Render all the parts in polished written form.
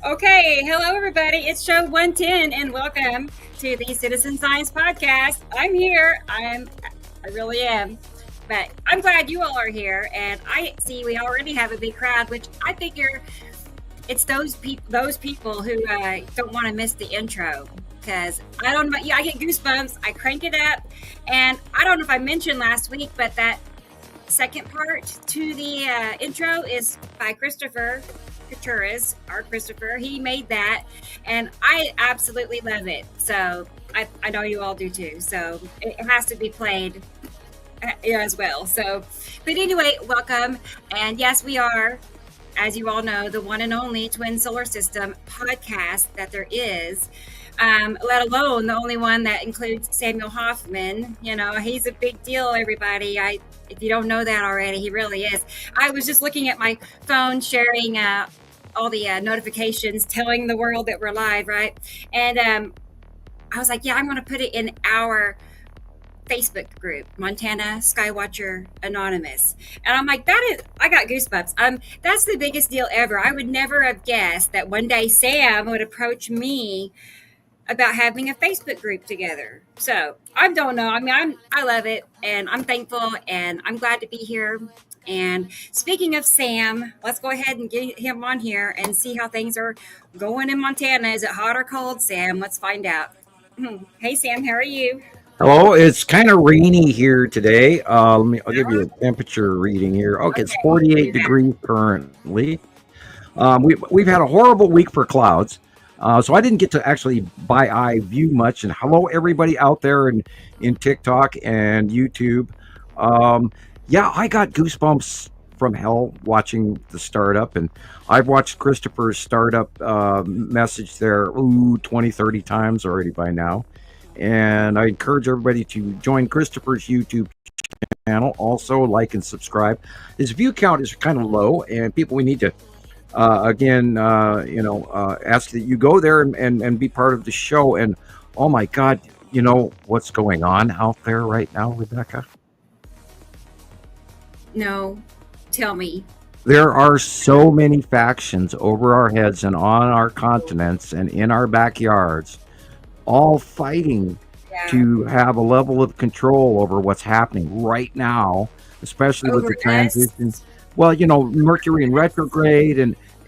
Okay, hello everybody. It's show 110 and welcome to the Citizen Science Podcast. I'm here. I really am. But I'm glad you all are here and I see we already have a big crowd, which I figure it's those people who don't want to miss the intro because I don't know. Yeah, I get goosebumps. I crank it up, and I don't know if I mentioned last week, but that second part to the intro is by Christoper Kuchuris, our Christopher. He made that, and I absolutely love it. So I know you all do too. So it has to be played as well. So, but anyway, welcome. And yes, we are, as you all know, the one and only Twin Solar System podcast that there is. Let alone the only one that includes Samuel Hofman. You know, he's a big deal, everybody. If you don't know that already, he really is. I was just looking at my phone, sharing all the notifications, telling the world that we're live, right? And I was like, yeah, I'm going to put it in our Facebook group, Montana Skywatcher Anonymous. And I'm like, I got goosebumps. That's the biggest deal ever. I would never have guessed that one day Sam would approach me about having a Facebook group together. So I don't know. I mean, I love it and I'm thankful and I'm glad to be here. And speaking of Sam, let's go ahead and get him on here and see how things are going in Montana. Is it hot or cold, Sam? Let's find out. Hey, Sam, how are you? Hello, it's kind of rainy here today. I'll give you a temperature reading here. Okay, it's Okay, 48 degrees currently. We've had a horrible week for clouds, so I didn't get to actually by eye view much. And hello, everybody out there in TikTok and YouTube. Yeah, I got goosebumps from hell watching the startup, and I've watched Christopher's startup message there 20, 30 times already by now. And I encourage everybody to join Christopher's YouTube channel. Also, like and subscribe. His view count is kind of low, and people, we need to ask that you go there and be part of the show. And oh my God, you know what's going on out there right now, Rebecca? No, tell me. There are so many factions over our heads and on our continents and in our backyards, all fighting Yeah. to have a level of control over what's happening right now, especially with Over the us. transitions. Well, you know, Mercury in retrograde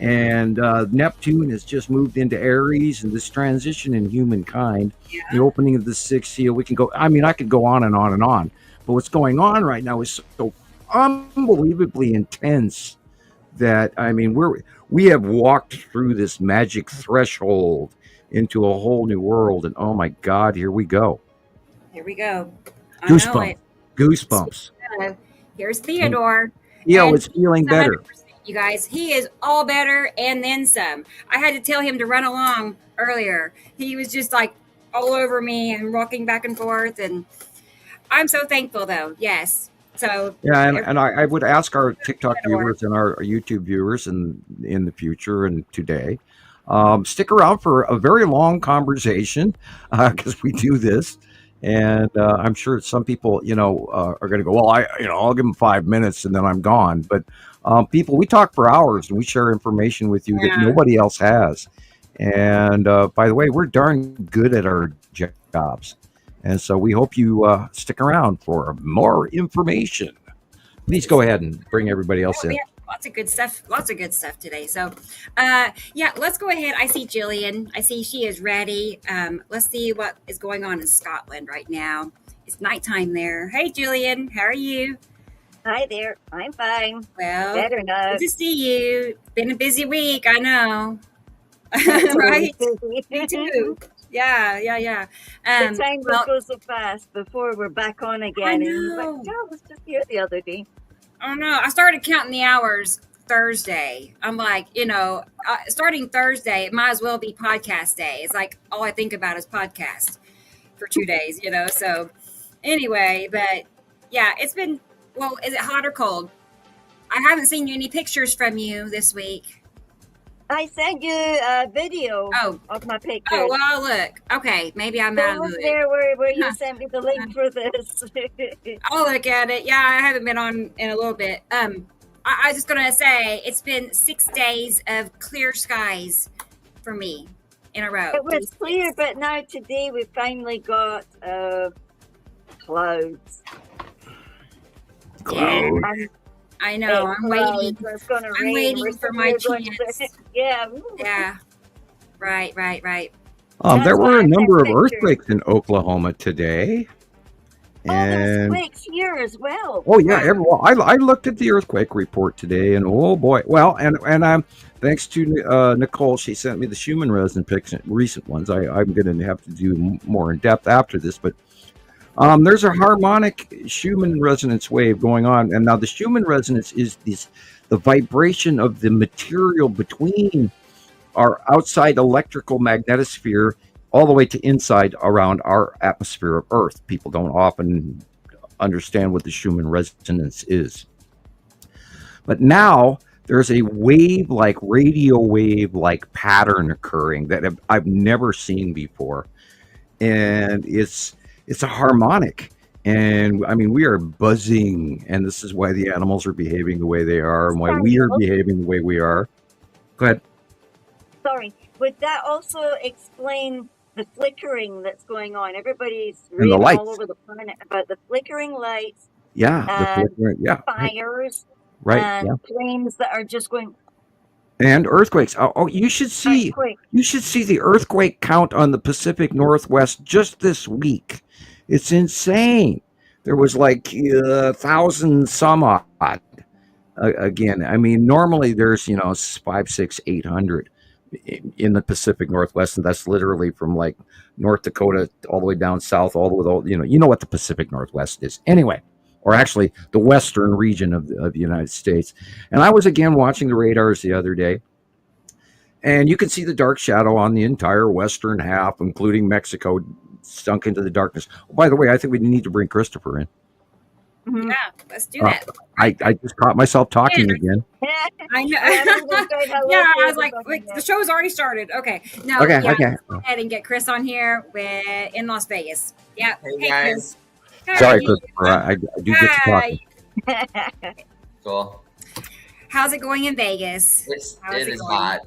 and Neptune has just moved into Aries, and this transition in humankind, the Yeah. opening of the sixth seal. We can go. I mean, I could go on and on and on. But what's going on right now is so unbelievably intense that I mean we have walked through this magic threshold into a whole new world, and oh my God, here we go. Here we go. I know Goosebumps, it. goosebumps. Here's And Theodore. Theo And is feeling he's better. 100%, you guys. He is all better and then some. I had to tell him to run along earlier. He was just like all over me and rocking back and forth. And I'm so thankful, though. Yes. So, Yeah, and, every- and I would ask our TikTok Theodore. viewers and our YouTube viewers in the future and today, stick around for a very long conversation because we do this, and I'm sure some people, are going to go, well, I'll give them 5 minutes and then I'm gone. But people, we talk for hours and we share information with you that Yeah. nobody else has. And by the way, we're darn good at our jobs. And so we hope you stick around for more information. Please go ahead and bring everybody else Oh, we in. have lots of good stuff. Lots of good stuff today. So, yeah, let's go ahead. I see Gillian. I see she is ready. Let's see what is going on in Scotland right now. It's nighttime there. Hey, Gillian, how are you? Hi there. I'm fine. Well, Better good not. to see you. It's been a busy week, I know. It's always Right? busy. Me too. Yeah, yeah, yeah. The time will Well, go so fast before we're back on I again. And you're like, know. yeah, I was just here the other day. Oh no, I started counting the hours Thursday. I'm like, starting Thursday, it might as well be podcast day. It's like all I think about is podcast for 2 days. So anyway, but yeah, it's been, well, is it hot or cold? I haven't seen any pictures from you this week. I sent you a video Oh, of my oh, pictures. well, look. Okay, maybe I'm out Go of the look loop. there where you Huh. sent me the link for this. I'll look at it. Yeah, I haven't been on in a little bit. I was just going to say it's been 6 days of clear skies for me in a row. It was clear, but now today we finally got clouds. Cloud. And I know. I'm waiting. It's going to I'm rain. waiting for my going chance. Yeah. Yeah. Right. There were a That's number of my picture. earthquakes in Oklahoma today. There's quakes here as well. Oh yeah, I looked at the earthquake report today, and oh boy, well, and I'm thanks to Nicole, she sent me the Schumann resonance pics, recent ones. I'm going to have to do more in depth after this, but there's a harmonic Schumann resonance wave going on, and now the Schumann resonance is the vibration of the material between our outside electrical magnetosphere all the way to inside around our atmosphere of Earth. People don't often understand what the Schumann resonance is. But now there's a wave-like, radio wave-like pattern occurring that I've never seen before. And it's a harmonic. And I mean, we are buzzing, and this is why the animals are behaving the way they are and why we are behaving the way we are. Go ahead. Sorry. Would that also explain the flickering that's going on? Everybody's reading all over the planet about the flickering lights. Yeah, and the flickering, yeah, fires, right, and yeah. planes that are just going. And earthquakes. Oh, you should see. Earthquake. You should see the earthquake count on the Pacific Northwest just this week. It's insane. There was like 1,000 some odd. Again, I mean, normally there's 5, 6, 800 in the Pacific Northwest, and that's literally from like North Dakota all the way down south, all the way, you know what the Pacific Northwest is anyway, or actually the western region of the United States. And I was again watching the radars the other day, and you can see the dark shadow on the entire western half, including Mexico, sunk into the darkness. Oh, by the way, I think we need to bring Christoper in. Mhm. Yeah, let's do that. I just caught myself talking again. I know. Hello, Yeah, I was to like, everybody. the show's already started. Okay. No, Okay, yeah, okay. let's go ahead and get Chris on here in Las Vegas. Yeah. Hey guys. Chris. Sorry, Hi. Christopher. I do get to talking. Cool. How's it going in Vegas? How's It it is going? hot.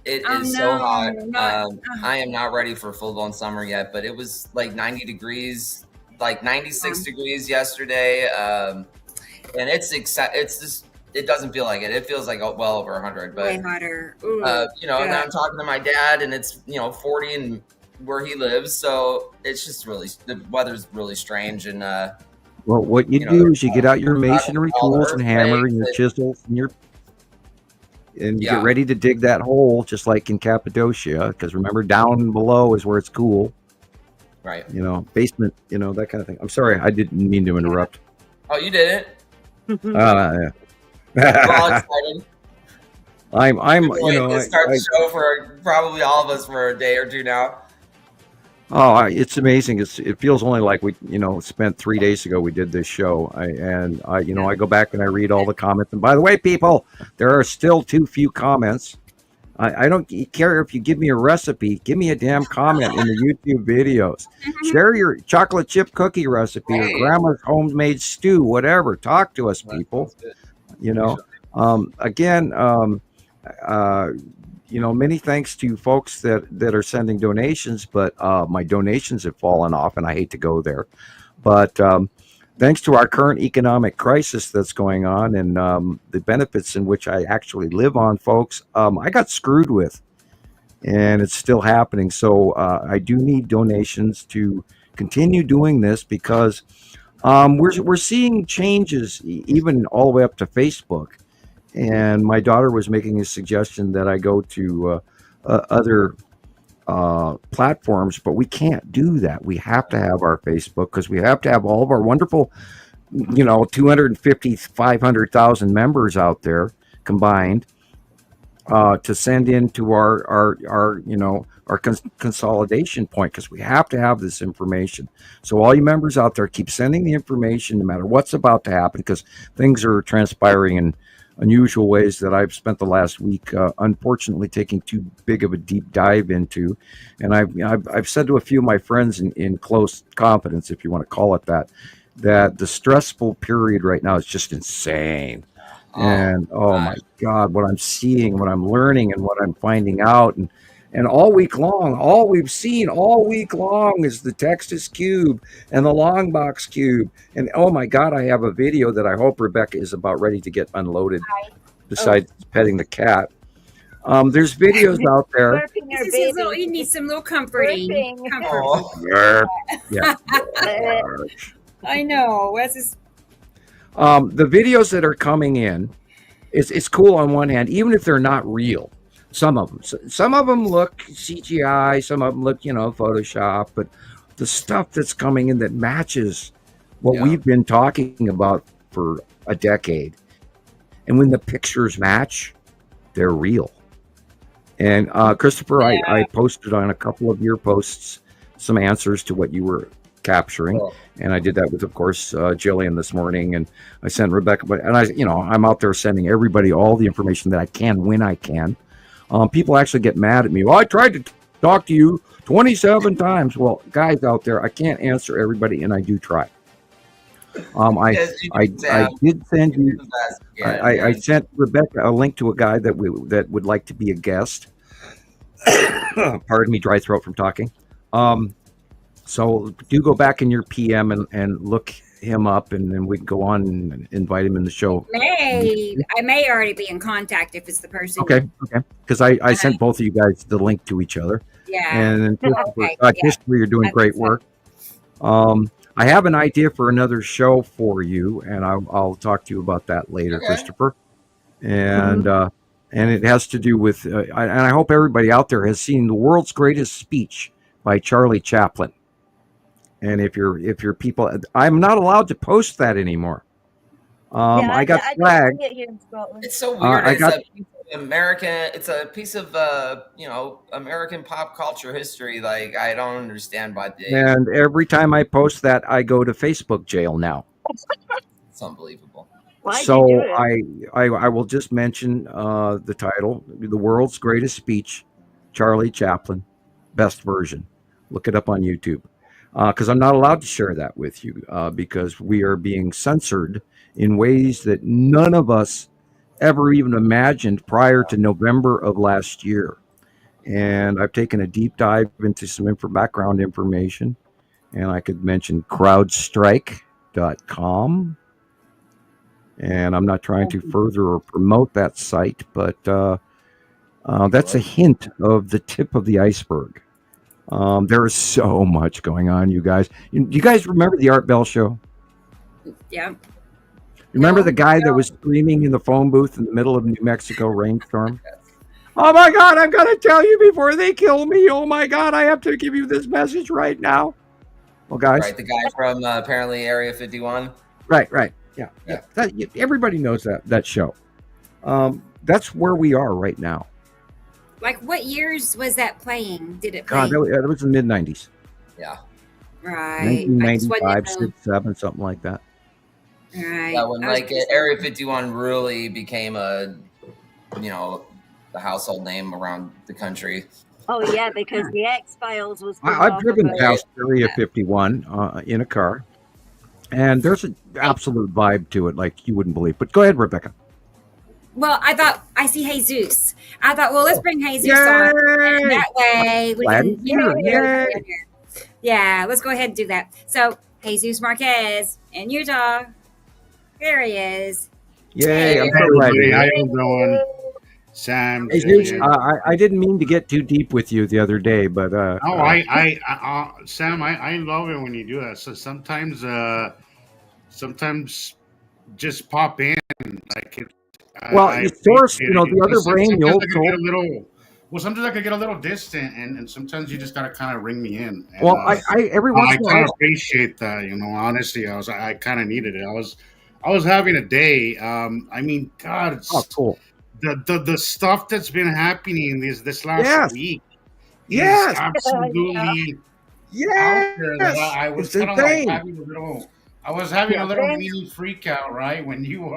It Oh, is no, so hot. not- I am not ready for full-blown summer yet, but it was like 90 degrees, like 96 degrees yesterday. And it's just, it doesn't feel like it. It feels like well over 100. Way But hotter. Ooh, and then yeah. I'm talking to my dad, and it's 40 and where he lives, so it's just really, the weather's really strange. And Well, what you do is you get out your masonry all the tools and hammer and your earthquakes, chisels and you Yeah. get ready to dig that hole, just like in Cappadocia. Because remember, down below is where it's cool. right. Basement, that kind of thing. I'm sorry, I didn't mean to interrupt. Oh, you did it. Yeah. We're all excited. I'm, Wait to start the show for probably all of us for a day or two now. It's amazing. It feels only like we, spent 3 days ago we did this show. I go back and I read all the comments. And by the way, people, there are still too few comments. I don't care if you give me a recipe. Give me a damn comment in the YouTube videos. Share your chocolate chip cookie recipe or grandma's homemade stew, whatever. Talk to us, people. Many thanks to folks that are sending donations, but my donations have fallen off, and I hate to go there. But thanks to our current economic crisis that's going on and the benefits in which I actually live on, folks, I got screwed with, and it's still happening. So I do need donations to continue doing this because we're seeing changes even all the way up to Facebook. And my daughter was making a suggestion that I go to other platforms, but we can't do that. We have to have our Facebook because we have to have all of our wonderful, 250, 500,000 members out there combined to send into our consolidation point, because we have to have this information. So all you members out there, keep sending the information no matter what's about to happen, because things are transpiring in unusual ways that I've spent the last week, unfortunately, taking too big of a deep dive into. And I've said to a few of my friends in close confidence, if you want to call it that the stressful period right now is just insane. And oh my gosh. God, what I'm seeing, what I'm learning, and what I'm finding out, and all week long, all we've seen all week long is the Texas cube and the long box cube. And oh my God, I have a video that I hope Rebecca is about ready to get unloaded. Besides petting the cat, there's videos out there. Burping This our is his little, baby. he needs some little comforting. Burping. Comfort. Yeah. I know. Wes is The videos that are coming in, it's cool on one hand, even if they're not real. Some of them look CGI, some of them look, Photoshop, but the stuff that's coming in that matches what we've been talking about for a decade. And when the pictures match, they're real. And Christoper, I posted on a couple of your posts some answers to what you were capturing, and I did that with, of course, Gillian this morning, and I sent Rebecca. And I'm out there sending everybody all the information that I can when I can. People actually get mad at me. Well, I tried to talk to you 27 times. Well, guys out there, I can't answer everybody, and I do try. I did send you. I sent Rebecca a link to a guy that would like to be a guest. Pardon me, dry throat from talking. So do go back in your PM and look him up, and then we can go on and invite him in the show. I may already be in contact if it's the person. Okay. Because I sent both of you guys the link to each other. Yeah. And Christoper, you're doing great work. I have an idea for another show for you, and I'll talk to you about that later, Christoper. And and it has to do with, and I hope everybody out there has seen The World's Greatest Speech by Charlie Chaplin. And if you're people, I'm not allowed to post that anymore. I got flagged. It's so weird. It's a piece of American pop culture history. Like, I don't understand why and every time I post that, I go to Facebook jail now. It's unbelievable. So I will just mention the title, The World's Greatest Speech, Charlie Chaplin, best version. Look it up on YouTube. Because I'm not allowed to share that with you because we are being censored in ways that none of us ever even imagined prior to November of last year. And I've taken a deep dive into some background information, and I could mention crowdstrike.com. And I'm not trying to further or promote that site, but that's a hint of the tip of the iceberg. There is so much going on, you guys. You guys remember the Art Bell show? Yeah. Remember the guy that was screaming in the phone booth in the middle of New Mexico rainstorm? Oh my God, I've got to tell you before they kill me. Oh my God, I have to give you this message right now. Well, guys. Right, the guy from apparently Area 51. Right. Yeah. Everybody knows that show. That's where we are right now. Like, what years was that playing? Did it play? God, that was the mid-90s. Yeah. Right. 1995, 6, 7, something like that. Right. Yeah, when Area 51 really became the household name around the country. Oh yeah, because the X-Files was. I've driven past Area 51 in a car, and there's an absolute vibe to it like you wouldn't believe. But go ahead, Rebecca. Well, I thought I see Jesus. I thought, well, let's bring Jesus on, and that way we can, yeah, let's go ahead and do that. So, Jesus Marquez in Utah, there he is. Yay! I'm so glad. How you doing, Sam? Jesus, I didn't mean to get too deep with you the other day, but Sam, I love it when you do that. So sometimes just pop in like it. Well, source, the other brain, the old soul. Sometimes I could get a little distant, and sometimes you just gotta kind of ring me in. And, well, I every once in a while, I kind of appreciate that. Honestly, I kind of needed it. I was having a day. I mean, God, it's cool. The stuff that's been happening this last week. Yes, absolutely. Yes, I was kind of like having a little. I was having a little mini freak out, right, when you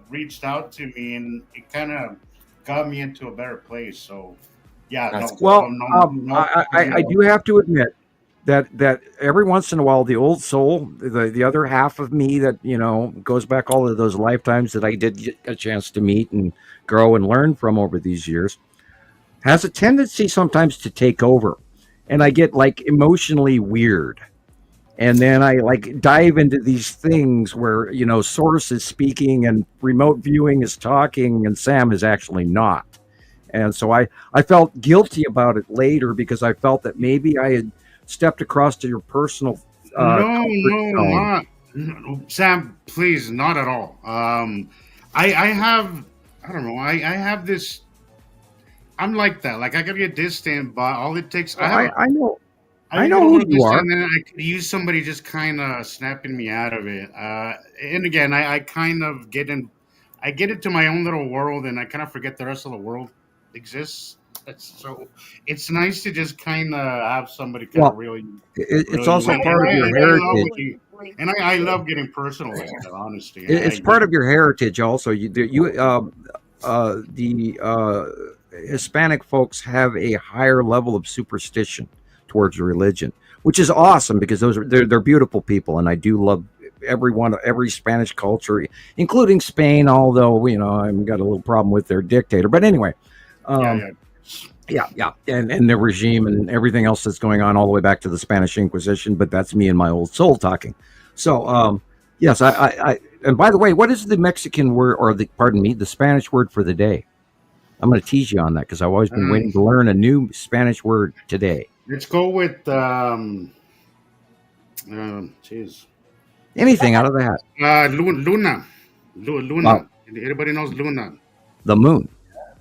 reached out to me, and it kind of got me into a better place. So, yeah. I do have to admit, that every once in a while, the old soul, the other half of me that goes back all of those lifetimes that I did get a chance to meet and grow and learn from over these years, has a tendency sometimes to take over, and I get like emotionally weird. And then I like dive into these things where source is speaking and remote viewing is talking and Sam is actually not. And so I felt guilty about it later because I felt that maybe I had stepped across to your personal No, comfort no, zone. not no, Sam. Please, not at all. I have, I don't know. I have this. I'm like that. Like I can get distant, but all it takes. Well, I I can get know a who little you distant, are. and then I could use somebody just kind of snapping me out of it. And again, I kind of get in. I get into my own little world, and I kind of forget the rest of the world exists. So it's nice to just kind of have somebody kind of Well, really, it's really, also I part of your and I love heritage. what you, and I love getting personal like that. Honestly, It's part of your heritage. Also, the Hispanic folks have a higher level of superstition towards religion, which is awesome because they're beautiful people, and I do love every Spanish culture, including Spain. Although I've got a little problem with their dictator, but anyway, yeah, um, yeah. yeah, and the regime and everything else that's going on all the way back to the Spanish Inquisition. But that's me and my old soul talking. So, yes, and by the way, what is the Mexican word, or pardon me, the Spanish word for the day? I'm going to tease you on that because I've always been Um, waiting to learn a new Spanish word today. let's go with jeez, Anything out of that? Luna, Well, Luna. Everybody knows Luna, the moon.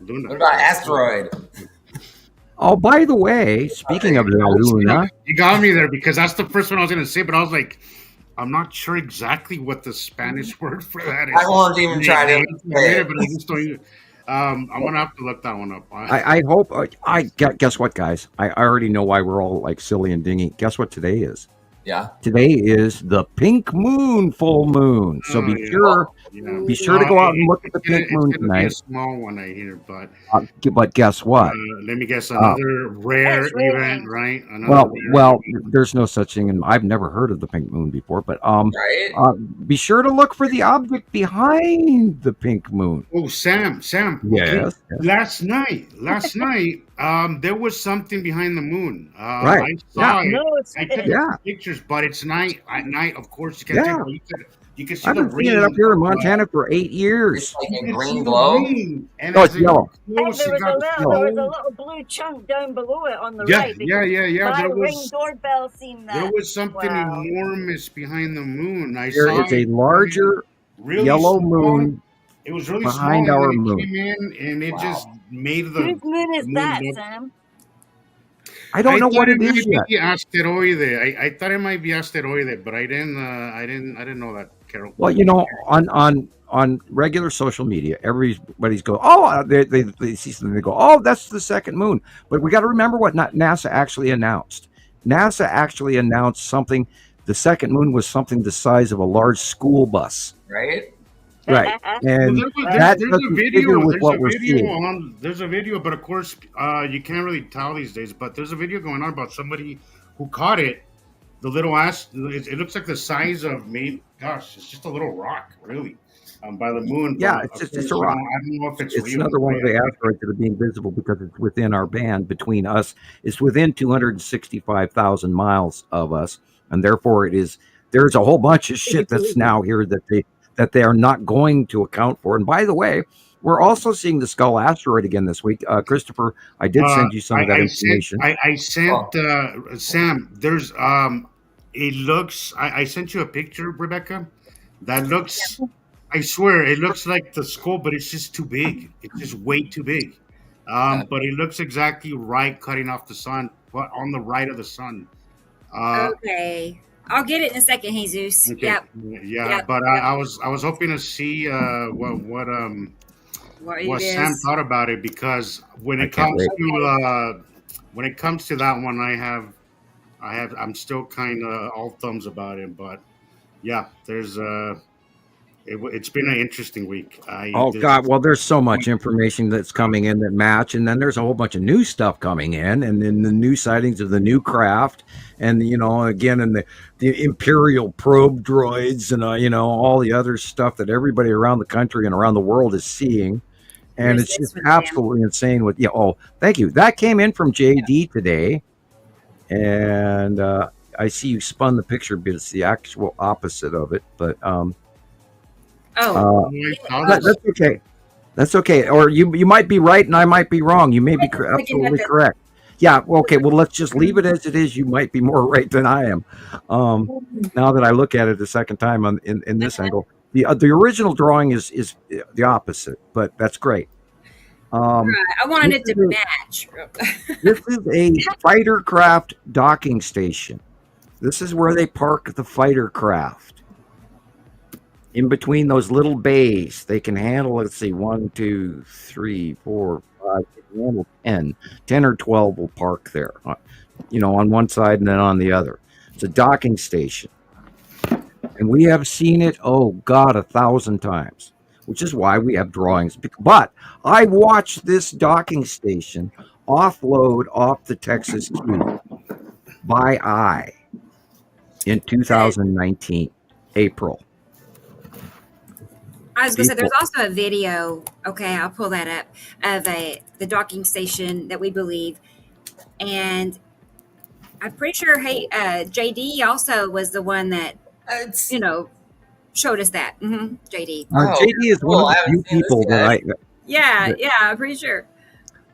What Luna. about asteroid? Oh, by the way, speaking of La Luna, You got me there because that's the first one I was going to say, but I was like, I'm not sure exactly what the Spanish word for that is. I won't even try to say it. But I just don't. I'm gonna have to look that one up. I hope guess what, guys? I already know why we're all like silly and dingy. Guess what today is? Yeah. Today is the pink moon, full moon. So Oh, be yeah. sure Yeah. be sure to go out and look at the pink It's moon gonna be a tonight. small one, I hear, but But guess what? let me guess, Uh, another rare It's raining. event, right? Another rare well, event. there's no such thing, and I've never heard of the pink moon before. But Right? be sure to look for the object behind the pink moon. Oh, Sam, Yes, yes. last night, there was something behind the moon. Right. I saw it. No, it's I took Yeah, pictures, but it's night. At night, of course, you can take. yeah. You can see I've the been seeing it up ring. here in Montana for 8 It's years. like You a can see green the glow. ring, and Oh, as it's it yellow. Hey, close, there it was got a little blue chunk down below it on the yeah, right. yeah, yeah, yeah. My There ring was doorbell seen there that. was something Wow. enormous behind the moon. I There saw is a it larger really yellow small. moon It was really small, behind and then our it moon. came in, and it just Wow. made Whose moon is the moon that, look. Sam? I don't I know thought what it it is might yet. be asteroid. I thought it might be asteroid, but I didn't. I didn't know that, Carol. Well, on regular social media, everybody's go, oh, they see something, they go, oh, that's the second moon. But we got to remember what NASA actually announced. NASA actually announced something. The second moon was something the size of a large school bus, Right? right? Well, And there's that a doesn't figure video. with what we're seeing. There's a video, but of course, you can't really tell these days. But there's a video going on about somebody who caught it. The little ass. It looks like the size of maybe. Gosh, it's just a little rock, really, by the moon. Yeah, But it's of just a course, rock. I don't know if it's It's real. another one of the asteroids that are being visible because it's within our band between us. It's within 265,000 miles of us, and therefore there's a whole bunch of shit that's now here that they are not going to account for. And by the way, we're also seeing the Skull asteroid again this week. Christopher, I did send you some of that information. I sent Oh, Sam. There's it looks. I sent you a picture, Rebecca. That looks. I swear, it looks like the skull, but it's just too big. It's just way too big. But it looks exactly right, cutting off the sun, but on the right of the sun. Okay. I'll get it in a second, Jesus. Okay. Yep. Yeah, Yep. but Yep. I was hoping to see What it what Sam is. thought about it, because when I it can't comes wait. to that one, I'm still kind of all thumbs about it. But yeah, there's It's been an interesting week. Oh God! Well, there's so much information that's coming in that match, and then there's a whole bunch of new stuff coming in, and then the new sightings of the new craft, and again, and the Imperial probe droids, and all the other stuff that everybody around the country and around the world is seeing, and it's just absolutely insane. Oh, thank you. That came in from JD today, and I see you spun the picture, but it's the actual opposite of it, but. That's okay. That's okay. Or you might be right and I might be wrong. You may be absolutely correct. Yeah. Okay. Well, let's just leave it as it is. You might be more right than I am. Now that I look at it a second time in this angle, the original drawing is the opposite, but that's great. I wanted it to match. This is a fighter craft docking station. This is where they park the fighter craft. In between those little bays, they can handle, let's see, 1, 2, 3, 4, 5, they can handle 10 or 12 will park there, on one side and then on the other. It's a docking station. And we have seen it, 1,000 times, which is why we have drawings. But I watched this docking station offload off the Texas Cube by eye in 2019, April. I was going to say, there's also a video, okay, I'll pull that up, of the docking station that we believe. And I'm pretty sure, JD also was the one that, showed us that. Mm-hmm, JD. JD is one of the few people that I'm pretty sure.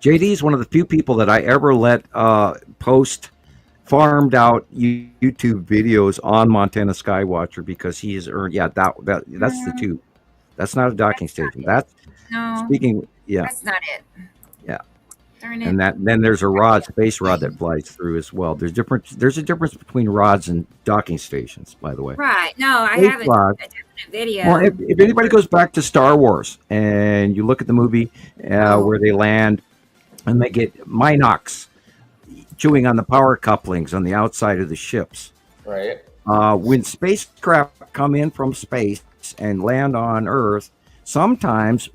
JD is one of the few people that I ever let post farmed out YouTube videos on Montana Skywatcher because he has earned, that's the tube. That's not a docking station. That's not it. Yeah. Darn it. And then there's a space rod that flies through as well. There's a difference between rods and docking stations, by the way. Right. No, I haven't a definite video. Well, if anybody goes back to Star Wars and you look at the movie where they land and they get Minox chewing on the power couplings on the outside of the ships. Right. When spacecraft come in from space and land on Earth, sometimes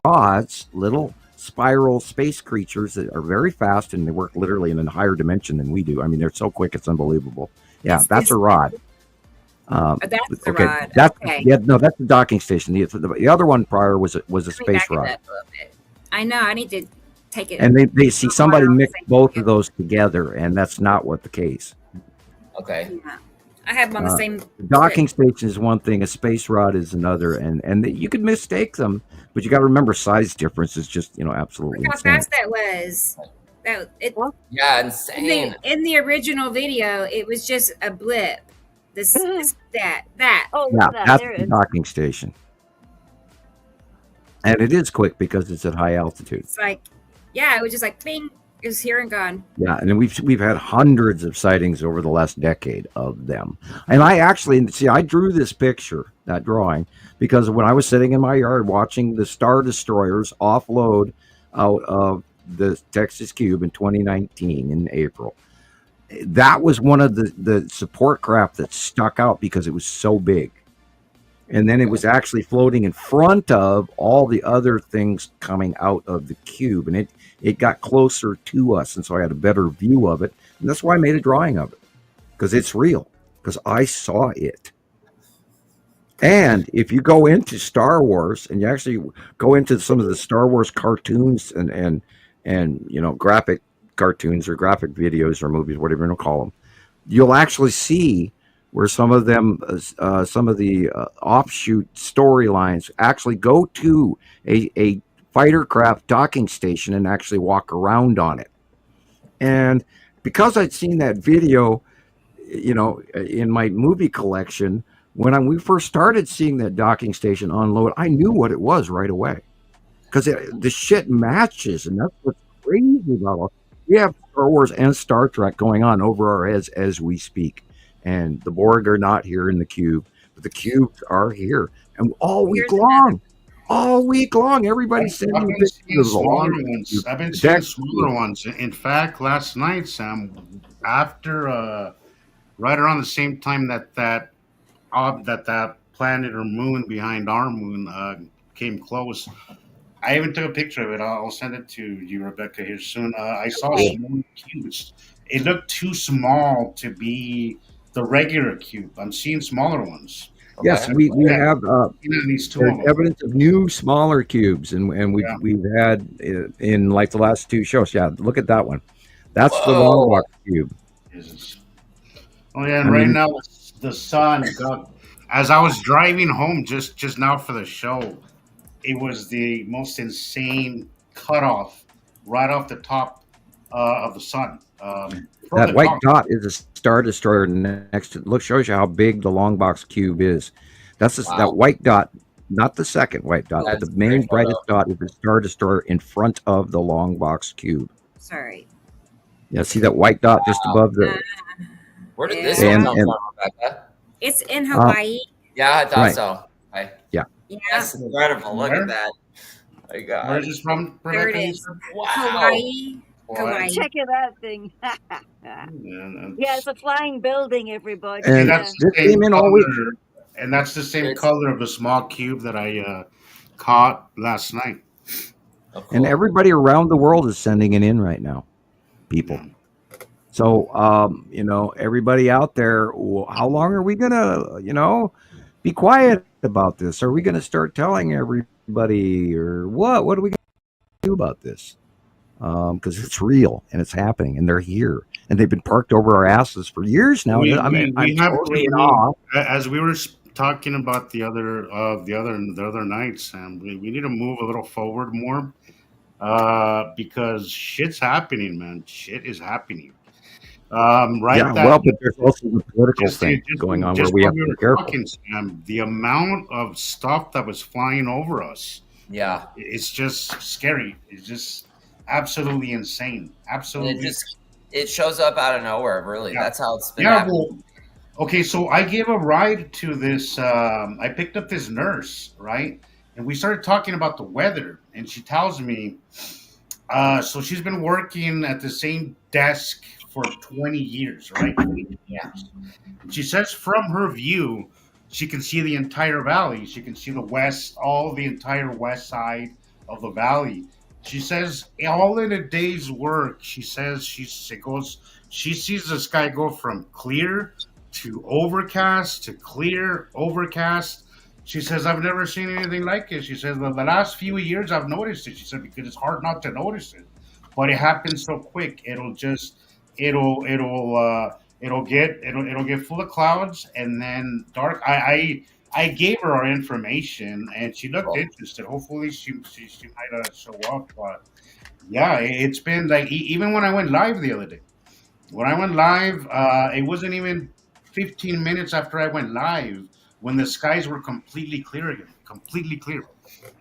rods, little spiral space creatures that are very fast and they work literally in a higher dimension than we do. I mean, they're so quick, it's unbelievable. Yeah, that's a rod. That's the rod. That's the docking station. The other one prior was a space rod. I know. I need to take it. And they see somebody mix both of those together, and that's not what the case. Okay. Yeah. I have them on the same. Docking station is one thing, a space rod is another, and you could mistake them, but you got to remember size difference is just absolutely look how insane. fast that was. Insane. In the original video, it was just a blip. That. Oh, yeah, that's the docking station, and it is quick because it's at high altitude. It's like, it was just like bing. It was here and gone. Yeah, and we've had hundreds of sightings over the last decade of them. And I actually I drew this picture, that drawing, because when I was sitting in my yard watching the Star Destroyers offload out of the Texas Cube in 2019 in April, that was one of the support craft that stuck out because it was so big. And then it was actually floating in front of all the other things coming out of the cube. And it got closer to us. And so I had a better view of it. And that's why I made a drawing of it. Because it's real. Because I saw it. And if you go into Star Wars and you actually go into some of the Star Wars cartoons and graphic cartoons or graphic videos or movies, whatever you want to call them, you'll actually see where some of them, some of the offshoot storylines actually go to a fighter craft docking station and actually walk around on it. And because I'd seen that video, in my movie collection, when we first started seeing that docking station unload, I knew what it was right away. Because the shit matches, and that's what's crazy about it. We have Star Wars and Star Trek going on over our heads as we speak. And the Borg are not here in the cube, but the cubes are here. And all week long, everybody's sending pictures of ones. I've been seeing smaller ones. In fact, last night, Sam, after right around the same time that planet or moon behind our moon came close. I even took a picture of it. I'll send it to you, Rebecca, here soon. I saw Okay. small cubes. It looked too small to be the regular cube. I'm seeing smaller ones. Yes, Okay. we Yeah, have at least two there's of them. evidence of new smaller cubes, and Yeah. we've had in like the last two shows. Yeah, look at that one. That's the long Whoa. box cube. Jesus. Oh yeah, I and right mean, now the sun. God, as I was driving home just now for the show, it was the most insane cutoff right off the top of the sun. From that the white top. dot is a star destroyer next to. Look, shows you how big the long box cube is. That's that Wow. white dot, not the second white dot, but That's the a great main brightest photo. dot is the star destroyer in front of the long box cube. Sorry. Yeah, see that white dot just Wow. above Uh, the Where did this yeah. one and come and from, Rebecca? It's in uh, Hawaii. Yeah, I thought right, so. Okay. yeah. Yeah. That's incredible. Look Where? at that. My Where God. is this from, There it Rebecca? You is. said? Wow. Hawaii. Why? Hawaii. Check it out thing. Yeah, it's a flying building, everybody. And And Yeah. that's the this same came in all week. color. And that's the same It's color of the small cube that I caught last night. oh, And cool. everybody around the world is sending it in right now, people. Yeah. So, everybody out there, how long are we gonna, be quiet about this? Are we gonna start telling everybody, or what? What are we gonna do about this? Because it's real and it's happening, and they're here, and they've been parked over our asses for years now. We, I mean, we, I'm we have totally in to awe. as we were talking about the other nights, and we need to move a little forward more because shit's happening, man. Shit is happening. Yeah, Right, that well, but there's also the political just thing just going on where just we while have we to be were careful. talking, Sam, the amount of stuff that was flying over us, Yeah. it's just scary. It's just absolutely insane. And Absolutely. it shows up out of nowhere, really. Yeah. That's how it's been Yeah. happening. Well, okay. So I gave a ride to this. I picked up this nurse, right? And we started talking about the weather, and she tells me, so she's been working at the same desk for 20 years, right? 20 years. She says from her view, she can see the entire valley. She can see the west, all the entire west side of the valley. She says all in a day's work. She says she sees the sky go from clear to overcast to clear, overcast. She says, I've never seen anything like it. She says, the last few years I've noticed it. She said, because it's hard not to notice it, but it happens so quick. It'll get full of clouds and then dark. I gave her our information and she looked Cool. interested. Hopefully she might show up. But yeah, it's been like even when I went live the other day. When I went live, it wasn't even 15 minutes after I went live when the skies were completely clear again, completely clear,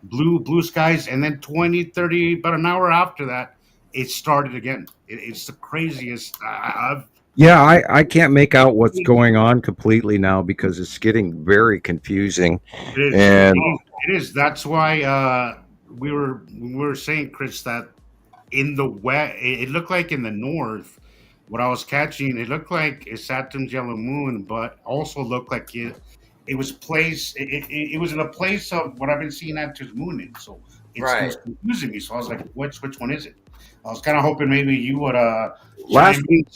blue skies, and then 20, 30, about an hour after that, it started again. It's the craziest. Yeah, I can't make out what's going on completely now because it's getting very confusing. It is. And It is. That's why we were saying, Chris, that in the west, it looked like in the north. What I was catching, it looked like a Saturn's yellow moon, but also looked like it was placed. It was in a place of what I've been seeing Saturn's moon in. So it Right. was confusing me. So I was like, which one is it? I was kind of hoping maybe you would last chime week,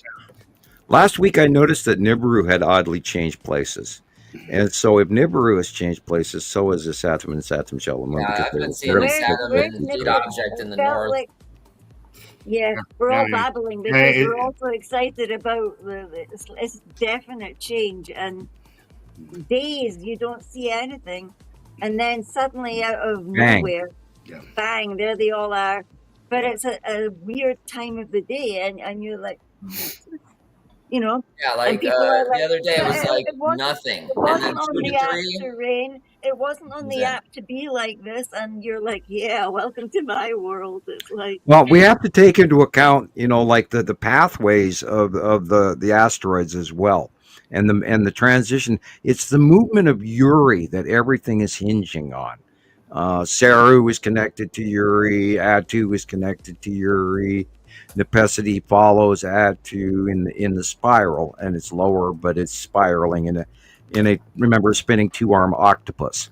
last week I noticed that Nibiru had oddly changed places. And so if Nibiru has changed places, so has the Saturn and Saturn's yellow moon. Yeah, because I've they been were seeing fairly the Where's Saturn close where's to and each heat other. Nibiru? object in It the felt north. like yeah, we're Yeah, all babbling yeah, because we're also excited about it's definite change and days you don't see anything, and then suddenly out of Bang. nowhere, Yeah. bang, there they all are. But it's a weird time of the day, and you're like, you know, Yeah, and like people are the like, other day it but was like it wasn't. nothing. It And then wasn't on 2 the to app 3 to rain. It wasn't on was the in. app to be like this, and you're like, yeah, welcome to my world. It's like, Well, we have to take into account, like the pathways of the asteroids as well, and the transition. It's the movement of Uri that everything is hinging on. Saru is connected to Uri. Atu is connected to Uri. Nepesity follows Atu in the spiral, and it's lower, but it's spiraling, in a, remember, spinning 2-arm octopus.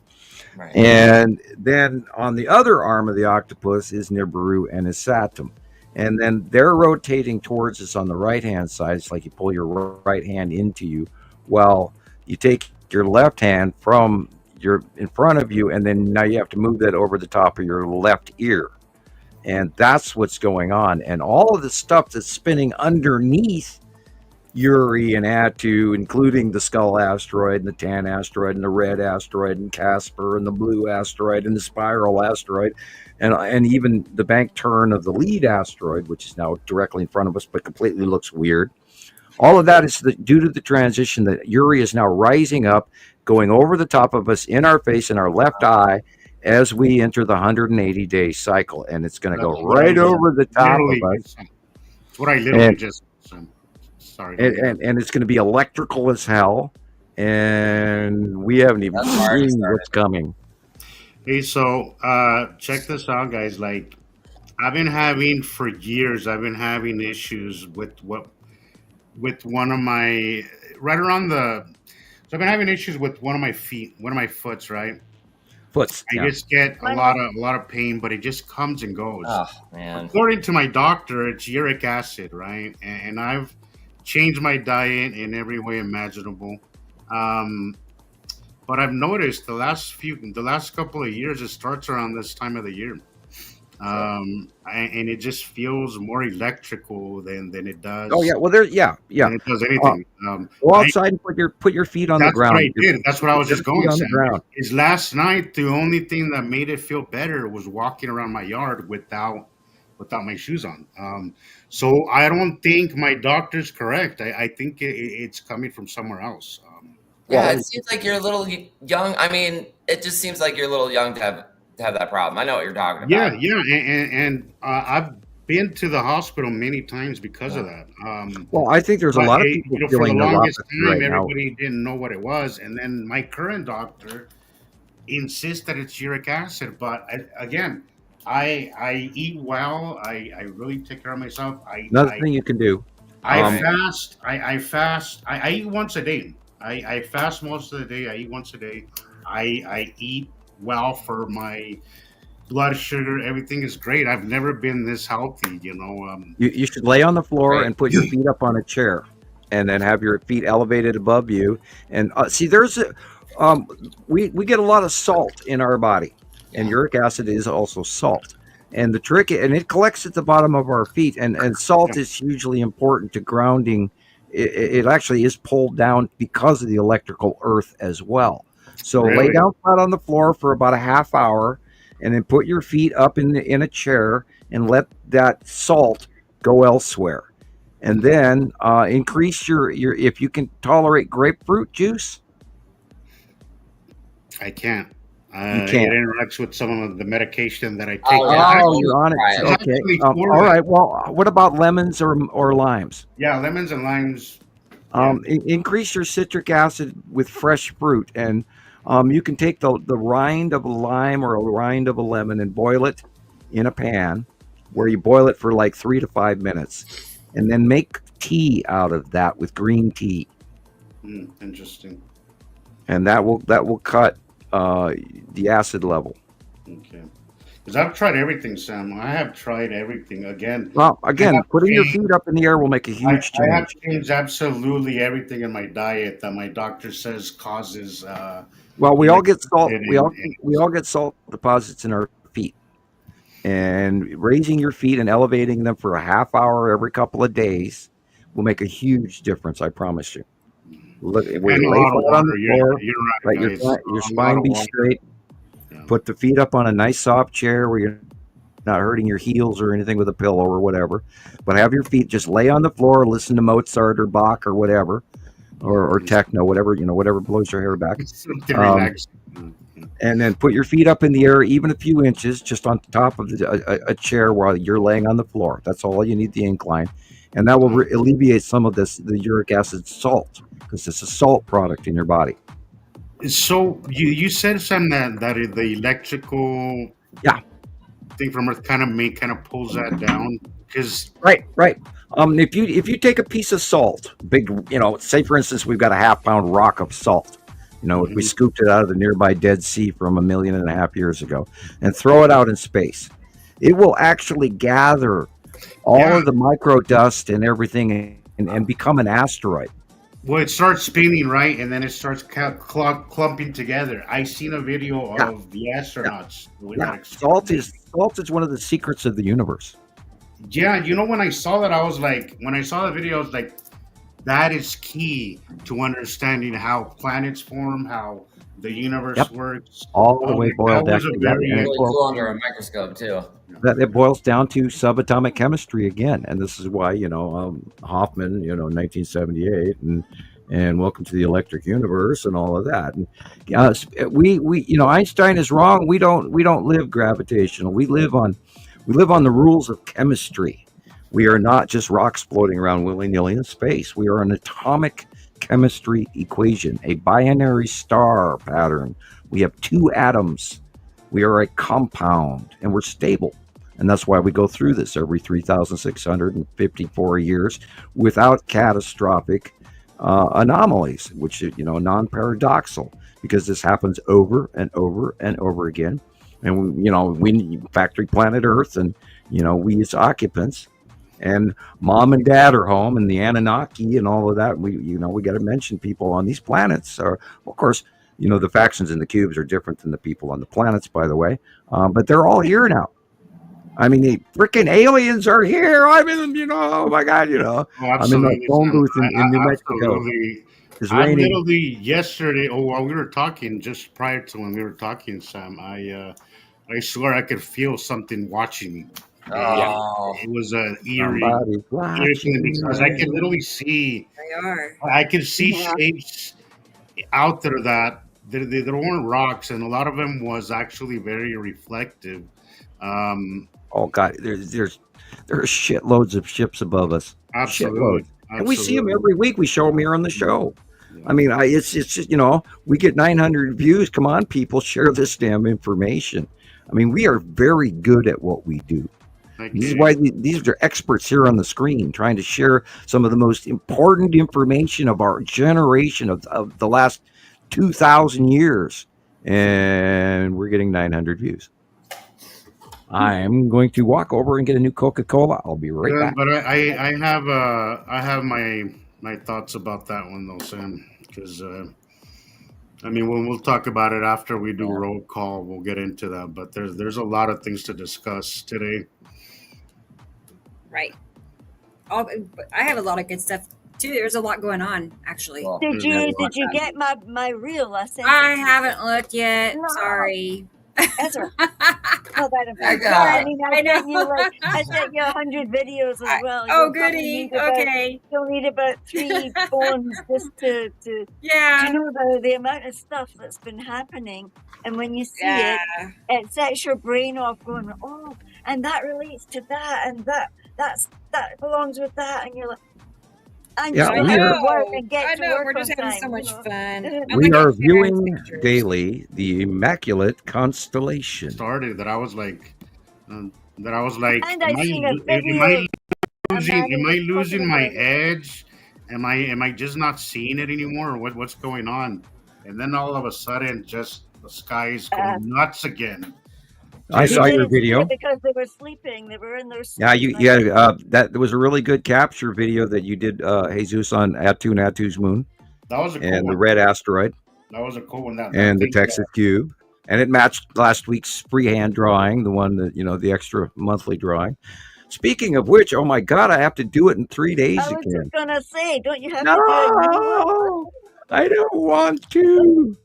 Right. And then on the other arm of the octopus is Nibiru and his Satum. And then they're rotating towards us on the right-hand side. It's like you pull your right hand into you. Well, you take your left hand from your in front of you, and then now you have to move that over the top of your left ear. And that's what's going on. And all of the stuff that's spinning underneath Uri and Atu, including the Skull asteroid and the Tan asteroid and the Red asteroid and Casper and the Blue asteroid and the Spiral asteroid, and even the bank turn of the Lead asteroid, which is now directly in front of us but completely looks weird. All of that is due to the transition that Uri is now rising up, going over the top of us, in our face, in our left eye, as we enter the 180-day cycle. And it's going to go right over the top of us. That's what I literally just said. Sorry. And it's going to be electrical as hell. And we haven't even seen what's coming. Hey, so check this out, guys. Like, I've been having for years, issues with one of my I've been having issues with one of my foots, right? I just get a lot of pain, but it just comes and goes. Oh man! According to my doctor, it's uric acid, right? And I've changed my diet in every way imaginable. But I've noticed the last couple of years, it starts around this time of the year. And it just feels more electrical than it does. Oh yeah, well than it does anything. Go outside and put your feet on the ground. That's what I did. That's what I was just going to say. Is last night the only thing that made it feel better was walking around my yard without my shoes on. So I don't think my doctor's correct. I think it's coming from somewhere else. Yeah, it seems like you're a little young. I mean, it just seems like you're a little young to have that problem. I know what you're talking about. Yeah, and I've been to the hospital many times because of that. Well, I think there's a lot of people for the longest time, right everybody now. didn't know what it was, and then my current doctor insists that it's uric acid. But I eat well. I really take care of myself. Another thing you can do. I fast. I fast. I eat once a day. I fast most of the day. I eat once a day. I eat well for my blood sugar. Everything is great. I've never been this healthy, You should lay on the floor and put your feet up on a chair, and then have your feet elevated above you. And see, we get a lot of salt in our body, and uric acid is also salt. And the trick, and it collects at the bottom of our feet, and salt is hugely important to grounding. It actually is pulled down because of the electrical earth as well. So lay down flat on the floor for about a half hour, and then put your feet up in a chair and let that salt go elsewhere. And then increase your if you can tolerate grapefruit juice. I can't. You can't. It interacts with some of the medication that I take. Oh, you're on it. Okay. All right. Well, what about lemons or limes? Yeah, lemons and limes. Increase your citric acid with fresh fruit, and you can take the rind of a lime or a rind of a lemon and boil it in a pan, where you boil it for like 3 to 5 minutes, and then make tea out of that with green tea. Interesting. And that will cut the acid level. Okay. Because I've tried everything, Sam. I have tried everything. Again, putting your feet up in the air will make a huge change. I have changed absolutely everything in my diet that my doctor says causes. Well, we all get salt. We all get salt deposits in our feet, and raising your feet and elevating them for a half hour every couple of days will make a huge difference. I promise you. Look, we lay flat on the floor. You're right, let your spine be straight. Yeah. Put the feet up on a nice soft chair where you're not hurting your heels or anything with a pillow or whatever. But have your feet just lay on the floor, listen to Mozart or Bach or whatever, or techno, whatever blows your hair back. And then put your feet up in the air, even a few inches, just on top of a chair while you're laying on the floor. That's all you need, the incline. And that will alleviate some of the uric acid salt, because it's a salt product in your body. So you said something that the electrical thing from Earth kind of pulls that down, because right. If you take a piece of salt, big, say for instance we've got a half-pound rock of salt, If we scooped it out of the nearby Dead Sea from 1.5 million years ago and throw it out in space, it will actually gather all of the micro dust and everything and become an asteroid. Well, it starts spinning, right? And then it starts clumping together. I seen a video of the astronauts. Salt is one of the secrets of the universe. Yeah, when I saw that, when I saw the video, I was like, that is key to understanding how planets form, how the universe works. All the way boiled down. Really cool under a microscope too. That it boils down to subatomic chemistry again, and this is why Hofman, 1978, and Welcome to the Electric Universe, and all of that. And we Einstein is wrong. We don't live gravitational. We live on the rules of chemistry. We are not just rocks floating around willy-nilly in space. We are an atomic chemistry equation, a binary star pattern. We have two atoms. We are a compound, and we're stable. And that's why we go through this every 3,654 years without catastrophic anomalies, which is, non-paradoxal, because this happens over and over and over again. And, we factory planet Earth, and, we as occupants, and mom and dad are home, and the Anunnaki and all of that. We got to mention people on these planets. Of course, the factions in the cubes are different than the people on the planets, by the way. But they're all here now. I mean, the freaking aliens are here. I'm in, oh my God, I'm in the phone booth in New Mexico. It's raining. Literally yesterday, while we were talking, just prior to when we were talking, Sam, I swear I could feel something watching me. Oh. It was eerie because I can literally see. They are. I can see shapes out there that there weren't rocks, and a lot of them was actually very reflective. Oh God, there are shitloads of ships above us. Absolutely. And we see them every week. We show them here on the show. Yeah. I mean, it's just we get 900 views. Come on, people, share this damn information. I mean, we are very good at what we do. Okay. This is why these are experts here on the screen trying to share some of the most important information of our generation of the last 2,000 years, and we're getting 900 views. I'm going to walk over and get a new Coca-Cola. I'll be right back. But I have my thoughts about that one though, Sam, because when we'll talk about it after we do roll call, we'll get into that. But there's a lot of things to discuss today. Right. I have a lot of good stuff too. There's a lot going on, actually. Well, did you get my reel? I haven't looked yet. No. Sorry. Ezra. I sent you 100 videos as well. Goody. Okay. You'll need about 3 phones just to yeah. Do you know the amount of stuff that's been happening, and when you see it sets your brain off going, oh, and that relates to that, and that belongs with that, and you're like, and I know. We're just having so much fun. We are viewing daily the Immaculate Constellation. Started that I was like, and I seen a video. Am I losing my edge? Am I just not seeing it anymore, or what's going on? And then all of a sudden, just the skies go nuts again. I saw your video because they were sleeping. They were in their sleep. That was a really good capture video that you did, Jesus, on Atu's moon. That was a cool and one. The red asteroid. That was a cool one. And the Texas cube, and it matched last week's freehand drawing, the one that the extra monthly drawing. Speaking of which, oh my God, I have to do it in 3 days again. I was just gonna say, don't you have to do it? I don't want to.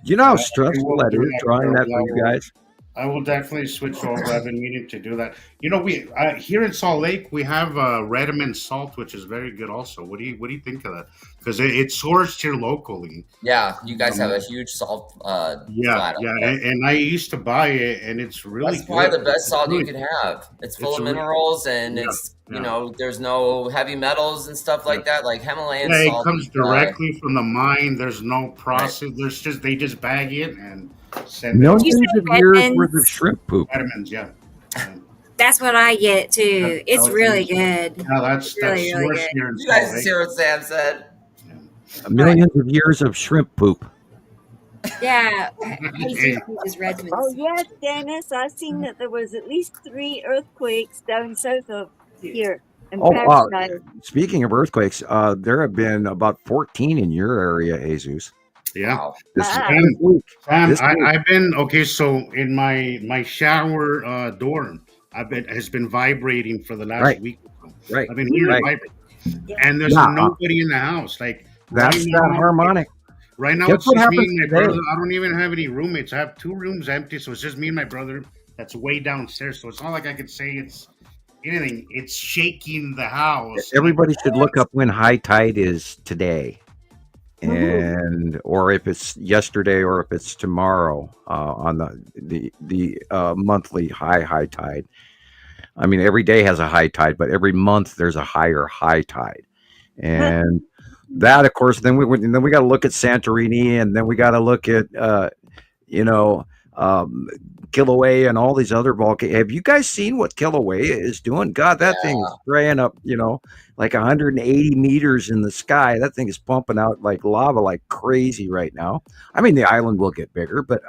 You know how stressful that is drawing that for you guys. I will definitely switch over. I've been meaning to do that. We here in Salt Lake we have Redmond salt, which is very good. Also, what do you think of that? Because it's sourced here locally. Yeah, you guys have a huge salt. And I used to buy it, and it's really that's probably the best salt you can have. It's full of minerals, and it's there's no heavy metals and stuff like that, like Himalayan salt. It comes directly from the mine. There's no process. Right. They just bag it and send millions of years worth of shrimp poop. Vitamins, That's what I get too. It's really good. No, that's really good. You guys hear what Sam said? Millions of years of shrimp poop. Yeah, Jesus uses Oh Redmond's. yes, Dennis. I've seen that there was at least 3 earthquakes down south of here in Oh, Perthshire. speaking of earthquakes, there have been about 14 in your area, Jesus. Yeah. Wow. This Ah, week. Sam, This week. I've been okay. So in my shower door, has been vibrating for the last Right, week or so. right, I've been hearing right. it vibrate, yeah. and there's Yeah, nobody in the house. Like that's that harmonic. right now Guess it's what just me happens and my today? brother. I don't even have any roommates. I have 2 rooms empty, so it's just me and my brother. That's way downstairs, so it's not like I could say it's anything. It's shaking the house. Like, Everybody should look up when high tide is today, Ooh. and or if it's yesterday or if it's tomorrow on the monthly high tide. I mean, every day has a high tide, but every month there's a higher high tide, and that, of course, then we got to look at Santorini, and then we got to look at you know, um, Kilauea and all these other volcanoes. Have you guys seen what Kilauea is doing? God, that thing is Yeah. spraying up, like 180 meters in the sky. That thing is pumping out like lava like crazy right now. I mean, the island will get bigger, but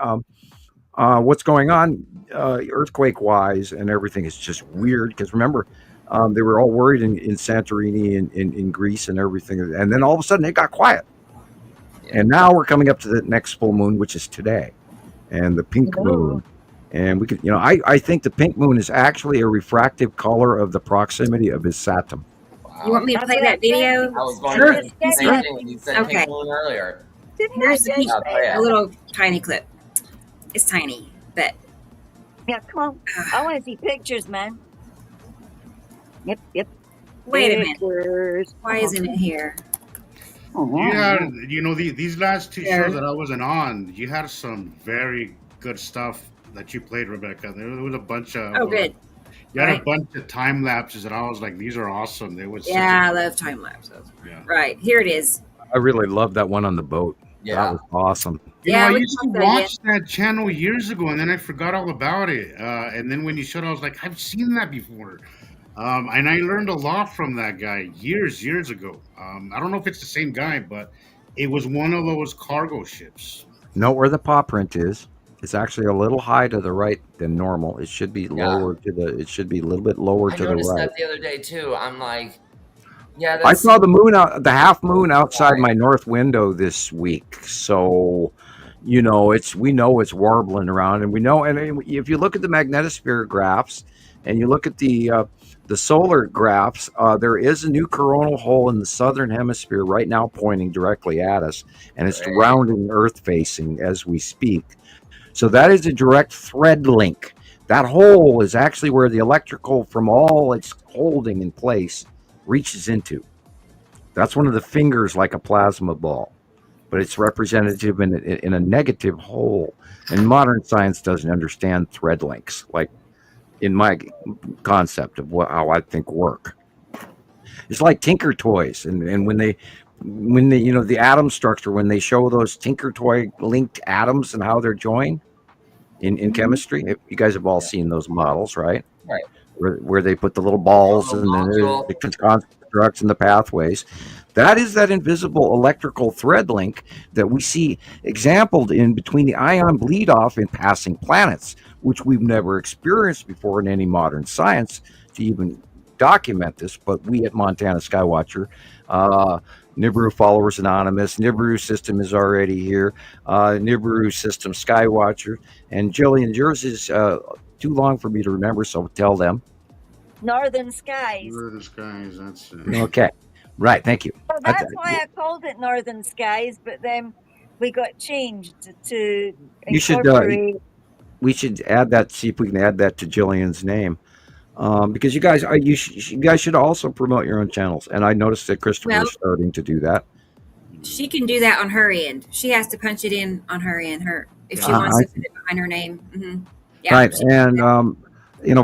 what's going on earthquake wise and everything is just weird because remember, they were all worried in Santorini and in Greece and everything. And then all of a sudden it got quiet. Yeah. And now we're coming up to the next full moon, which is today, and the pink moon. And we could, I think the pink moon is actually a refractive color of the proximity of his Saturn. You want me to That's play what I that video? I was going Sure. to say the same thing when you said Okay. pink moon earlier. Didn't Here's I the pink, just Oh, yeah. a little tiny clip. It's tiny, but Yeah, come on. I want to see pictures, man. Yep. wait a minute. Pictures. Why isn't it here? you had, these last 2 Yeah. shows that I wasn't on, you had some very good stuff that you played, Rebecca. There was a bunch of Oh, good. you had Right. a bunch of time lapses, and I was like, these are awesome. They was Yeah, I love time lapses. yeah. Right, here it is. I really love that one on the boat. Yeah. That was awesome. I we used to can watch that watch that channel years ago, and then I forgot all about it. And then when you showed, I was like, I've seen that before. And I learned a lot from that guy years ago. I don't know if it's the same guy, but it was one of those cargo ships. Note where the paw print is. It's actually a little high to the right than normal. It should be lower it should be a little bit lower I to the noticed right. that the other day too. I'm like, yeah, I that's saw the half moon outside my north window this week. So, we know it's warbling around, and we know. And if you look at the magnetosphere graphs, and you look at the solar graphs, there is a new coronal hole in the southern hemisphere right now, pointing directly at us, and it's Great. rounding Earth facing as we speak. So that is a direct thread link. That hole is actually where the electrical from all it's holding in place reaches into. That's one of the fingers like a plasma ball, but it's representative in a negative hole. And modern science doesn't understand thread links, like in my concept of how I think work. It's like Tinker Toys, and when they the atom structure, when they show those Tinker Toy linked atoms and how they're joined in chemistry, you guys have all seen those models, right? Right. Where they put the little balls and then the constructs and the pathways. That is that invisible electrical thread link that we see exampled in between the ion bleed off in passing planets, which we've never experienced before in any modern science to even document this. But we at Montana Skywatcher, Nibiru Followers Anonymous, Nibiru System is already here, Nibiru System Skywatcher, and Gillian, yours is too long for me to remember, so tell them. Northern Skies. Northern Skies, that's it. Okay, right, thank you. Well, that's why I called it Northern Skies, but then we got changed to You should, incorporate. We should add that, see if we can add that to Gillian's name. Because you guys you guys should also promote your own channels. And I noticed that Christoper is starting to do that. She can do that on her end. She has to punch it in on her end, if she wants to put it behind her name. Mm-hmm. Yeah, right. And,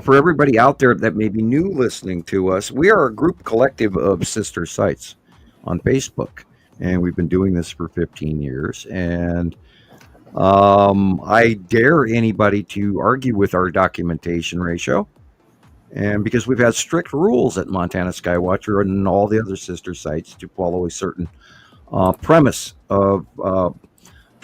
for everybody out there that may be new listening to us, we are a group collective of sister sites on Facebook. And we've been doing this for 15 years. And I dare anybody to argue with our documentation ratio. And because we've had strict rules at Montana Skywatcher and all the other sister sites to follow a certain premise of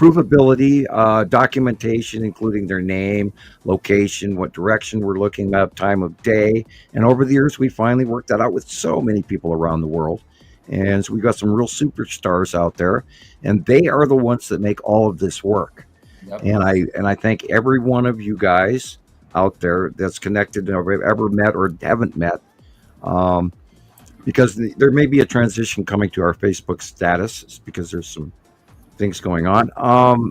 provability, documentation, including their name, location, what direction we're looking at, time of day. And over the years, we finally worked that out with so many people around the world. And so we've got some real superstars out there, and they are the ones that make all of this work. Yep. And I thank every one of you guys out there that's connected or ever met or haven't met, because there may be a transition coming to our Facebook status because there's some things going on.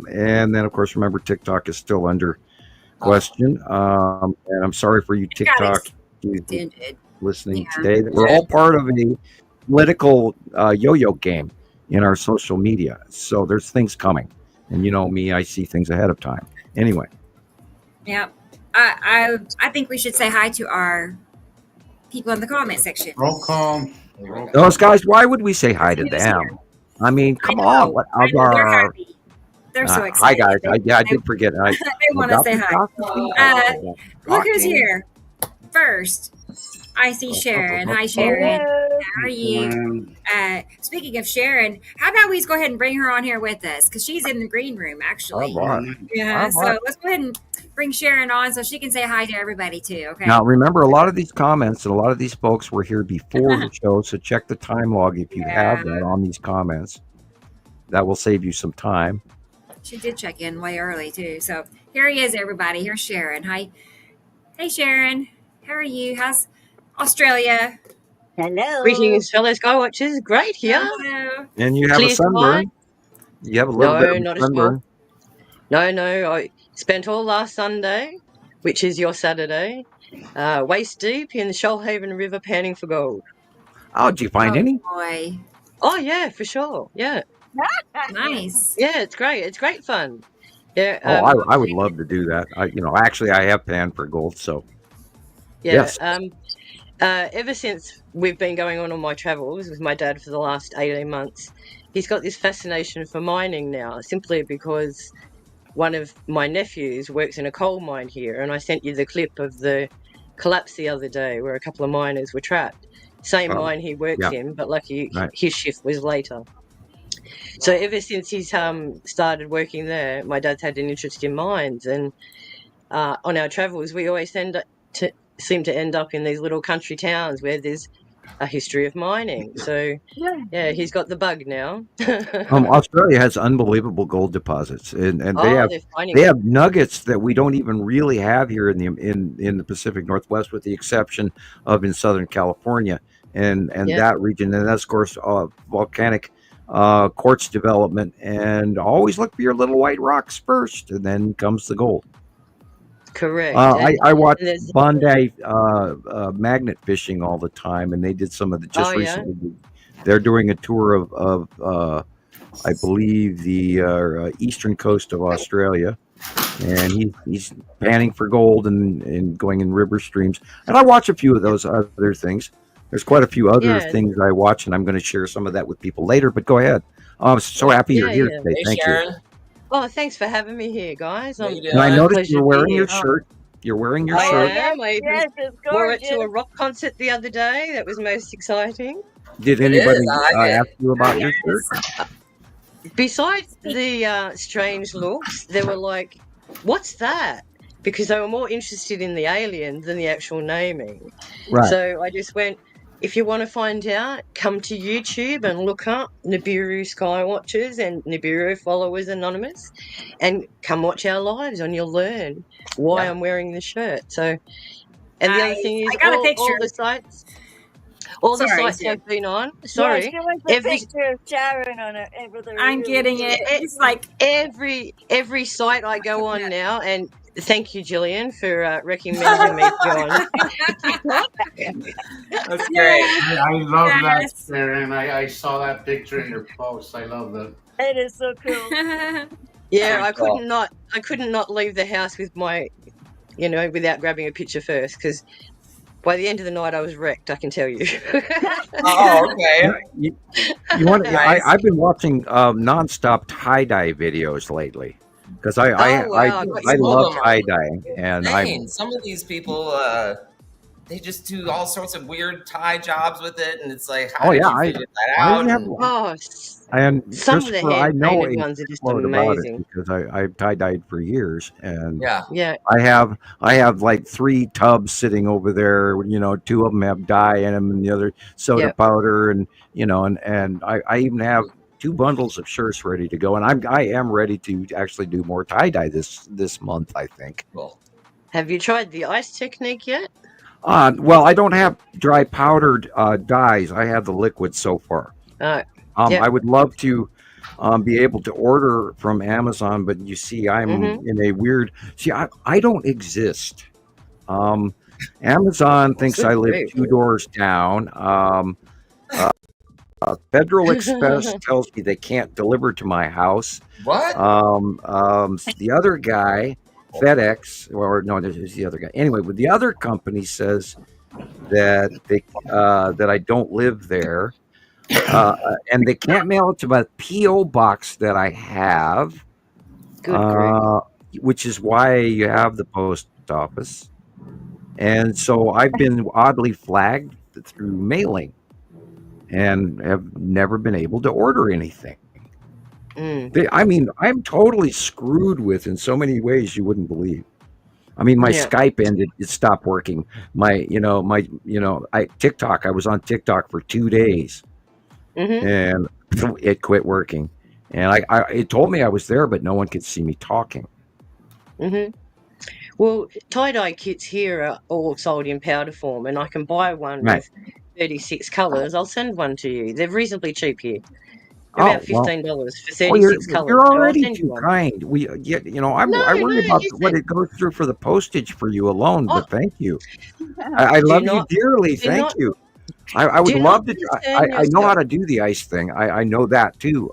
And then, of course, remember, TikTok is still under question. And I'm sorry for you TikTok listening today. We're all part of a political yo-yo game in our social media. So there's things coming. And you know me, I see things ahead of time. Anyway. Yeah. I think we should say hi to our people in the comment section. Roll call. Those guys, why would we say hi to them? I mean, come on. What They're happy. They're so excited. Hi, guys. I did forget. They want to say hi. Look who's here. First, I see Sharon. Hi, Sharon. How are you? Speaking of Sharon, how about we go ahead and bring her on here with us? Because she's in the green room, actually. Yeah, so let's go ahead and bring Sharon on so she can say hi to everybody, too. Okay. Now, remember, a lot of these comments and a lot of these folks were here before the show, so check the time log if you have that on these comments. That will save you some time. She did check in way early, too. So here he is, everybody. Here's Sharon. Hi. Hey, Sharon. How are you? How's Australia? Hello. Greetings, fellow Skywatchers. Great here. Hello. And you have Clear a sunburn. You have a little bit of a sunburn. No. I spent all last Sunday, which is your Saturday, waist deep in the Shoalhaven River panning for gold. Oh, did you find any? Boy. Oh, yeah, for sure. Yeah. Nice. Yeah, it's great. It's great fun. Yeah. I would love to do that. Actually, I have panned for gold, so. Yeah. Yes. Ever since we've been going on my travels with my dad for the last 18 months, he's got this fascination for mining now, simply because one of my nephews works in a coal mine here, and I sent you the clip of the collapse the other day where a couple of miners were trapped. Same mine he works in, but lucky his shift was later. So ever since he's started working there, my dad's had an interest in mines, and on our travels we always seem to end up in these little country towns where there's a history of mining. So yeah, he's got the bug now. Australia has unbelievable gold deposits, and they have nuggets that we don't even really have here in the Pacific Northwest, with the exception of in Southern California and that region. And that's, of course, volcanic quartz development. And always look for your little white rocks first, and then comes the gold. Correct. I watch Bondi magnet fishing all the time, and they did some of the recently. They're doing a tour of I believe the eastern coast of Australia, and he's panning for gold and going in river streams. And I watch a few of those other things. There's quite a few other things I watch, and I'm going to share some of that with people later. But go ahead. I'm so happy you're here today. Hey, Thank Sharon. you. Oh, thanks for having me here, guys. And I noticed you're wearing your shirt. You're wearing your shirt. I am. I it's wore it gorgeous. to a rock concert the other day. That was most exciting. Did anybody ask you about your shirt? Besides the strange looks, they were like, "What's that?" Because they were more interested in the alien than the actual naming. Right. So I just went, if you want to find out, come to YouTube and look up Nibiru Skywatchers and Nibiru Followers Anonymous, and come watch our lives, and you'll learn why I'm wearing the shirt. So, and the other thing is, all the sites I've been on. Sorry, Yes, there was a picture of Sharon on it. I'm getting it. It's like every site I go on now, and thank you, Gillian, for recommending me to go on. That's great. I love that, Sharon. I saw that picture in your post. I love that. It is so cool. Yeah, I couldn't not leave the house with my, without grabbing a picture first, because by the end of the night I was wrecked, I can tell you. Oh, okay. You want? Nice. I've been watching nonstop tie-dye videos lately. Because I love tie dyeing, and some of these people they just do all sorts of weird tie jobs with it, and it's like, how Oh did yeah, you figure that why out? did you have? And Oh, And some of the Christopher, I know hand-painted a ones are just shitload about it amazing. because I've tie dyed for years, and yeah, Yeah, I have like 3 tubs sitting over there. 2 of them have dye in them, and the other soda yeah. powder, and I even have 2 bundles of shirts ready to go, and I am ready to actually do more tie dye this month, I think. cool. Have you tried the ice technique yet? Well, I don't have dry powdered dyes. I have the liquid so far. Uh, yeah. I would love to be able to order from Amazon, but you see, I'm Mm-hmm. in a weird. See, I don't exist. Amazon thinks I Good live grief. 2 doors down. Federal Express tells me they can't deliver to my house. What? The other guy, FedEx, or no, there's the other guy. Anyway, but the other company says that that I don't live there, and they can't mail it to my PO box that I have, Good grief. which is why you have the post office. And so I've been oddly flagged through mailing, and have never been able to order anything. I mean, I'm totally screwed with in so many ways you wouldn't believe. I mean, my Yeah. Skype ended; it stopped working. TikTok. I was on TikTok for 2 days, Mm-hmm. and it quit working. And it told me I was there, but no one could see me talking. Mm-hmm. Well, tie-dye kits here are all sold in powder form, and I can buy one Right. with 36 colours. I'll send one to you. They're reasonably cheap here. Oh, About well. $15 for Oh, 36 colours. you're So I'll already send you too one. kind. I No, worry no, about you what said it goes through for the postage for you alone. Oh, But thank you. I do love you not dearly. do Thank not you. I would do love not to. concern I know how yourself. to do the ice thing. I know that too.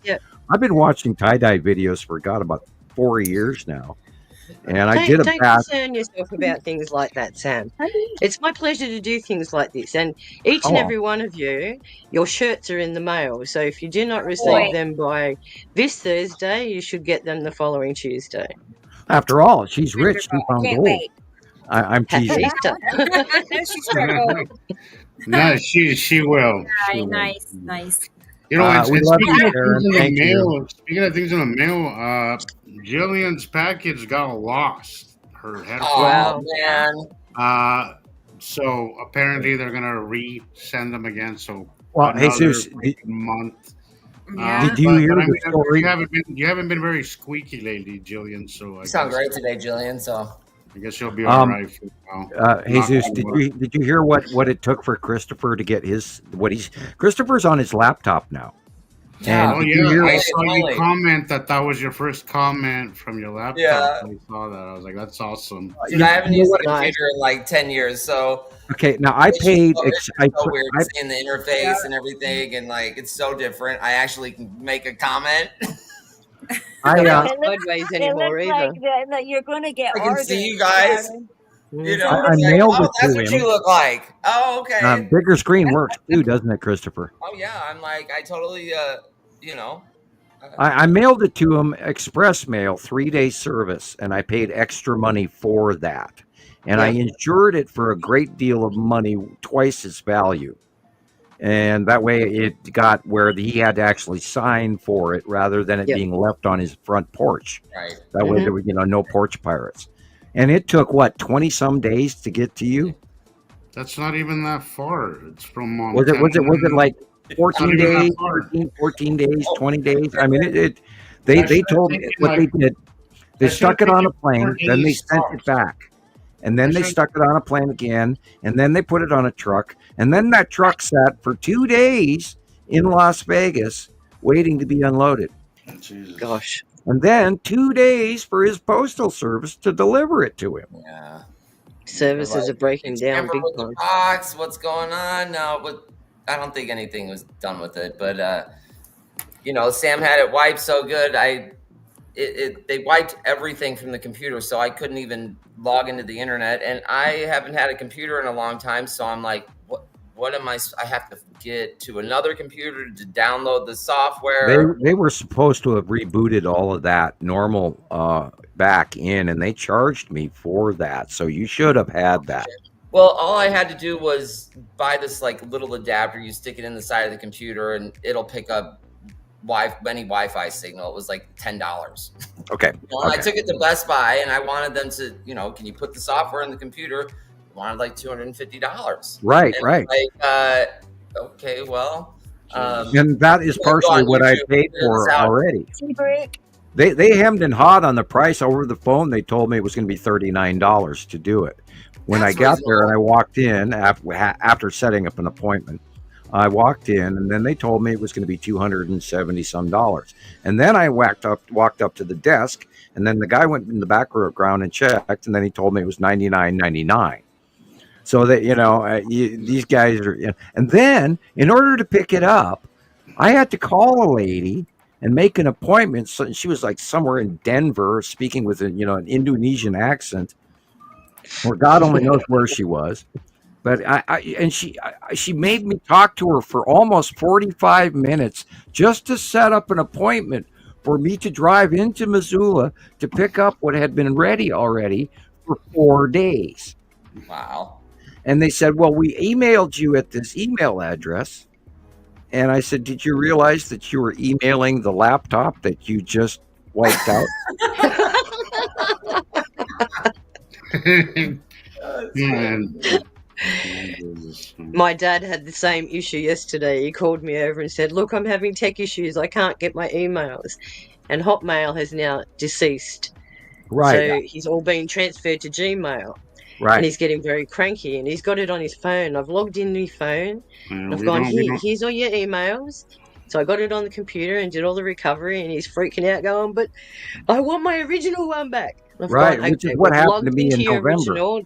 Yeah. I've been watching tie dye videos for about 4 years now, and I did a Don't batch. concern yourself about things like that, Sam. It's my pleasure to do things like this, and each and Oh, every one of you, your shirts are in the mail. So if you do not Boy. receive them by this Thursday, you should get them the following Tuesday. after all, she's rich. She Wonderful. I found can't gold. wait. I'm Happy teasing. Easter. She's struggling. No, she will. She will. Nice. You know, and We love speaking you, of Sharon. things in the Thank you. mail, speaking of things in the mail, Gillian's package got lost. Her headphones. Oh Wow. man. So apparently they're gonna resend them again. So Well, another Jesus, month. Yeah. did you hear But I the mean, story? you haven't been very squeaky lately, Gillian. So You sound great today, Jillian. So I guess you'll be all right for now. Knock Jesus, on did wood. you hear what it took for Christopher to get Christopher's on his laptop now? yeah. Oh Did you yeah, hear- I saw you Finally. comment that was your first comment from your laptop. Yeah. I saw that. I was like, that's awesome. Dude, I haven't used a Nice. computer in like 10 years, so Okay, now I it's paid. just so, it's I, just so weird I, seeing the interface and everything, and like it's so different. I actually can make a comment. I, Not uh, sideways It anymore looks either. like that you're going to get I can orders. see you guys. Sharon. You know, I it's like, mailed oh, it that's to what him. you look like. Oh, okay. bigger screen works too, doesn't it, Christopher? Oh yeah, I'm like, I totally, you know. I mailed it to him express mail, 3-day service, and I paid extra money for that. And I insured it for a great deal of money, twice its value. And that way it got where he had to actually sign for it rather than it Yep. being left on his front porch. Right. That way there were, no porch pirates. And it took, 20 some days to get to you? That's not even that far. It's from Was it like 14 Not even that days, far. 14 days, 20 days? I mean, they told me what they did. They that stuck it should've on a taken plane, 4 then they days sent tops. it back. And then That they should've- stuck it on a plane again, and then they put it on a truck, and then that truck sat for 2 days in Las Vegas waiting to be unloaded. Jesus. Gosh. And then 2 days for his postal service to deliver it to him. Yeah. Services are breaking down Tamper big with the time. box. What's going on? No, but I don't think anything was done with it. But Sam had it wiped so good. They wiped everything from the computer, so I couldn't even log into the internet. And I haven't had a computer in a long time, so I'm like, what am I have to get to another computer to download the software. They were supposed to have rebooted all of that normal back in, and they charged me for that. So you should have had that. Well, all I had to do was buy this like little adapter. You stick it in the side of the computer, and it'll pick up any Wi-Fi signal. It was like $10. Okay. Well, I took it to Best Buy, and I wanted them to, can you put the software in the computer? I wanted like $250. Right. And Right. like, okay, well, And that is partially what I paid for already. Tea break. They hemmed and hawed on the price over the phone. They told me it was going to be $39 to do it. When I got there and I walked in after setting up an appointment, I walked in and then they told me it was going to be $270 some. And then I walked up to the desk, and then the guy went in the background and checked, and then he told me it was $99.99. So that these guys are. And then in order to pick it up, I had to call a lady and make an appointment. So she was like somewhere in Denver, speaking with an Indonesian accent, or God only knows where she was. But she made me talk to her for almost 45 minutes just to set up an appointment for me to drive into Missoula to pick up what had been ready already for 4 days. Wow. And they said, well, we emailed you at this email address. And I said, did you realize that you were emailing the laptop that you just wiped out? My dad had the same issue yesterday. He called me over and said, look, I'm having tech issues. I can't get my emails. And Hotmail has now deceased. Right. So he's all been transferred to Gmail. Right. And he's getting very cranky, and he's got it on his phone. I've logged in my phone. And I've gone, here's all your emails. So I got it on the computer and did all the recovery, and he's freaking out going, but I want my original one back. Right, which is what happened to me in November.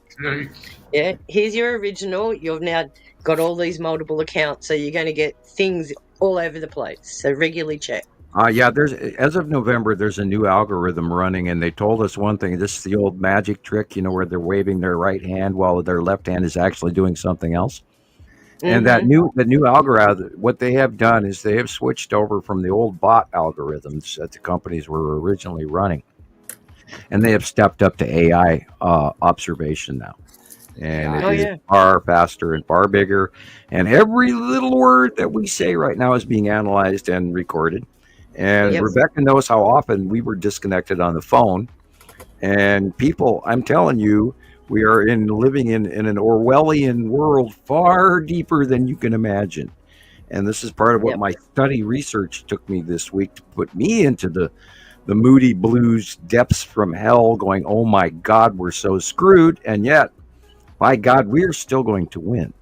Yeah, here's your original. You've now got all these multiple accounts, so you're going to get things all over the place. So regularly check. There's as of November, there's a new algorithm running, and they told us one thing. This is the old magic trick, where they're waving their right hand while their left hand is actually doing something else. And the new algorithm, what they have done is they have switched over from the old bot algorithms that the companies were originally running, and they have stepped up to AI observation now. And it is far faster and far bigger. And every little word that we say right now is being analyzed and recorded. And Rebecca knows how often we were disconnected on the phone. And people, I'm telling you, we are living in an Orwellian world far deeper than you can imagine. And this is part of what my study research took me this week to put me into the Moody Blues depths from hell, going, oh my God, we're so screwed. And yet, by God, we're still going to win.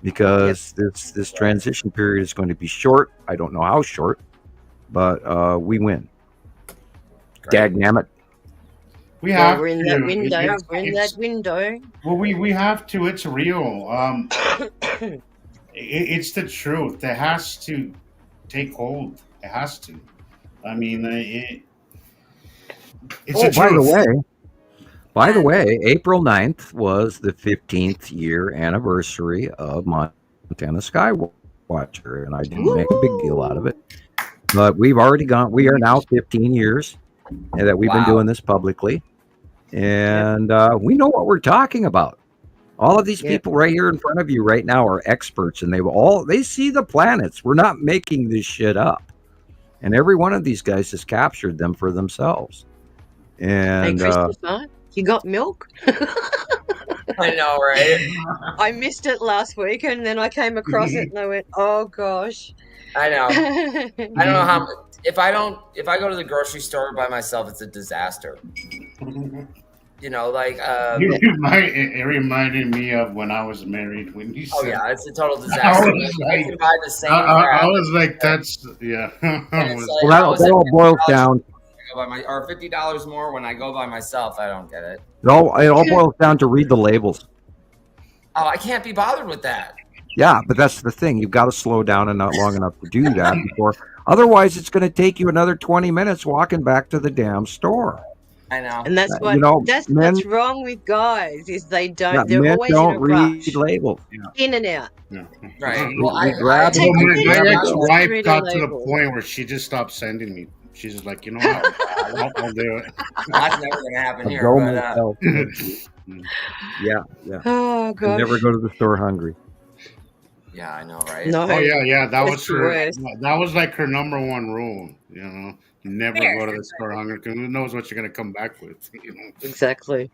Because this transition period is going to be short. I don't know how short, but we win. Dagnammit. We're in that window. We're in that window. Well, we have to. It's real. It's the truth. It has to take hold. It has to. I mean, it's the truth. By the way, April 9th was the 15th year anniversary of Montana Skywatcher, and I didn't make a big deal out of it. But we are now 15 years that we've been doing this publicly, and we know what we're talking about. All of these people right here in front of you right now are experts, and they see the planets. We're not making this shit up. And every one of these guys has captured them for themselves. And hey, Christoper, you got milk? I know, right? I missed it last week, and then I came across it, and I went, "Oh gosh." I know. I don't know how. If I go to the grocery store by myself, it's a disaster. It reminded me of when I was married. When you said, it's a total disaster. I can buy the same. I was like, that's well, that all boils down. Or $50 more when I go by myself. I don't get it. It all boils down to read the labels. Oh, I can't be bothered with that. Yeah, but that's the thing. You've got to slow down and not long enough to do that before. Otherwise, it's going to take you another 20 minutes walking back to the damn store. I know. And that's what what's wrong with guys is they don't. Yeah, they're always don't in a rush. read labels. In and out. Yeah. Right. Well, my ex-wife got to the point where she just stopped sending me. She's just like, I'll do it. That's never going to happen here. Yeah, yeah. Oh And gosh. never go to the store hungry. Yeah, I know, right? No. Oh yeah. That That's was the her. worst. That was like her number one rule. You know, never Fair. go to the store hungry because who knows what you're gonna come back with. You know. Exactly.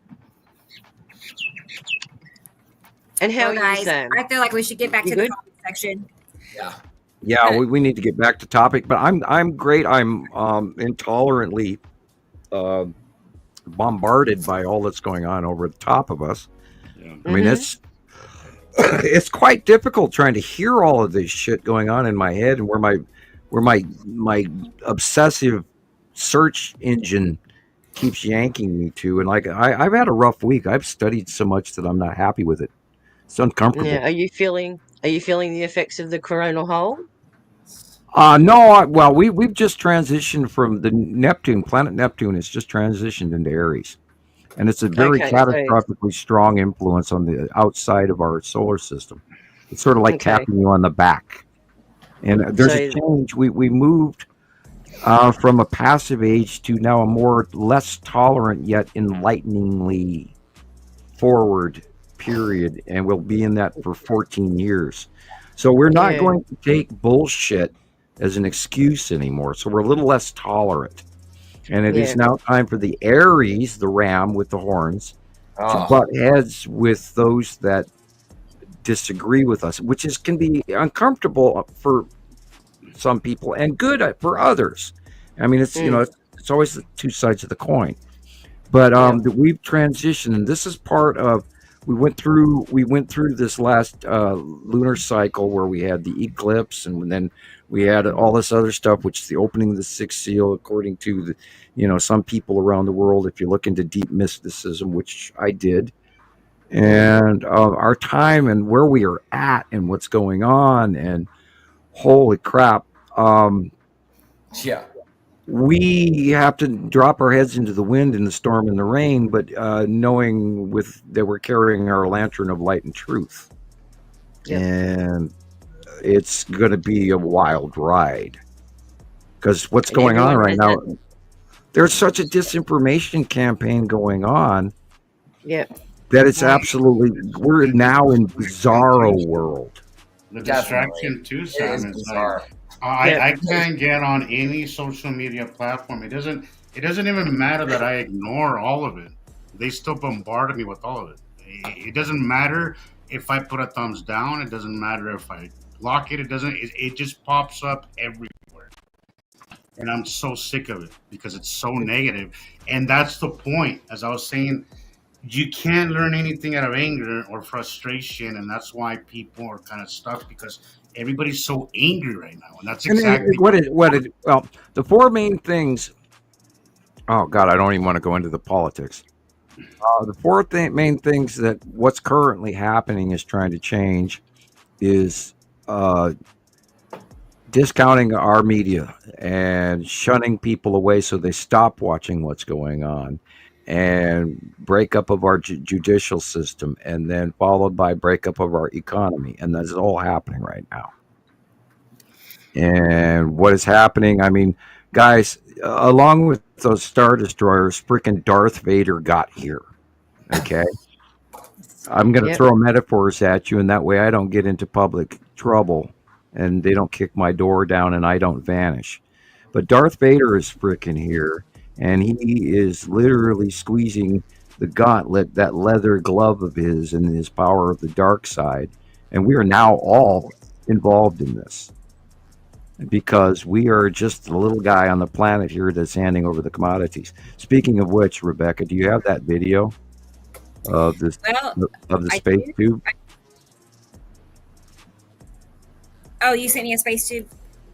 And how Well, are you, guys, Sam? I feel like we should get back You to the good? comment section. Yeah. Yeah, we need to get back to topic, but I'm great. I'm intolerantly bombarded by all that's going on over the top of us. Yeah. I mean, it's quite difficult trying to hear all of this shit going on in my head, and where my obsessive search engine keeps yanking me to. And like I've had a rough week. I've studied so much that I'm not happy with it. It's uncomfortable. Yeah. Are you feeling the effects of the coronal hole? No, well, we've just transitioned from the planet Neptune has just transitioned into Aries. And it's a very Okay, so catastrophically strong influence on the outside of our solar system. It's sort of like Okay. tapping you on the back. And there's a So change. We moved from a passive age to now a less tolerant yet enlighteningly forward period, and we'll be in that for 14 years. So we're not yeah. going to take bullshit as an excuse anymore. So we're a little less tolerant. And it is Yeah. now time for the Aries, the ram with the horns, to Oh, butt heads with those that disagree with us, which can be uncomfortable for some people and good for others. I mean, it's it's always the two sides of the coin. But we've transitioned, and this is part of. We went through this last lunar cycle where we had the eclipse, and then we had all this other stuff, which is the opening of the sixth seal, according to some people around the world. If you look into deep mysticism, which I did, and our time and where we are at and what's going on, and holy crap. yeah. We have to drop our heads into the wind and the storm and the rain, but knowing that we're carrying our lantern of light and truth. Yep. And it's going to be a wild ride. Because what's And going on everyone right has now, there's such a disinformation campaign going on Yeah. that it's absolutely, we're now in bizarro world. The Definitely. distraction too, It Sam, is is bizarre. like I can't get on any social media platform. It doesn't even matter that I ignore all of it. They still bombard me with all of it. It doesn't matter if I put a thumbs down. It doesn't matter if I block it. It just pops up everywhere. And I'm so sick of it because it's so negative. And that's the point. As I was saying, you can't learn anything out of anger or frustration, and that's why people are kind of stuck because everybody's so angry right now, and that's exactly well, the four main things. Oh God, I don't even want to go into the politics. The four main things that what's currently happening is trying to change is discounting our media and shunning people away so they stop watching what's going on, and breakup of our judicial system, and then followed by breakup of our economy. And that's all happening right now. And what is happening, I mean, guys, along with those Star Destroyers, freaking Darth Vader got here. Okay? I'm going to throw metaphors at you, and that way I don't get into public trouble, and they don't kick my door down, and I don't vanish. But Darth Vader is freaking here. And he is literally squeezing the gauntlet, that leather glove of his, and his power of the dark side. And we are now all involved in this because we are just a little guy on the planet here that's handing over the commodities. Speaking of which, Rebecca, do you have that video of this of the space tube? Oh, you sent me a space tube?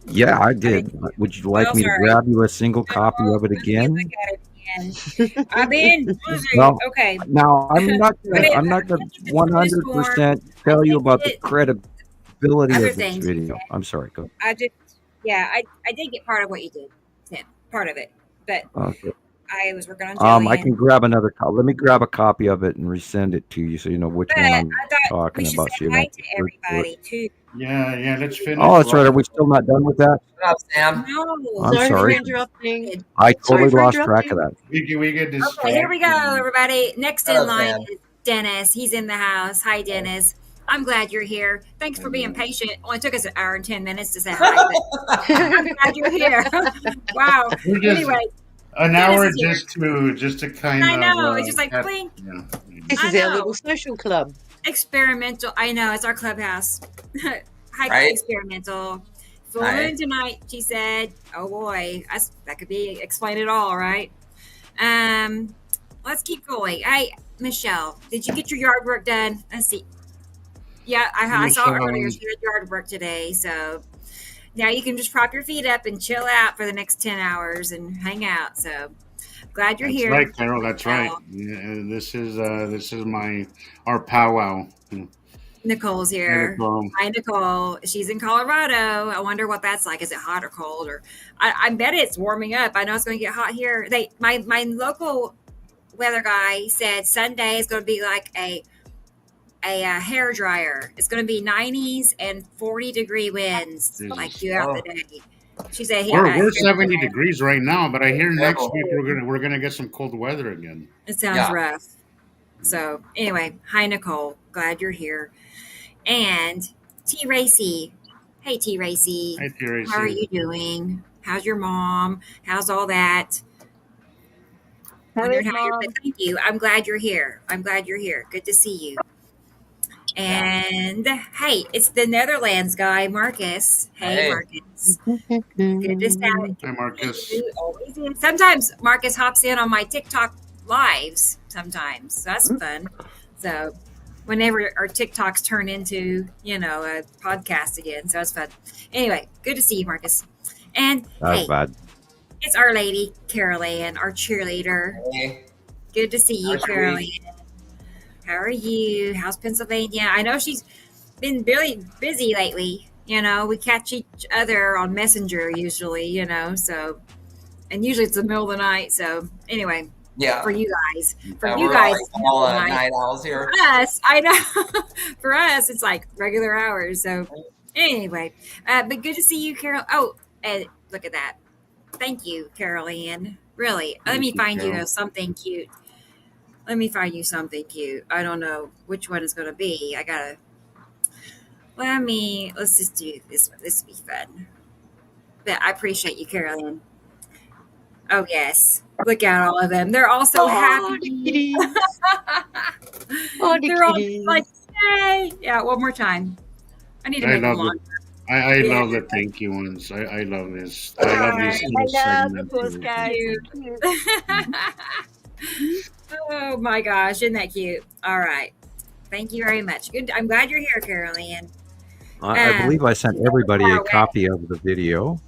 Yeah, I did. Would you like me to grab you a single copy of it again? I've been busy. Well, okay. Now I'm not going to 100% tell you about the credibility of this video. I'm sorry. Go. I did get part of what you did, Tim. Part of it, but I was working on Gillian. I can grab another copy. Let me grab a copy of it and resend it to you so you know which one I'm talking about. Say hi to everybody too. Yeah, let's finish. Oh, that's right. Are we still not done with that? Shut up, Sam. No. I'm sorry. For interrupting. I totally lost track of that. We get this. Okay, here we go, everybody. Next in line is Dennis. He's in the house. Hi, Dennis. I'm glad you're here. Thanks for being patient. Only took us an hour and 10 minutes to say hi, but I'm glad you're here. Wow. We're just Anyway, an Dennis hour is here. just to kind I of. know. It's just like have- blink. yeah. This I is our know. little social club. Experimental. I know. It's our clubhouse. Hi, Right. experimental. Full Hi. moon tonight, she said. Oh boy, that could be explain it all, right? Let's keep going. Hey, Michelle, did you get your yard work done? Let's see. Yeah, I saw Michelle. earlier she had yard work today, so now you can just prop your feet up and chill out for the next 10 hours and hang out. So glad you're That's here. right, Carol. That's right. Yeah, this is our powwow. Nicole's here. Nicole. Hi, Nicole. She's in Colorado. I wonder what that's like. Is it hot or cold? Or I bet it's warming up. I know it's going to get hot here. My local weather guy said Sunday is going to be like a hair dryer. It's going to be 90s and 40-degree winds Jesus. like throughout the day. She said We're 70 degrees right now, but I hear next Careful. week we're gonna get some cold weather again. It sounds Yeah. rough. So anyway, hi Nicole. Glad you're here. And T Racy. Hey T Racy. Hi, Tracy. How are you doing? How's your mom? How's all that? Wondering how you're- but thank you. I'm glad you're here. I'm glad you're here. Good to see you. And hey, it's the Netherlands guy, Marcus. Hey, Hey. Marcus. Good to see you. Hi, Marcus. You always is. Sometimes Marcus hops in on my TikTok lives sometimes. So that's fun. So whenever our TikToks turn into, a podcast again. So that's fun. Anyway, good to see you, Marcus. And That's hey, bad. it's Our Lady, Carol Ann, our cheerleader. Hey. Good to see you, How's your Carol week? Ann. How are you? How's Pennsylvania? I know she's been really busy lately. We catch each other on Messenger usually, so, and usually it's the middle of the night. So anyway, Yeah. for you guys, We're all night owls here. For us, I know. For us, it's like regular hours. So anyway, but good to see you, Carol. Oh, and look at that. Thank you, Carol Ann. Really, let me you, find you Carol. something cute. Let me find you something cute. I don't know which one it's going to be. Let's just do this one. This will be fun. But I appreciate you, Carol Ann. Oh, yes. Look at all of them. They're all so The happy. kitties. Oh, the They're all kitties. like, yay. Yeah, one more time. I need to I make them love longer. I Yeah. love the thank you ones. I love this. I love this I little love the segment. postcards. Cute. Oh my gosh, isn't that cute? All right. Thank you very much. Good. I'm glad you're here, Carol Ann. I believe I sent everybody far a away. copy of the video.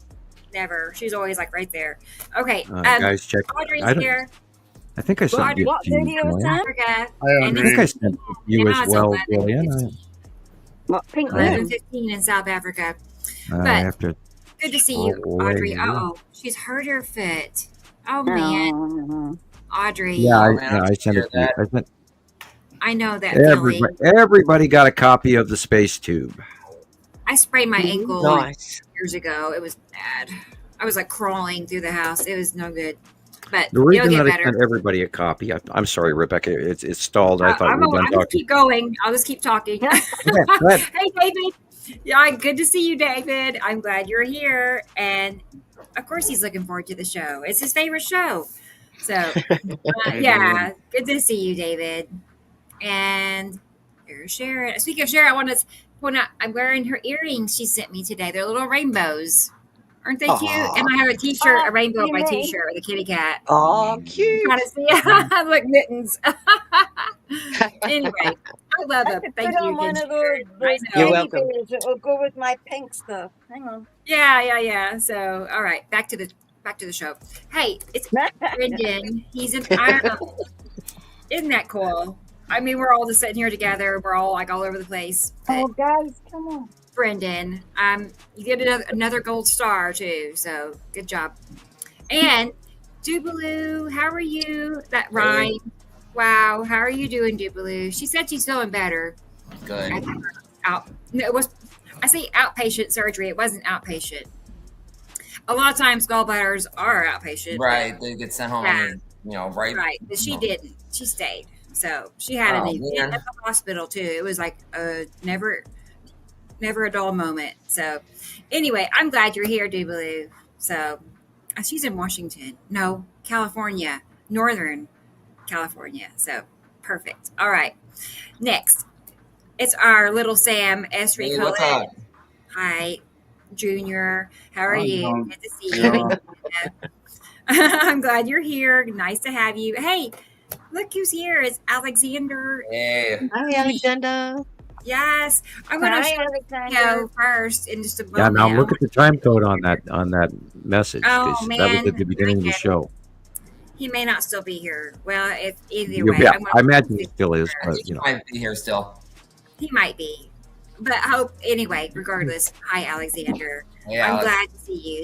Never. She's always like right there. Okay. Guys, check. Audrey's I don't- here. I think I sent you a What few. video was Joanne. that? Africa. Hi, And I Audrey. think I sent you Now as it's well, 11. Gillian. What pink Oh. room? 11:15 in South Africa. I But- have to. Good to see you, Scroll away Audrey. here. Oh, she's hurt her foot. Oh man, Oh, Audrey. Yeah, Oh, man, I I'm sent it to you. scared I sent I know that feeling. everybody got a copy of the space tube. I sprained my ankle Nice. years ago. It was bad. I was like crawling through the house. It was no good. But The it'll reason get that I better. sent everybody a copy, I'm sorry, Rebecca, it's stalled. I thought I'm we were done just talking. keep going. I'll just keep talking. Go ahead. Hey, David. Yeah, good to see you, David. I'm glad you're here. And of course, he's looking forward to the show. It's his favorite show. So, yeah, good to see you, David. And here's Sharon. Speaking of Sharon, I want to point out I'm wearing her earrings she sent me today. They're little rainbows. Aren't they cute? Aw. And I have a t-shirt, a rainbow on my you may. t-shirt with a kitty cat. Oh, cute. Trying to see it. Look, mittens. Anyway, I love I them. could Thank put you on one again, of Sharon. those I know. You're teddy welcome. bears that will go with my pink stuff. Hang on. Yeah. So, all right, back to the show. Hey, it's Brendan. He's in Ireland. Isn't that cool? I mean, we're all just sitting here together. We're all like all over the place. Oh, guys, come on. Brendan, you get another gold star too. So good job. And Dubaloo, how are you? That rhyme. Wow, how are you doing, Dubaloo? She said she's feeling better. Good. No, it was. I say outpatient surgery. It wasn't outpatient. A lot of times gallbladders are outpatient. Right. They get sent home. Yeah. Right. Right, but she didn't. She stayed. So she had an Oh, event man. at the hospital too. It was like never a dull moment. So anyway, I'm glad you're here, Dubaloo. So she's in Washington. No, California, Northern California. So perfect. All right. Next, it's our little Sam Esri Hey, what's up? Hi, Junior. How are you? Good to see Yeah. you. I'm glad you're here. Nice to have you. Hey, look who's here. It's Alexander. Hey. Hi, Alexander. Yes. I'm going to Hi, show Alexander. you first in just a moment. Yeah, now look at the time code on that message. Oh, 'cause that was man. at the beginning of the show. He may not still be here. Well, if either Yeah, way, I'm I gonna imagine he still is, but He might be here still. he might be. But hope anyway, regardless. Hi, Alexander. Hey, I'm Alex. glad to see you.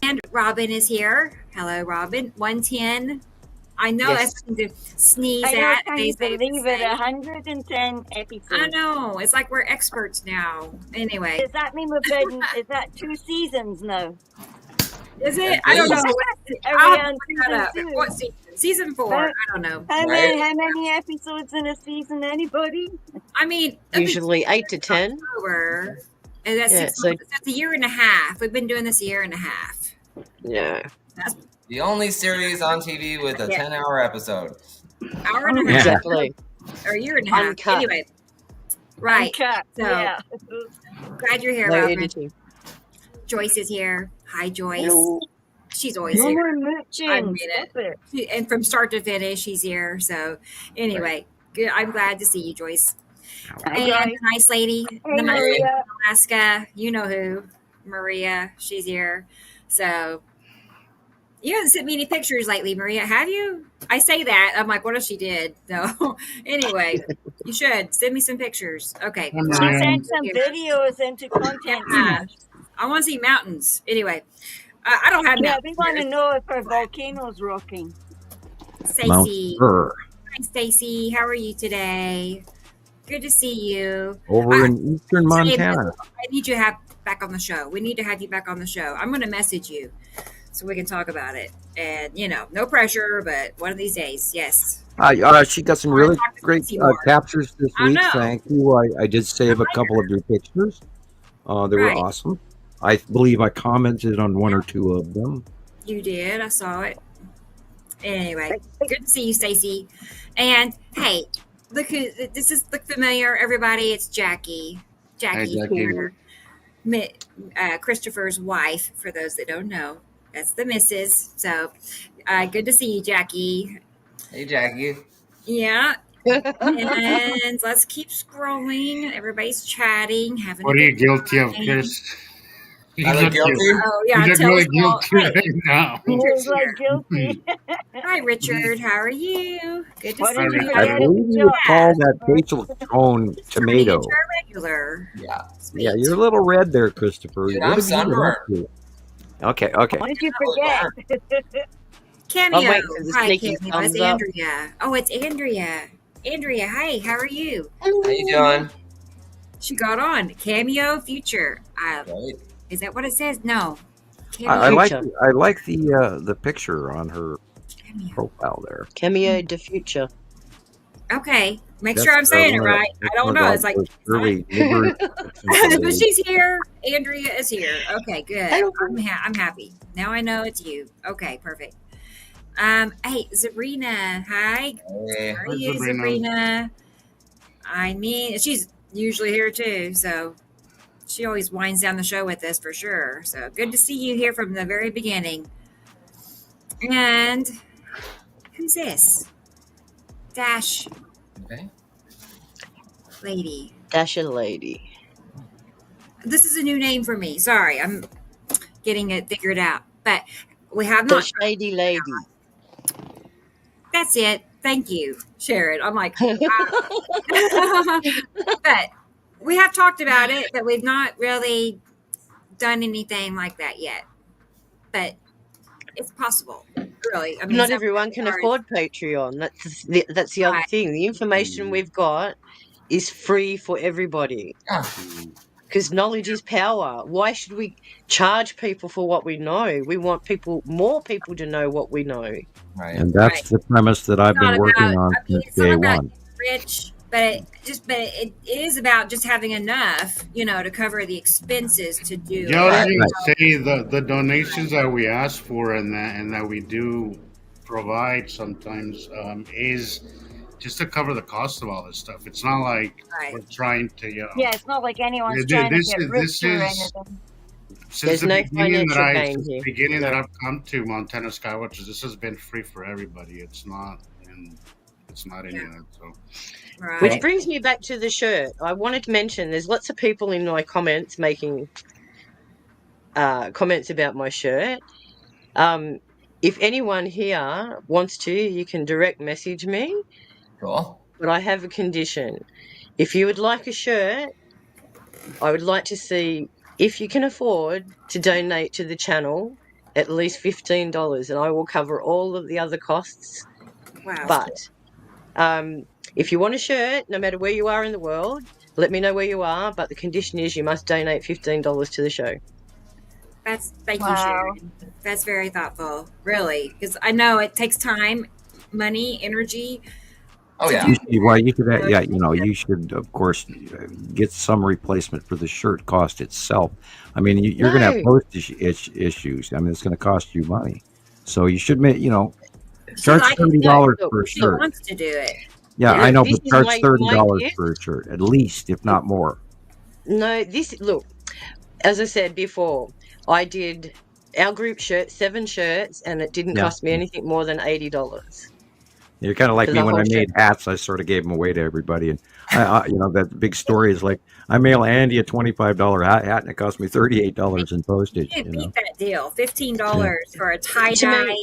And Robin is here. Hello, Robin. 110. I know Yes. that's something to sneeze I know, at. can you They believe it? say. 110 episodes. I know. It's like we're experts now. Anyway, Does that mean we've been, is that 2 seasons now? is it? I don't know. Are I'll we have to on look that season up. 2? What season? Season 4. Right. I don't know. How Right. many episodes in a season, anybody? I mean, it'll be Usually 8 to 10. October, and that's Yeah, 6 so- months. That's a year and a half. We've been doing this a year and a half. Yeah. That's The only series on TV with a Yeah. 10-hour episode. hour and a Yeah. half Exactly. or a year and a half. Uncut. Anyway, right. Uncut, So- yeah. Glad you're here, No Robin. editing. Joyce is here. Hi, Joyce. Hello. She's always No here. more I mooching. mean it. Stop it. And from start to finish, she's here. So, anyway, good. I'm glad to see you, Joyce. Hi, And guys. the nice lady, Hey, the nice lady Maria. from Alaska. You know who? Maria. She's here. So, you haven't sent me any pictures lately, Maria. Have you? I say that. I'm like, what if she did? So, anyway, you should send me some pictures. Okay. I'm She Maria. sent some videos into Content Yeah. Smash. I want to see mountains. Anyway, I don't have Yeah, mountains. we want to know if our volcano's rocking. Mount Stacy. Spur Hi, Stacy. How are you today? Good to see you. over in eastern Montana. I need you to have back on the show. We need to have you back on the show. I'm going to message you so we can talk about it. And no pressure, but one of these days, yes. She got some really great captures this I week. know. Thank you. I did save a couple of your pictures. They were Right. awesome. I believe I commented on one or two of them. You did. I saw it. Anyway, good to see you, Stacy. And hey, look who look familiar, everybody. It's Jackie. Jackie Jackie. here. Christopher's wife, for those that don't know. That's the missus. So good to see you, Jackie. Hey, Jackie. Yeah. And let's keep scrolling. Everybody's chatting, having What a are you good guilty of, time. Chris? You I look look guilty? guilty. Oh yeah, You look tell really us all. guilty Hey, right now. He's like guilty. hi, Richard. How are you? Good to What see did you you. I forget? believe you call that facial tone tomato. It's our regular. Yeah. Sweet. Yeah, you're a little red there, Christopher. Dude, What I'm have you been sunburned. up to? Okay. What did you forget? Cameo. I'm waiting for the Hi, sneaky Cameo. thumbs It's up. Andrea. Oh, it's Andrea. Andrea, hi. How are you? How you doing? She got on Cameo Future. Right. Is that what it says? No. Cameo. I like Future. I like the picture on her Cameo. profile there. Cameo de Future. Okay. Make That's sure I'm saying it one of- right. I that's don't one know. of It's like, those early Nibiru but she's here. Andrea is here. Okay, good. Hello. I'm happy. Now I know it's you. Okay, perfect. Hey, Sabrina. Hi. Hey. How are Hi, you, Sabrina. Sabrina? I mean, she's usually here too, so she always winds down the show with us for sure. So good to see you here from the very beginning. And who's this? Dash Okay. Lady. Dasher Lady. This is a new name for me. Sorry, I'm getting it figured out. But we have The not. Shady Lady. That's it. Thank you, Sharon. I'm like, but we have talked about it, but we've not really done anything like that yet. But it's possible, really. I mean, Not some everyone can are- afford Patreon. That's the other Right. thing. The information we've got is free for everybody. Yeah. because knowledge is power. Why should we charge people for what we know? We want more people to know what we know. Right. And that's the premise that I've been working on since it's day not about one. getting rich, but it is about just having enough, to cover the expenses to do Yeah, I was it. gonna say the donations that we ask for and that we do provide sometimes is just to cover the cost of all this stuff. It's not like Right. we're trying to, Yeah, it's not like anyone's Th- trying to this get is- rich this or is- anything. since There's the no beginning that financial gain here. that No. I've come to Montana Skywatchers, this has been free for everybody. It's not any of that. So Right. Which brings me back to the shirt. I wanted to mention there's lots of people in my comments making comments about my shirt. If anyone here wants to, you can direct message me, Cool. but I have a condition. If you would like a shirt, I would like to see if you can afford to donate to the channel at least $15, and I will cover all of the other costs. Wow. But if you want a shirt, no matter where you are in the world, let me know where you are. But the condition is you must donate $15 to the show. Thank you, Wow. Sharon. That's very thoughtful, really, because I know it takes time, money, energy. Oh yeah. You should of course get some replacement for the shirt cost itself. I mean, you're going to have postage issues. I mean, it's going to cost you money, so you should charge $30 for a She shirt. wants to do it. Yeah, Yeah, I know, this but is charge my $30 gift. for a shirt at least, if not more. No, look, as I said before, I did our group shirt, 7 shirts, and it didn't cost me anything more than $80. You're kind of like For me the when I whole made hats. I sort of gave them away to everybody, and that big story is like I mail Andy a $25 hat, and it cost me $38 in postage. You can't beat that deal. $15 for a tie-dye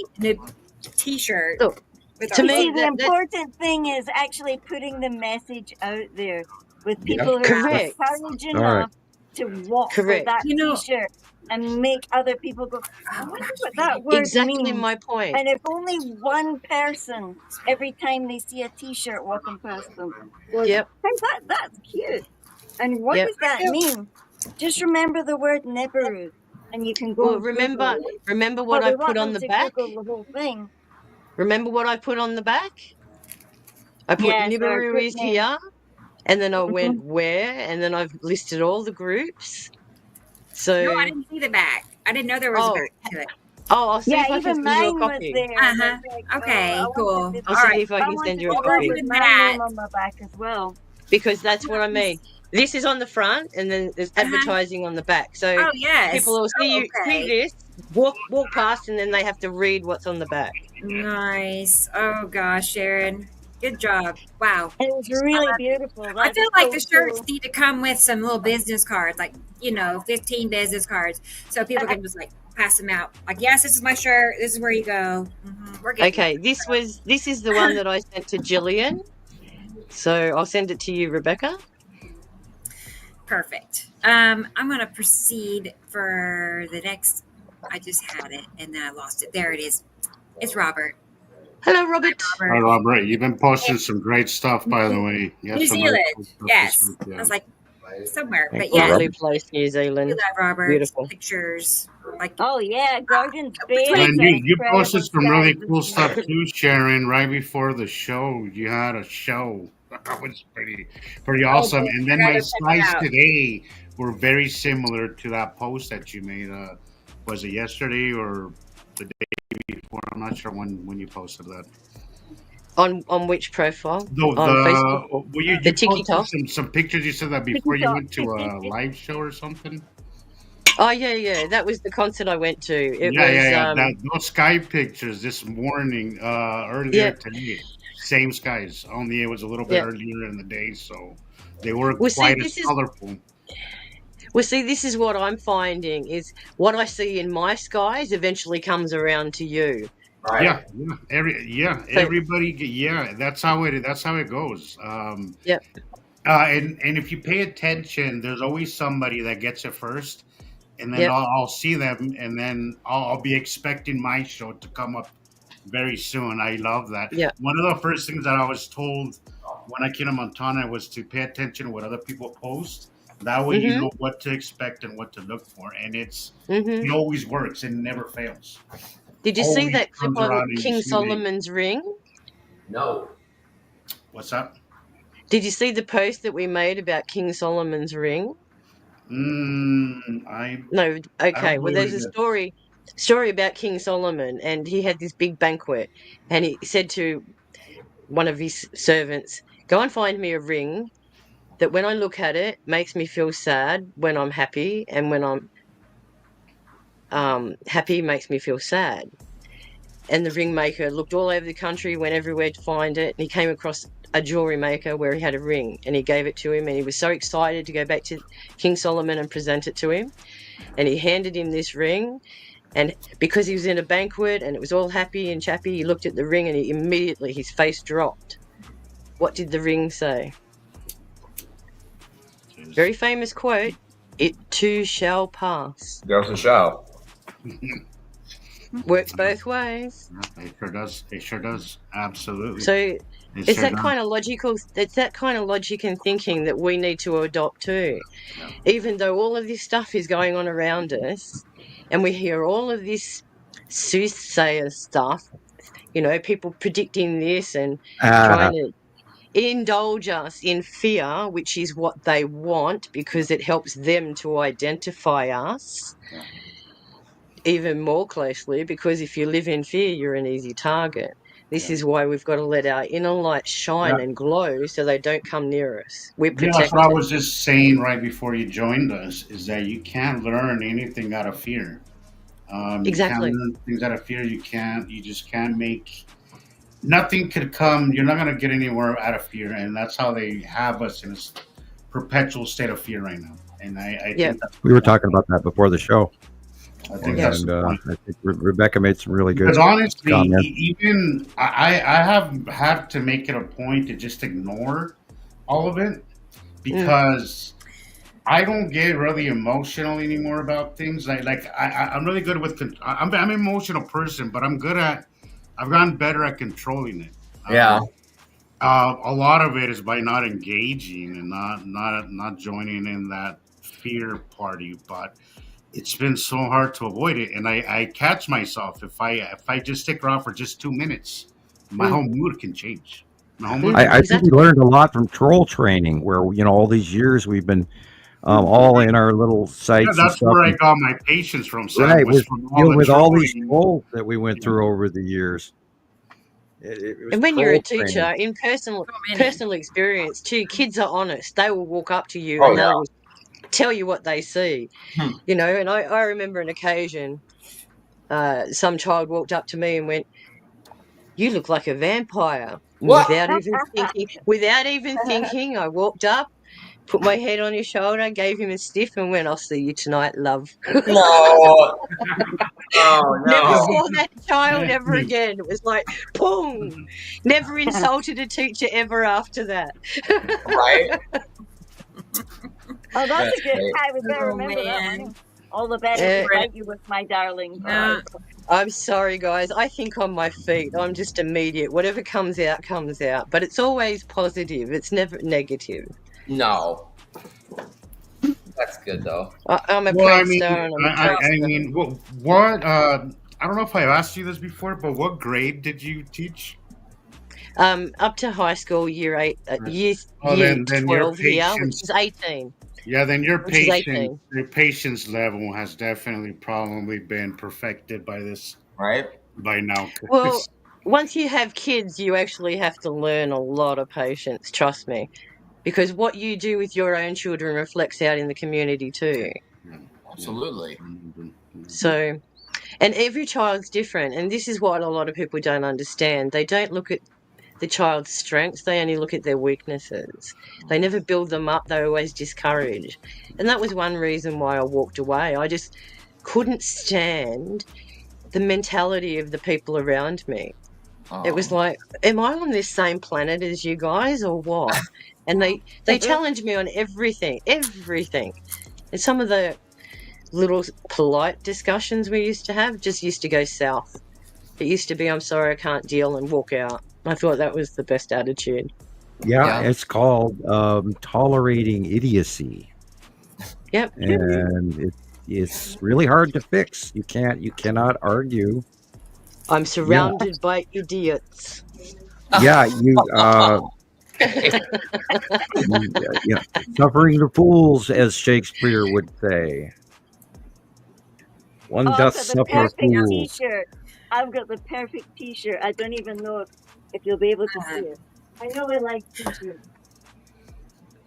T-shirt. Look, with to our me, See, logo. the important thing is actually putting the message out there with people who Correct. have courage All right. enough to walk for Correct. that T-shirt and make other people go, I wonder what that word Exactly means. my point. And if only one person every time they see a T-shirt walking past them goes, Yep. hey, that's cute. And what Yep. does that mean? Just remember the word Nibiru, and you can go. Well, and Google it. remember what Well, I we want put on them the to back? Google the whole thing. Remember what I put on the back? I put Yes, our Nibiru group is name. here, and then I went where, and then I've listed all the groups. So No, I didn't see the back. I didn't know there was a back to it. I'll see Yeah, if I can even send you a mine was copy. there. Uh-huh. It's like, Okay, I cool. wanted to- I'll All see right. if I I can send wanted you a to go copy. with With my that. name on my back as well. Because that's what I mean. This is on the front, and then there's advertising on the back. So Oh, yes. people will see okay. this, walk past, and then they have to read what's on the back. Nice. Oh, gosh, Sharon. Good job. Wow. It was really beautiful. I That's feel like the so shirts cool. need to come with some little business cards, like 15 business cards, so people can just like pass them out. Like, yes, this is my shirt. This is where you go. We're getting Okay, this is the one that I sent to Gillian. So I'll send it to you, Rebecca. perfect. I'm going to proceed for the next. I just had it and then I lost it. There it is. It's Robert. Hello, Robert. Hi, Robert. You've been posting some great stuff, by the way. New Zealand. Yes. I was like somewhere, but yes. Lovely place, New We Zealand. love Robert. Beautiful. Pictures. Like, Oh yeah, Gordon's Bay. Between- And is an you incredible posted some really sky. cool stuff too, Sharon. Right before the show, you had a show. That was pretty awesome. good. And then I my gotta check it skies out. today were very similar to that post that you made. Was it yesterday or the day before? I'm not sure when you posted that. On which profile? No, On Facebook? well, you The TikTok? posted some pictures. You said that before you TikTok. went to a live show or something. Oh yeah. That was the concert I went to. It Yeah. was Those sky pictures this morning, earlier Yeah. today. Same skies, only it was a little bit Yeah. earlier in the day, so they were Well, see, quite this as is- colorful. Well, see, this is what I'm finding is what I see in my skies eventually comes around to you. Yeah, everybody. Yeah, that's how it goes. Yep. And if you pay attention, there's always somebody that gets it first, and then Yep. I'll see them, and then I'll be expecting my show to come up very soon. I love that. Yeah. One of the first things that I was told when I came to Montana was to pay attention to what other people post, That way you Mm-hmm. know what to expect and what to look for, and Mm-hmm. it always works and never fails. Did you see Always that clip comes on around in King its new name. Solomon's ring? No. What's up? Did you see the post that we made about King Solomon's ring? I No. I Okay. don't Well, believe there's it a is. story about King Solomon, and he had this big banquet, and he said to one of his servants, "Go and find me a ring that, when I look at it, makes me feel sad when I'm happy, and when I'm happy makes me feel sad." And the ring maker looked all over the country, went everywhere to find it, and he came across a jewelry maker where he had a ring, and he gave it to him, and he was so excited to go back to King Solomon and present it to him, and he handed him this ring, and because he was in a banquet and it was all happy and chappy, he looked at the ring and immediately his face dropped. What did the ring say? Very famous quote, "It too shall pass." Goes to show. Works both ways. It sure does. It sure does. Absolutely. So It it's sure that does. kind of logic and thinking that we need to adopt too. Yeah. Even though all of this stuff is going on around us, and we hear all of this soothsayer stuff, people predicting this and trying to indulge us in fear, which is what they want because it helps them to identify us Yeah. even more closely, because if you live in fear, you're an easy target. This is why we've got to let our inner light shine and glow so they don't come near us. We're Yeah, that's what I protected. was just saying right before you joined us, is that you can't learn anything out of fear. You Exactly. can't learn things out of fear. You just can't make, nothing could come. You're not going to get anywhere out of fear. And that's how they have us in this perpetual state of fear right now. And I Yeah. think We were talking about that before the show, I think and that's the point. I think Rebecca made some really good Because honestly, comments. even I have had to make it a point to just ignore all of it, because I don't get really emotional anymore about things. I'm really good with. I'm an emotional person, but I've gotten better at controlling it. Yeah. A lot of it is by not engaging and not joining in that fear party, but it's been so hard to avoid it. And I catch myself if I just stick around for just 2 minutes, my whole mood can change. My whole mood. I think we learned a lot from troll training, where all these years we've been all in our little sites. Yeah, and that's stuff. where I got my patience from. Sam, Right, was with from with all these trolling. trolls that we went through over the years. It was And when you're a troll teacher, training. in many. personal experience too, kids are honest. They will walk up to you Oh, and yeah. they will tell you what they see. Hmm. And I remember an occasion, some child walked up to me and went, "You look like a vampire." What? Without even thinking, I walked up, put my head on his shoulder, gave him a stiff, and went, "I'll see you tonight, love." No. Oh Never no. saw that child ever again. It was like, boom. Never insulted a teacher ever after that. Right? Oh, that's That's a good. great. I would better Oh, remember that man. one. All the better to fight you with my darling. Yeah. I'm sorry, guys. I think on my feet. I'm just immediate. Whatever comes out, comes out. But it's always positive. It's never negative. No. That's good though. I'm a Well, I prankster mean, and I'm a I prankster. mean, what? I don't know if I've asked you this before, but what grade did you teach? Up to high school, year 8, year Then your 12 here, which patience. is 18. Yeah, then your Which is 18. patience level has definitely probably been perfected by Right? now. Well, once you have kids, you actually have to learn a lot of patience, trust me. Because what you do with your own children reflects out in the community too. Absolutely. So, and every child's different. And this is what a lot of people don't understand. They don't look at the child's strengths, they only look at their weaknesses. They never build them up, they always discourage. And that was one reason why I walked away. I just couldn't stand the mentality of the people around me. It was like, am I on this same planet as you guys or what? And they challenged me on everything. And some of the little polite discussions we used to have just used to go south. It used to be, "I'm sorry, I can't deal," and walk out. I thought that was the best attitude. Yeah, it's called tolerating idiocy. Yep. and it's really hard to fix. You cannot argue. I'm surrounded by idiots. Yeah, yeah, suffering the fools, as Shakespeare would say. One I've doth got the suffer perfect fools. T-shirt. I've got the perfect T-shirt. I don't even know if you'll be able to see it. I know I like T-shirts.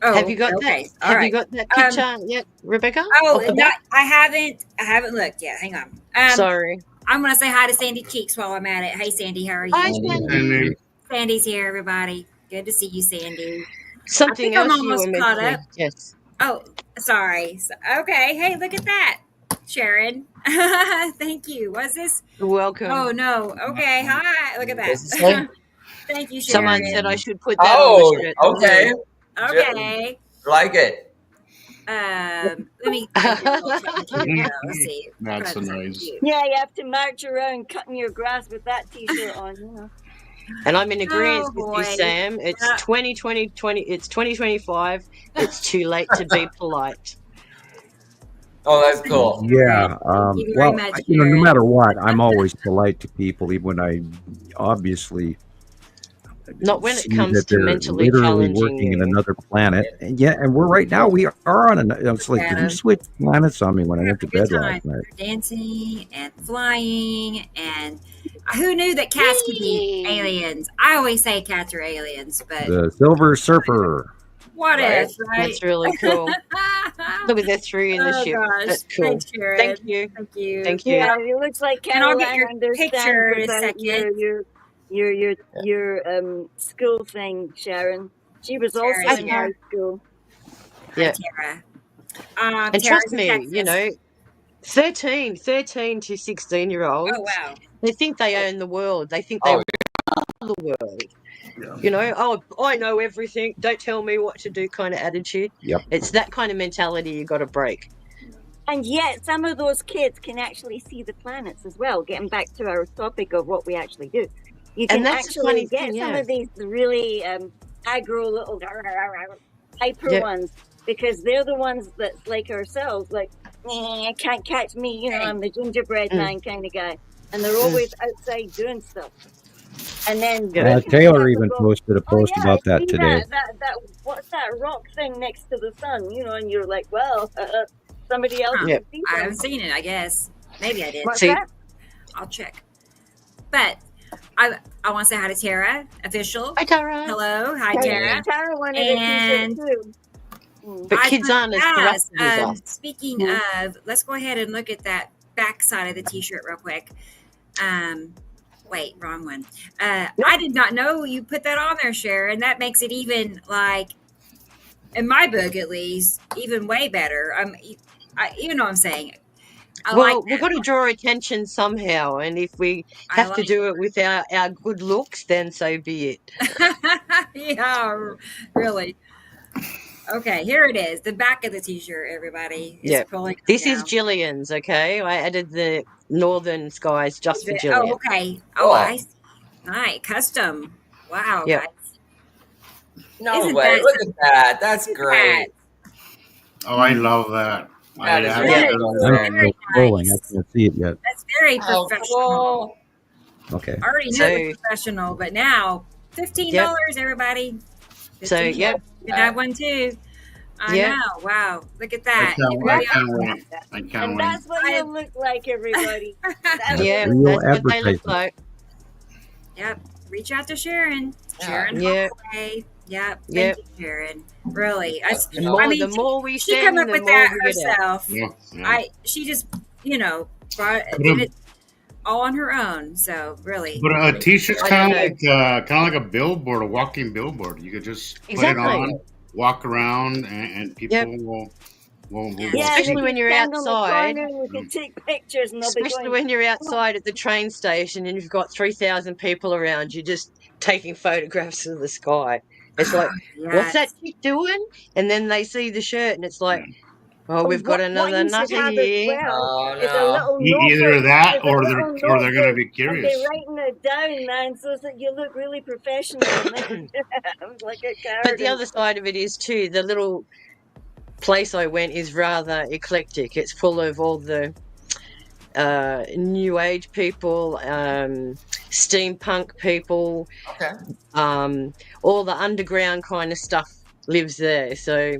Oh, Have you got okay. that? All Have right. you got that picture yet, Rebecca? Oh, Of the not, back? I haven't looked yet. Hang on. Sorry. I'm gonna say hi to Sandy Cheeks while I'm at it. Hey, Sandy, how are you? Hi, Sandy. Sandy. Sandy's here, everybody. Good to see you, Sandy. Something I'm else you were almost caught mentioning. up. Yes. Oh, sorry. Okay. Hey, look at that, Sharon. Thank you. Was this? You're welcome. Oh no. Okay. Hi. Look at What's it that. say? Thank you, Sharon. Someone said I should put that on the shirt. Okay. Okay. Like it. Let me. Let's see. That's so nice. Yeah, you have to march around cutting your grass with that T-shirt on. You know. And I'm in agreement Oh, with boy. you, Sam. It's Yeah. 2020. It's 2025. It's too late to be polite. Oh, that's cool. Yeah. Thank you very Well, much, no Sharon. matter what, I'm always polite to people, even when I obviously Not when it see comes that to they're mentally literally challenging working in you. another planet. And we're right now. We are on an. It's like, did you switch planets on me when I went to Good bed time. last night? Dancing and flying, and who knew that cats could be aliens? I always say cats are aliens, but The Silver Surfer. what Right. if, right? That's really cool. Look at that three in the Oh ship. gosh. That's cool. Thanks, Sharon. Thank you. Thank you. Thank you. Yeah, it looks like And I'll get Caroline your understands picture in a about second. your school thing, Sharon. She was also Sharon's in here. high school. Yeah. Hi, Tara. And Tara's trust in me, Texas. you know, 13 to 16-year-olds, Oh wow. they think they own the world. They think they Oh, rule the world. You know, oh, I know everything. Don't tell me what to do kind of attitude. Yep. It's that kind of mentality you got to break. And yet, some of those kids can actually see the planets as well. Getting back to our topic of what we actually do, you can And that's the actually funny get thing, some yeah. of these really aggro little hyper Yep. ones, because they're the ones that's like ourselves, like can't catch me. You know, I'm the gingerbread man kind of guy, and they're always outside doing stuff. And then Yeah. we can Taylor have a even go, posted a post yeah, about that see today. That what's that rock thing next to the sun? You know, and you're like, well, somebody else Yeah. can see I that. haven't seen it. I guess maybe I did. What's See, that? I'll check. But I want to say hi to Tara, official. hi, Tara. Hello, hi Tara, Tara. Tara wanted a And- t-shirt too. Mm. But I kids thought- aren't as yes, corrupt as us. Speaking of, let's go ahead and look at that back side of the T-shirt real quick. Wait, wrong one. I did not know you put that on there, Sharon. That makes it even like, in my book at least, even way better. You know what I'm saying. I Well, like we've got to draw attention somehow, and if we I have to like do it with our good looks, then so be it. yeah, really. Okay, here it is. The back of the T-shirt, everybody. It's Yeah. pulling up This now. is Gillian's, okay? I added the northern skies just for Oh, Gillian. okay. Cool. Oh, I see. Nice. Custom. Wow, Yep. guys. No Isn't way. that- Look at that. That's Look at great. Oh, I love that. That is I really absolutely cool. love I'm it. Very still scrolling. nice. I can't see it yet. That's very How professional. cool. Okay. I already knew it was professional, but now $15, everybody. So, $15. yep. You can have one too. I Yep. know. Wow. Look at I that. can't, I Everybody can't wait. I can't And wait. that's what you look like, everybody. That's Yeah, Real that's what they advertisement. look like. Yep. Reach out to Sharon. Yeah. Sharon Yeah. Holloway. Yep. Yep. Thank you, Sharon. Really. The more, I mean, the more we she send, came up the with more that we get out. herself. Yeah. She just, did it all on her own. So really. But a t-shirt's I kind don't of like a billboard, a walking billboard. You could just put Exactly. it on, walk around, and people Yep. will Yeah, Especially they when can you're stand on the outside. corner and we can take pictures and they'll be Especially going, when you're outside at the train station and you've got 3,000 people around you just taking photographs of the sky. It's like, what's that chick doing? And then they see the shirt and it's like, oh, we've got what another you should nutter have here. as well Oh, is a no. little notebook. either that There's a or little they're gonna notebook, be and curious. they're writing it down, man, so that you look really professional. And then like a card. But the other side of it is too, the little place I went is rather eclectic. It's full of all the new age people, steampunk people, Okay. all the underground kind of stuff lives there. So,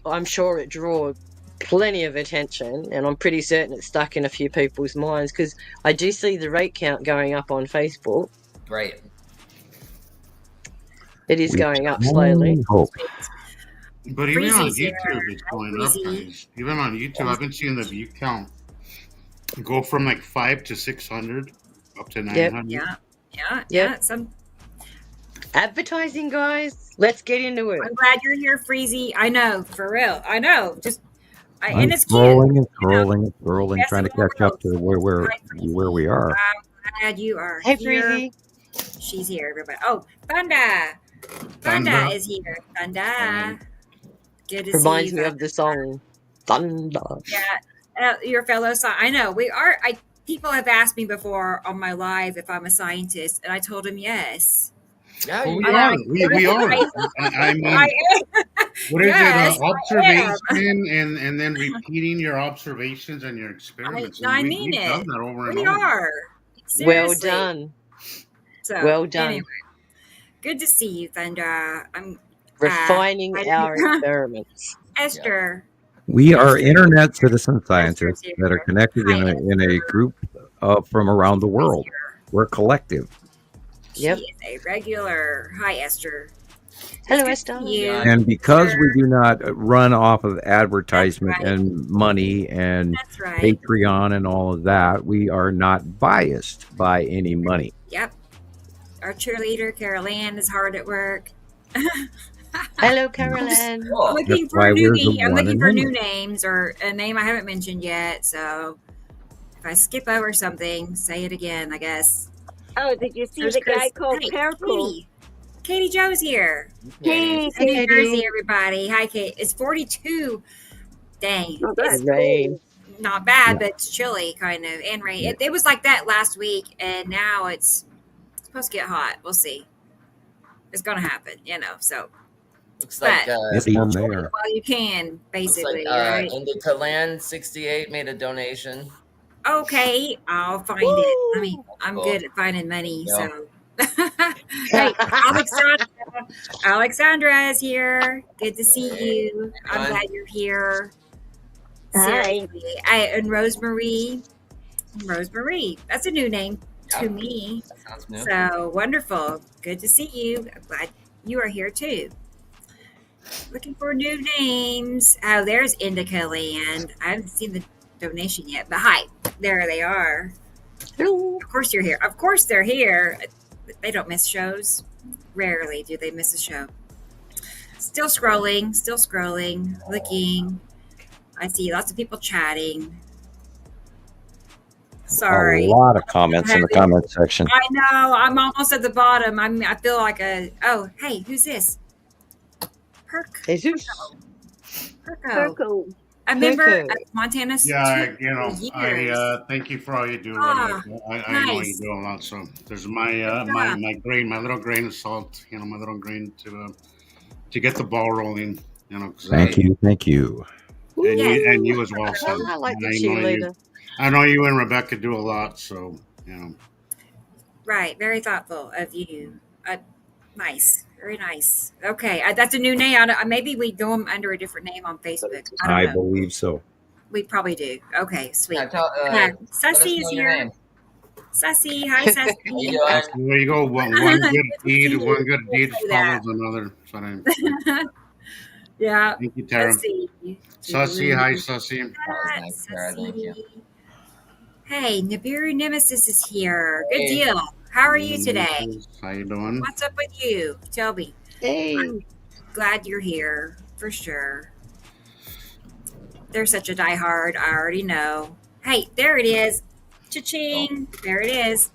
I'm sure it draws plenty of attention, and I'm pretty certain it's stuck in a few people's minds because I do see the rate count going up on Facebook. Great. It is We going up can slowly. only hope. But even on Breezy's YouTube, here. it's going up, Breezy. guys. Even on YouTube, I've been seeing the view count go from like 500 to 600 up to 900. Yeah. Some. Advertising, guys. Let's get into it. I'm glad you're here, Freezy. I know, for real. I know. I'm and it's scrolling cute. and scrolling and scrolling, Best trying to of all catch up to worlds. where we are. I'm glad you are Hey, here. Breezy. She's here, everybody. Oh, Thunda. Thunda is here. Thunda. Good to Reminds see me you. of the song Thunder. Yeah, your fellow I know we are. People have asked me before on my live if I'm a scientist, and I told them yes. Yeah, Well, you we are. are. We are. I mean, I am. what is Yes, it? I Observation and then repeating your observations and your experiments. No, I And mean we've done it. that over and We over. are. Well Seriously. done. So, Well done. Anyway, good to see you, Thunder. I'm Refining I- our experiments. Esther. We are internet citizen Esther's scientists here. that are connected Hi, in a group from around the world. We're collective. Yep. She is a regular. Hi, Esther. Hello, Good Esther. to see you. And because Sure. we do not run off of advertisement That's right. and money and That's right. Patreon and all of that, we are not biased by any money. Yep. Our cheerleader, Carol Ann, is hard at work. Hello, Carolyn. Cool. Looking That's for why new we're the I'm one looking and for new only. names or a name I haven't mentioned yet. So if I skip over something, say it again, I guess. Oh, did you see There's the guy Chris. called Hey, Purple? Katie Joe's here. Hey, From New Katie. Jersey, everybody. Hi, Kate. It's 42. Dang. Oh, that's It's Rain. not bad, Yeah. but it's chilly, kind of. And rain. It was like that last week, and now it's supposed to get hot. We'll see. It's going to happen, So Looks like It's warm there. while you can, looks basically, like right? Indica Land 68 made a donation. Okay, I'll find it. I'm Cool. good at finding money, Yeah. so. Hey, Alexandra is here. Good to see you. I'm Hi. glad you're here. Hi. Seriously. And Rosemary. That's a new name to me. That sounds new. So wonderful. Good to see you. I'm glad you are here too. Looking for new names. Oh, there's Indica Land. I haven't seen the donation yet, but hi. There they are. Hello. Of course you're here. Of course they're here. They don't miss shows. Rarely do they miss a show. Still scrolling, looking. I see lots of people chatting. Sorry. A lot of comments in the comment section. I know. I'm almost at the bottom. I feel like hey, who's this? Jesus. Perko. Purple. A member Perko. of Montana's Yeah, years. I thank you for all you do. Ah, Rebecca. I know you nice. do a lot. So there's my my little grain of salt. My little grain to get the ball rolling. 'Cause Thank you. and you as well. So I like the I know you. cheerleader. I know you and Rebecca do a lot. So Right. Very thoughtful of you. Nice. Very nice. Okay. That's a new name. Maybe we go them under a different name on Facebook. I I don't know. believe so. We probably do. Okay. Sweet. Yeah, Yeah, let us Sussy is know your here. name. Sussy. Hi, How you Sussy. doing? there you go. One good deed Say that. follows another. So Yeah. thank you, Tara. Sussy. Sussy, hi, Sussy. That was nice, Tara. Thank you. Hey, Nibiru Nemesis is here. Good Hey. deal. How are you today? How you doing? What's up with you? Tell me. Hey. Glad you're here for sure. They're such a diehard. I already know. Hey, there it is. Cha-ching. There it is.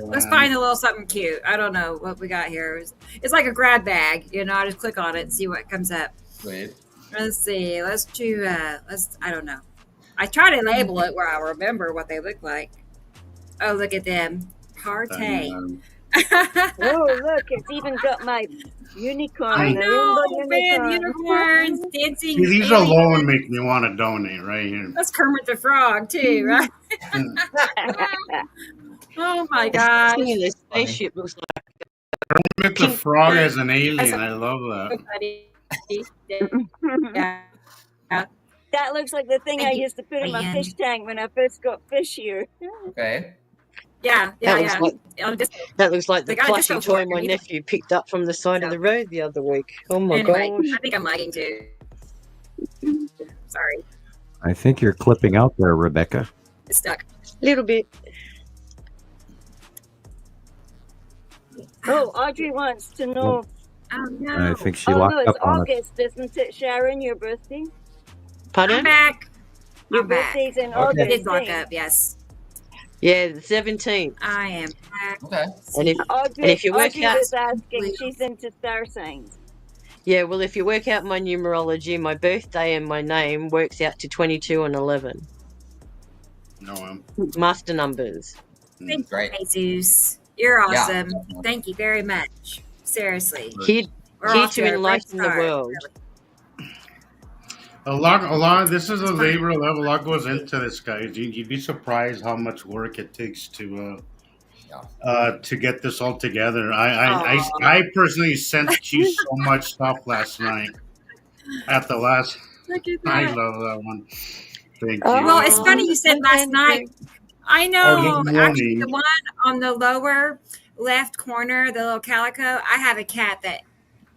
Let's find a little something cute. I don't know what we got here. It's like a grab bag. I just click on it and see what comes up. Wait. Let's see. Let's do. I don't know. I try to label it where I remember what they look like. Oh, look at them. Partay. Oh, look, it's even got my unicorn, I the rainbow know, man, unicorns, See, dancing these aliens. alone make me want to donate right here. That's Kermit the Frog too, right? Oh my gosh. Seeing this spaceship looks like Kermit the pink. Frog as an That's alien. I love that. so funny. Yeah. That looks like the thing I Thank you, used to put in my Ian. fish tank when I first got fish here. Okay. Yeah, That looks yeah. like On disco. that looks like They the got a plushy disco toy for my it. nephew picked up from the side of So the road the other week. Oh my anyway, gosh! I think I'm lagging too. Sorry, I think you're clipping out there, Rebecca. it's stuck. Little bit. Oh, Audrey wants to know. Oh no. I think she Oh, locked no, it's up on us. August, isn't it, Sharon? Your birthday? I'm Pardon? back. Your I'm back. birthday's in Okay. I August. did lock eh? up. Yes, Yeah, the 17th. I am back. Okay. And if Audrey, you work Audrey out, was asking. She's into star signs. yeah, well, if you work out my numerology, my birthday and my name works out to 22 and 11. No, Master numbers. Thank Great. you, Jesus. You're Yeah. awesome. Thank you very much. Seriously, Here, we're here off to to a great enlighten the start. world. a lot. This is a labor of love. A lot goes into this, guys. You'd be surprised how much work it takes to get this all together. I personally sent you so much stuff last night. At the last, Look at I that. love that one. Thank Oh, you. Well, it's funny you said last night. I know. this Actually, morning. the one on the lower left corner, the little calico, I have a cat that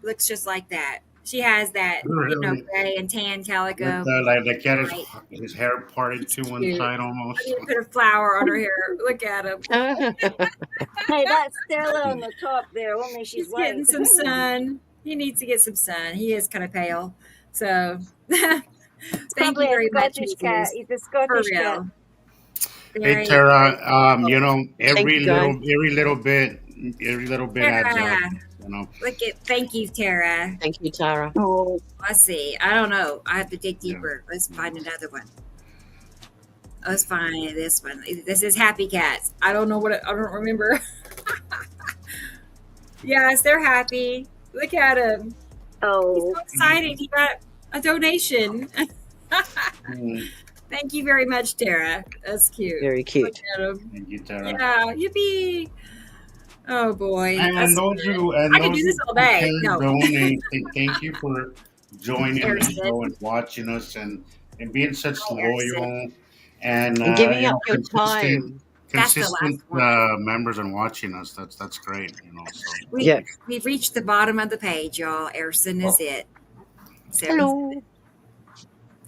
looks just like that. She has that, Really? gray and tan calico. Like the cat is Right. his hair parted to one Cute. side I almost. need to put a flower on her hair. Look at him. Hey, that's Stella on the top there. Only she's He's white. getting some sun. He needs to get some sun. He is kind of pale. So, thank you Probably a very much, Scottish cat. Jesus. He's a For Scottish cat. real. Hey Very, Tara, very cool. every you, guys. little bit adds Tara. up. Thank you, Tara. Thank you, Tara. Oh, Let's see. I don't know. I have to dig deeper. Let's find another one. Let's find this one. This is Happy Cats. I don't know I don't remember. Yes, they're happy. Look at him. He's oh. so excited. He got a donation. Thank you very much, Tara. That's cute. Very Look cute. at him. Thank you, Tara. Yeah, yippee. Oh boy. And That's those good. who I could do this all day. can No. donate, thank you for joining the Harrison. show and watching us and being such Oh, loyal and And giving up your time. That's the consistent last members and watching us. That's great. So. Yeah. We've reached the bottom of the page, y'all. Erson is it. Hello.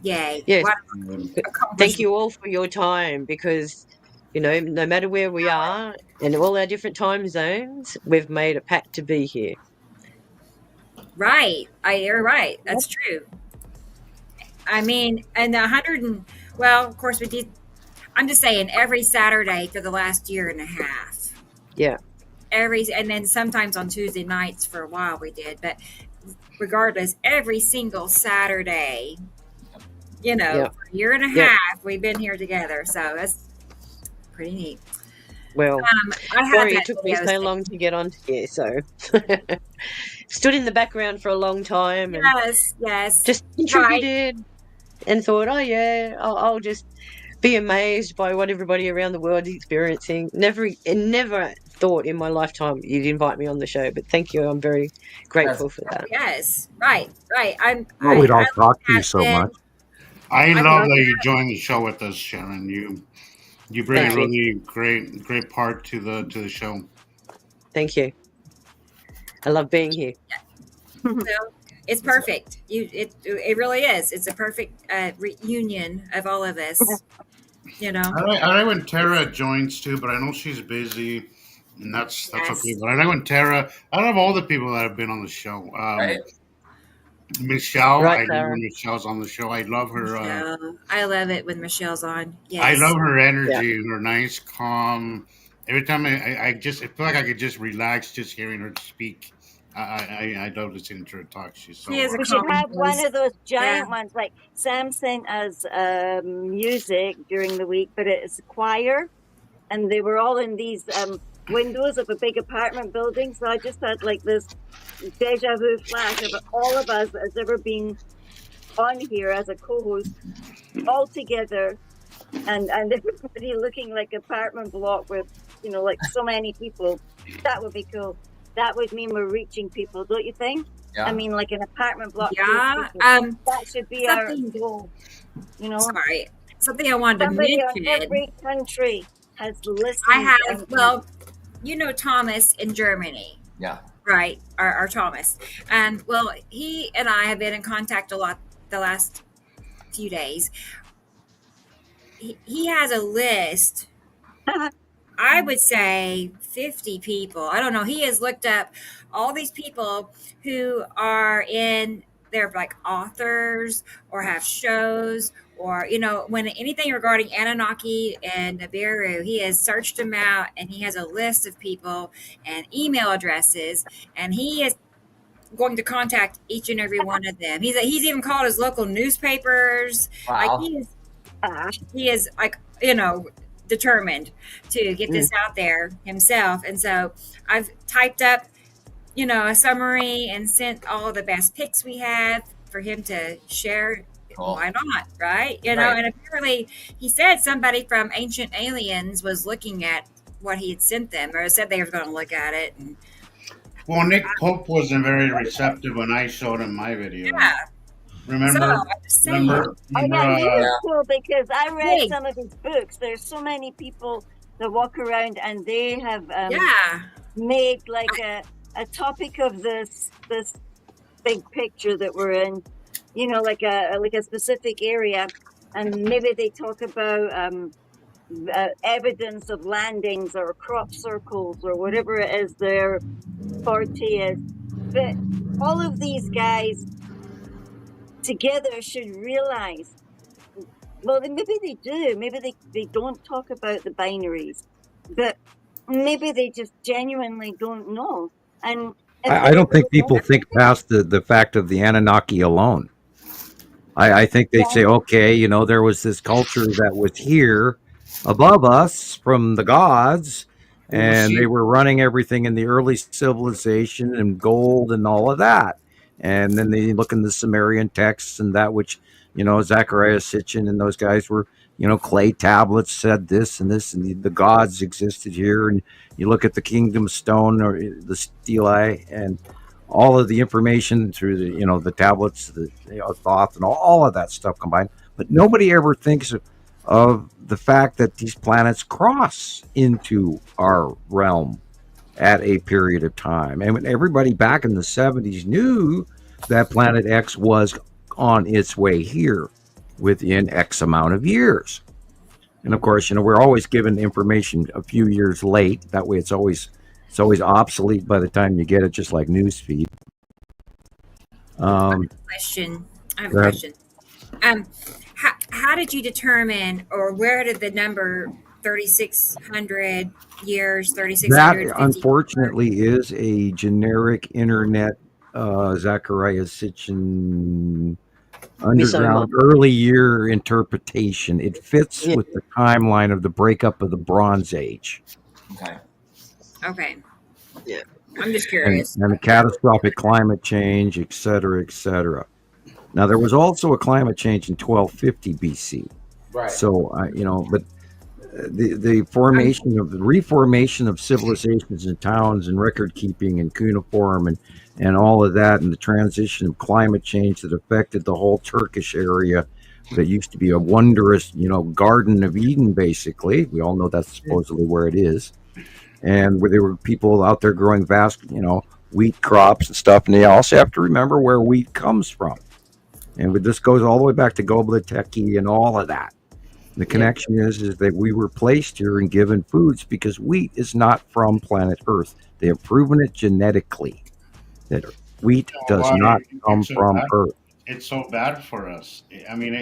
Yay. Yes. What Thank you all for your time because, no matter where we are in all our different time zones, we've made a pact to be here. Right. You're right. That's true. I mean, and of course we did. I'm just saying every Saturday for the last year and a half. Yeah. And then sometimes on Tuesday nights for a while we did, but regardless, every single Saturday, for a year and a half, we've been here together. So that's pretty neat. Well, I had sorry that it took me video so long to get on here, so stood in the background for a long time and Yes. just contributed and thought, oh yeah, I'll just be amazed by what everybody around the world is experiencing. Never thought in my lifetime you'd invite me on the show, but thank you. I'm very grateful for that. Yes. Right. We'd all talk to you so much. I I love love that you joined the show with us, Sharon. You bring Thank a you. really great part to the show. Thank you. I love being here. So it's perfect. It really is. It's a perfect reunion of all of us. I like when Tara joins too, but I know she's busy, and that's okay. But I like when Tara. I love all the people that have been on the show. Right. Michelle, Right, I love Tara. when Michelle's on the show. I love her. I love it when Michelle's on. Yes. I love her energy, her nice, calm. Every time I feel like I could just relax just hearing her speak. I love listening to her talk. She's so. She is a We should have calming one voice. of those giant ones. Like Sam sent us music during the week, but it's choir, and they were all in these windows of a big apartment building. So I just had like this deja vu flash of all of us that has ever been on here as a co-host all together, and everybody looking like apartment block with, you know, like so many people. That would be cool. That would mean we're reaching people, don't you think? Yeah. I mean, like an apartment block. Yeah. That should be our Something- goal. You know, Sorry. Something I wanted to somebody on mention. every country has listened. I have, well, you know, Thomas in Germany, Yeah. right? Our Thomas. And well, he and I have been in contact a lot the last few days. He has a list, I would say 50 people. I don't know. He has looked up all these people who are they're like authors or have shows, or, you know, when anything regarding Anunnaki and Nibiru, he has searched them out, and he has a list of people and email addresses, and he is going to contact each and every one of them. He's even called his local newspapers. Wow. Like he is like, you know, determined to get this out there himself. And so I've typed up, you know, a summary and sent all the best pics we have for him to share. Cool. Why not, right? You know, and apparently he said somebody from Ancient Aliens was looking at what he had sent them, or said they were going to look at it. And Well, Nick Pope wasn't very receptive when I showed him my video. yeah. Remember? So I'm just saying. Remember? Oh, yeah, he uh, was cool because I read Big. some of his books. There's so many people that walk around and they have Yeah. made like a topic of this big picture that we're in, you know, like a specific area, and maybe they talk about evidence of landings or crop circles or whatever it is their forte is. But all of these guys together should realize, well, maybe they do, maybe they don't talk about the binaries, but maybe they just genuinely don't know. And I don't think people think past the fact of the Anunnaki alone. I think they say, okay, you know, there was this culture that was here above us from the gods, and they were running everything in the early civilization and gold and all of that. And then they look in the Sumerian texts, and that which, you know, Zechariah Sitchin and those guys were, you know, clay tablets said this and this, and the gods existed here. And you look at the Kingdom Stone or the stelae and all of the information through the, you know, the tablets, the, you know, Thoth and all of that stuff combined. But nobody ever thinks of the fact that these planets cross into our realm at a period of time. And when everybody back in the 70s knew that Planet X was on its way here within X amount of years. And of course, you know, we're always given information a few years late. That way it's always obsolete by the time you get it, just like newsfeed. I have a question. How did you determine, or where did the number 3,600 years, 3,650? That unfortunately is a generic internet Zechariah Sitchin underground early year interpretation. It fits with the timeline of the breakup of the Bronze Age. Okay. Yeah. I'm just curious. And the catastrophic climate change, et cetera, et cetera. Now, there was also a climate change in 1250 BC. Right. So, you know, but the reformation of civilizations and towns and record keeping and cuneiform and all of that, and the transition of climate change that affected the whole Turkish area that used to be a wondrous, you know, Garden of Eden, basically. We all know that's supposedly where it is. And where there were people out there growing vast, you know, wheat crops and stuff. And they also have to remember where wheat comes from. And this goes all the way back to Göbekli Tepe and all of that. The connection is that we were placed here and given foods because wheat is not from planet Earth. They have proven it genetically that wheat does not come from Earth. It's so bad for us. I mean,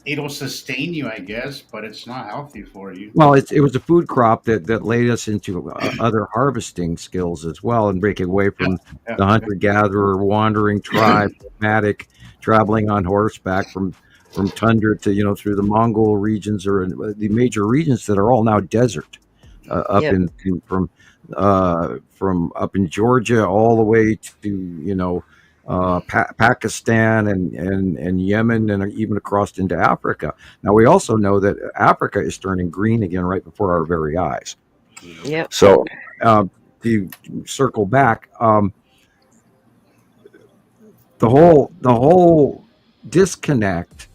it'll sustain you, I guess, but it's not healthy for you. Well, it was a food crop that laid us into other harvesting skills as well, and breaking away from the hunter-gatherer, wandering tribe, nomadic, traveling on horseback from tundra to, you know, through the Mongol regions or the major regions that are all now desert. up Yep. from up in Georgia all the way to Pakistan and Yemen and even across into Africa. Now we also know that Africa is turning green again right before our very eyes. Yep. So to circle back, the whole disconnect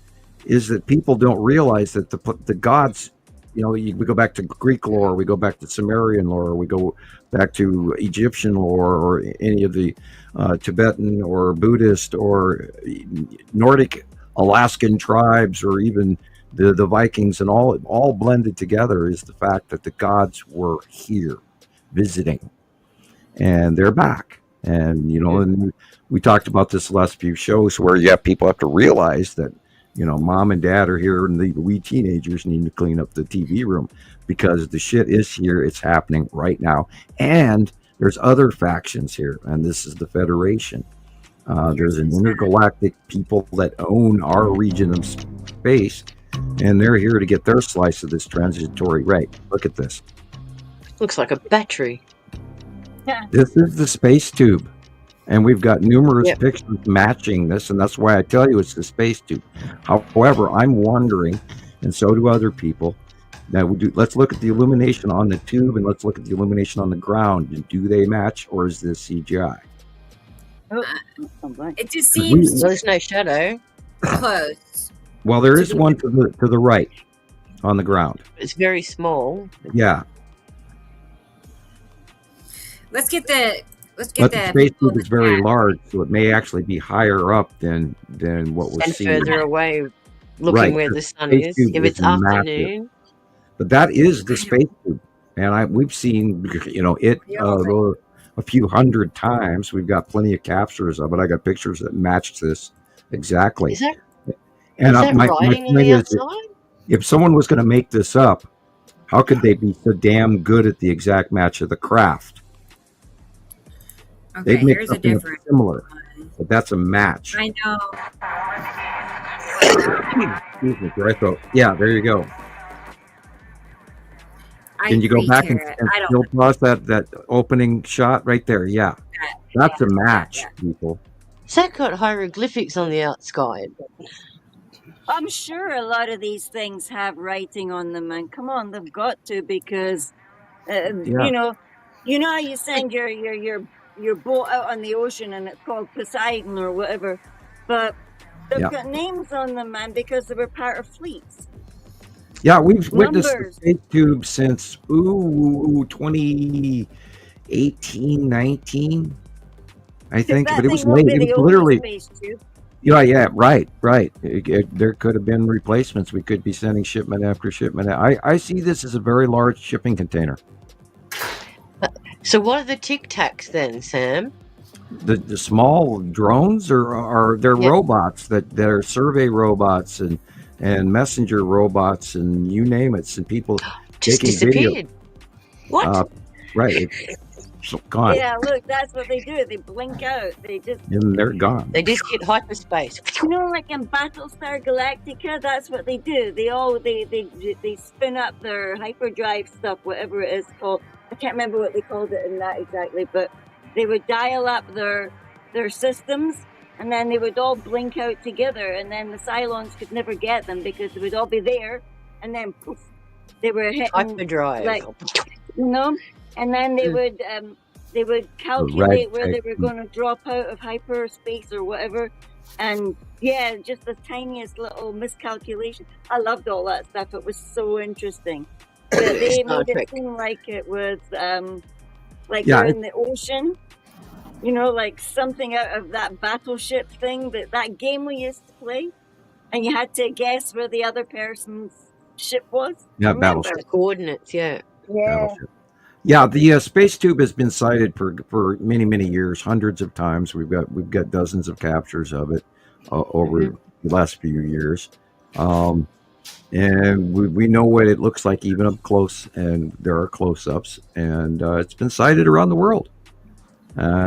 is that people don't realize that the gods, we go back to Greek lore, we go back to Sumerian lore, we go back to Egyptian lore, or any of the Tibetan or Buddhist or Nordic Alaskan tribes, or even the Vikings, and all blended together is the fact that the gods were here visiting, and they're back. And and we talked about this the last few shows, where people have to realize that mom and dad are here, and we teenagers need to clean up the TV room, because the shit is here. It's happening right now. And there's other factions here, and this is the Federation. There's an intergalactic people that own our region of space, and they're here to get their slice of this transitory right. Look at this. Looks like a battery. This is the space tube. And we've got numerous Yep. pictures matching this, and that's why I tell you it's the space tube. However, I'm wondering, and so do other people, that let's look at the illumination on the tube, and let's look at the illumination on the ground. And do they match, or is this CGI? Oh, It just seems There's no shadow. close. Well, there is one to the right on the ground. It's very small. Yeah, Let's get the but the space tube is very large, so it may actually be higher up than what we're And seeing. further away, looking Right, where the the sun space is. tube If is it's massive. afternoon, But that is the space tube, and we've seen it a few hundred times. We've got plenty of captures of it. I got pictures that match this exactly. is that And writing on thing the is, outside? if someone was going to make this up, how could they be so damn good at the exact match of the craft? Okay, They'd make here's a something different similar, one. but that's a match. I know. Excuse me, dry throat. Yeah, there you go. Can you go back and I don't still pause that opening shot right there? Yeah, that's a match, yeah. people. Has that got hieroglyphics on the outside? I'm sure a lot of these things have writing on them, and come on, they've got to, because you know how you send your boat out on the ocean and it's called Poseidon or whatever, but they've got names on them, man, because they were part of fleets. Yeah, we've witnessed the Numbers. space tube since 2018, 19, I think, That but it was thing won't late. be It the was only literally, space tube. yeah, right. There could have been replacements. We could be sending shipment after shipment. I see this as a very large shipping container. So what are the Tic Tacs then, Sam? The small drones are they're Yeah. robots that are survey robots and messenger robots and you name it. And people Just taking video. disappeared. What? Right, it's gone, Yeah, look, that's what they do. They blink out. They just, and they're gone. They just hit hyperspace. like in Battlestar Galactica, that's what they do. They spin up their hyperdrive stuff, whatever it is called. I can't remember what they called it in that exactly, but they would dial up their systems, and then they would all blink out together, and then the Cylons could never get them because they would all be there, and then poof, they were hitting, Hyperdrive. like, and then they would calculate where they were going to drop out of hyperspace or whatever, and just the tiniest little miscalculation. I loved all that stuff. It was so interesting. But they Star made it Trek. seem like it was like Yeah, they're in the ocean, like something out of that battleship thing, that game we used to play, and you had to guess where the other person's ship was. Yeah, Remember? battleship. The coordinates, yeah. Battleship. Yeah, the space tube has been sighted for many years, hundreds of times. We've got dozens of captures of it over the last few years, and we know what it looks like even up close, and there are close-ups, and it's been sighted around the world.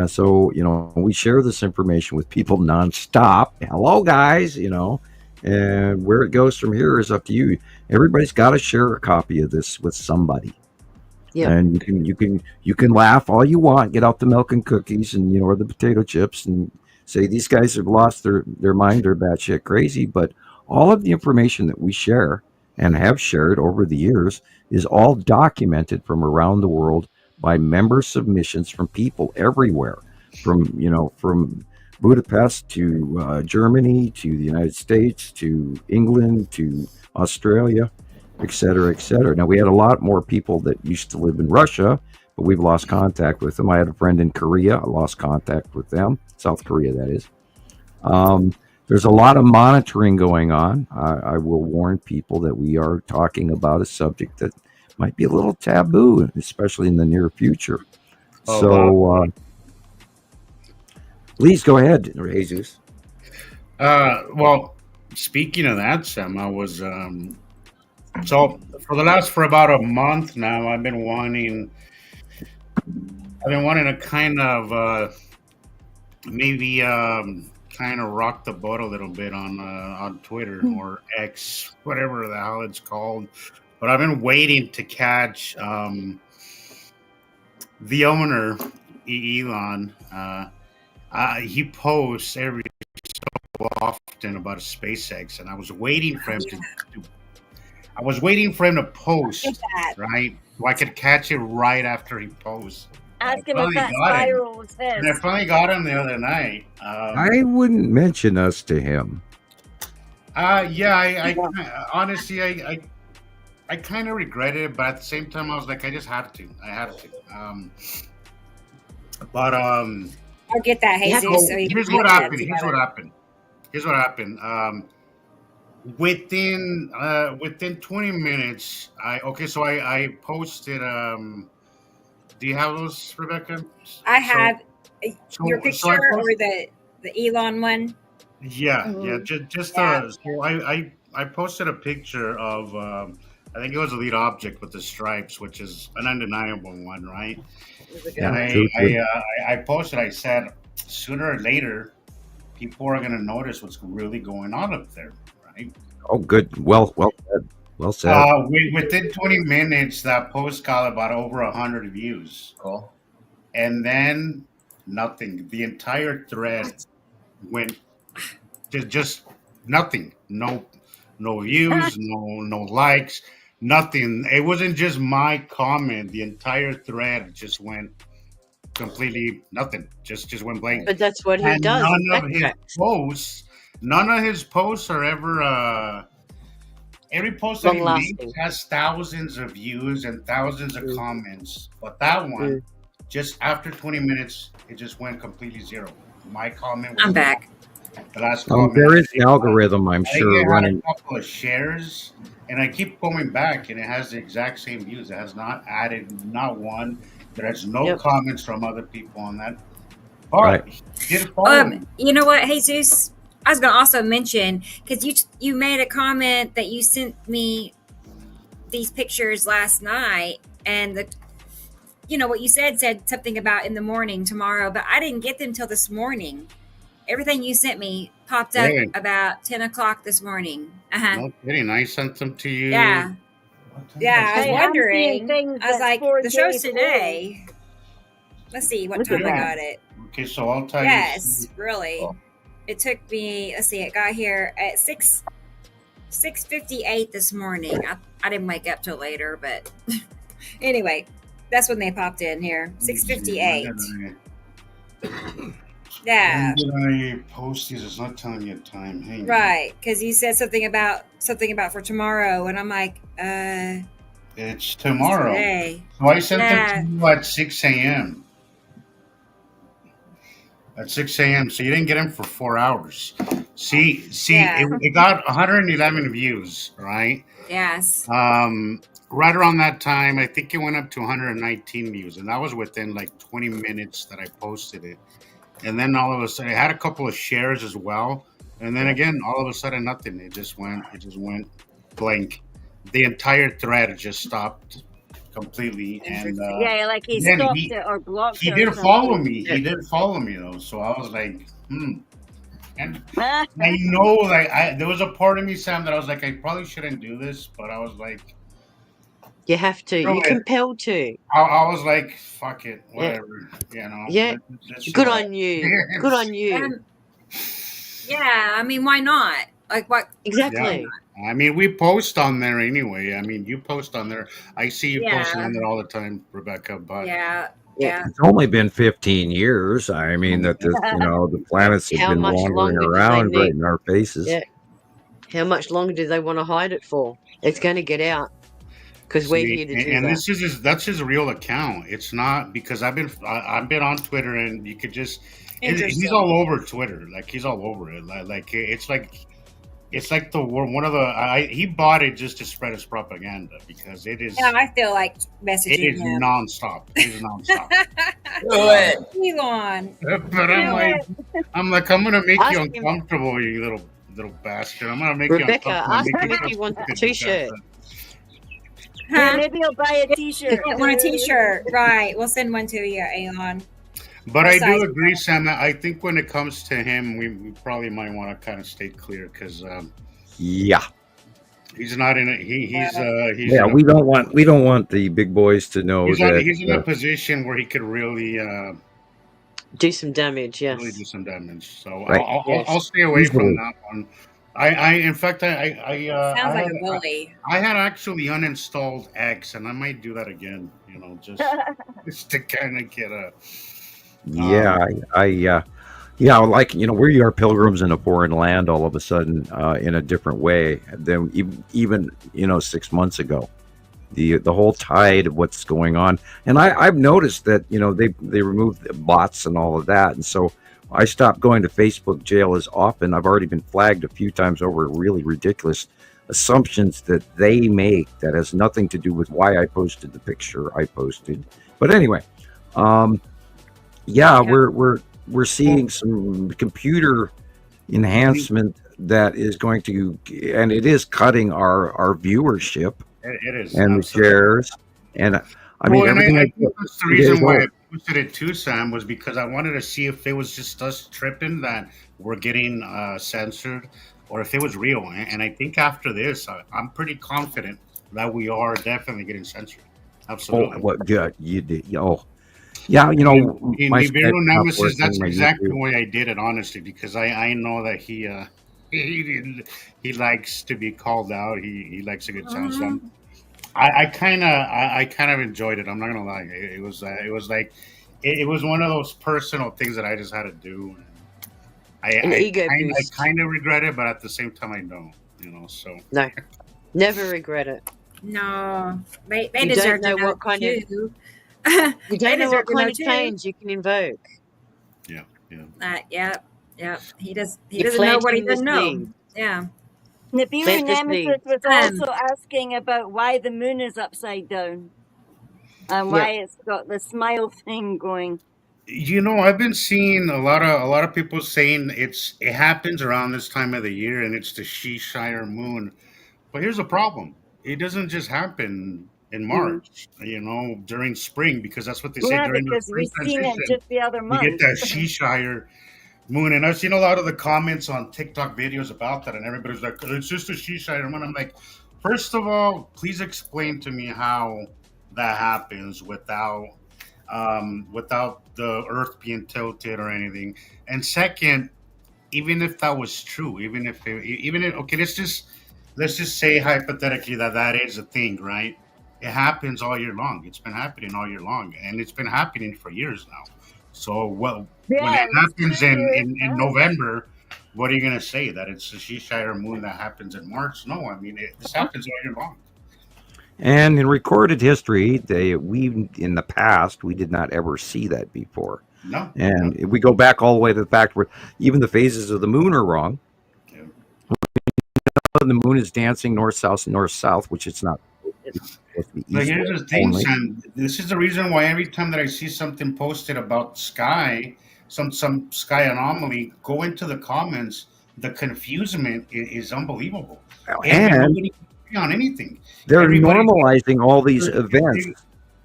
So we share this information with people nonstop. Hello, guys, and where it goes from here is up to you. Everybody's got to share a copy of this with somebody. Yep. And you can laugh all you want, get out the milk and cookies and or the potato chips and say these guys have lost their mind, they're batshit crazy. But all of the information that we share and have shared over the years is all documented from around the world by member submissions from people everywhere, from Budapest to Germany to the United States to England to Australia, et cetera, et cetera. Now, we had a lot more people that used to live in Russia, but we've lost contact with them. I had a friend in Korea. I lost contact with them. South Korea, that is. There's a lot of monitoring going on. I will warn people that we are talking about a subject that might be a little taboo, especially in the near future. Oh, So, wow. please go ahead, Jesus. Well, speaking of that, Sam, I was so for about a month now, I've been wanting to kind of maybe kind of rock the boat a little bit on Twitter or X, whatever the hell it's called. But I've been waiting to catch the owner, Elon. He posts every so often about a SpaceX, and I was waiting for him to post, right? So I could catch it right after he posts. Ask him if that spiral was his. And I finally got him the other night. I wouldn't mention us to him. Yeah, I honestly, I kind of regretted it, but at the same time, I was like, I just had to. I had to. But I'll get that, Jesus. So here's what happened. Here's what happened. Within 20 minutes, I posted. Do you have those, Rebecca? I have your picture or the Elon one. Yeah, Mm-hmm. yeah. So I posted a picture of I think it was a lead object with the stripes, which is an undeniable one, right? Yeah, And I posted. I said sooner or later, people are going to notice what's really going on up there, right? Oh, good. Well said. Well said. Within 20 minutes, that post got about over 100 views. Cool. And then nothing. The entire thread went just nothing. No views, no likes, nothing. It wasn't just my comment. The entire thread just went completely nothing. Just went blank. But that's what he does. None of his posts are ever. Every post that he makes has thousands of views and thousands of comments, but that one, just after 20 minutes, it just went completely zero. My comment was I'm back. The last comment. There is an algorithm, I'm sure, running. A couple of shares, and I keep going back, and it has the exact same views. It has not added not one. There's no comments from other people on that. But he did follow me. You know what, Jesus? I was going to also mention, because you made a comment that you sent me these pictures last night, and what you said something about in the morning tomorrow, but I didn't get them till this morning. Everything you sent me popped up about 10 o'clock this morning. No kidding. I sent them to you. Yeah. Yeah, I was wondering. I was like, the show's today. Let's see what time I got it. Okay, so I'll tell you. Yes, really. Oh. It took me, let's see, it got here at 6:58 this morning. I didn't wake up till later, but anyway, that's when they popped in here. 6:58. Yeah. When did I post these? It's not telling you a time. Hang right, because you said something about for tomorrow, and I'm like, it's tomorrow. Today. So I sent them to you at 6 a.m. At 6 a.m. So you didn't get them for 4 hours. See, it got 111 views, right? Yes. Right around that time, I think it went up to 119 views, and that was within like 20 minutes that I posted it. And then all of a sudden, it had a couple of shares as well. And then again, all of a sudden, nothing. It just went blank. The entire thread just stopped completely. And like he stopped it or blocked it. He did follow me. He did follow me though. So I was like, And there was a part of me, Sam, that I was like, I probably shouldn't do this, but I was like, You have to. No, You're compelled to. I was like, fuck it, Yeah. whatever. You know. Yeah. Let's Good do on you. Good on you. Yeah, I mean, why not? Like, what? Exactly. I mean, we post on there anyway. I mean, you post on there. I see you posting Yeah. on there all the time, Rebecca. But Yeah, Yeah. yeah. It's only been 15 years. I mean, that this, the planets have How been much wandering longer do they around right need? in our faces. Yeah. How much longer do they want to hide it for? It's going to get out because we're here to do and that. this is that's his real account. It's not because I've been on Twitter, and you could just he's Interesting. all over Twitter. Like he's all over it. Like it's like one of the he bought it just to spread his propaganda because it is. Yeah, I feel like It messaging is him. nonstop. It is nonstop. Do it. Elon. But I'm gonna make Ask you him- uncomfortable, you little bastard. I'm gonna make you Rebecca, uncomfortable. ask Make him you if he feel wants a stupid t-shirt. because, Yeah, Huh? maybe I'll buy a T-shirt. I want a T-shirt. Right. We'll send one to you, Elon. But What I size? do agree, Sam. I think when it comes to him, we probably might want to kind of stay clear because Yeah. he's not in it. He's Yeah, in we don't want the big boys to know he's that he's in a position where he could really Do some damage, yes. really do some damage. So Right. I'll stay away from Easily. that one. I in fact Sounds like a bully. I had actually uninstalled X, and I might do that again. You know, just to kind of get a. Yeah, yeah, like we are pilgrims in a foreign land all of a sudden in a different way than even 6 months ago. The whole tide of what's going on, and I've noticed that they removed the bots and all of that, and so I stopped going to Facebook jail as often. I've already been flagged a few times over really ridiculous assumptions that they make that has nothing to do with why I posted the picture I posted. But anyway, yeah. we're seeing some computer enhancement that is going to, and it is cutting our viewership It is and the absolutely. shares, and I mean everything. I I think that's the reason why I posted it too, Sam, was because I wanted to see if it was just us tripping that we're getting censored, or if it was real. And I think after this, I'm pretty confident that we are definitely getting censored. Absolutely. what good you did? Yeah, In my Nibiru Skype's not Nemesis, working, that's my exactly YouTube. the way I did it, honestly, because I know that he likes to be called out. He likes a good challenge. So I kind of enjoyed it. I'm not gonna lie. It was like it was one of those personal things that I just had to do. An ego I boost. kind of regret it, but at the same time, I don't. So No, never regret it. No, they You deserve don't know to know what kind of too. you They don't know deserve what to know kind of too. change you can invoke. yeah. Yeah. He doesn't You're know what he planting the doesn't know. seed. Yeah. Nibiru Plant the Nemesis seed. was also asking about why the moon is upside down and why it's got the smile thing going. I've been seeing a lot of people saying it happens around this time of the year, and it's the Shire moon. But here's the problem: it doesn't just happen in March, during spring, because that's what they say Yeah, during the because spring we've seen it transition. just the other You get month. that Shire moon, and I've seen a lot of the comments on TikTok videos about that, and everybody's like, "It's just a Shire moon." I'm like, first of all, please explain to me how that happens without the Earth being tilted or anything. And second, even if that was true, okay, let's just say hypothetically that is a thing, right? It happens all year long. It's been happening all year long, and it's been happening for years now. So when Yeah, it happens true. in November, what are you going to say? That it's a Shire moon that happens in March? No, I mean, this happens all year long. And in recorded history, we in the past we did not ever see that before. No. And if we go back all the way to the fact where even the phases of the moon are wrong. Yeah. The moon is dancing north south, which it's not. It's supposed to be But east here's the west thing, only. Sam. This is the reason why every time that I see something posted about sky, some sky anomaly, go into the comments. The confusement is unbelievable. And Nobody can agree on anything. they're Everybody- normalizing all these events.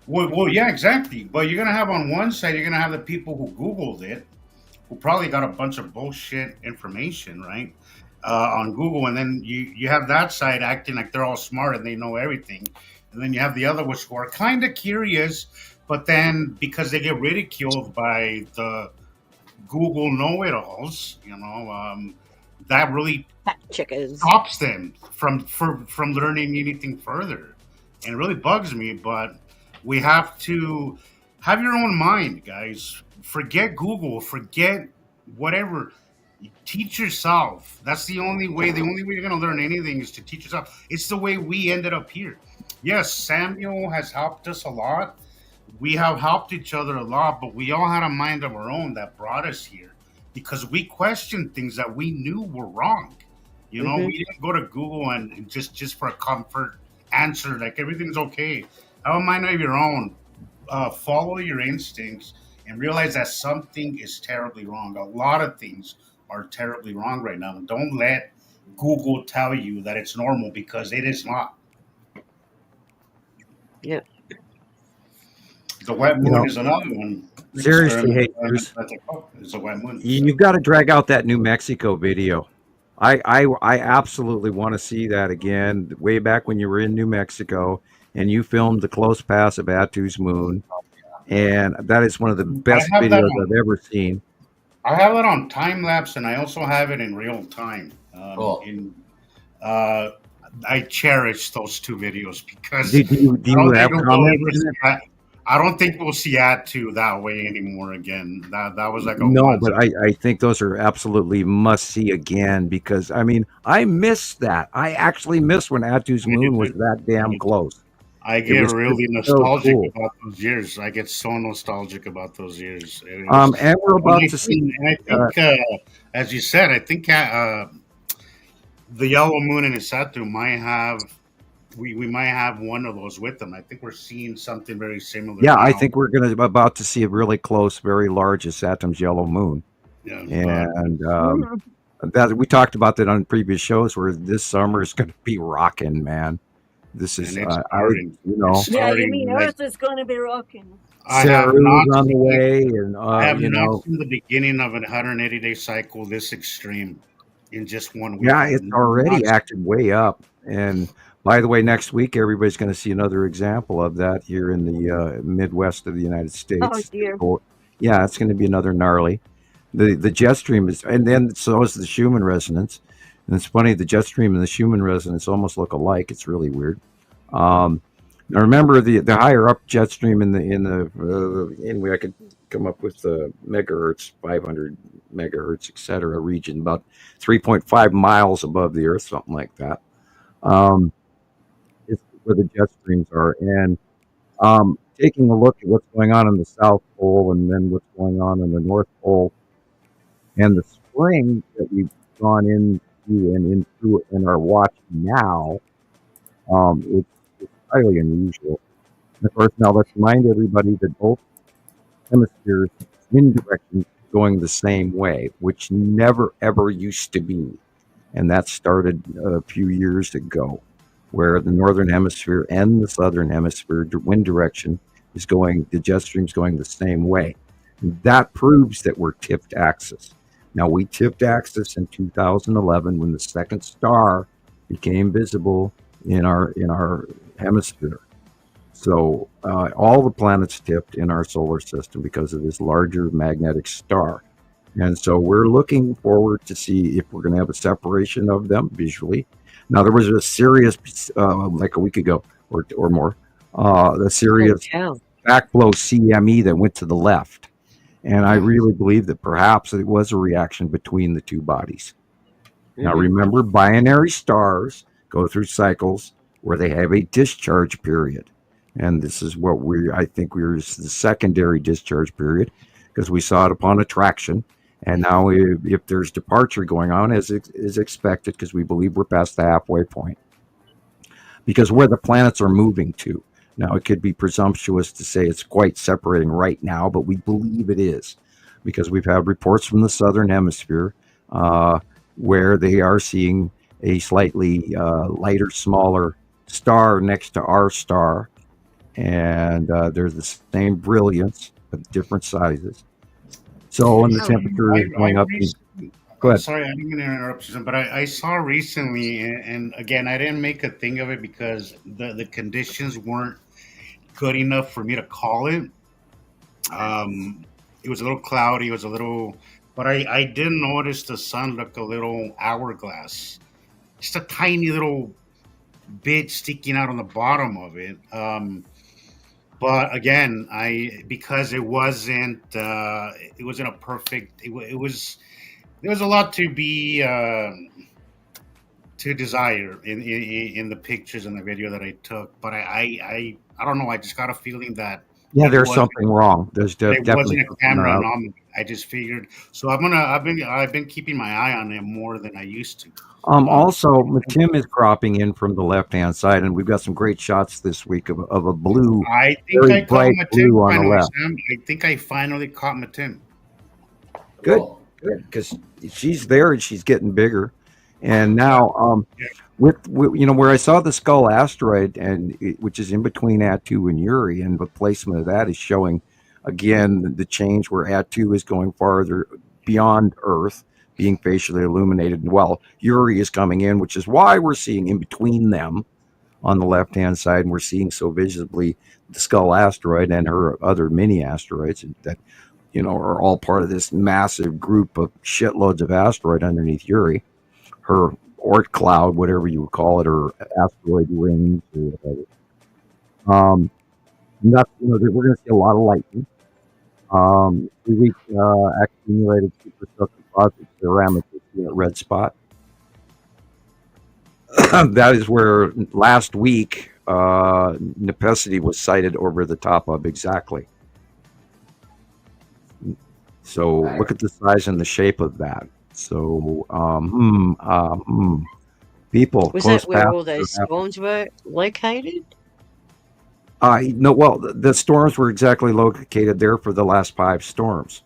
Well, yeah, exactly. But you're gonna have on one side, you're gonna have the people who Googled it, who probably got a bunch of bullshit information, right, on Google, and then you have that side acting like they're all smart and they know everything. And then you have the other ones who are kind of curious, but then because they get ridiculed by the Google know-it-alls, that really Fact checkers. stops them from learning anything further, and it really bugs me. But we have to have your own mind, guys. Forget Google, forget whatever. Teach yourself. That's the only way. The only way you're going to learn anything is to teach yourself. It's the way we ended up here. Yes, Samuel has helped us a lot. We have helped each other a lot, but we all had a mind of our own that brought us here because we questioned things that we knew were wrong. We didn't go to Google and just for a comfort answer, like everything's okay. Have a mind of your own. Follow your instincts and realize that something is terribly wrong. A lot of things are terribly wrong right now. Don't let Google tell you that it's normal because it is not. Yeah. The wet moon is another one. Seriously, haters. It's a wet moon. You've got to drag out that New Mexico video. I absolutely want to see that again. Way back when you were in New Mexico and you filmed the close pass of Atu's moon, and that is one of the best videos I've ever seen. I have it on time lapse, and I also have it in real time. Cool. I cherish those two videos because do you have comments? I don't think we'll see Atu that way anymore again. That was like but I think those are absolutely must see again because I missed that. I actually missed when Atu's moon was that damn close. I get really nostalgic about those years. I get so nostalgic about those years. And we're about to see. And I think, as you said, I think the yellow moon in Atu might have. We might have one of those with them. I think we're seeing something very similar. Yeah, now. I think we're about to see a really close, very large Saturn's yellow moon. Yeah, and that we talked about that on previous shows. Where this summer is going to be rocking, man. This is, yeah, you mean Earth is going to be rocking. Saru's on the way, and I have not seen the beginning of a 180-day cycle this extreme in just 1 week. Yeah, it's already acted way up. And by the way, next week everybody's going to see another example of that here in the Midwest of the United States. Oh dear. Yeah, it's going to be another gnarly. The jet stream is, and then so is the Schumann resonance. And it's funny, the jet stream and the Schumann resonance almost look alike. It's really weird. Now remember the higher up jet stream anyway, I could come up with the megahertz, 500 megahertz, etc. region, about 3.5 miles above the Earth, something like that. Is where the jet streams are, and taking a look at what's going on in the South Pole and then what's going on in the North Pole, and the spring that we've gone into and are watching now, it's highly unusual. And of course, now let's remind everybody that both hemispheres' wind direction is going the same way, which never ever used to be, and that started a few years ago, where the northern hemisphere and the southern hemisphere wind direction is going, the jet stream's going the same way. And that proves that we're tipped axis. Now, we tipped axis in 2011 when the second star became visible in our hemisphere. So all the planets tipped in our solar system because of this larger magnetic star. And so we're looking forward to see if we're going to have a separation of them visually. Now, there was a serious, like a week ago or more, a serious backflow CME that went to the left. And I really believe that perhaps it was a reaction between the two bodies. Now, remember, binary stars go through cycles where they have a discharge period. And this is what I think we're the secondary discharge period, because we saw it upon attraction. And now if there's departure going on, as is expected, because we believe we're past the halfway point, because where the planets are moving to. Now, it could be presumptuous to say it's quite separating right now, but we believe it is, because we've had reports from the southern hemisphere where they are seeing a slightly lighter, smaller star next to our star, and there's the same brilliance, but different sizes. So when the temperature is going up, Go ahead. Sorry, I didn't mean to interrupt, Susan, but I saw recently, and again, I didn't make a thing of it because the conditions weren't good enough for me to call it. It was a little cloudy. It was a little, but I did notice the sun looked a little hourglass, just a tiny little bit sticking out on the bottom of it. But again, I because it wasn't a perfect. It was there was a lot to be to desire in the pictures and the video that I took. But I don't know. I just got a feeling that Yeah, it there's wasn't something wrong. There's it definitely wasn't a something camera wrong. anomaly. I just figured. So I've been keeping my eye on it more than I used to. Um, Also, Tim is cropping in from the left-hand side, and we've got some great shots this week of a blue, I think very I caught bright my Tim blue on the finally, left. Sam. I think I finally caught my Tim. Good, Cool. good, because she's there and she's getting bigger. And now, Yeah. with where I saw the Skull asteroid, which is in between Atu and Uri, and the placement of that is showing again the change where Atu is going farther beyond Earth, being facially illuminated, while Uri is coming in, which is why we're seeing in between them on the left hand side, and we're seeing so visibly the Skull asteroid and her other mini asteroids that are all part of this massive group of shitloads of asteroid underneath Uri, her Oort cloud, whatever you would call it, or asteroid rings, or whatever. And that's, we're going to see a lot of lightning. 3 week accumulated superstructure deposits ceramic red spot. That is where last week Nepacity was sighted over the top of exactly. So look at the size and the shape of that. So people Was close that where past all those storms were located? no, well, the storms were exactly located there for the last 5 storms.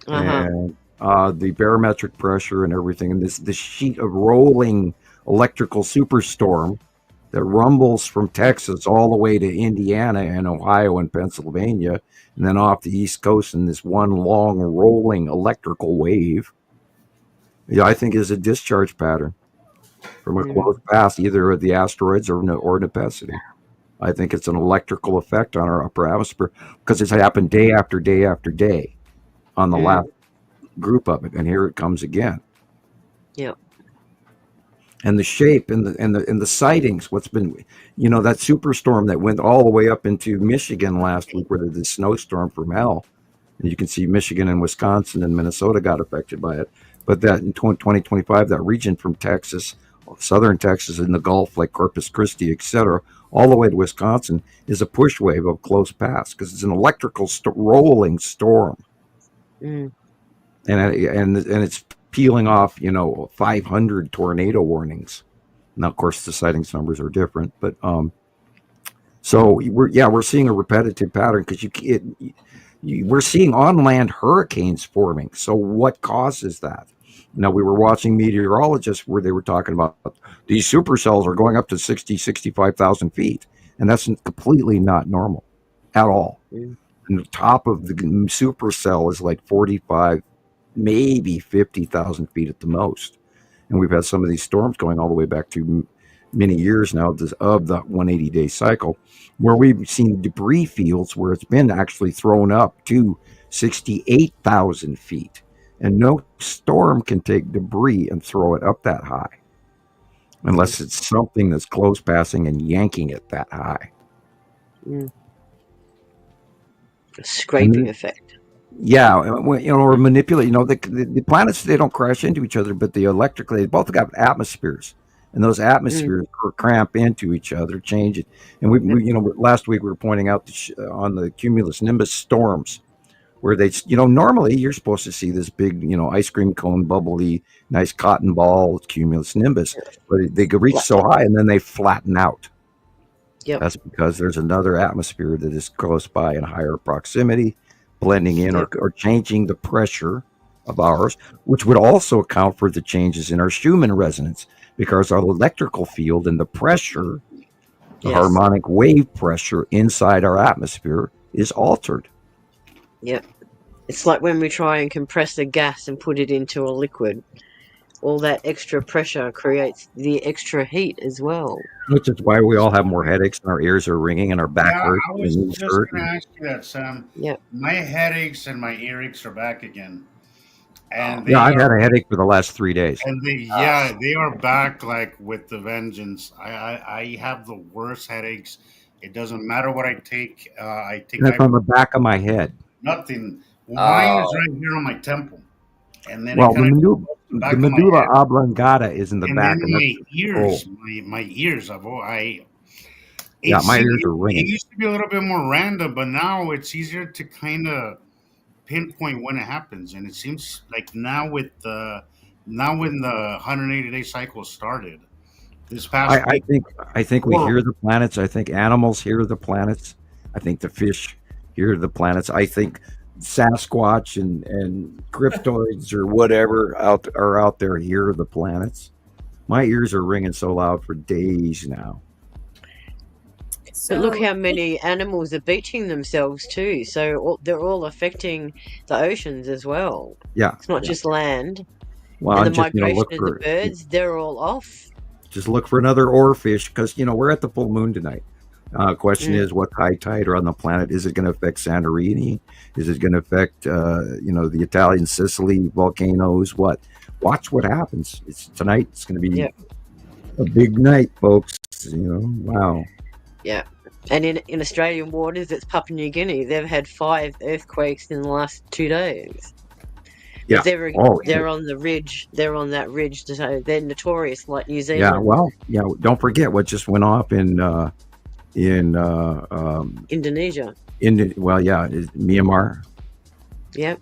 And the barometric pressure and everything, and this sheet of rolling electrical superstorm that rumbles from Texas all the way to Indiana and Ohio and Pennsylvania, and then off the East Coast in this one long rolling electrical wave. Yeah, I think is a discharge pattern from a close past, either of the asteroids or Nepacity. I think it's an electrical effect on our upper atmosphere because it's happened day after day after day on the last group of it, and here it comes again. Yep. And the shape and the sightings, what's been, that superstorm that went all the way up into Michigan last week, where there's this snowstorm from hell, and you can see Michigan and Wisconsin and Minnesota got affected by it. But that in 2025, that region from Texas, southern Texas, in the Gulf, like Corpus Christi, etc., all the way to Wisconsin, is a push wave of close pass because it's an electrical rolling storm, and it's peeling off 500 tornado warnings. Now, of course, the sightings numbers are different, but so we're seeing a repetitive pattern because we're seeing on land hurricanes forming. So what causes that? Now, we were watching meteorologists where they were talking about these supercells are going up to 65,000 feet. And that's completely not normal at all. And the top of the supercell is like 45, maybe 50,000 feet at the most. And we've had some of these storms going all the way back to many years now of the 180-day cycle, where we've seen debris fields where it's been actually thrown up to 68,000 feet. And no storm can take debris and throw it up that high unless it's something that's close passing and yanking it that high. Scraping effect. Yeah, or manipulate. The planets, they don't crash into each other, but they both got atmospheres, and those atmospheres cramp into each other, change it. And we last week we were pointing out on the cumulus nimbus storms, where they, normally you're supposed to see this big, ice cream cone, bubbly, nice cotton ball cumulus nimbus, but they could reach so high and then they flatten out. Yep. That's because there's another atmosphere that is close by in higher proximity, blending in or changing the pressure of ours, which would also account for the changes in our Schumann resonance, because our electrical field and the pressure, the harmonic wave pressure inside our atmosphere is altered. Yep. It's like when we try and compress a gas and put it into a liquid. All that extra pressure creates the extra heat as well. Which is why we all have more headaches and our ears are ringing and our back Yeah, hurts I and was knees just hurt. going to ask you that, Sam. Yeah. My headaches and my earaches are back again, and Yeah, they I've had are, a headache for the last 3 days. and they are back like with the vengeance. I have the worst headaches. It doesn't matter what I take. I take And it's on the back of my head. nothing. Mine is Oh, right here on my temple, and then it Well, the kind of medulla, goes to the the back of my medulla head, oblongata is in the and then back, and that's my the control. ears, my ears. Yeah, It's my ears it, are it ringing. used to be a little bit more random, but now it's easier to kind of pinpoint when it happens, and it seems like now when the 180-day cycle started this I, past I week, think I think we hear horrible. the planets. I think animals hear the planets. I think the fish hear the planets. I think Sasquatch and cryptoids or whatever are out there hear the planets. My ears are ringing so loud for days now. But look So, how many animals are beaching themselves too. So they're all affecting the oceans as well. Yeah, It's not yeah. just land. Well, And the and just migration look of the for birds, they're all off. just look for another oarfish because we're at the full moon tonight. Question Mm, is, what high tide are on the planet? Is it going to affect Santorini? Is it going to affect the Italian Sicily volcanoes? What? Watch what happens. It's tonight. It's going to be yeah, a big night, folks. Wow. yeah. And in Australian waters, it's Papua New Guinea. They've had 5 earthquakes in the last 2 days. Yeah. But they're Oh, they're on the ridge. They're on that ridge. So they're notorious, like New yeah. Zealand, Well, yeah. Don't forget what just went off in Indonesia. Myanmar. Yeah,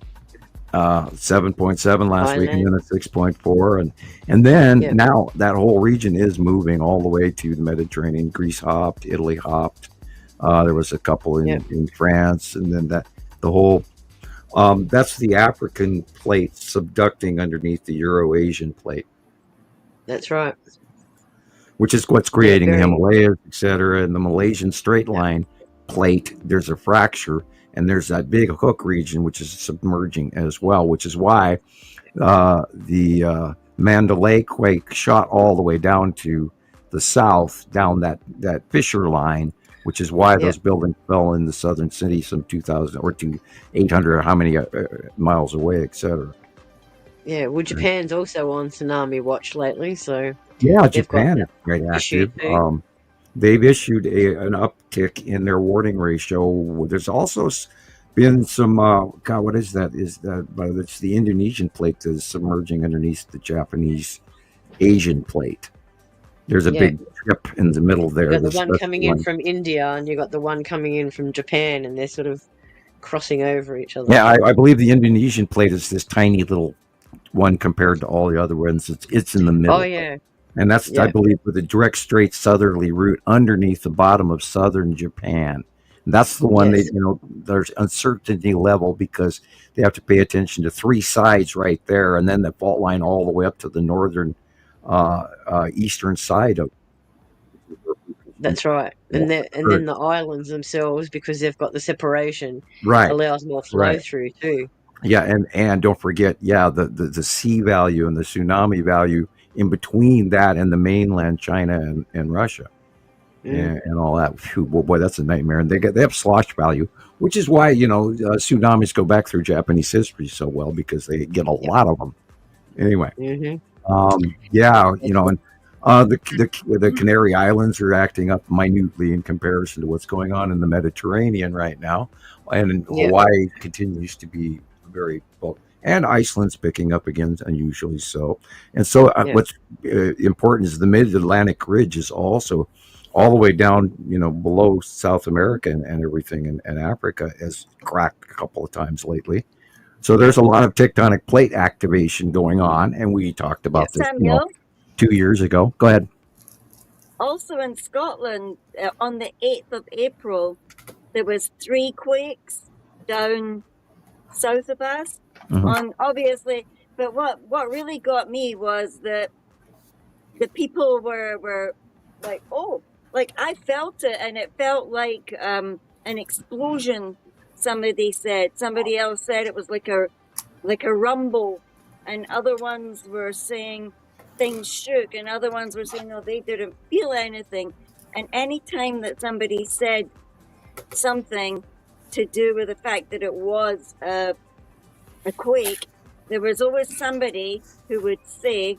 7.7 last week, and Thailand. then a 6.4, and then Yeah, now that whole region is moving all the way to the Mediterranean. Greece hopped, Italy hopped. There was a couple yeah. in France, and then the whole that's the African plate subducting underneath the Euro-Asian plate, That's right. which is what's Yeah, creating the very. Himalayas, etc. And the Malaysian straight Yeah, line plate, there's a fracture, and there's that big hook region which is submerging as well, which is why the Mandalay quake shot all the way down to the south, down that fissure line, which is why yeah, those buildings fell in the southern city some 2,000 or 800 or how many miles away, etc. yeah. Well, Japan's also on tsunami watch lately, so Yeah, they've got Japan is that quite issue active. too. They've issued an uptick in their warning ratio. There's also been some. God, what is that? Is that? It's the Indonesian plate that is submerging underneath the Japanese Asian plate. There's a Yeah, big trip in the middle you there. got the That's one the coming in one. from India, and you got the one coming in from Japan, and they're sort of crossing over each other. Yeah, I believe the Indonesian plate is this tiny little one compared to all the other ones. It's in the Oh middle. yeah, And that's, I yeah, believe, with a direct, straight southerly route underneath the bottom of southern Japan. And that's the one yes, that, there's uncertainty level because they have to pay attention to 3 sides right there, and then the fault line all the way up to the northern, eastern side of. that's right. And then the islands themselves, because they've got the separation, Right, allows more flow right. through too. Yeah, and don't forget, yeah, the sea value and the tsunami value in between that and the mainland China and Russia. Mm, And all that. Phew, well, boy, that's a nightmare. And they have slosh value, which is why tsunamis go back through Japanese history so well because they get a yep. lot of them. Anyway, Hmm. yeah, and the Canary Islands are acting up minutely in comparison to what's going on in the Mediterranean right now, and Yep. Hawaii continues to be very well. And Iceland's picking up again, unusually so. And so, Yep. what's important is the Mid-Atlantic Ridge is also all the way down, below South America and everything, and Africa has cracked a couple of times lately. So there's a lot of tectonic plate activation going on, and we talked about this, Samuel, 2 years ago. Go ahead. also in Scotland, on the 8th of April, there was 3 quakes down south of us. Mhm. Obviously, but what really got me was that the people were like, oh, like I felt it, and it felt like an explosion somebody else said it was like a rumble, and other ones were saying things shook, and other ones were saying, no, they didn't feel anything. And any time that somebody said something to do with the fact that it was a quake, there was always somebody who would say,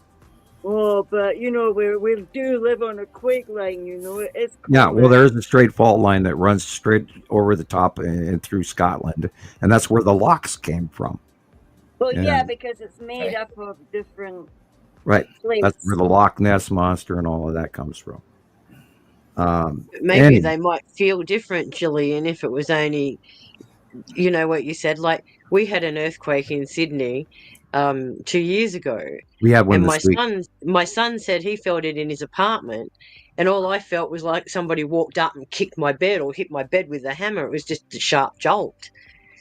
oh, but we do live on a quake line, it's cool. Yeah, well, there's a straight fault line that runs straight over the top and through Scotland, and that's where the locks came from. Well, yeah, because it's made up of different right. plates. That's where the Loch Ness monster and all of that comes from. Maybe they might feel different, Gillian, if it was only, what you said. Like, we had an earthquake in Sydney 2 years ago. We had one and this week. My son said he felt it in his apartment, and all I felt was like somebody walked up and kicked my bed or hit my bed with a hammer. It was just a sharp jolt.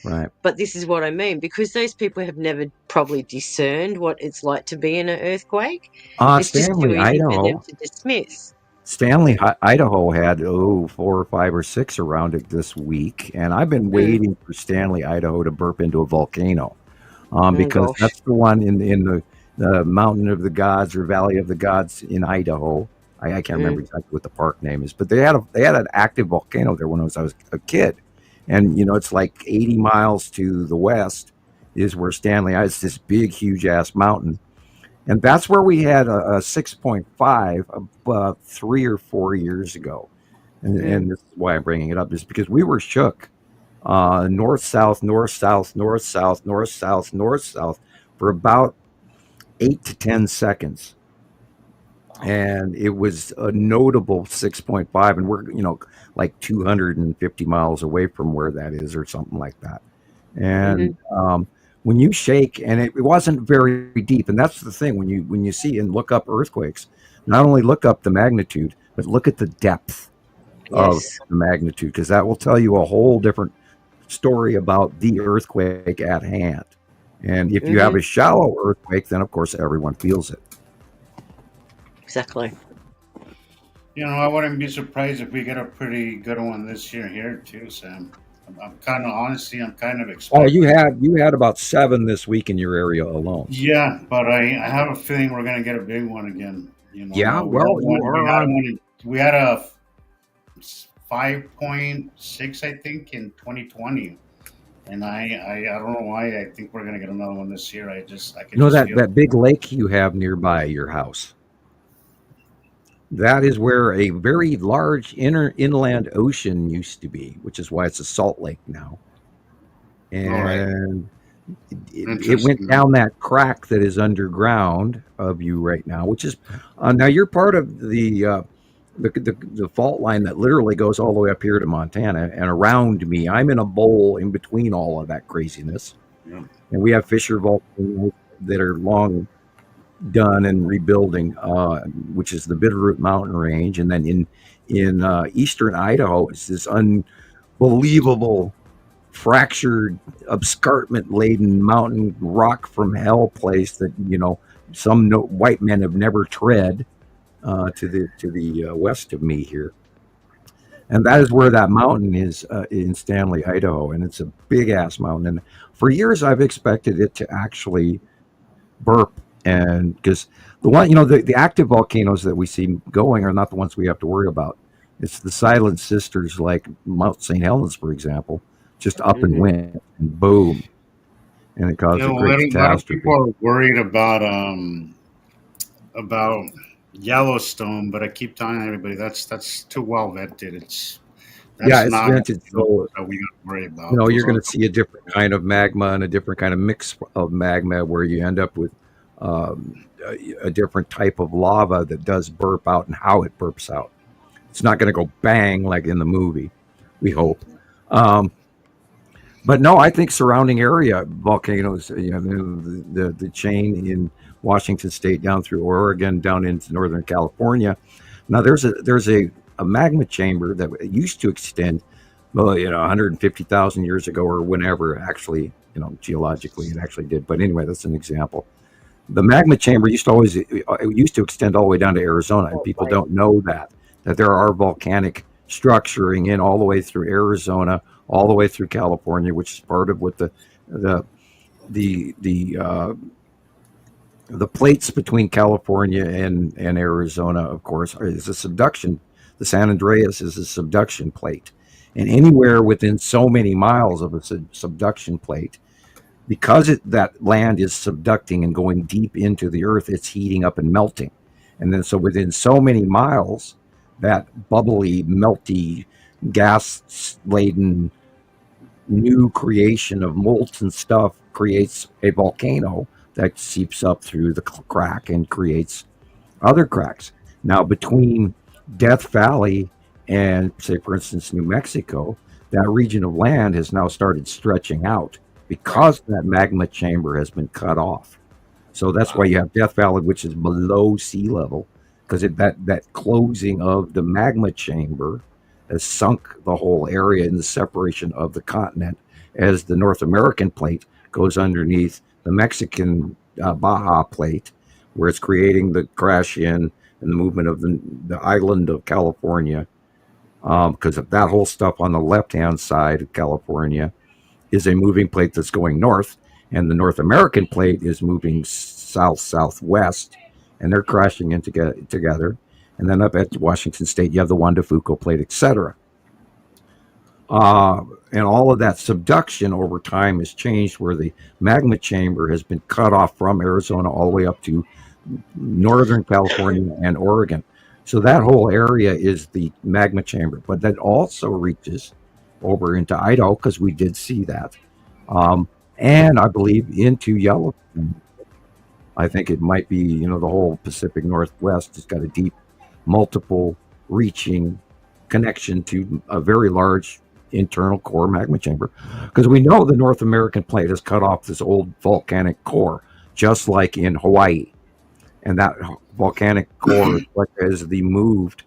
Right. But this is what I mean, because those people have never probably discerned what it's like to be in an earthquake. It's just too easy for them to dismiss. Stanley, Idaho had 4 or 5 or 6 around it this week, and I've been waiting for Stanley, Idaho, to burp into a volcano, because that's the one in the Mountain of the Gods or Valley of the Gods in Idaho. I can't remember exactly what the park name is, but they had an active volcano there when I was a kid, and it's like 80 miles to the west is where Stanley. It's this big, huge ass mountain. And that's where we had a 6.5 about 3 or 4 years ago. And this is why I'm bringing it up, is because we were shook north, south, north, south, north, south, north, south, north, south for about 8 to 10 seconds. And it was a notable 6.5. And we're, like 250 miles away from where that is or something like that. And when you shake, and it wasn't very deep, and that's the thing, when you see and look up earthquakes, not only look up the magnitude, but look at the depth of the magnitude, because that will tell you a whole different story about the earthquake at hand. And if you have a shallow earthquake, then of course everyone feels it. Exactly. I wouldn't be surprised if we get a pretty good one this year here too, Sam. I'm kind of expecting. Oh, you had about 7 this week in your area alone. Yeah, but I have a feeling we're going to get a big one again. Yeah, well, we had a 5.6, I think, in 2020, and I don't know why. I think we're going to get another one this year. I can that big lake you have nearby your house. That is where a very large inland ocean used to be, which is why it's a salt lake now. And it went down that crack that is underground of you right now, which is now you're part of the fault line that literally goes all the way up here to Montana, and around me, I'm in a bowl in between all of that craziness. Yeah. And we have fissure volcanoes that are long done and rebuilding, which is the Bitterroot Mountain Range, and then in eastern Idaho, it's this unbelievable fractured, escarpment-laden mountain rock from hell place that some white men have never tread to the west of me here, and that is where that mountain is in Stanley, Idaho, and it's a big ass mountain. And for years, I've expected it to actually burp. And because the one, the active volcanoes that we see going are not the ones we have to worry about. It's the silent sisters, like Mount St. Helens, for example, just up and went and boom, and it caused a great catastrophe. A lot of people are worried about Yellowstone, but I keep telling everybody that's too well vented. It's vented, so that we got to worry about. You're going to see a different kind of magma and a different kind of mix of magma, where you end up with a different type of lava that does burp out and how it burps out. It's not going to go bang like in the movie, we hope. But no, I think surrounding area volcanoes, the chain in Washington State down through Oregon, down into Northern California. Now there's a magma chamber that used to extend, 150,000 years ago or whenever, actually, geologically it actually did. But anyway, that's an example. The magma chamber used to extend all the way down to Arizona, and people don't know that there are volcanic structuring in all the way through Arizona, all the way through California, which is part of what the the the uh, the plates between California and Arizona, of course, is a subduction. The San Andreas is a subduction plate, and anywhere within so many miles of a subduction plate, because that land is subducting and going deep into the earth, it's heating up and melting, and then so within so many miles, that bubbly, melty, gas-laden new creation of molten stuff creates a volcano that seeps up through the crack and creates other cracks. Now, between Death Valley and, say, for instance, New Mexico, that region of land has now started stretching out because that magma chamber has been cut off. So that's why you have Death Valley, which is below sea level, because that closing of the magma chamber has sunk the whole area in the separation of the continent as the North American plate goes underneath the Mexican Baja plate, where it's creating the crash in and the movement of the island of California, because of that whole stuff on the left-hand side of California is a moving plate that's going north, and the North American plate is moving south-southwest, and they're crashing in together. And then up at Washington State, you have the Juan de Fuca plate, etc. And all of that subduction over time has changed, where the magma chamber has been cut off from Arizona all the way up to Northern California and Oregon. So that whole area is the magma chamber, but that also reaches over into Idaho, because we did see that. And I believe into Yellowstone. I think it might be, the whole Pacific Northwest has got a deep, multiple reaching connection to a very large internal core magma chamber, because we know the North American plate has cut off this old volcanic core, just like in Hawaii, and that volcanic core has moved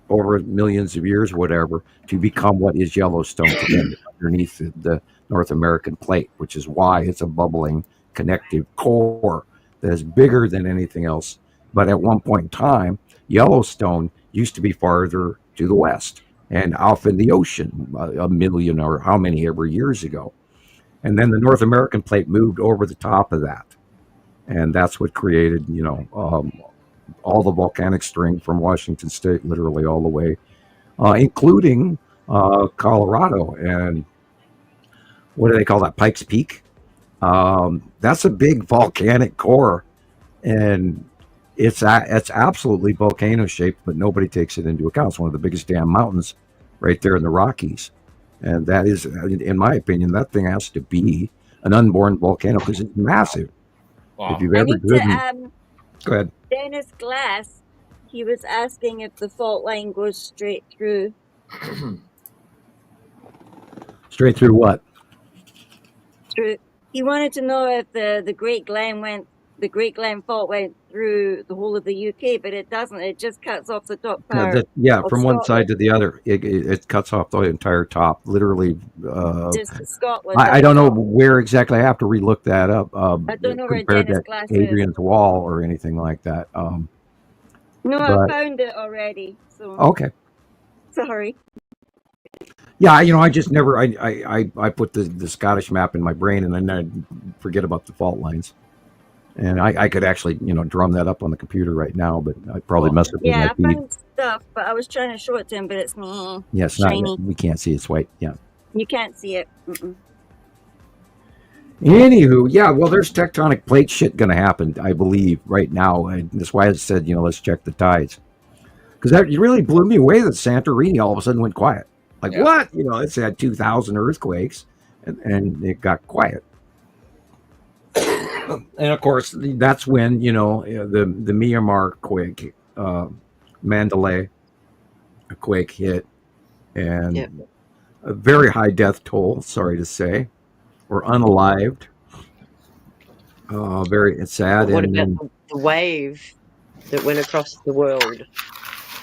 over millions of years, whatever, to become what is Yellowstone today, underneath the North American plate, which is why it's a bubbling connective core that is bigger than anything else. But at one point in time, Yellowstone used to be farther to the west and off in the ocean, a million or how many ever years ago. And then the North American plate moved over the top of that. And that's what created, all the volcanic string from Washington State, literally all the way, including Colorado. And what do they call that? Pikes Peak. That's a big volcanic core, and it's absolutely volcano shaped, but nobody takes it into account. It's one of the biggest damn mountains right there in the Rockies, and that is, in my opinion, that thing has to be an unborn volcano because it's massive. Wow. If you've ever driven, go ahead. Dennis Glass, he was asking if the fault line goes straight through. Straight through what? Through. He wanted to know if the Great Glen fault went through the whole of the UK, but it doesn't. It just cuts off the top part. From one side to the other, it cuts off the entire top, literally. Just Scotland. I don't know where exactly. I have to relook that up. I don't know where Dennis Glass Adrian's is. Wall or anything like that. No, I found it already. So okay. Sorry. Yeah, I just never. I put the Scottish map in my brain, and then I forget about the fault lines. And I could actually, drum that up on the computer right now, but I probably messed up. Yeah, I found stuff, but I was trying to show it to him, but it's yes, shiny. We can't see. It's white. Yeah. You can't see it. Mm-mm. Anywho, yeah, well, there's tectonic plate shit going to happen, I believe, right now. And that's why I said, let's check the tides. Because that really blew me away that Santorini all of a sudden went quiet. Like, what? It's had 2,000 earthquakes, and it got quiet. And, of course, that's when, the Myanmar quake, Mandalay quake hit, and a very high death toll, sorry to say, or unalived. Very sad. What about the wave that went across the world?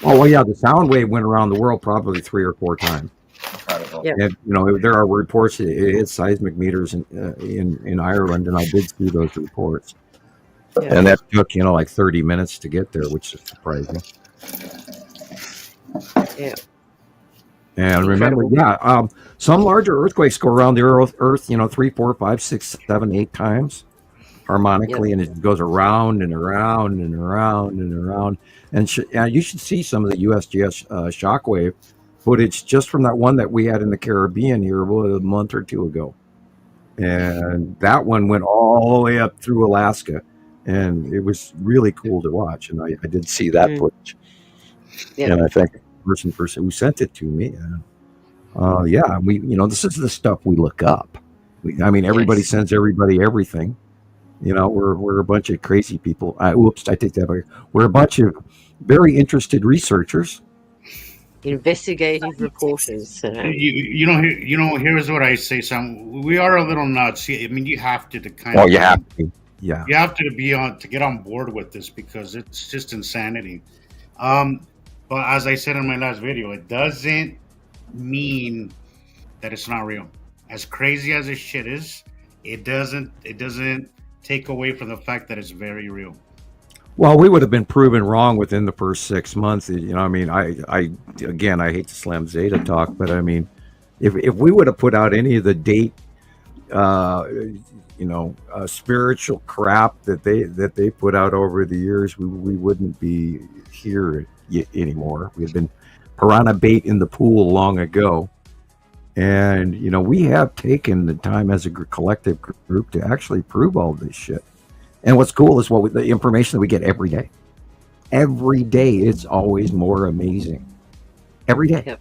Oh, well, yeah, the sound wave went around the world probably 3 or 4 times. Incredible. Yeah. And, there are reports it hit seismic meters in Ireland, and I did see those reports. Yeah. And that took, like 30 minutes to get there, which is surprising. Yeah. And remember, Incredible. some larger earthquakes go around the Earth, 3, 4, 5, 6, 7, 8 times Yep. harmonically, and it goes around and around and around and around. And you should see some of the USGS shockwave footage just from that one that we had in the Caribbean here a month or two ago. And that one went all the way up through Alaska, and it was really cool to watch. And I did see that footage, Yep. and I thank the person who sent it to me. Yeah, this is the stuff we look up. Everybody Yes. sends everybody everything. We're a bunch of crazy people. Oops, I take that back. We're a bunch of very interested researchers. Investigative reporters. Here's what I say, Sam. We are a little nuts. You have to kind Oh, of. you have to. Yeah. You have to get on board with this because it's just insanity. But as I said in my last video, it doesn't mean that it's not real. As crazy as this shit is, it doesn't take away from the fact that it's very real. Well, we would have been proven wrong within the first 6 months. I hate to slam Zeta talk, but if we would have put out any of the date, spiritual crap that they put out over the years, we wouldn't be here anymore. We had been piranha bait in the pool long ago. And, we have taken the time as a collective group to actually prove all this shit. And what's cool is the information that we get every day. Every day, it's always more amazing. Every day. Yep.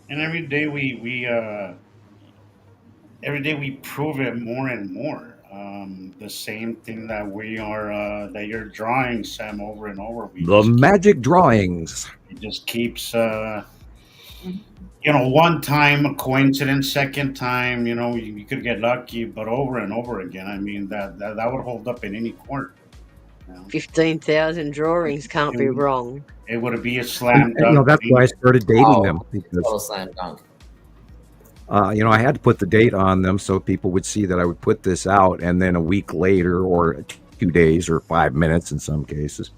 And every day we prove it more and more. The same thing that that you're drawing, Sam, over and over. The magic drawings. It just keeps, one time a coincidence, second time, you could get lucky, but over and over again, that would hold up in any court. 15,000 drawings can't be wrong. It would be a slam dunk. That's why I started dating them, because Total slam dunk. I had to put the date on them so people would see that I would put this out, and then a week later, or 2 days, or 5 minutes in some cases,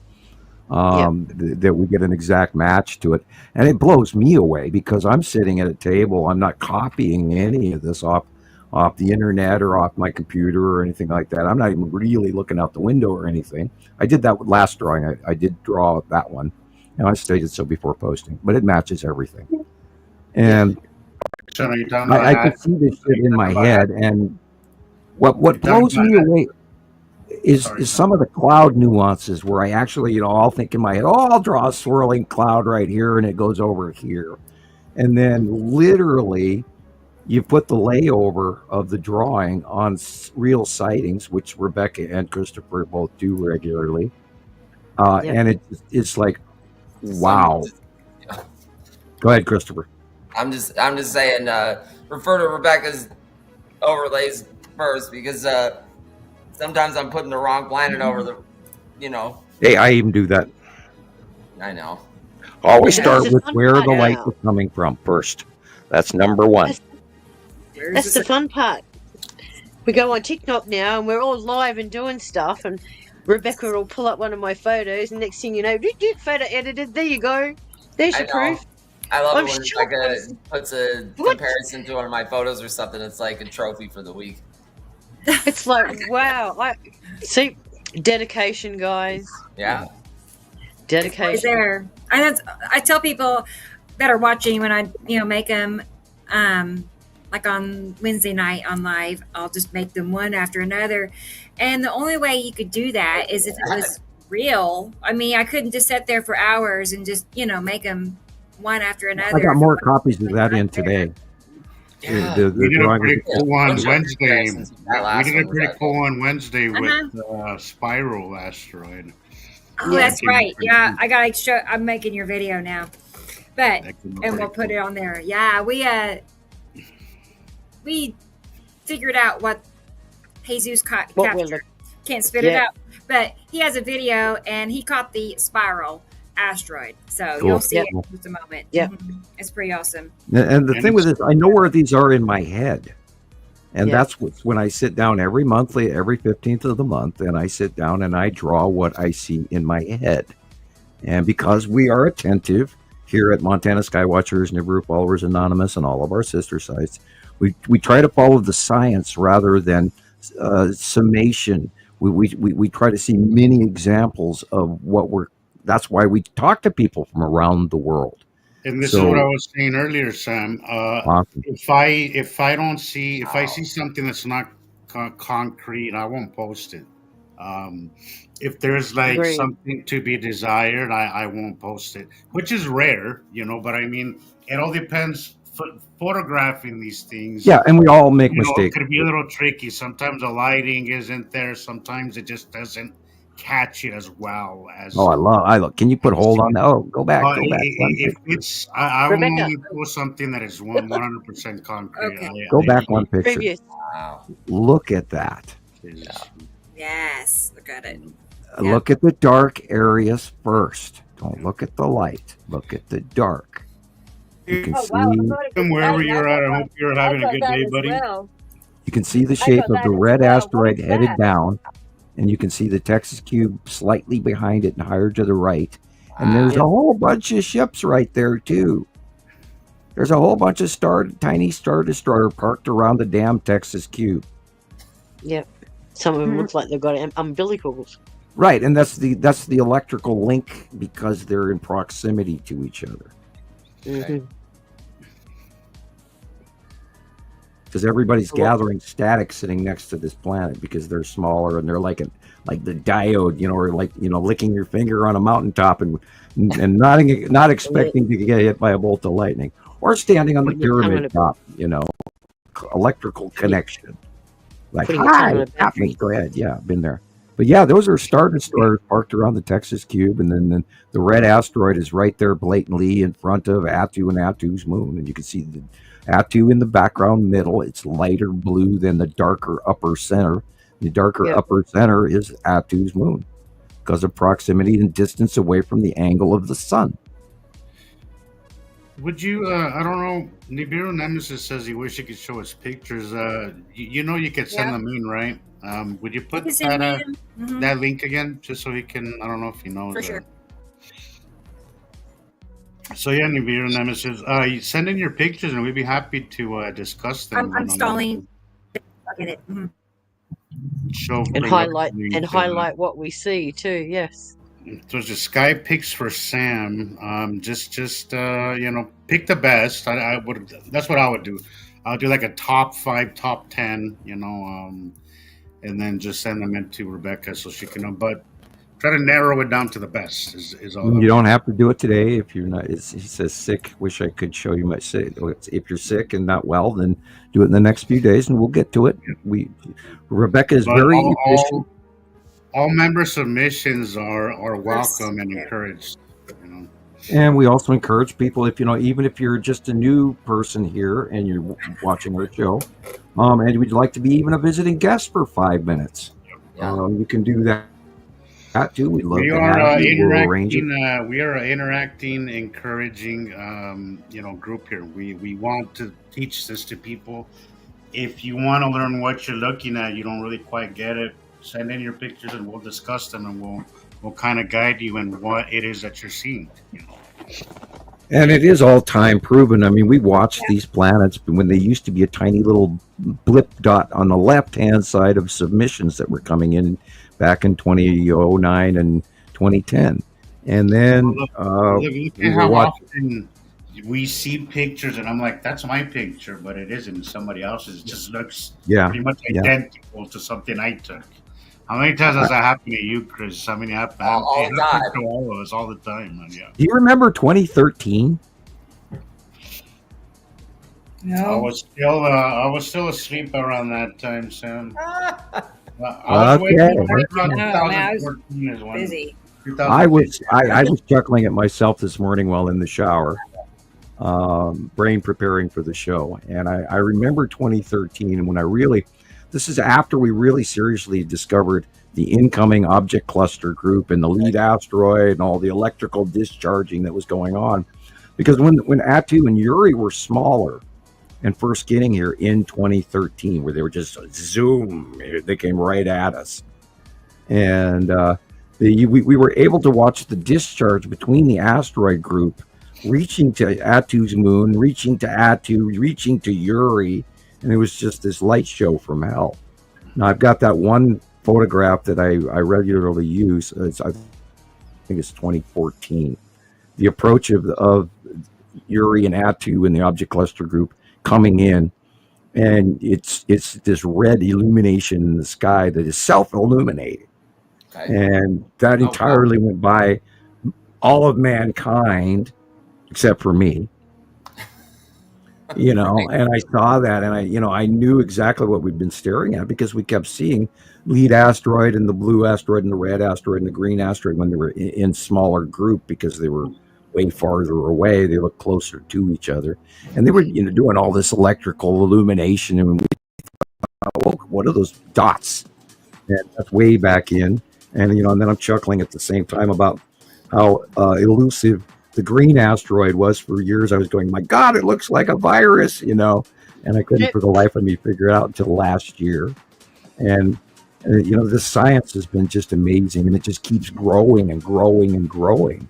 that we get an exact match to it. And it blows me away because I'm sitting at a table. I'm not copying any of this off the internet or off my computer or anything like that. I'm not even really looking out the window or anything. I did that with last drawing. I did draw that one, and I stated so before posting, but it matches everything. And So are you talking about I could see this shit in my head. And what blows me away is some of the cloud nuances where I actually, I'll think in my head, I'll draw a swirling cloud right here and it goes over here. And then literally you put the layover of the drawing on real sightings, which Rebecca and Christoper both do regularly. And it's like, wow. Go ahead, Christoper. I'm just saying, refer to Rebecca's overlays first, because sometimes I'm putting the wrong planet over the, Hey, I even do that. I know. Always start with where the light is coming from first. That's number one. That's the fun part. We go on TikTok now and we're all live and doing stuff, and Rebecca will pull up one of my photos, and next thing you know, photo edited, there you go. There's your proof. I love it when Rebecca puts a comparison to one of my photos or something. It's like a trophy for the week. It's like, wow. See, dedication, guys. Yeah. Dedication. Is there? I tell people that are watching when I, make them, like on Wednesday night on live, I'll just make them one after another. And the only way you could do that is if it was real. I couldn't just sit there for hours and just, make them one after another. I got more copies of that in today. Yeah. We did a pretty cool one Wednesday. We did a pretty cool one Wednesday with Spiral Asteroid. Oh, that's right. Yeah, I gotta show. I'm making your video now, and we'll put it on there. Yeah, we figured out what Jesus captured. Can't spit it out, but he has a video and he caught the Spiral Asteroid. So you'll see it in just a moment. Yeah, it's pretty awesome. And the thing with this, I know where these are in my head. And that's when I sit down every 15th of the month, and I sit down and I draw what I see in my head. And because we are attentive here at Montana Skywatchers, Nibiru Followers Anonymous, and all of our sister sites. We try to follow the science rather than summation. We try to see many examples of what we're. That's why we talk to people from around the world. And this is what I was saying earlier, Sam. Awesome. If I see something that's not concrete, I won't post it. If there's like Agreed. something to be desired, I won't post it, which is rare, but I mean, it all depends. Photographing these things, Yeah, and we all make mistakes. It could be a little tricky. Sometimes the lighting isn't there. Sometimes it just doesn't catch it as well as. Oh, I look. Can you put hold on that? Oh, go back. If it's, I will only post something that is 100% concrete. Okay. Go back one picture. Previous. Wow. Look at that. Yes, look at it. Look at the dark areas first. Don't look at the light. Look at the dark. You can see wherever you're at. I hope you're having a good day, buddy. You can see the shape of the red asteroid headed down, and you can see the Texas cube slightly behind it and higher to the right. And there's a whole bunch of ships right there too. There's a whole bunch of tiny Star Destroyer parked around the damn Texas cube. Yep. Some of them look like they've got umbilicals. Right, and that's the electrical link because they're in proximity to each other. Mm-hmm. Because everybody's gathering static sitting next to this planet because they're smaller and they're like the diode, or licking your finger on a mountaintop and not expecting to get hit by a bolt of lightning, or standing on the pyramid top, electrical connection. Like, hi, me. Go ahead. Yeah, I've been there. But yeah, those are Star Destroyers parked around the Texas cube, and then the red asteroid is right there blatantly in front of Attu and Attu's moon, and you can see the Attu in the background middle. It's lighter blue than the darker upper center. The darker upper center is Attu's moon because of proximity and distance away from the angle of the sun. Would you, I don't know, Nibiru Nemesis says he wish he could show us pictures. You could send them in, right? Would you put that link again, just so he can, I don't know if he knows. For sure. So yeah, Nibiru Nemesis, you send in your pictures and we'd be happy to discuss them. I'm stalling. Look at it. Mm-hmm. Highlight what we see too. Yes. There's a sky picks for Sam. Just pick the best. I would. That's what I would do. I'll do like a top 5, top 10. And then just send them in to Rebecca so she can know. But try to narrow it down to the best. Is all. You don't have to do it today if you're not. He says sick. Wish I could show you my sick. If you're sick and not well, then do it in the next few days, and we'll get to it. Rebecca is very efficient. All member submissions are welcome and encouraged. And we also encourage people, even if you're just a new person here and you're watching our show, and we'd like to be even a visiting guest for 5 minutes, you can do that too. We'd love to have you. We'll arrange it. We are an interacting, encouraging, group here. We want to teach this to people. If you want to learn what you're looking at, you don't really quite get it, send in your pictures and we'll discuss them, and we'll kind of guide you in what it is that you're seeing. And it is all time proven. I mean, we watched these planets when they used to be a tiny little blip dot on the left-hand side of submissions that were coming in back in 2009 and 2010. And then often we see pictures and I'm like, that's my picture, but it isn't somebody else's. It just looks pretty much identical to something I took. How many times has that happened to you, Chris? How many happen? All the time. To all of us all the time, man. Yeah. Do you remember 2013? No. I was still asleep around that time, Sam. I was busy. I was chuckling at myself this morning while in the shower, brain preparing for the show, and I remember 2013, and when this is after we really seriously discovered the incoming object cluster group and the lead asteroid and all the electrical discharging that was going on, because when Attu and Yuri were smaller and first getting here in 2013, where they were just zoom, they came right at us, and we were able to watch the discharge between the asteroid group reaching to Atu's moon, reaching to Atu, reaching to Uri, and it was just this light show from hell. Now I've got that one photograph that I regularly use. I think it's 2014. The approach of Uri and Atu in the object cluster group coming in, and it's this red illumination in the sky that is self-illuminating, Okay. and that entirely went by all of mankind except for me. And I saw that, and I knew exactly what we'd been staring at, because we kept seeing lead asteroid and the blue asteroid and the red asteroid and the green asteroid when they were in smaller group, because they were way farther away. They looked closer to each other, and they were doing all this electrical illumination, and we thought, oh, what are those dots? And that's way back in, and and then I'm chuckling at the same time about how elusive the green asteroid was. For years I was going, my God, it looks like a virus, and I couldn't for the life of me figure it out until last year. And this science has been just amazing, and it just keeps growing and growing and growing.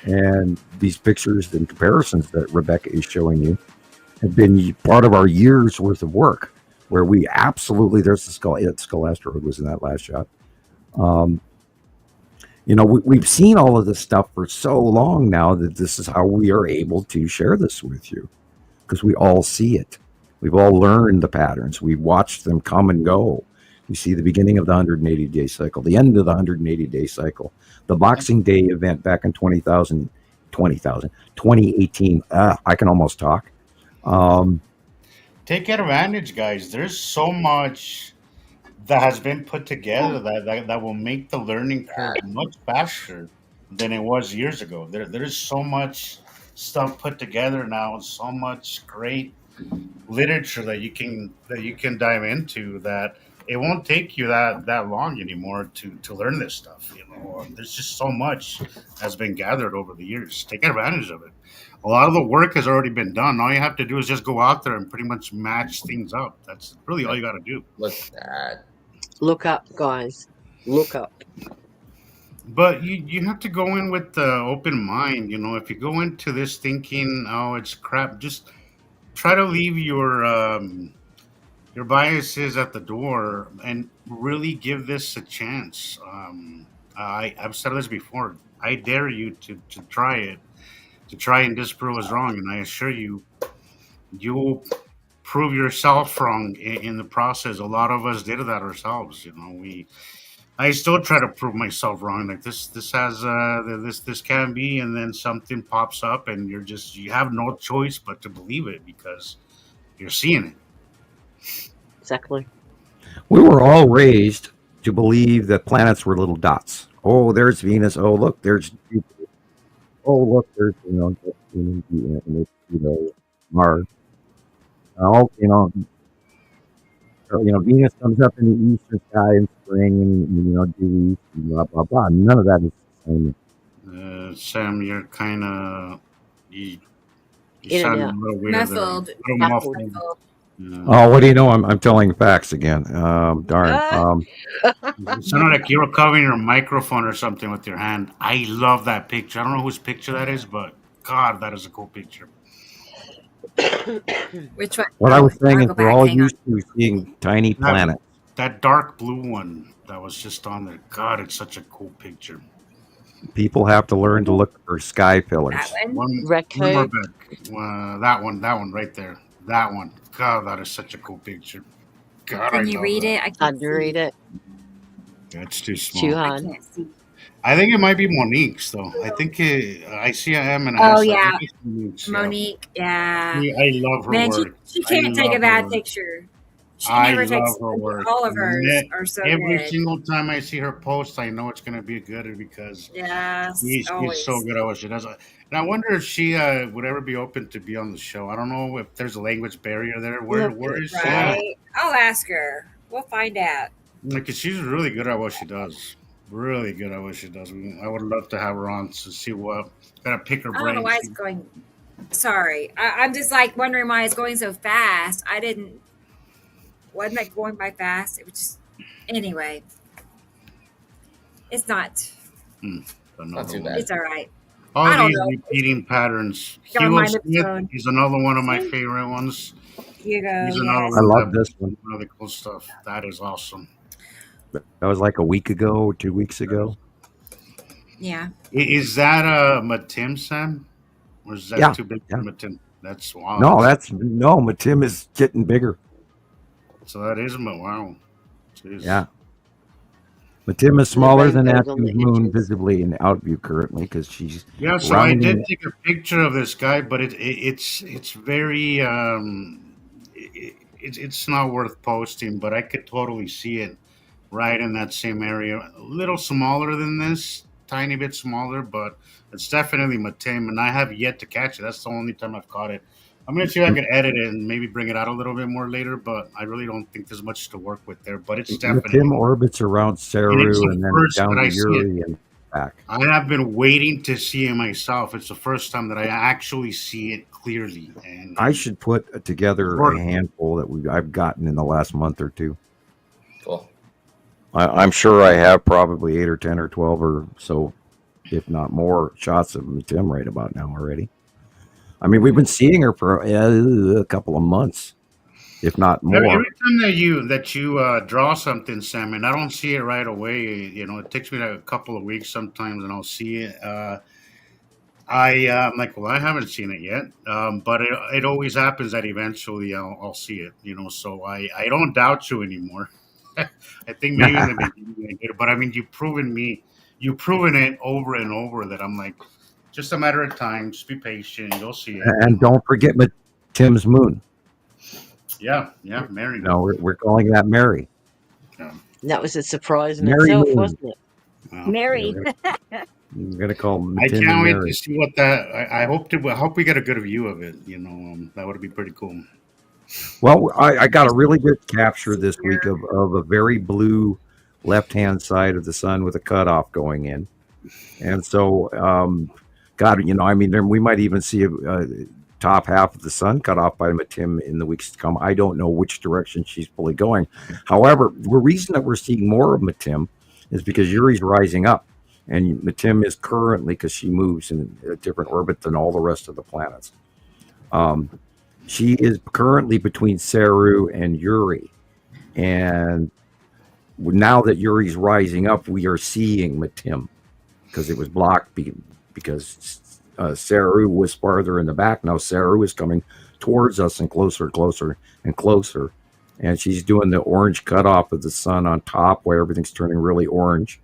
And these pictures and comparisons that Rebecca is showing you have been part of our year's worth of work, where we absolutely, there's the skull asteroid was in that last shot. We've seen all of this stuff for so long now that this is how we are able to share this with you, because we all see it. We've all learned the patterns. We've watched them come and go. We see the beginning of the 180-day cycle, the end of the 180-day cycle, the Boxing Day event back in 2018. I can almost talk. Take advantage, guys. There's so much that has been put together that will make the learning curve much faster than it was years ago. There is so much stuff put together now, so much great literature that you can dive into, that it won't take you that long anymore to learn this stuff. There's just so much has been gathered over the years. Take advantage of it. A lot of the work has already been done. All you have to do is just go out there and pretty much match things up. That's really all you got to do. Look at that. Look up, guys. Look up. But you have to go in with the open mind. If you go into this thinking, oh, it's crap, just try to leave your biases at the door and really give this a chance. I've said this before. I dare you to try it, to try and disprove us wrong, and I assure you, you will prove yourself wrong in the process. A lot of us did that ourselves. I still try to prove myself wrong. Like this has this can be, and then something pops up, and you have no choice but to believe it because you're seeing it. Exactly. We were all raised to believe that planets were little dots. Oh, there's Venus. Oh, look, there's Jupiter. Oh, look, there's Mars. Oh, Venus comes up in the eastern sky in spring, and dew and blah blah blah. None of that is the same. Sam, you're kind of you In sound and a out. little weird. Muffled. There. A little Muffled. muffled. Oh, what do you know? I'm telling facts again. Darn. It sounded like you were covering your microphone or something with your hand. I love that picture. I don't know whose picture that is, but God, that is a cool picture. Which one? What I was saying is I'll go we're back, all hang on. used to seeing tiny planets. That dark blue one that was just on there. God, it's such a cool picture. People have to learn to look for sky pillars. That one? One Raccoon. more back. That one right there. That one. God, that is such a cool picture. God, Can I you love read that. it? I Hard can't to see. read it. It's too small. Too I hard. can't see. I think it might be Monique's though. I think I see an M and an Oh S. I yeah, think it's Monique's. Yeah. Monique. Yeah. I love her Man, work. she can't take a love her bad work. picture. She I never takes. love her work. All of hers are so Every good. single time I see her post, I know it's going to be good because Yes, she's always. so good at what she does. And I wonder if she would ever be open to be on the show. I don't know if there's a language barrier there. Where is she? Right? I'll ask her. We'll find out. Because she's really good at what she does. Really good at what she does. I would love to have her on to see what. Gotta pick her I don't brain. know why it's going. Sorry, I'm just like wondering why it's going so fast. Wasn't that going by fast? It was just anyway. It's not. Not too bad. It's all right. All I don't these know. repeating patterns. Got a Hugo mind of its Smith own. is another one of my See? favorite ones. Hugo, He's another I yes. one love that this one. really cool stuff. That is awesome. That was like a week ago, 2 weeks ago. Yeah. Is that a Matim, Sam? Or is that Yeah, too big yeah. for Matim? That's wow. No, Matim is getting bigger. So that is wow. Jeez. Yeah. Matim is The smaller than rainbows on the Neptune's moon edges. visibly in out view currently because she's Yeah, so I did rounding. take a picture of this guy, but it's very it's not worth posting. But I could totally see it right in that same area. A little smaller than this, tiny bit smaller, but it's definitely Matim, and I have yet to catch it. That's the only time I've caught it. I'm gonna see if I can edit it and maybe bring it out a little bit more later, but I really don't think there's much to work with there. But it's Matim definitely, orbits around and it's Saru the and then first down that to I see it. Uri and back. I have been waiting to see it myself. It's the first time that I actually see it clearly, and I should put together a Sure. handful that I've gotten in the last month or two. Cool. I'm sure I have probably 8 or 10 or 12 or so, if not more, shots of Matim right about now already. I mean, we've been seeing her for a couple of months, if not more. Every time that you draw something, Sam, and I don't see it right away. It takes me like a couple of weeks sometimes, and I'll see it. I'm like, well, I haven't seen it yet, but it always happens that eventually I'll see it. So I don't doubt you anymore. I think maybe in the beginning I did, but I mean, you've proven it over and over that I'm like, just a matter of time. Just be patient. You'll see it. And don't forget Matim's moon. Yeah, Mary. No, we're calling that Mary. That was a surprise in Mary itself, Moon. wasn't it? Wow. Mary. We're gonna call Matim I can't and wait Mary. to see what that. I hope we get a good view of it. That would be pretty cool. Well, I got a really good capture this week of a very blue left-hand side of the sun with a cutoff going in. And so, God, I mean, we might even see a top half of the sun cut off by Matim in the weeks to come. I don't know which direction she's fully going. However, the reason that we're seeing more of Matim is because Uri's rising up. And Matim is currently, because she moves in a different orbit than all the rest of the planets. She is currently between Saru and Uri. And now that Uri's rising up, we are seeing Matim because it was blocked because Saru was farther in the back. Now Saru is coming towards us and closer and closer. And she's doing the orange cutoff of the sun on top where everything's turning really orange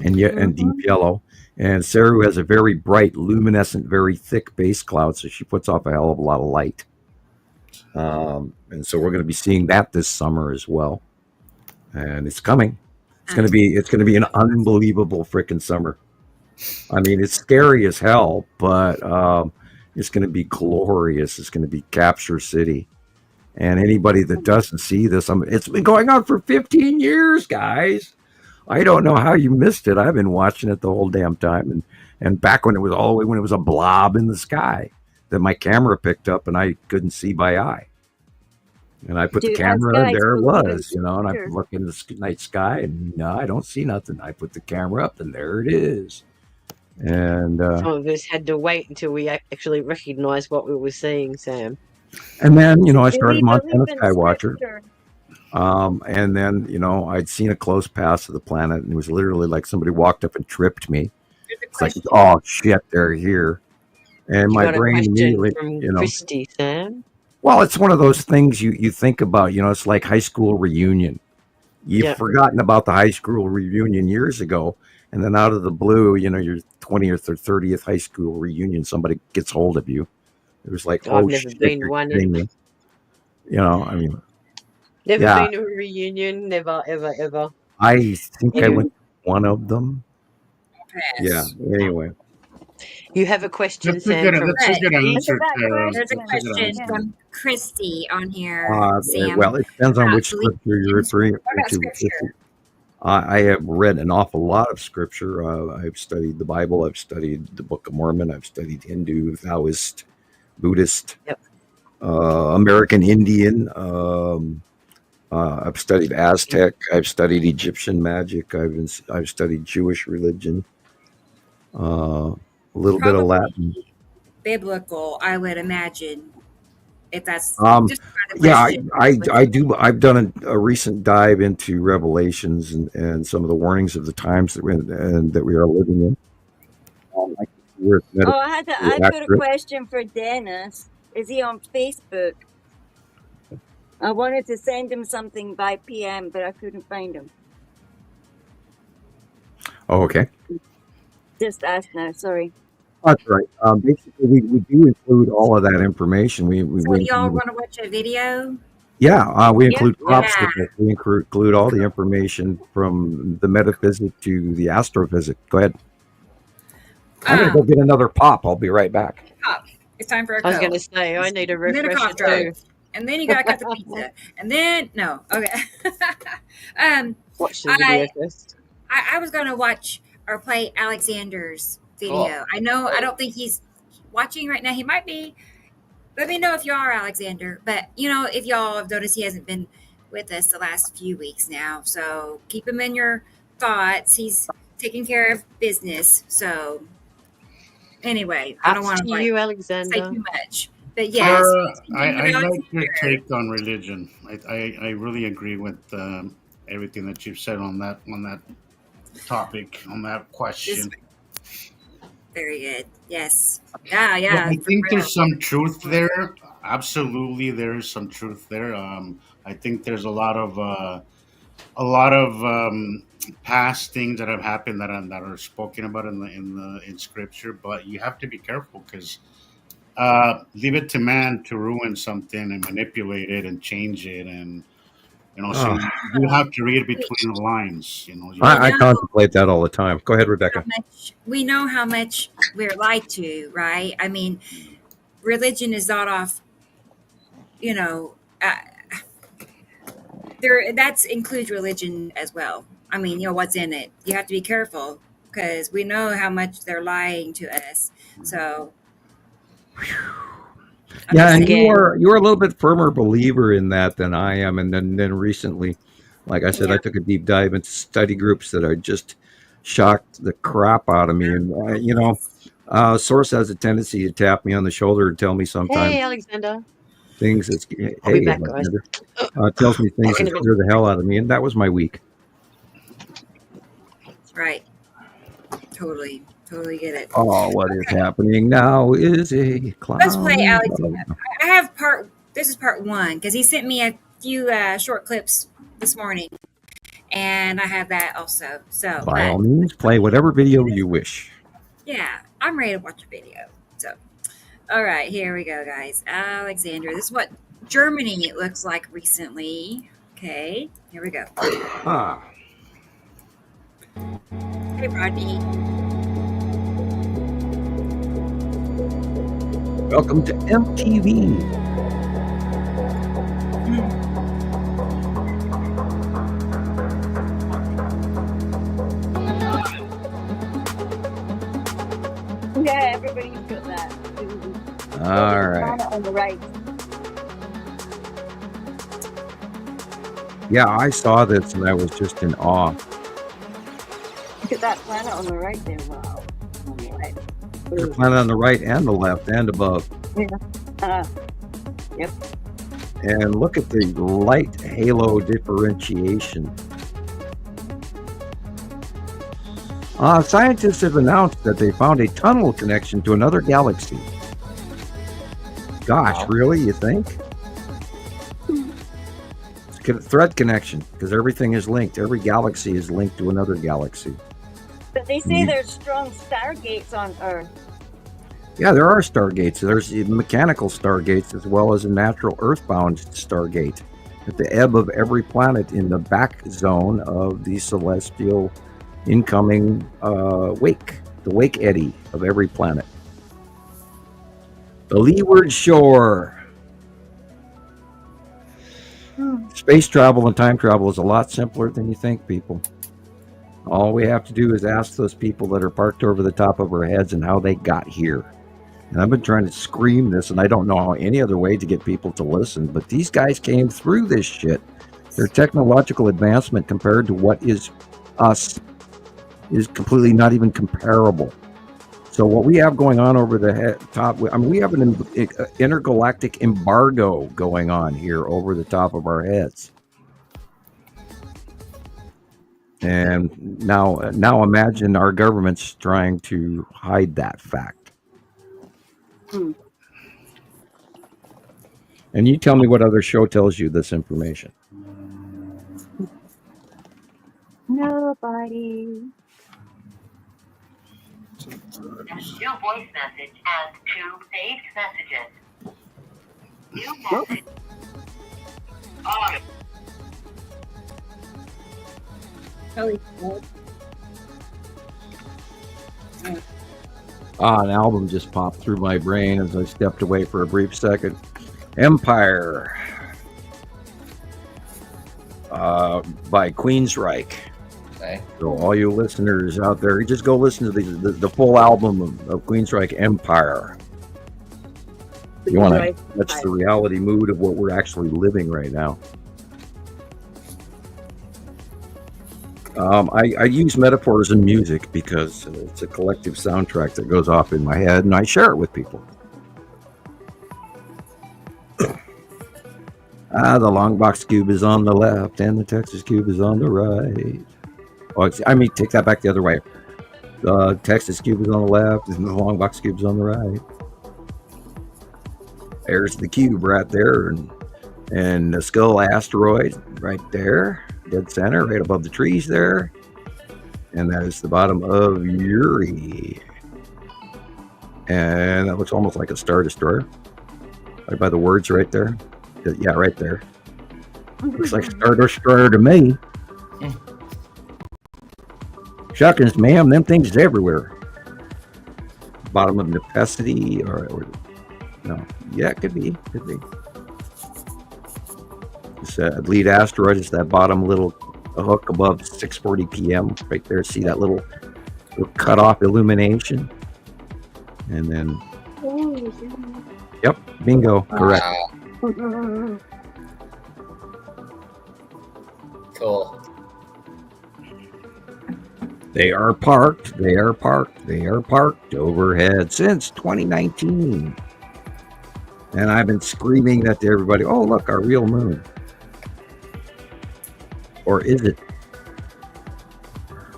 and deep yellow. And Saru has a very bright, luminescent, very thick base cloud, so she puts off a hell of a lot of light. And so we're going to be seeing that this summer as well. And it's coming. It's going to be an unbelievable freaking summer. I mean, it's scary as hell, but it's going to be glorious. It's going to be Capture City. And anybody that doesn't see this, it's been going on for 15 years, guys. I don't know how you missed it. I've been watching it the whole damn time, and back when it was when it was a blob in the sky that my camera picked up and I couldn't see by eye. And I put the camera, and there it was, and I look in the night sky, and no, I don't see nothing. I put the camera up, and there it is. And some of us had to wait until we actually recognized what we were seeing, Sam. And then, I started Montana Skywatcher. And then, I'd seen a close pass of the planet, and it was literally like somebody walked up and tripped me. It's like, oh shit, they're here. And my brain immediately, from Christy, Sam. Well, it's one of those things you think about, it's like high school reunion. You've forgotten about the high school reunion years ago, and then out of the blue, your 20th or 30th high school reunion, somebody gets hold of you. It was like, I've never been to one. I mean, never been to a reunion. Never, ever, ever. I think I went to one of them. Yes. Yeah. Anyway, you have a question, That's Sam? a good answer, Tara. There's a question from Christy on here, Sam. well, it depends on which scripture you're referring to. I have read an awful lot of scripture. I've studied the Bible. I've studied the Book of Mormon. I've studied Hindu, Taoist, Buddhist, American Indian. I've studied Aztec. I've studied Egyptian magic. I've studied Jewish religion. a little bit of Latin. Biblical, I would imagine. If that's just by the Yeah, question. I do. I've done a recent dive into Revelations and some of the warnings of the times that we are living in. I put a question for Dennis. Is he on Facebook? I wanted to send him something by PM, but I couldn't find him. Oh, okay. Just ask now. Sorry. That's right. Basically, we do include all of that information. We y'all want to watch a video? Yeah, we include props. We include all the information from the metaphysic to the astrophysic. Go ahead. I'm going to go get another pop. I'll be right back. Pop. It's time for a Coke. I was going to say, I need a refresher too. And then you got to cut the pizza. And then, no. Okay. Watch the video first. I was going to watch or play Alexander's video. I know, I don't think he's watching right now. He might be. Let me know if you are, Alexander. But, if y'all have noticed, he hasn't been with us the last few weeks now. So keep him in your thoughts. He's taking care of business. So anyway, I don't want to you, Alexander. say too much. But yes. I like your take on religion. I really agree with everything that you've said on that topic, on that question. Very good. Yes. Yeah. I think there's some truth there. Absolutely, there is some truth there. I think there's a lot of past things that have happened that are spoken about in scripture. But you have to be careful because leave it to man to ruin something and manipulate it and change it, and so you have to read between the lines. I contemplate that all the time. Go ahead, Rebecca. We know how much we're lied to, right? I mean, religion is not off. That includes religion as well. I mean, what's in it. You have to be careful because we know how much they're lying to us. So. Yeah, and you're a little bit firmer believer in that than I am. And then recently, like I said, I took a deep dive into study groups that are just shocked the crap out of me. And Source has a tendency to tap me on the shoulder and tell me sometimes. Hey, Alexander. Things that's I'll be back, guys. Tells me things that scare the hell out of me, and that was my week. Right. Totally get it. Oh, what is happening now is a clown. Let's play Alexander. I have this is part one because he sent me a few short clips this morning, and I have that also. So by all means, play whatever video you wish. Yeah, I'm ready to watch a video. So, all right, here we go, guys. Alexander, this is what Germany looks like recently. Okay, here we go. Hey, Rodney. Welcome to MTV. Yeah, everybody's got that. All right. On the right. Yeah, I saw this and I was just in awe. Look at that planet on the right there. Wow. On the right. The planet on the right and the left and above. Yeah. Yep. And look at the light halo differentiation. Scientists have announced that they found a tunnel connection to another galaxy. Gosh, really? You think? It's a thread connection because everything is linked. Every galaxy is linked to another galaxy. But they say there's strong stargates on Earth. Yeah, there are stargates. There's mechanical stargates as well as a natural earthbound stargate at the ebb of every planet in the back zone of the celestial incoming wake, the wake eddy of every planet. The leeward shore. Space travel and time travel is a lot simpler than you think, people. All we have to do is ask those people that are parked over the top of our heads and how they got here. And I've been trying to scream this, and I don't know how any other way to get people to listen, but these guys came through this shit. Their technological advancement compared to what is us is completely not even comparable. So what we have going on over the top, I mean, we have an intergalactic embargo going on here over the top of our heads. And now imagine our government's trying to hide that fact. And you tell me what other show tells you this information. Nobody. New voice message and 2 saved messages. New message. Holy cool. An album just popped through my brain as I stepped away for a brief second. Empire by Queensryche. Okay. So all you listeners out there, you just go listen to the full album of Queensryche, Empire. You want to? That's the reality mood of what we're actually living right now. I use metaphors in music because it's a collective soundtrack that goes off in my head, and I share it with people. The long box cube is on the left, and the Texas cube is on the right. Oh, I mean, take that back the other way. The Texas cube is on the left, and the long box cube is on the right. There's the cube right there, and the skull asteroid right there, dead center, right above the trees there. And that is the bottom of Uri. And that looks almost like a Star Destroyer. Right by the words right there. Yeah, right there. Looks like a Star Destroyer to me. Shuckins, ma'am, them things is everywhere. Bottom of Necessity or no. Yeah, it could be. This lead asteroid is that bottom little hook above 6:40 p.m. right there. See that little cut off illumination? And then, yep, bingo, correct. Wow. Cool. They are parked overhead since 2019. And I've been screaming that to everybody, oh, look, our real moon. Or is it?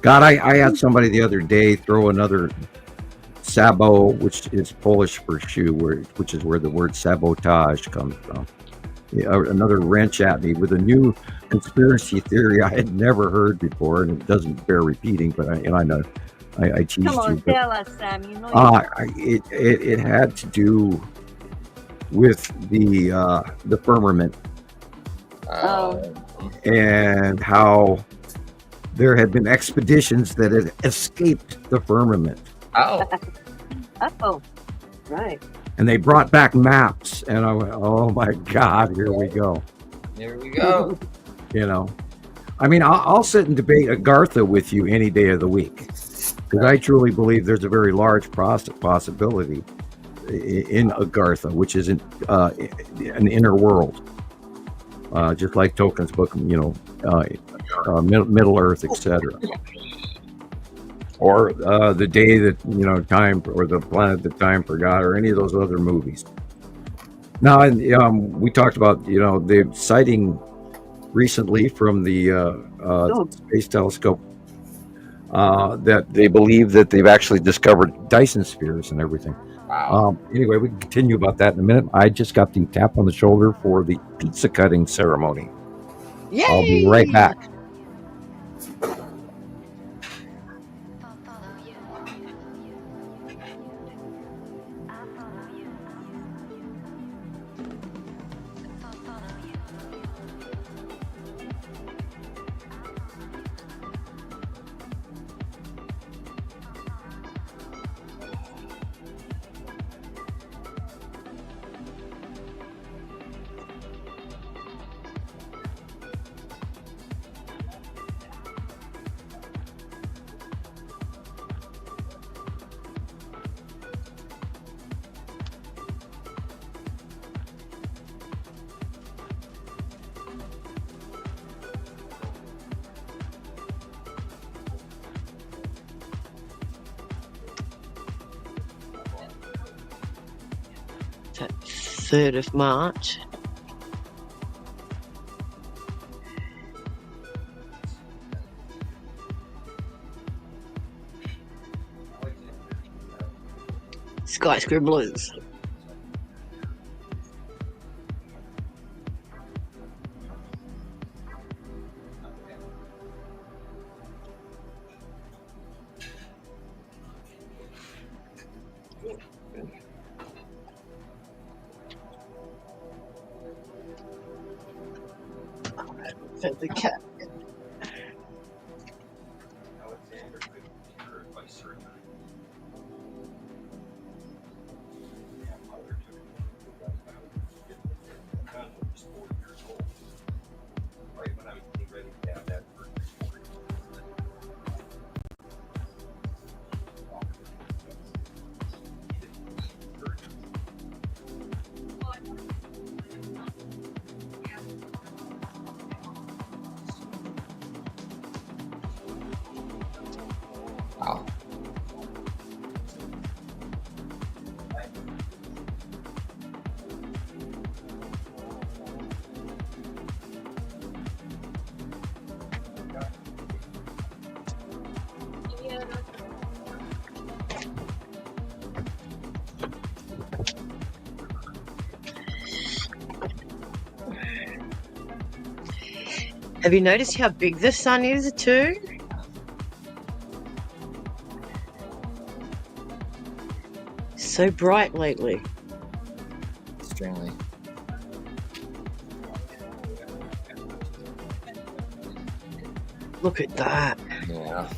God, I had somebody the other day throw another sabo, which is Polish for shoe, which is where the word sabotage comes from. Another wrench at me with a new conspiracy theory I had never heard before, and it doesn't bear repeating, but I know I teased Come on, you. But, tell us, Sam. You know it had to do with the firmament. And how there had been expeditions that had escaped the firmament. Oh. Oh, right. And they brought back maps, and I went, oh my God, here we go. Here we go. You know, I mean, I'll sit and debate Agartha with you any day of the week, because I truly believe there's a very large possibility in Agartha, which is an inner world. Just like Tolkien's book, you know, Middle Earth, etc. Or the day that, you know, time, or the planet that time forgot, or any of those other movies. Now, we talked about, you know, the sighting recently from the Space Telescope that they believe that they've actually discovered Dyson spheres and everything. Wow. Anyway, we can continue about that in a minute. I just got the tap on the shoulder for the pizza cutting ceremony. Yay! I'll be right back. That 3rd of March. Skyscraper Blues. The cat. Wow. Have you noticed how big the sun is too? So bright lately. Extremely. Look at that. Yeah.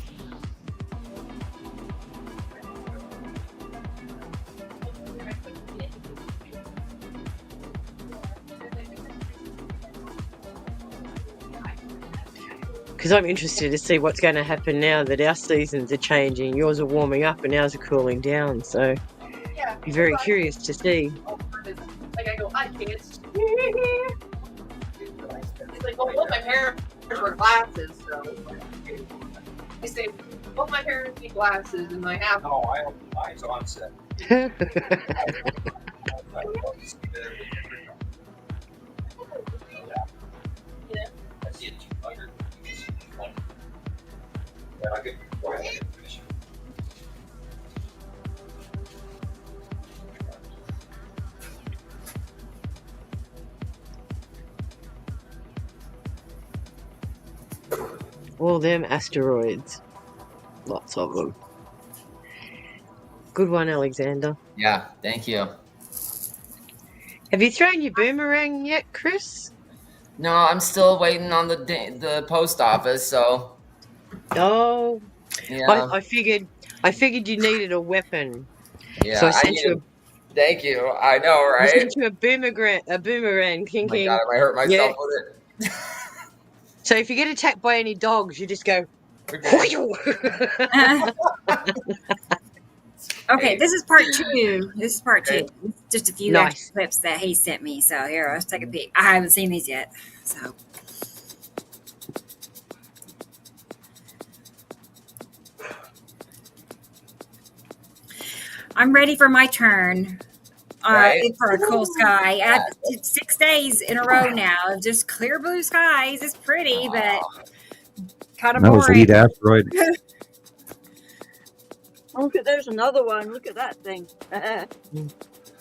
Because I'm interested to see what's going to happen now that our seasons are changing. Yours are warming up and ours are cooling down. So I'm very curious to see. Like I go, I can't. It's like, well, both my parents wear glasses, so I say, both my parents need glasses, and I have. No, I don't. Mine's on set. All them asteroids. Lots of them. Good one, Alexander. Yeah. Thank you. Have you thrown your boomerang yet, Chris? No, I'm still waiting on the post office. So Oh, yeah. I figured you needed a weapon. Yeah. So I sent you Thank you. I know, I right? sent you a boomerang, Oh my thinking. God, I might hurt myself Yeah. with it. So if you get attacked by any dogs, you just go. Okay. Okay, this is part 2. This is part 2. Just a few Nice. extra clips that he sent me. So here, let's take a peek. I haven't seen these yet. So I'm ready for my turn. Right. For a cool sky. I had 6 days in a row now of just clear blue skies. It's pretty, but kind of That was boring. lead asteroid. Look at there's another one. Look at that thing.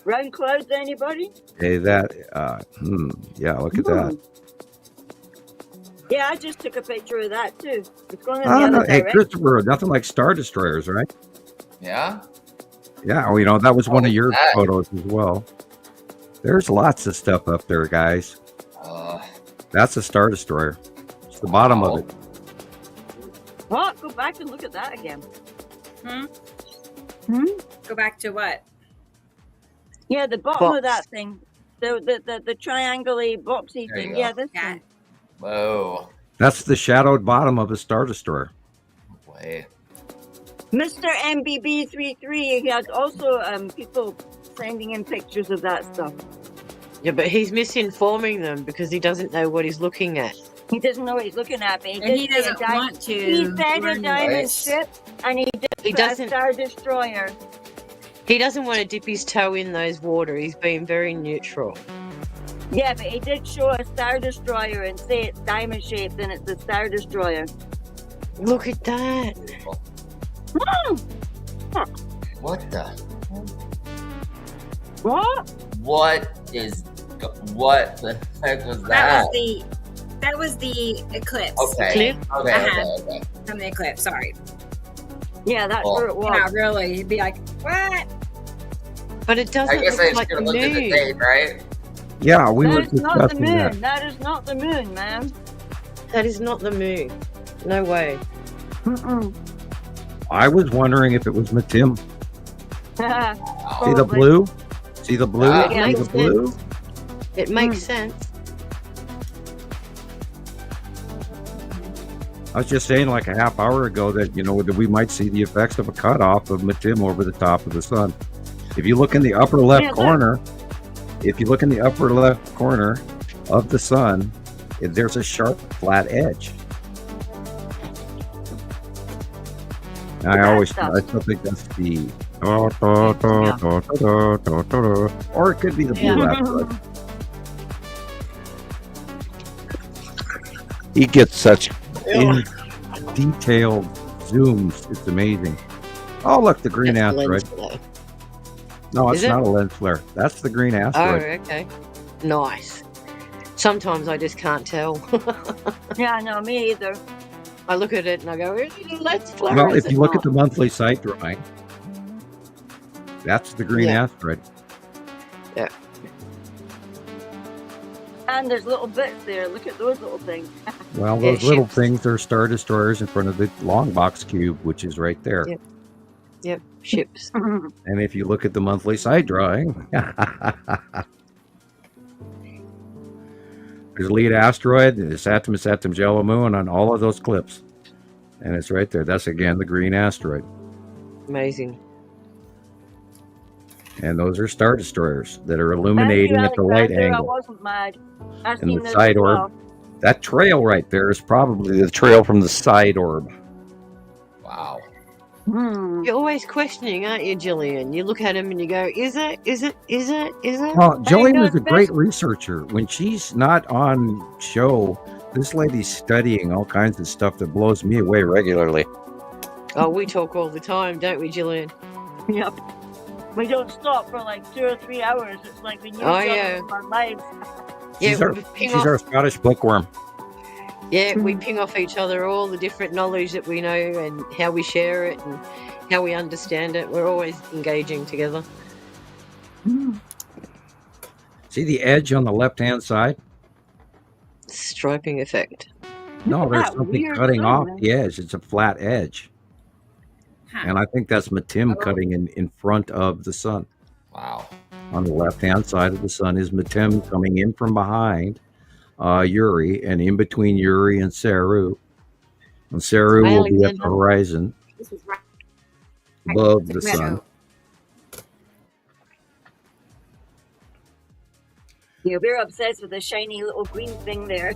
Round clouds, anybody? Hey, that. Yeah, look at that. Yeah, I just took a picture of that too. It's going in Oh, the no. other Hey, direction. Christopher, nothing like Star Destroyers, right? Yeah. Yeah, well, you know, that was one of your that. photos as well. There's lots of stuff up there, guys. That's a Star Destroyer. It's the bottom of it. Oh, go back and look at that again. Go back to what? Yeah, the bottom Box. of that thing. The triangle-y boxy There you thing. go. Yeah, this Yeah. one. Whoa. That's the shadowed bottom of a Star Destroyer. Way. Mr. MBB33, he had also people sending in pictures of that stuff. Yeah, but he's misinforming them because he doesn't know what he's looking at. He doesn't know what he's looking at, but And he doesn't want to. He said a learn diamond Right. ship, and he He put a doesn't. Star Destroyer. He doesn't want to dip his toe in those water. He's being very neutral. Yeah, but he did show a Star Destroyer and say it's diamond shaped and it's a Star Destroyer. Look at that. What the? What? What the heck was that? That was the eclipse. Okay. Clip? Okay. From the eclipse, sorry. Yeah, that's Well, where it was. Yeah, really. You'd be like, what? But it doesn't I guess I look just like could the have looked at the moon. date, right? Yeah, we were That is not the discussing moon. that. That is not the moon, man. That is not the moon. No way. Mm-mm. I was wondering if it was Matim. See the Probably. blue? See the blue? Ah. See Makes the blue? sense. It makes sense. I was just saying like a half hour ago that, that we might see the effects of a cutoff of Matim over the top of the sun. If you look in the upper left corner, of the sun, there's a sharp flat edge. I still think that's the or it could be the blue asteroid. He gets such detailed zooms. It's amazing. Oh, look, the green That's asteroid. lens flare. No, it's Is it? not a lens flare. That's the green Oh, asteroid. okay. Nice. Sometimes I just can't tell. Yeah, no, me either. I look at it and I go, is it a lens flare? Well, or is if you it look not? at the monthly site drawing, that's the green Yeah. asteroid. And there's little bits there. Look at those little things. Well, Yeah, those little ships. things are star destroyers in front of the long box cube, which is right there. Yep. Yep, ships. And if you look at the monthly site drawing, there's a lead asteroid, the Saturn Jello Moon on all of those clips. And it's right there. That's, again, the green asteroid. Amazing. And those are star destroyers that are Thank illuminating you, at the light Alexander. I angle. wasn't mad. I've And seen the this side as orb. well. That trail right there is probably the trail from the side orb. Wow. You're always questioning, aren't you, Gillian? You look at him and you go, is it? Well, Jillian God, is a great researcher. When she's not on show, this lady's studying all kinds of stuff that blows me away regularly. Oh, we talk all the time, don't we, Gillian? Yep. We don't stop for like 2 or 3 hours. It's like we use Oh, each other yeah. in our lives. Yeah, She's, our, we ping she's off. our Scottish bookworm. Yeah, we ping off each other all the different knowledge that we know and how we share it and how we understand it. We're always engaging together. See the edge on the left-hand side? Striping effect. No, there's that something weird cutting thing, off man? the edge. It's a flat edge. Huh. And I think that's Matim Oh. cutting in front of the sun. Wow. On the left-hand side of the sun is Matim coming in from behind Uri, and in between Uri and Saru. And Saru Hi, will be at the Alexander. horizon This was right. above the sun. Yeah, we're obsessed with the shiny little green thing there.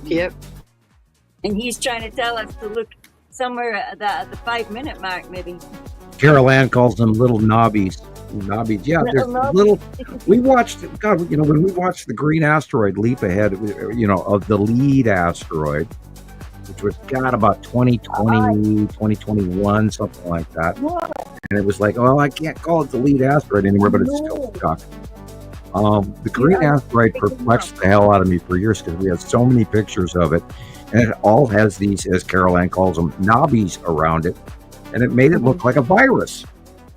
Yep. And he's trying to tell us to look somewhere at the 5-minute mark, maybe. Carol Ann calls them little knobbies. Knobbies. Yeah, there's Little knobbies. little. We watched, God, when we watched the green asteroid leap ahead, of the lead asteroid, which was got about 2020, 2021, something like that. And it was like, oh, I can't call it the lead asteroid anymore, but it's still stuck. The green asteroid perplexed the hell out of me for years because we had so many pictures of it, and it all has these, as Carol Ann calls them, knobbies around it, and it made it look like a virus.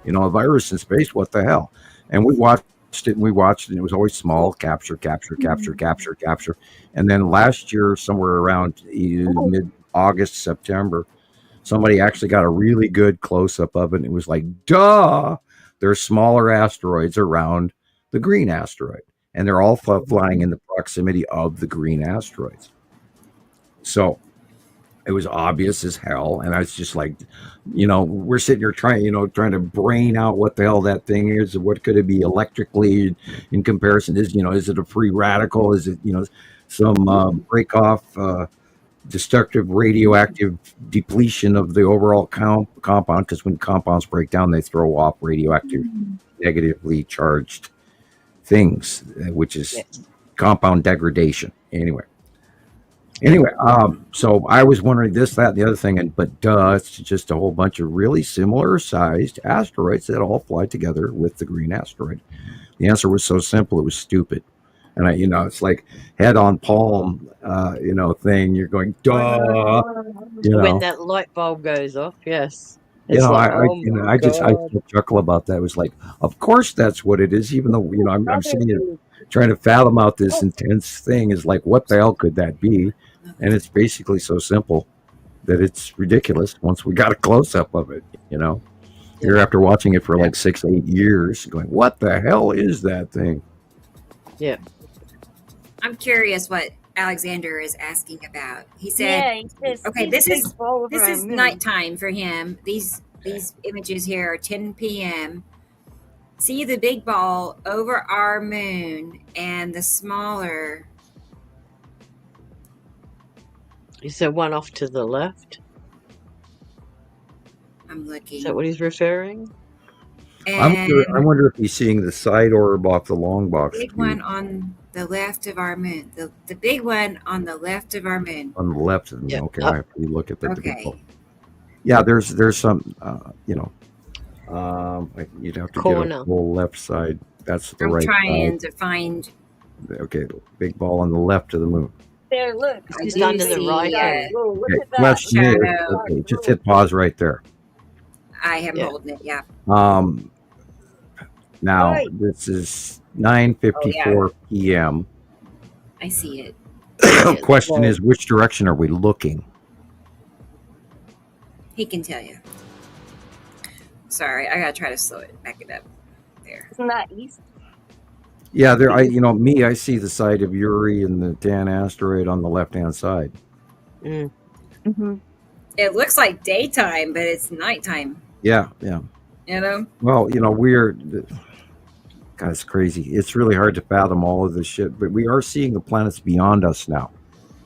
A virus in space. What the hell? And we watched it, and it was always small, capture. And then last year, somewhere around mid-August, September, somebody actually got a really good close-up of it, and it was like, duh! There's smaller asteroids around the green asteroid, and they're all flying in the proximity of the green asteroids. So it was obvious as hell, and I was just like, we're sitting here trying to brain out what the hell that thing is, what could it be electrically in comparison. Is it a free radical? Is it some break off destructive radioactive depletion of the overall compound, because when compounds break down, they throw off radioactive, negatively charged things, which is compound degradation. Anyway, so I was wondering this, that, and the other thing, but it's just a whole bunch of really similar sized asteroids that all fly together with the green asteroid. The answer was so simple, it was stupid. And it's like head on palm, thing. You're going, duh. When that light bulb goes off, yes. I still chuckle about that. It was like, of course that's what it is. Even though I'm sitting here trying to fathom out this intense thing. Is like, what the hell could that be? And it's basically so simple that it's ridiculous. Once we got a close up of it, you're after watching it for like 6-8 years, going, what the hell is that thing? Yeah. I'm curious what Alexander is asking about. He said, "Okay, this is nighttime for him. These images here are 10 p.m. See the big ball over our moon and the smaller." Is there one off to the left? I'm looking. Is that what he's referring? I wonder if he's seeing the side orb off the long box. Big one on the left of our moon. The big one on the left of our moon. On the left of the moon. Yeah. Okay, I have to look at the big ball. Yeah, there's some, you'd have to corner. Get a full left side. That's the right side. I'm trying to find. Okay, the big ball on the left of the moon. There, look. It's under the right. Look at that. Question is, just hit pause right there. I am holding it, yeah. Now, this is 9:54 p.m. I see it. Question is, which direction are we looking? He can tell you. Sorry, I gotta try to back it up. There. Isn't that east? Yeah, there. I see the side of Uri and the Dan asteroid on the left-hand side. Mm-hmm. It looks like daytime, but it's nighttime. Yeah. Well, God, it's crazy. It's really hard to fathom all of this shit, but we are seeing the planets beyond us now.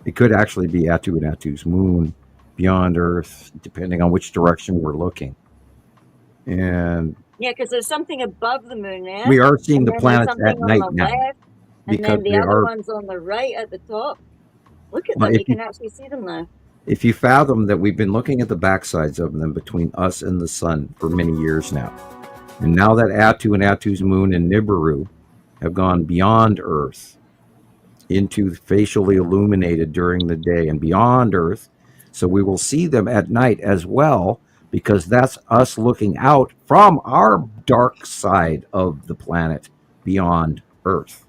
It could actually be Attu and Attu's moon beyond Earth, depending on which direction we're looking. And because there's something above the moon now. We are seeing the planets at night now. Left, and then the other one's on the right at the top. Look at them. You can actually see them now. If you fathom that we've been looking at the backsides of them between us and the sun for many years now, and now that Attu and Attu's moon and Nibiru have gone beyond Earth into facially illuminated during the day and beyond Earth, so we will see them at night as well, because that's us looking out from our dark side of the planet beyond Earth.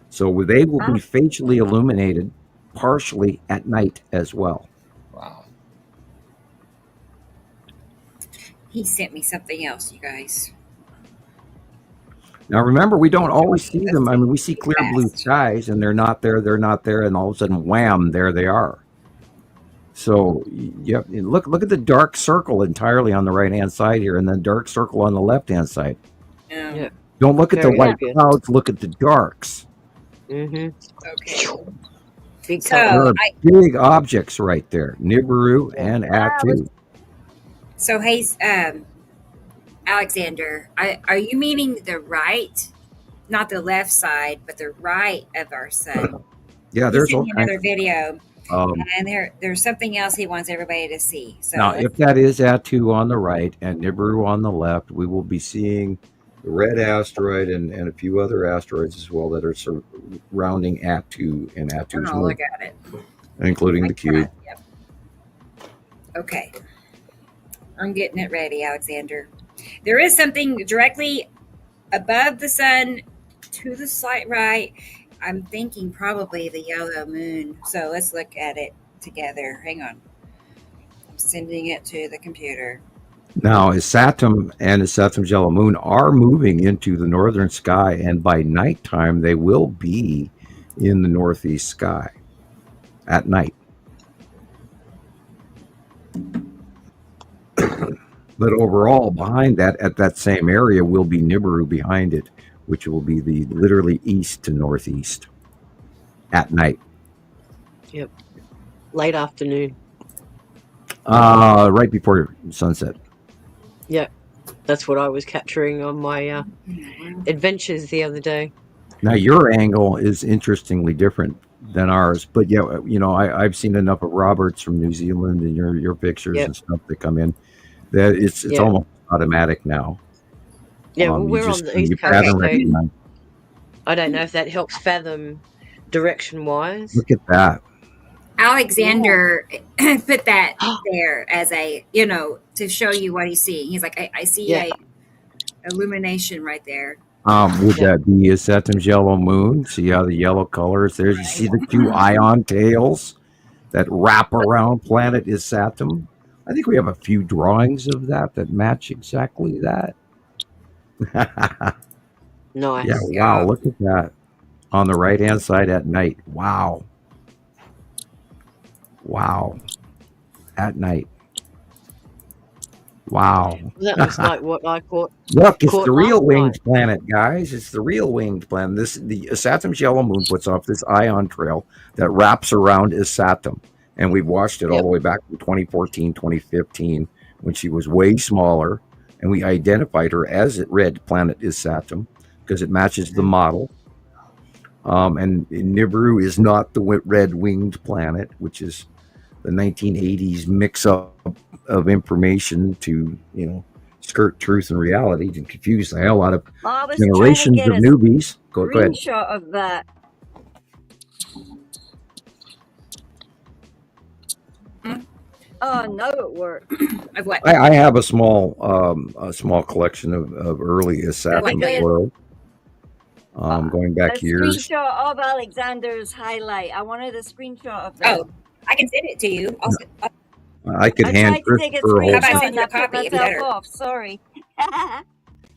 So they will be facially illuminated partially at night as well. Wow. He sent me something else, you guys. Now remember, we don't always see them. I mean, we see clear blue skies and they're not there, and all of a sudden, wham, there they are. So look at the dark circle entirely on the right-hand side here, and then dark circle on the left-hand side. Yeah. Don't look at the white clouds, look at the darks. Mm-hmm. Okay. Big objects right there, Nibiru and Attu. So, hey, Alexander, are you meaning the right, not the left side, but the right of our sun? Yeah, there's another video, and there's something else he wants everybody to see. So now, if that is Attu on the right and Nibiru on the left, we will be seeing the red asteroid and a few other asteroids as well that are surrounding Attu and Attu's moon. Look at it. Including the cube. Yep. Okay. I'm getting it ready, Alexander. There is something directly above the sun to the slight right. I'm thinking probably the yellow moon. So let's look at it together. Hang on. I'm sending it to the computer. Now, Saturn and Saturn's yellow moon are moving into the northern sky, and by nighttime, they will be in the northeast sky at night. But overall, behind that, at that same area, will be Nibiru behind it, which will be the literally east to northeast at night. Yep. late afternoon. Right before sunset. Yeah, that's what I was capturing on my adventures the other day. Now your angle is interestingly different than ours, but yeah, I've seen enough of Robert's from New Zealand and your pictures Yep. and stuff that come in that it's Yep. almost automatic now. Yeah, well, we're on the East Coast, so I don't know if that helps fathom direction-wise. Look at that. Alexander put that there as a, to show you what he's seeing. He's like, I see a illumination right there. Would that be a Saturn's yellow moon? See how the yellow color is there? You see the two ion tails that wrap around planet is Saturn. I think we have a few drawings of that match exactly that. Nice. Yeah, wow, look at that. On the right-hand side at night. Wow. Wow. At night. Wow. That looks like what I caught. Look, it's the real winged planet, guys. It's the real winged planet. The Saturn's yellow moon puts off this ion trail that wraps around Saturn. And we've watched it all the way back to 2014, 2015, when she was way smaller. And we identified her as red planet is Saturn because it matches the model. And Nibiru is not the red winged planet, which is the 1980s mix up of information to, skirt truth and reality to confuse the hell out of generations of newbies. Go ahead. Screenshot of that. Oh no, it worked. Of what? I have a small collection of early Saturn world. Going back years. Screenshot of Alexander's highlight. I wanted a screenshot of that. Oh, I can send it to you. I could hand Christoper a whole. Sorry.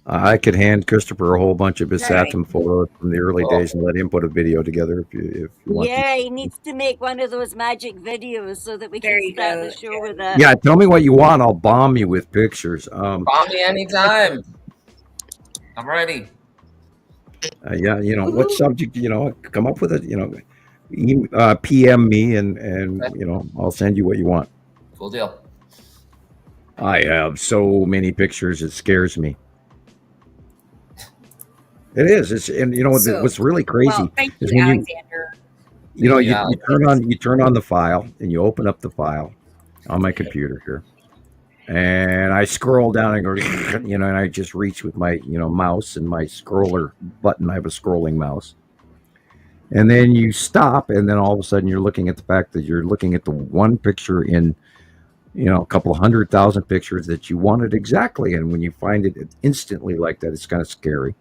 I could hand Christoper a whole bunch of his Saturn photos from the early days and let him put a video together if you want. Yeah, he needs to make one of those magic videos so that we can start the show with that. Yeah, tell me what you want. I'll bomb you with pictures. Bomb me anytime. I'm ready. Yeah, what subject? Come up with it. PM me and I'll send you what you want. Cool deal. I have so many pictures, it scares me. It is. It's what's really crazy. Well, thank is you, when Alexander. you turn on the file and you open up the file on my computer here, and I scroll down and go, and I just reach with my mouse and my scroller button. I have a scrolling mouse. And then you stop, and then all of a sudden you're looking at the fact that you're looking at the one picture in, a couple of 100,000 pictures that you wanted exactly. And when you find it instantly like that, it's kind of scary.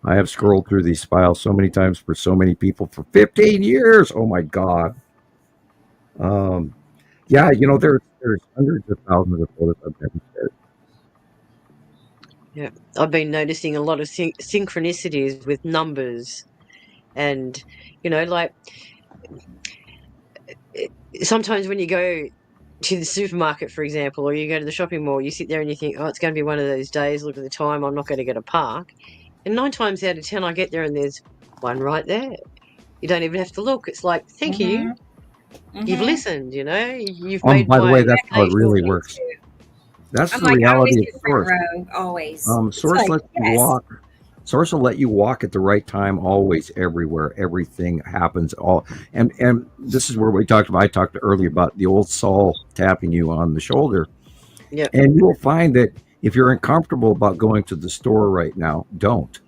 I have scrolled through these files so many times for so many people for 15 years. Oh my God. Yeah, there's hundreds of thousands of photos I've never shared. Yeah, I've been noticing a lot of synchronicities with numbers. And, sometimes when you go to the supermarket, for example, or you go to the shopping mall, you sit there and you think, oh, it's going to be one of those days. Look at the time. I'm not going to get a park. And 9 times out of 10, I get there and there's one right there. You don't even have to look. It's like, thank you. You've listened, you've made by the way, that's how it really works. That's the reality of Source. Always. Source lets you walk. Source will let you walk at the right time, always, everywhere. Everything happens. And this is where I talked earlier about the old soul tapping you on the shoulder. Yeah. And you'll find that if you're uncomfortable about going to the store right now, don't.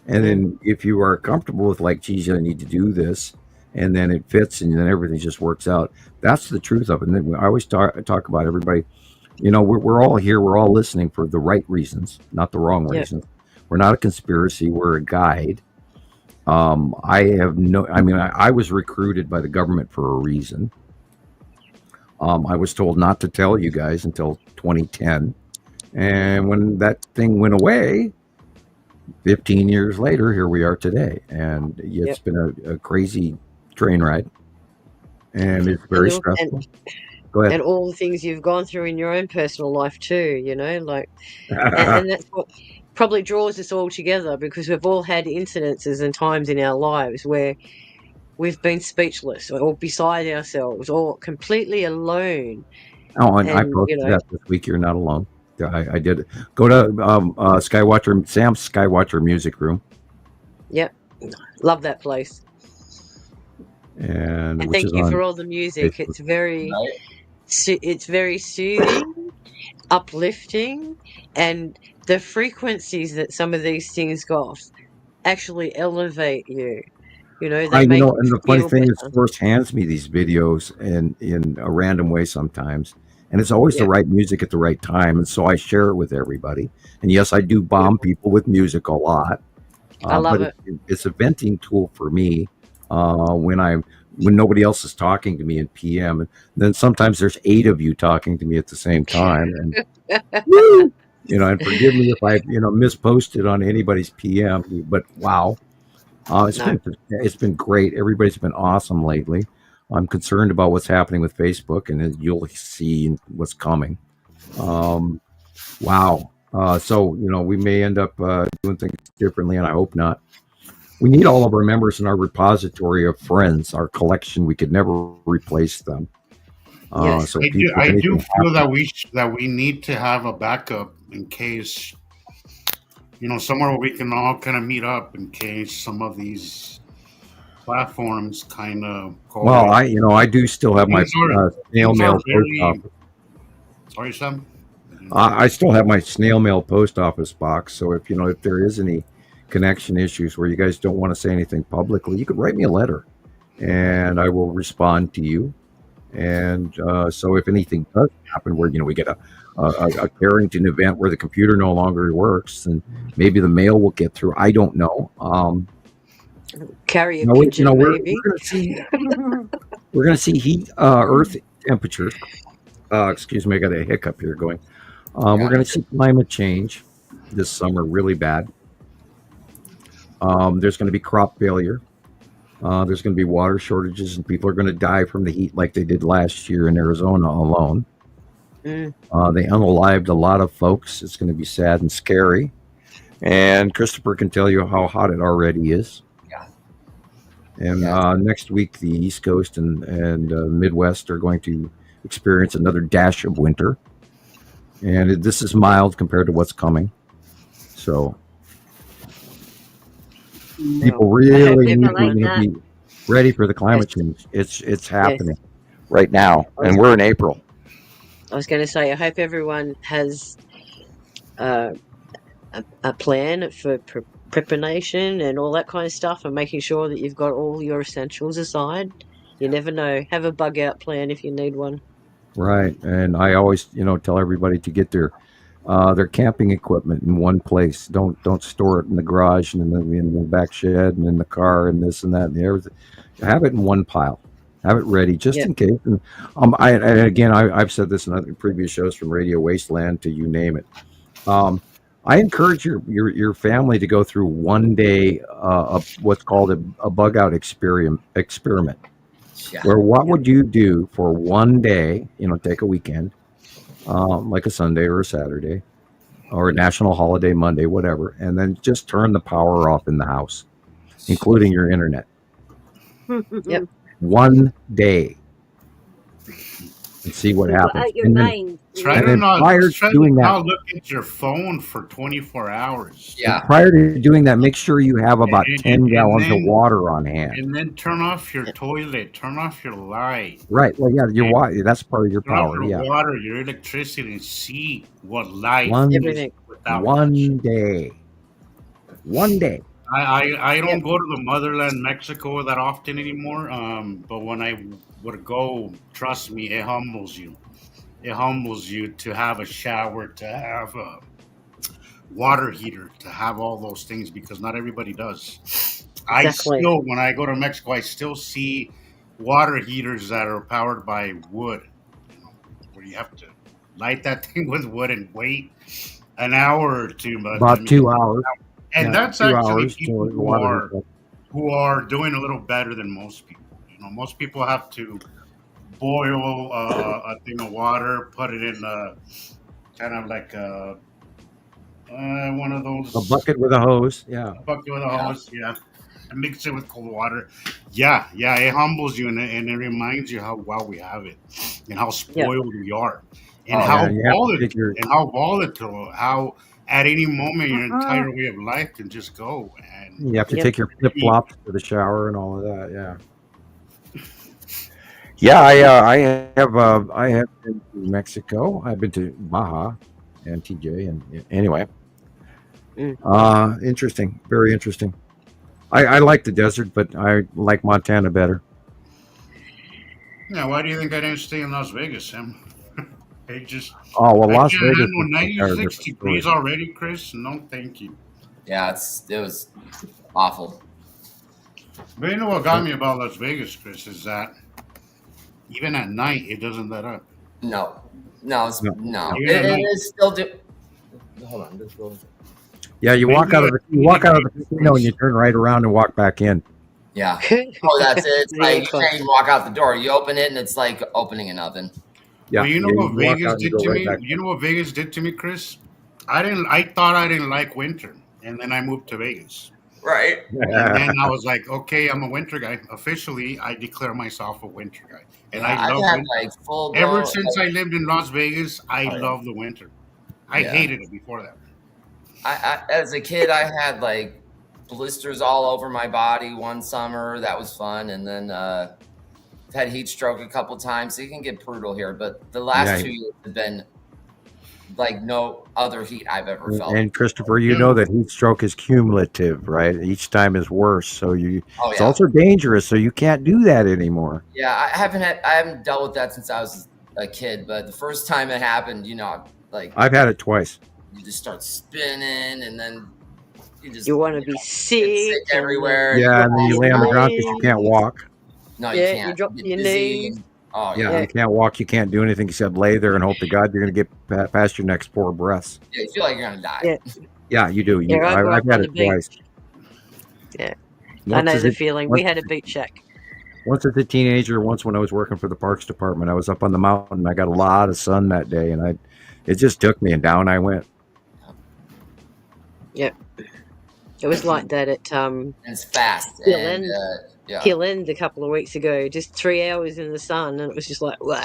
And then if you are comfortable with geez, I need to do this, and then it fits, and then everything just works out. That's the truth of it. And then I always talk about everybody. We're all here. We're all listening for the right reasons, not the wrong reasons. We're not a conspiracy. We're a guide. I was recruited by the government for a reason. I was told not to tell you guys until 2010. And when that thing went away, 15 years later, here we are today. And it's been a crazy train ride. And it's very stressful. Go ahead. And all the things you've gone through in your own personal life too, and that's what probably draws us all together, because we've all had incidences and times in our lives where we've been speechless or beside ourselves or completely alone. Oh, and I And, posted that this week. You're not alone. I did. Go to Skywatcher, Sam's Skywatcher Music Room. Yep. Love that place. And And which thank is you on for all the music. Facebook. It's very soothing, uplifting, and the frequencies that some of these things go off actually elevate you. They make you And the funny feel thing is, better. Source hands me these videos in a random way sometimes, and it's always the Yeah. right music at the right time, and so I share it with everybody. And yes, I do bomb people with music a lot, I love but it. it's a venting tool for me when nobody else is talking to me in PM. And then sometimes there's 8 of you talking to me at the same time, and and forgive me if I misposted on anybody's PM, but wow. No. It's been great. Everybody's been awesome lately. I'm concerned about what's happening with Facebook, and you'll see what's coming. Wow. So we may end up doing things differently, and I hope not. We need all of our members in our repository of friends, our collection. We could never replace them. Yes. So I do feel that we need to have a backup in case, somewhere where we can all kind of meet up in case some of these platforms kind of. Well, I do still have my snail mail post office. Sorry, Sam. I still have my snail mail post office box. So if there is any connection issues where you guys don't want to say anything publicly, you could write me a letter, and I will respond to you. And so if anything does happen where we get a Carrington event where the computer no longer works, and maybe the mail will get through. I don't know. Carry a pigeon, maybe. We're going to see heat, Earth temperature. Excuse me, I got a hiccup here going. We're going to see climate change this summer really bad. There's going to be crop failure. There's going to be water shortages, and people are going to die from the heat like they did last year in Arizona alone. They unalived a lot of folks. It's going to be sad and scary. And Christoper can tell you how hot it already is. Yeah. And next week, the East Coast and Midwest are going to experience another dash of winter. And this is mild compared to what's coming. So people really need to be ready for the climate change. It's happening right now, and we're in April. I was going to say, I hope everyone has a plan for preparation and all that kind of stuff, and making sure that you've got all your essentials aside. You never know. Have a bug out plan if you need one. Right, and I always, tell everybody to get their camping equipment in one place. Don't store it in the garage and in the back shed and in the car and this and that and everything. Have it in one pile. Have it ready just in case. And I've said this in other previous shows, from Radio Wasteland to you name it. I encourage your family to go through one day of what's called a bug out experiment. Where what would you do for one day? Take a weekend, like a Sunday or a Saturday, or a national holiday, Monday, whatever, and then just turn the power off in the house, including your internet. Yep. One day, and see what happens. Out your mind. Try to not look at your phone for 24 hours. Yeah. And prior to doing that, make sure you have about 10 gallons of water on hand. And then turn off your toilet. Turn off your light. Right. Well, yeah, your water. That's part of your power. Your Yeah. water, your electricity, and see what life everything. One day. One day. I don't go to the motherland, Mexico, that often anymore. But when I would go, trust me, it humbles you. It humbles you to have a shower, to have a water heater, to have all those things, because not everybody does. Exactly. When I go to Mexico, I still see water heaters that are powered by wood, where you have to light that thing with wood and wait an hour or two. About 2 hours. And that's actually people who are doing a little better than most people. Most people have to boil a thing of water, put it in kind of like one of those. A bucket with a hose. Yeah. A bucket with a hose, yeah. and mix it with cold water. Yeah, it humbles you and it reminds you how well we have it and how spoiled we are and Oh, how man, you have to volatile figure. how at any moment your Uh-uh. entire way of life can just go. And You have to Yep. take your flip flops to the shower and all of that. Yeah. Yeah, I have been to Mexico. I've been to Baja and TJ, and anyway, interesting, very interesting. I like the desert, but I like Montana better. yeah, why do you think I didn't stay in Las Vegas, Sam? It just Oh well, I Las can't Vegas handle is an entire 96 different degrees story. already, Chris. No, thank you. Yeah, it was awful. But you know what got me about Las Vegas, Chris, is that even at night it doesn't let up. No, it's, No. no. Even at It night. is still do. Hold on, just go. Yeah, you Maybe walk out of like the casino and 80 you turn right around and walk back in. Yeah. Oh, that's it. It's Yeah, like you close. can't even walk out the door. You open it and it's like opening an oven. Yeah, Well, you know yeah, what you walk Vegas out and you did go to right me? back. You know what Vegas did to me, Chris? I thought I didn't like winter, and then I moved to Vegas. Right. And then I was like, okay, I'm a winter guy. Officially, I declare myself a winter guy. And I I've love had winter. like full Ever blown. since I lived in Las Vegas, I Oh, yeah. love the winter. I Yeah. hated it before that. I as a kid, I had like blisters all over my body one summer. That was fun, and then I've had heat stroke a couple times. So you can get brutal here, but the last Yeah. 2 years have been like no other heat I've ever felt. And Christopher, you know that heat stroke is cumulative, right? Each time is worse. So Oh, it's yeah. also dangerous. So you can't do that anymore. Yeah, I haven't dealt with that since I was a kid. But the first time it happened, like I've had it twice. you just start spinning, and then You want to be get sick sick everywhere. Yeah, and then you you lay on the ground because you can't walk. No, you Yeah, can't. you drop get your dizzy knees. and- oh Yeah, yeah. you can't walk. You can't do anything except lay there and hope to God you're going to get past your next 4 breaths. Yeah, you feel like you're gonna die. Yeah. Yeah, you do. Yeah, I grew I've up had on it the beach. twice. Yeah. I Once know as the a- feeling. once- We had a beach shack. Once as a teenager, once when I was working for the Parks Department, I was up on the mountain. I got a lot of sun that day, and it just took me, and down I went. Yep. It was like that at And it's fast. Hill And End. yeah. Hill End a couple of weeks ago. Just 3 hours in the sun, and it was just like, wow.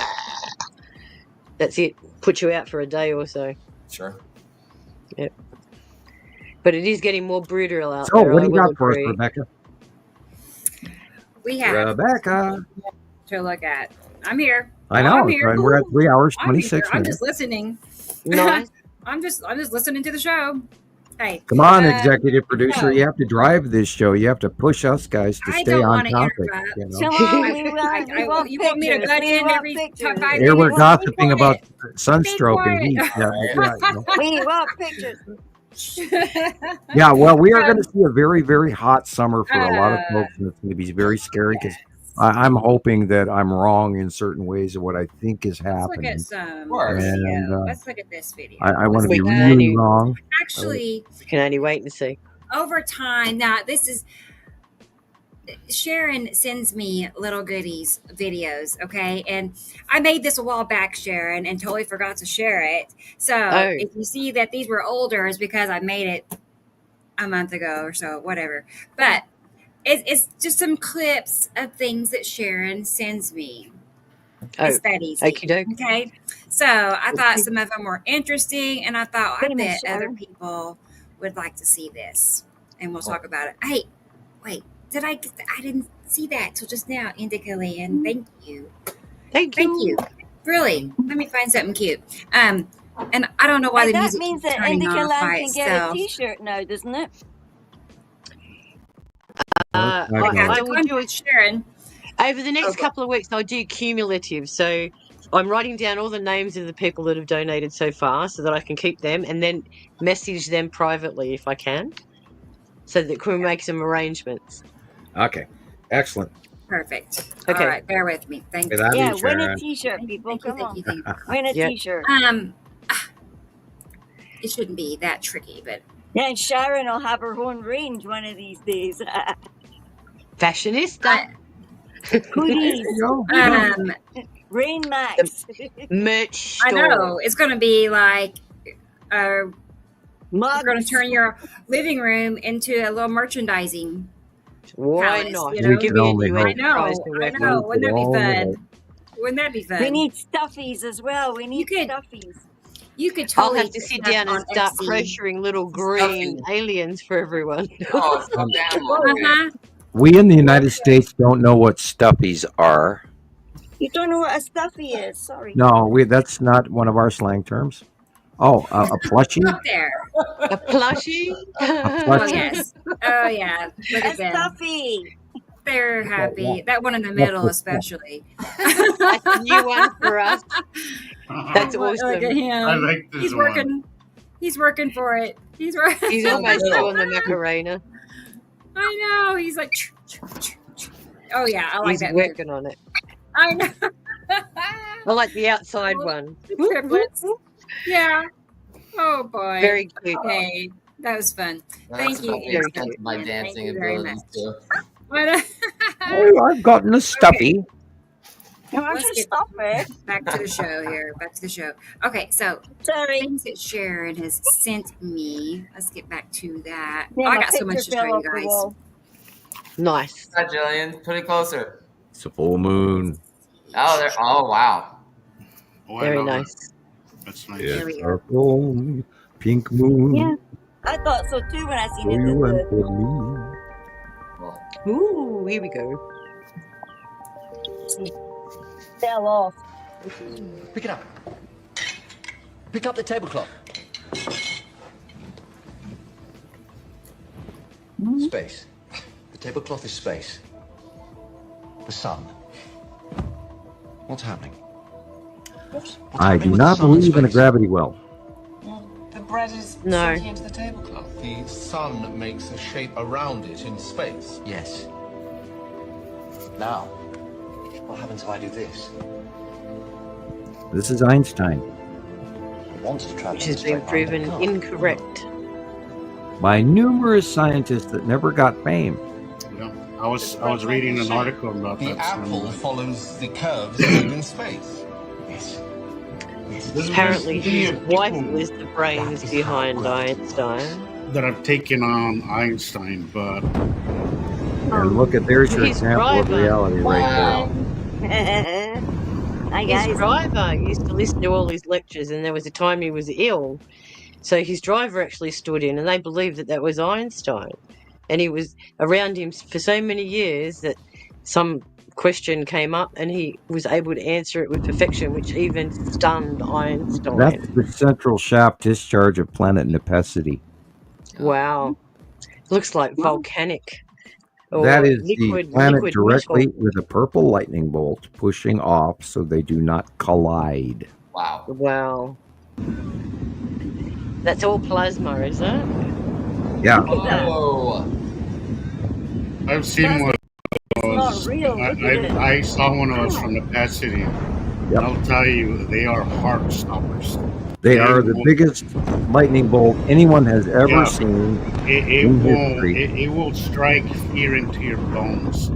That's it. Put you out for a day or so. Sure. But it is getting more brutal out So, there. what I do you will got for us, agree. Rebecca? We have Rebecca. to look at. I'm here. I Oh, know. I'm here. and we're at 3 hours, I'm here. 26 I'm minutes. just listening. Nice. I'm just listening to the show. Hey, Come on, uh, executive producer. so- You have to drive this show. You have to push us guys to I stay don't on wanna topic. interrupt. You know? Come on, we want you want me to pictures. butt We in want every pictures. 5 Here we're minutes? gossiping Be about quiet. sunstroke and Be heat. Yeah, you know. We want pictures. Yeah, well, we are going to see a very, very hot summer for a lot of folks, and it's going to be very scary because I'm hoping that I'm wrong in certain ways of what I think is Let's look happening. at some course. video. And, Let's look at this video. I want to be We really can. wrong. Actually, Can only wait and see. over time, now this is Sharon sends me little goodies videos, okay? And I made this a while back, Sharon, and totally forgot to share it. So Oh. if you see that these were older, it's because I made it a month ago or so, whatever. But it's just some clips of things that Sharon sends me. Oh, It's that easy. okie doke. Okay. So I thought some of them were interesting, and I thought I Wait a minute, bet other Sharon. people would like to see this, and we'll talk about it. Hey, wait, I didn't see that till just now, Indica Lynn. Thank you. Thank you. Really, let me find something cute. And I don't know why Hey, the that music means keeps that turning Indica off Land by can get a itself. T-shirt now, doesn't it? I Okay. I have to will do contact Sharon. over the next Okay. couple of weeks. I'll do cumulative. So I'm writing down all the names of the people that have donated so far, so that I can keep them, and then message them privately if I can, so that we make some arrangements. Okay, excellent. Perfect. Okay. All right, bear with me. Thank Good you. idea, Yeah, win a Sharon. T-shirt, people. Thank you. Come Thank on, you. Thank you. win a Yeah. T-shirt. It shouldn't be that tricky, but Then Sharon will have her own range one of these days. Fashionista, Hoodies, Rain Max, merch I store. know it's going to be like you're going to mugs. turn your living room into a little merchandising Why palace, not? you We're know? giving only you hope. I extra prize know, for I record. know. Wouldn't that be Only fun? hope. Wouldn't that be fun? We need stuffies as well. We need could- stuffies. You could I'll totally have to sit stuff down and on start Etsy. crocheting little green aliens for everyone. Oh, stuffed animal. Uh-huh. We in the United States don't know what stuffies are. You don't know what a stuffy is. Sorry. No, that's not one of our slang terms. Oh, a plushie? Up there. A plushie? Oh, plushie. yes. Oh, yeah. Look A at them. stuffy. They're happy. That one in the middle, especially. That's a new one for us. That's Look at awesome. him. I like this He's one. working. He's working for it. He's working. He's almost doing the Macarena. I know. He's like. Oh yeah, I like He's that. move. working on it. I know. I like the outside one. The triplets. Yeah. Oh boy. Very cute. Hey, that was fun. That's Thank you. probably Very extent cute. of my Thank dancing you very abilities too. Oh, I've gotten a stuffy. Why don't Let's you get- stop it? Back to the show here. Back to the show. Okay, so Sorry. things that Sharon has sent me. Let's get back to that. Yeah, Oh, I my got so much picture to fell show you off the guys. wall. Nice. Hi, Jillian. Put it closer. It's a full moon. Oh, there. Oh, wow. Oh, I Very love nice. that. That's nice. There we It's go. a full moon, pink moon. Yeah. I thought so too when I seen For it in you and the. for me. Well, Ooh, here we go. Fell off. Pick it up. Pick up the tablecloth. Space. The tablecloth is space. The sun. What's happening? What's I happening do with the not sun and believe in a space? gravity well. The bread is No. sinking into the tablecloth. The sun makes a shape around it in space. Yes. Now, what happens if I do this? This is Einstein. It wants to travel Which in a has been straight line, proven but it can't. incorrect. By numerous scientists that never got fame. Yeah. I was reading an article about The that. apple follows the curves made in space. Yes. Apparently, his wife was the brains behind Einstein. that have taken on Einstein, but And look at there's your His example of driver. reality right there. Hi His guys. driver used to listen to all his lectures, and there was a time he was ill. So his driver actually stood in, and they believed that that was Einstein. And he was around him for so many years that some question came up, and he was able to answer it with perfection, which even stunned Einstein. That's the central shaft discharge of planet Nepacity. Wow. Looks like volcanic. Or That is liquid, the planet liquid directly metal. with a purple lightning bolt pushing off so they do not collide. wow. Wow. That's all plasma, is it? Yeah. Oh, I've seen one of It's not those. real. Look at it. I saw one of those from the past city. Yep. I'll tell you, they are heart stoppers. They are the biggest lightning bolt anyone has ever Yeah. seen. It In will history. it will strike fear into your bones.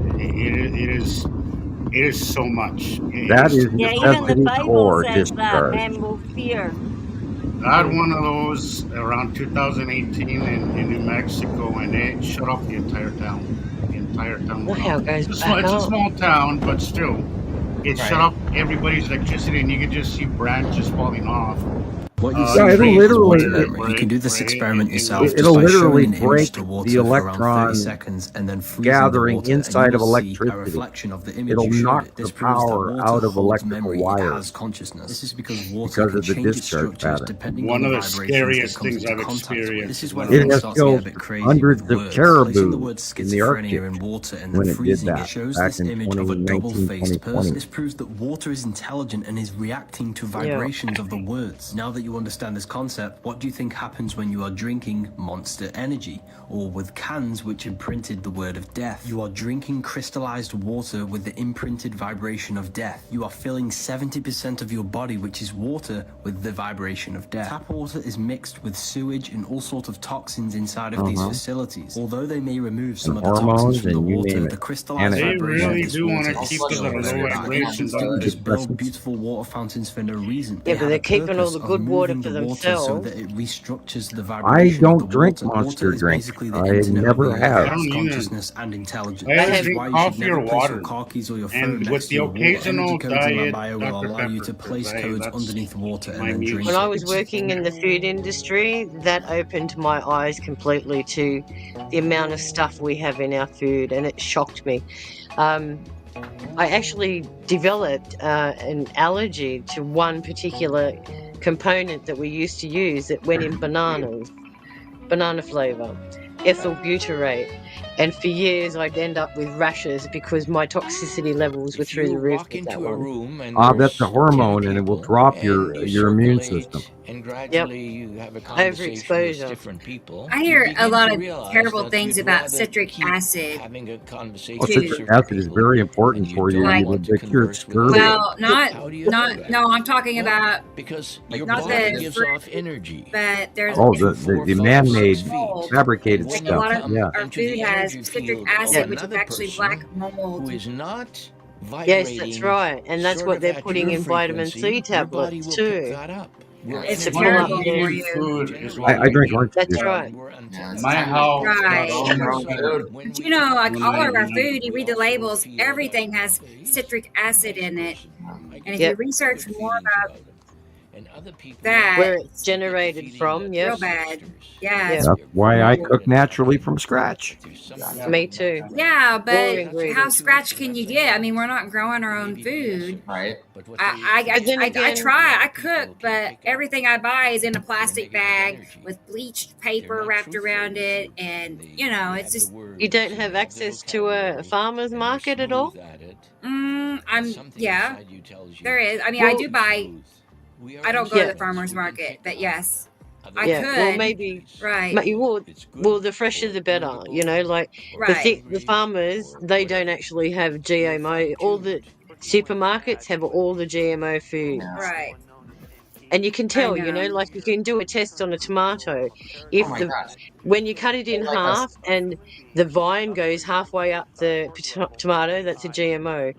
It is so much. That is Yeah, even the necessity Bible core says that discharge. men will fear. I had one of those around 2018 in New Mexico, and it shut off the entire town. The entire town. Look went how off. it goes It's back a up. small town, but still, it shut Right. off everybody's electricity, and you could just see branches falling off. What you Uh, see Yeah, it'll trees, literally- whatever, you can do this right, experiment and- yourself and- just It'll by literally showing an image break to water the for around electron 30 seconds and then freezing gathering the water, inside and of you'll see a electricity. reflection of the image It'll you showed knock it. This the proves that power water out of holds electrical memory, it wires. has consciousness. This is because water Because can of the change its discharge structures pattern. depending One on of the the vibrations scariest it comes things into I've contact with. experienced. This is where It things has start to get a killed bit crazy hundreds with of words. caribou Placing the word in the schizophrenia Arctic in water and then when it did freezing that it shows back this in image of a 2019, double-faced 2020. person. This proves that water is intelligent and is reacting to vibrations of the words. Now that you understand this concept, what do you think happens when you are drinking Monster Energy, or with cans which imprinted the word of death? You are drinking crystallized water with the imprinted vibration of death. You are filling 70% of your body, which is water, with the vibration of death. Tap water is mixed with sewage and all sorts of toxins inside of these facilities. Although they may remove some And of the toxins hormones from the and you water, name the it. crystallized And They vibration really of this do want water to is keep still us at a very low bad. vibration, They don't didn't they? just build beautiful water fountains for no reason. Yeah, They but had they're a keeping all purpose the of good moving water moving for the water so themselves. that it restructures the I vibration of the don't drink water. Monster Water is drink. basically the I internet of never the earth. have. I It has don't either. consciousness and intelligence. I I either This is have, drink why you should coffee or never place your water. car keys or your phone And next with to the your water. Energy occasional codes in my diet bio will Dr. allow you Pepper, to place because codes that's underneath water and my then drink when muse. I it. was working in the food industry, that opened my eyes completely to the amount of stuff we have in our food, and it shocked me. I actually developed an allergy to one particular component that we used to use that went in bananas, banana flavor, ethyl butyrate. And for years, I'd end up with rashes because my toxicity levels were If through you the roof walk with that into a one. room and That's a there's 10 hormone, and it will people drop and you your immune circulate system. and Yep, gradually you have a conversation with overexposure. different people, I you hear a begin lot to of realize terrible that things you'd about rather citric keep acid having a conversation Well, with too. citric certain acid is people very and important you for you. don't Like, want to That cures converse with scurvy. others. well, not, How do you not, know that? no, I'm talking Well, about because your not body the gives fruit, off energy. but there's Oh, Up to the 4, the 5, man-made 6 feet. mold. fabricated And Like when a you stuff. lot of come Yeah. our into food the has energy citric field of acid, which is another actually person black who mold. is not Yes, that's vibrating right. And that's sort what of they're at putting your in vitamin C frequency, your body tablets will pick too that up. We're It's to a pull What I up terrible eat for the. in you. food is generally what I I drink eat. orange That's juice. right. we're Yeah, it's My time to house got Right. all eat my your own food food. when But we you know, talk like when all I of our when I food, you we read the also labels, feel everything that has space citric acid next in it. person. I And get if you Yep, research good more feelings about about it. And other people that, where it's get the generated feeling from. that it's they're Yep, real bad. sisters. Yeah, yep. That's They're why very I Mhm. good cook at naturally hiding from it, scratch. but there's yeah. something Me about too. that. yeah, Raw but how ingredients. scratch can you get? I mean, we're not growing our own Maybe food. lesser. Right. But what I, they I, But then I, I again, a try, lot I of people cook, can but pick up everything I buy is in a the plastic negative bag energy. with bleached They're paper not wrapped truthful. around it. And, They you know, have it's the just, you words don't and have they have the access to a vocabulary farmer's and they're market at all. smooth at it. yeah, Something inside you tells you there is. I mean, I Well, do too buy, smooth. We are I don't go to yeah, the instruments. farmer's We can market, pick but up yes, other I yeah. people's Well, could. maybe. energies. Right, You would. It's Well, good the fresher or the better. You know, irritable like the right. the angry farmers, or they don't whatever. actually have You're GMO. All the fine-tuned. supermarkets have all the GMO food, Yeah. Right. and you can I tell. You know, know. like you can do a test on a tomato. Oh If my the gosh. when you cut it in Like us. half and the vine goes halfway up the tomato, that's a GMO.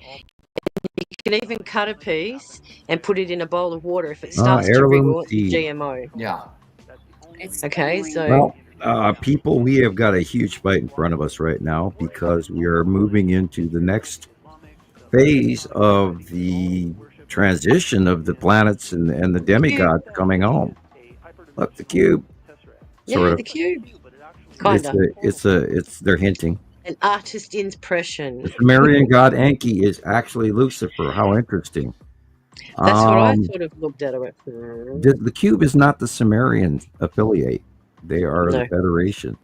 You can even cut a piece and put it in a bowl of water. If it starts to Heirloom wriggle, it's a seed. GMO. Yeah. It's Okay, annoying. so Well, people, we have got a huge fight in front of us right now because we are moving into the next phase of the transition of the planets and the cube. demigods coming home. Look, the cube, sort Yeah, of. the cube. It's Kinda. they're hinting. An artist impression. The Sumerian god Enki is actually Lucifer. How interesting. That's what I Um, sort of looked at. I went, the cube is not the Sumerian affiliate. They are the no, Federation.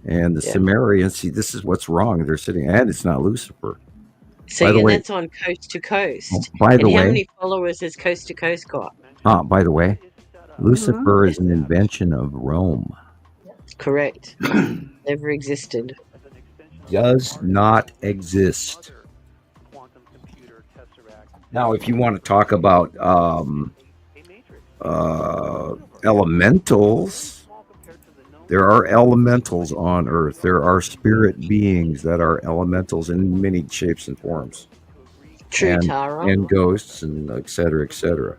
And the yeah. Sumerians, see, this is what's wrong. They're sitting, and it's not Lucifer. By See, the and way, that's on Coast to Coast. by the And how way, many followers has Coast to Coast got? by the way, Mhm. Lucifer is an invention of Rome. Correct. Never existed. Does not exist. Now, if you want to talk about elementals, there are elementals on Earth. There are spirit beings that are elementals in many shapes and forms, True, and Tara. ghosts and et cetera, et cetera.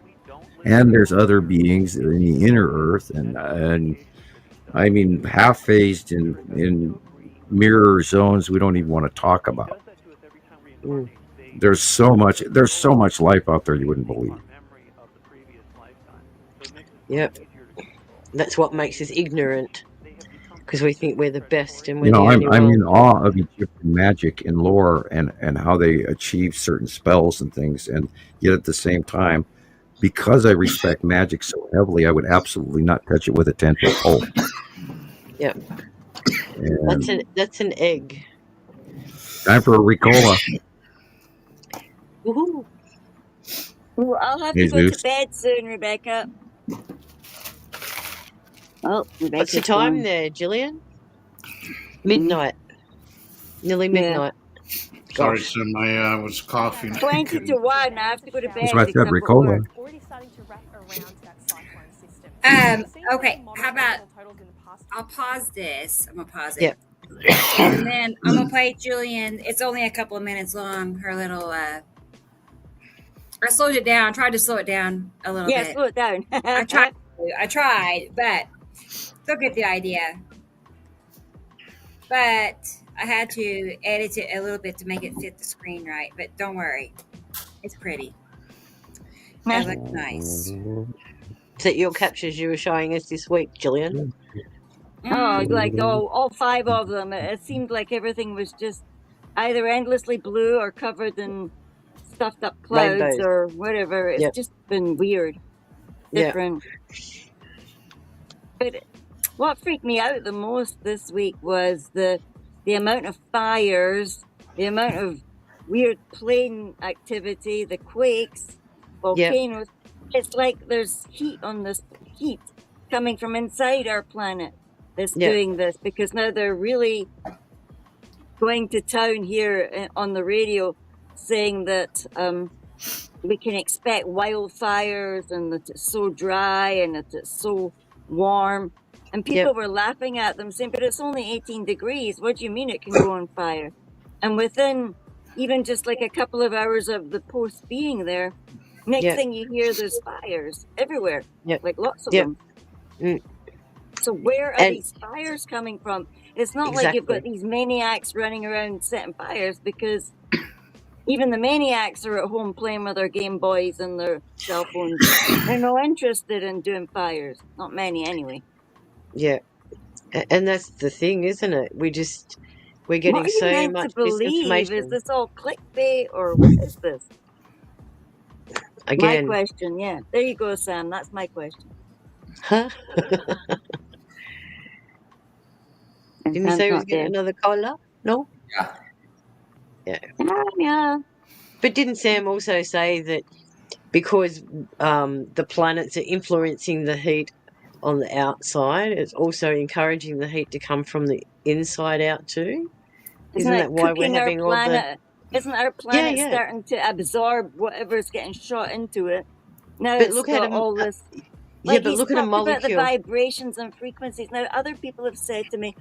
And there's other beings in the inner Earth, and I mean half phased in mirror zones we don't even want to talk about. Mm. There's so much life out there you wouldn't believe. Yep. That's what makes us ignorant, because we think we're the best and we're You know, the only I'm in one. awe of Egyptian magic and lore and how they achieve certain spells and things, and yet at the same time, because I respect magic so heavily, I would absolutely not touch it with a 10-foot pole. Yep. And That's an egg. time for a Ricola. Woohoo. Well, I'll have to go to Jesus. bed soon, Rebecca. Oh, What's the Rebecca's time gone. there, Gillian? Midnight. Nearly Yeah. midnight. Sorry, Gosh. son. I was coughing. 20 to 1. I have to go to That's bed why I because said I've got Ricola. work. Okay, how about I'll pause this. I'm gonna pause it. Yep. And then I'm gonna play Julian. It's only a couple of minutes long. Her little I slowed it down. Tried to slow it down a little Yeah, bit. slow it down. I tried, but still get the idea. But I had to edit it a little bit to make it fit the screen right. But don't worry, it's pretty. It looks nice. Is that your captures you were showing us this week, Gillian? Oh, like all 5 of them. It seemed like everything was just either endlessly blue or covered in stuffed up clouds Rainbows. or whatever. It's just been weird, different. But what freaked me out the most this week was the amount of fires, the amount of weird plane activity, the quakes, volcanoes. It's like there's heat coming from inside our planet that's doing this, because now they're really going to town here on the radio saying that we can expect wildfires and that it's so dry and that it's so warm. And people were laughing at them saying, but it's only 18 degrees. What do you mean it can go on fire? And within even just like a couple of hours of the post being there, next thing you hear, there's fires everywhere, like lots of them. So where are these fires coming from? It's not like you've got these maniacs running around setting fires, because even the maniacs are at home playing with their Game Boys and their cell phones. They're not interested in doing fires. Not many, anyway. Yeah. And that's the thing, isn't it? We're getting what are you so meant much to believe? misinformation. Is this all clickbait, or what is this? Again. My question, yeah. There you go, Sam. That's my question. Huh? Didn't you say he was getting another caller? No? Yeah. But didn't Sam also say that because the planets are influencing the heat on the outside, it's also encouraging the heat to come from the inside out too? Isn't that why we're having all the... Isn't our planet starting to absorb whatever's getting shot into it? Now but it's look got at all this... Like but look at a molecule. About the vibrations and frequencies. Now, other people have said to me,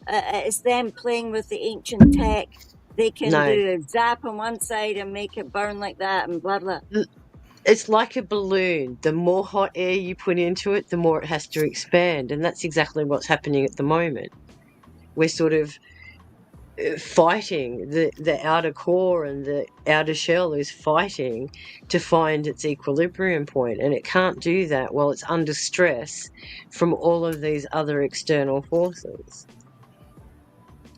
it's them playing with the ancient tech. They can do a zap on one side and make it burn like that and blah, blah. It's like a balloon. The more hot air you put into it, the more it has to expand. And that's exactly what's happening at the moment. We're sort of fighting. The outer core and the outer shell is fighting to find its equilibrium point. And it can't do that while it's under stress from all of these other external forces.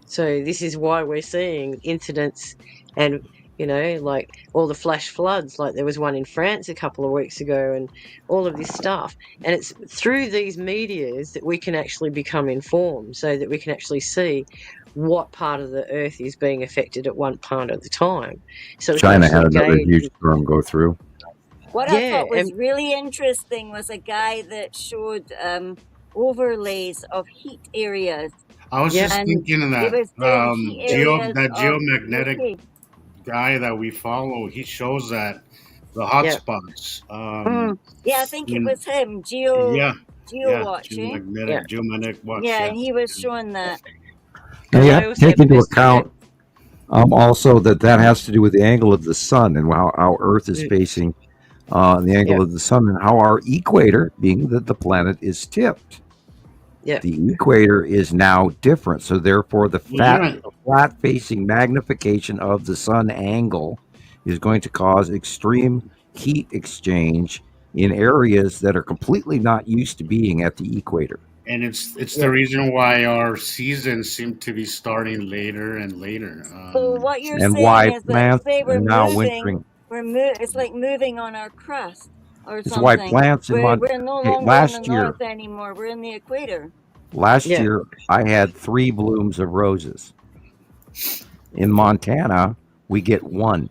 So this is why we're seeing incidents and, like all the flash floods, like there was one in France a couple of weeks ago and all of this stuff. And it's through these medias that we can actually become informed so that we can actually see what part of the earth is being affected at one part of the time. So China had another huge storm go through. What I thought was really interesting was a guy that showed overlays of heat areas. I was just thinking of that. That geomagnetic guy that we follow, he shows that the hot spots. I think it was him, Geomagnetic watch. Yeah, and he was showing that. And you have to take into account also that has to do with the angle of the sun and how Earth is facing the angle of the sun, and how our equator, being that the planet is tipped. The equator is now different, so therefore the flat-facing magnification of the sun angle is going to cause extreme heat exchange in areas that are completely not used to being at the equator. And it's the reason why our seasons seem to be starting later and later. So what you're and saying why is plants that are now wintering. It's like moving on our crust or It's something. why plants in we're no longer last in the year. north anymore. We're in the equator. Last year, I had 3 blooms of roses. In Montana, we get 1.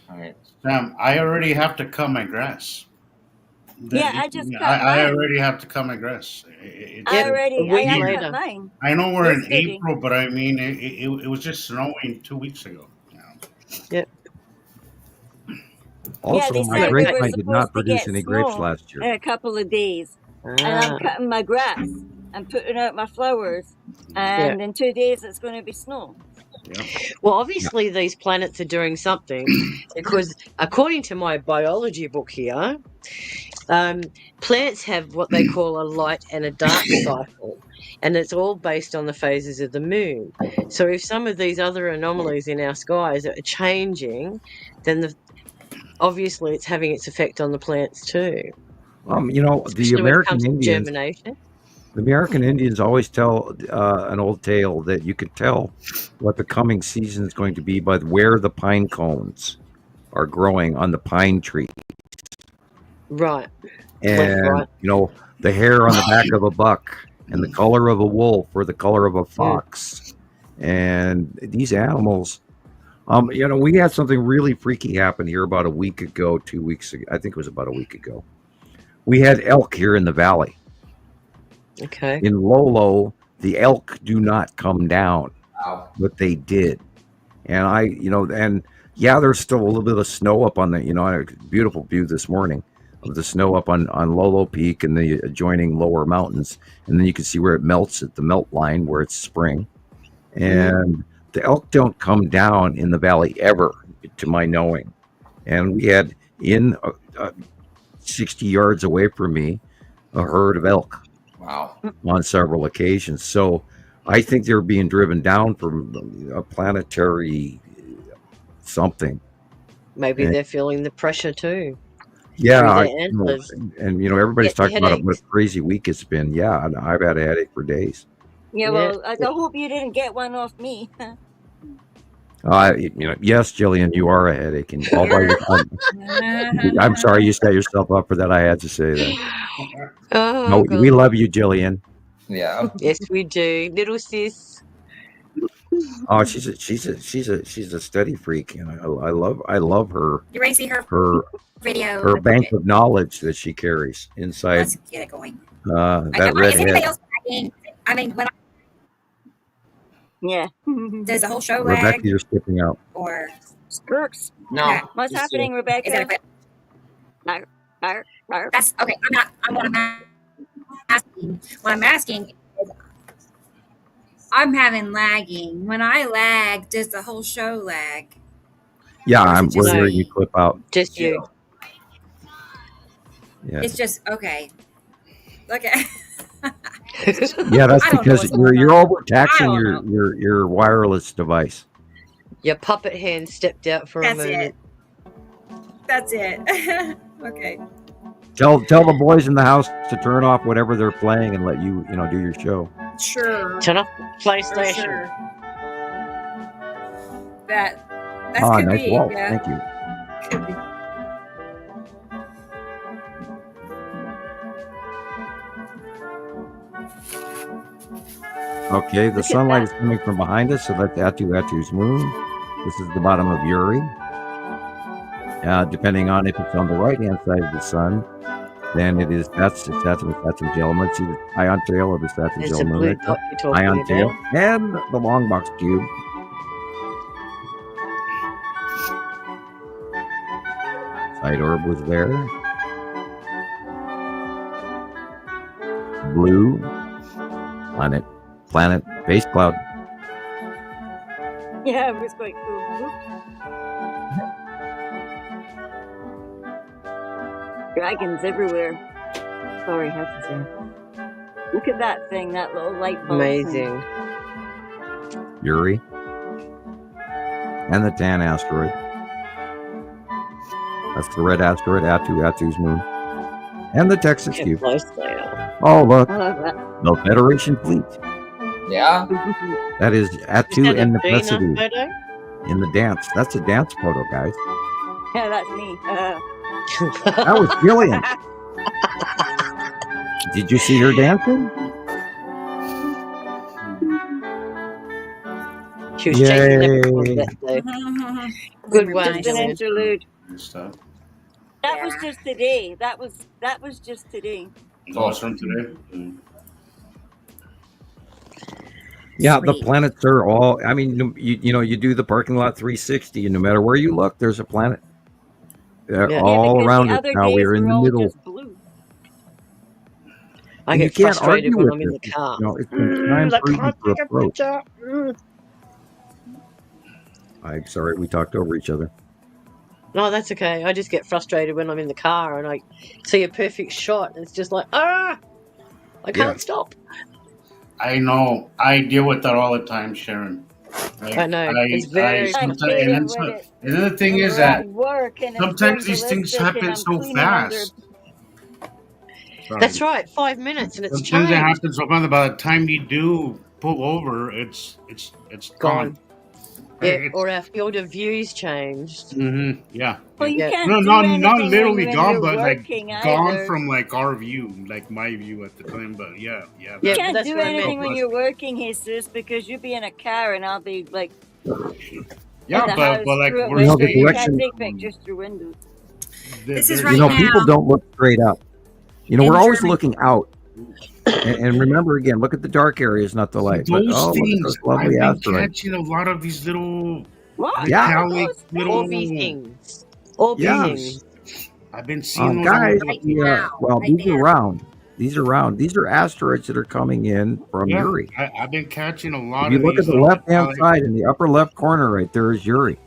All right, Sam, I already have to cut my grass. I just cut I mine. already have to cut my grass. I cut mine. I know we're in Yesterday. April, but I mean, it was just snowing 2 weeks ago. Also, they my said grape we were plant did not supposed to produce get any grapes snow last year. in a couple of days. And I'm cutting my grass and putting out my flowers. And in 2 days, it's going to be snow. Well, obviously these planets are doing something because according to my biology book here, planets have what they call a light and a dark cycle, and it's all based on the phases of the moon. So if some of these other anomalies in our skies are changing, then obviously it's having its effect on the planets too. You know, Especially when it comes to germination. The American Indians always tell an old tale that you can tell what the coming season is going to be by where the pine cones are growing on the pine tree. Right. And, right. you know, the hair on the back of a buck and the color of a wolf or the color of a fox. And these animals, you know, we had something really freaky happen here about a week ago, 2 weeks ago. I think it was about a week ago. We had elk here in the valley. Okay. In Lolo, the elk do not come down, but they did. And there's still a little bit of snow up on the, you know, a beautiful view this morning of the snow up on Lolo Peak and the adjoining lower mountains. And then you can see where it melts at the melt line where it's spring. And the elk don't come down in the valley ever, to my knowing. And we had 60 yards away from me a herd of elk. Wow. On several occasions. So I think they're being driven down from a planetary something. Maybe they're feeling the pressure too. Yeah. And everybody's talking about what a crazy week it's been. Yeah. I've had a headache for days. Yeah, well, I hope you didn't get one off me. Yes, Gillian, you are a headache. And all by I'm sorry you set yourself up for that. I had to say that. No, we love you, Gillian. Yeah. Yes, we do, little sis. Oh, she's a study freak, and I love her. You ready to see her video? Her bank of knowledge that she carries inside. Let's get it going. That red head. I mean, when does the whole show lag? Rebecca, you're skipping out. Or Skirks. No. Yeah. What's happening, Rebecca? That's okay. What I'm asking is I'm having lagging. When I lag, does the whole show lag? Yeah, we're hearing you clip out. Just you. Yeah. It's just okay. Okay. Yeah, that's because you're overtaxing your wireless device. Your puppet hand stepped out for a moment. That's it. Okay. Tell the boys in the house to turn off whatever they're playing and let you do your show. Sure. Turn off PlayStation. Sure. That's could nice be. wall. Yeah. Thank you. Could be. Okay, the sunlight is coming from behind us, so that's Atu's moon. This is the bottom of Uri. Depending on if it's on the right-hand side of the sun, then it is that's Saturn Gela. See the ion tail of the Saturn Gela moon. Ion tail and the long box cube. Side orb was there. Blue planet base cloud. Yeah, it was quite cool. Dragons everywhere. Sorry, I have to say. Look at that thing, that little light bulb. Amazing. Uri. And the tan asteroid. That's the red asteroid, Atu's moon. And the Texas cube. Oh, look. The Federation fleet. Yeah. That is Atu and necessity. Photo? In the dance. That's a dance photo, guys. Yeah, that's me. That was Gillian. Did you see her dancing? She was shaking everyone that day. Good one. Just an interlude. That was just today. That was just today. Oh, from today. Yeah, the planets are all. I mean, you do the parking lot 360, and no matter where you look, there's a planet. They're all around us now. We're in the middle. I get frustrated when I'm in the car. It's been time for you to approach. I'm sorry we talked over each other. No, that's okay. I just get frustrated when I'm in the car and I see a perfect shot and it's just like, I can't stop. I know. I deal with that all the time, Sharon. Like, I know. It's very sometimes, frustrating. and then the thing is that sometimes these things happen so fast. That's right. 5 minutes and it's Sometimes it changed. happens so fast. By the time you do pull over, it's gone. Yeah, or our field of view's changed. Yeah. Well, you can't No, do not anything literally when gone, you're but like working gone either. from like our view, like my view at the time. But yeah. You can't do anything when you're working, Jesus, because you'll be in a car and I'll be like Yeah, in the but house like through a we're window. the You direction- can't take pictures through windows. This is You right know, now. people don't look straight up. You know, In we're always Germany. looking out. And remember again, look at the dark areas, not the light. But, Those look at things, those I've lovely been asteroids. catching a lot of these little Yeah. metallic little Orbie things. Orbie Yeah. things. I've been seeing those Guys, little- these are round. These are round. These are asteroids that are coming in from Yeah, Uri. I've been catching a lot If you of look these at the little left-hand metallic- side in the upper left corner right there is Uri.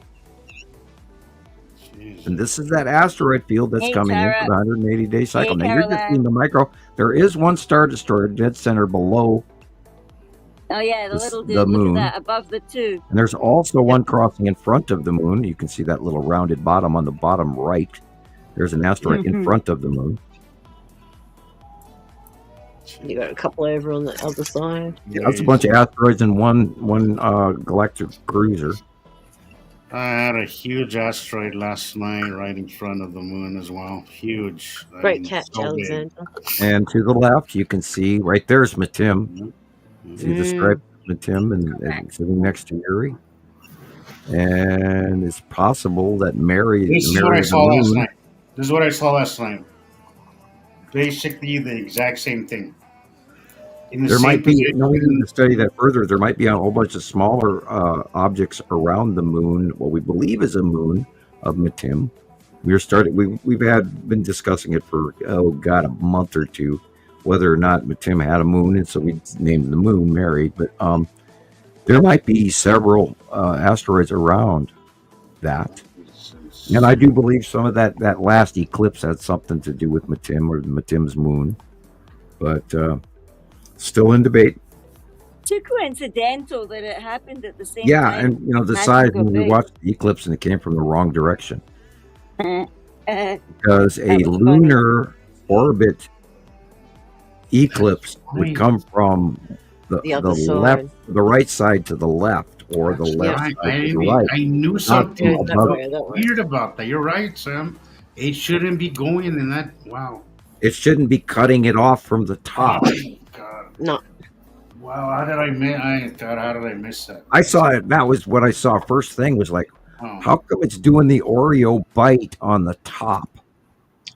And this is that asteroid field that's Hey, coming in Tara. for the 180-day cycle. Hey, Now, you're just Caroline. seeing the micro. There is one star destroyer dead center below, Oh yeah, the The s- little the dude. Look moon. at that above the two. and there's also one crossing in front of the moon. You can see that little rounded bottom on the bottom right. There's an asteroid in Mhm. front of the moon. You got a couple over on the other side. Yeah, that's a bunch of asteroids in one galactic cruiser. I had a huge asteroid last night right in front of the moon as well. Huge. I Great mean, catch, so big. Alexander. And to the left, you can see right there's Matim. See the stripe of Matim and sitting next to Uri. And it's possible that Mary This is what Mary I the saw last moon. night. This is what I saw last night. Basically, the exact same thing. In the There same might be, position. no, we need to study that further. There might be a whole bunch of smaller objects around the moon, what we believe is a moon of Matim. We've been discussing it for a month or two, whether or not Matim had a moon, and so we named the moon Mary. But there might be several asteroids around that, and I do believe some of that last eclipse had something to do with Matim or Matim's moon, but still in debate. Too coincidental that it happened at the same Yeah, time. and you know the Magic size of when we big. watched the eclipse and it came from the wrong direction That because a was funny. lunar orbit eclipse would come from The other left, side. the right side to the left, or the left Right. side to the right. I knew not something from above. weird about that. You're right, Sam. It shouldn't be going in that. Wow. It shouldn't be cutting it off from the top. God. No. Wow. How did I miss? God, how did I miss that? I saw it. That was what I saw first thing. Was like, Oh. how come it's doing the Oreo bite on the top?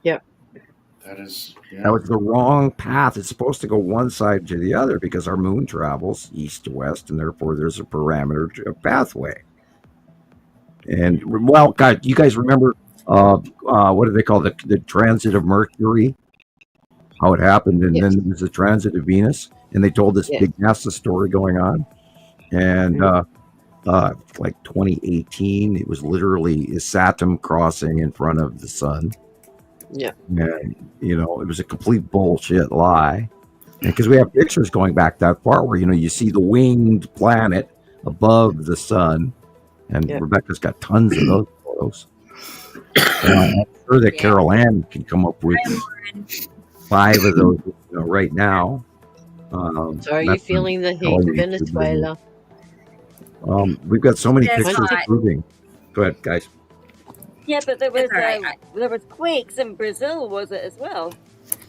Yep. That is. Yeah. That was the wrong path. It's supposed to go one side to the other because our moon travels east to west, and therefore there's a parameter to a pathway. And well, God, you guys remember what do they call the transit of Mercury? How it happened, and then there's the transit of Venus, and they told this big NASA story going on, and like 2018, it was literally a Saturn crossing in front of the sun. Yeah. And, you know, it was a complete bullshit lie. Because we have pictures going back that far where, you know, you see the winged planet above the sun. And Rebecca's got tons of those photos. And I'm sure that Carol Ann can come up with 5 of those right now. So are you feeling the heat in Venezuela? We've got so many Yes, pictures hot. proving. Go ahead, guys. Yeah, but there was That's all right. there was quakes in Brazil, was it as well?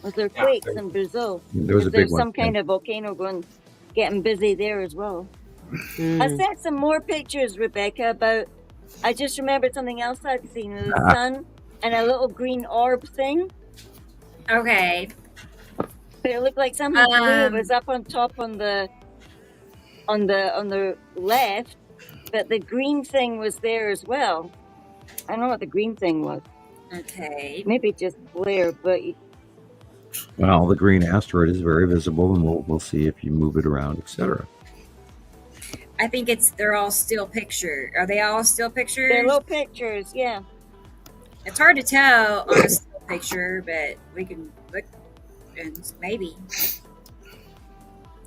Was there quakes in Brazil? There was a There's big one. some kind of volcano getting busy there as well. I sent some more pictures, Rebecca, about. I just remembered something else I'd seen: the sun and a little green orb thing. Okay. But it looked like something blue. It was up on top on the left, but the green thing was there as well. I don't know what the green thing was. Okay. Maybe just glare, but Well, the green asteroid is very visible, and we'll see if you move it around, etc. I think they're all still picture. Are they all still pictures? They're little pictures, yeah. It's hard to tell on a still picture, but we can look and maybe.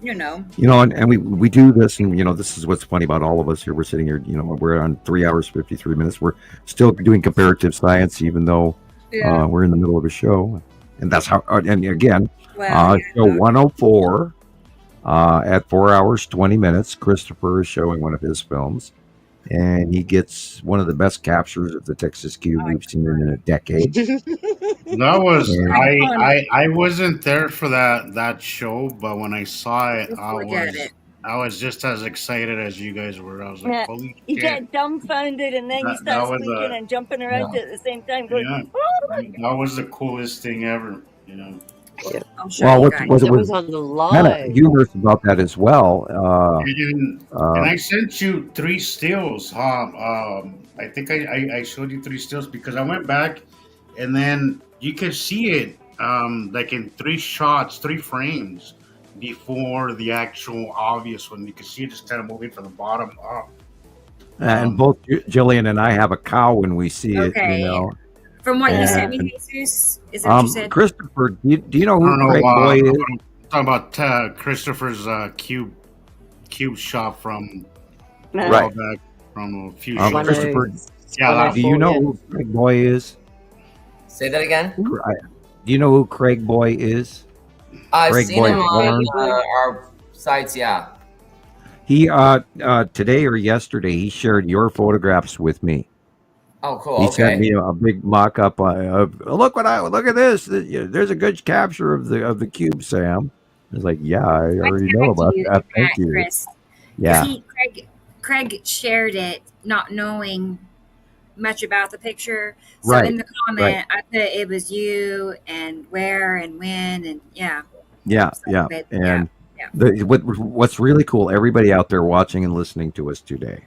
And we do this, and this is what's funny about all of us here. We're sitting here, we're on 3 hours 53 minutes. We're still doing comparative science, even though we're in the middle of a show, and that's how. And again, show 104 at 4 hours 20 minutes. Christoper is showing one of his films, and he gets one of the best captures of the Texas cube we've seen in a decade. That was I wasn't there for that show, but when I saw it, I was just as excited as you guys were. I was like, holy you shit. get dumbfounded, and then you start squeaking and jumping around at the same time, going, that was the coolest thing ever. Well, what was on the live. Kind of humorous about that as well. And I sent you 3 stills. I think I showed you 3 stills because I went back, and then you could see it like in 3 shots, 3 frames before the actual obvious one. You could see it just kind of moving from the bottom up. And both Gillian and I have a cow when we see it. From what you sent me, Jesus, is that what you said? Christoper, do you know who Craig Boy is? I'm talking about Christopher's cube shot from right back from a few Christoper, do you know who Craig Boy is? Say that again. Do you know who Craig Boy is? I've Craig seen him on our sites. Yeah. He today or yesterday he shared your photographs with me. Oh, cool. He sent me a big mock-up of look at this. There's a good capture of the cube, Sam. I was like, yeah, I already know about that. Thank you, Chris. Yeah. Craig shared it, not knowing much about the picture. So right. in the comment, I put it was you and where and when and yeah. And what's really cool, everybody out there watching and listening to us today.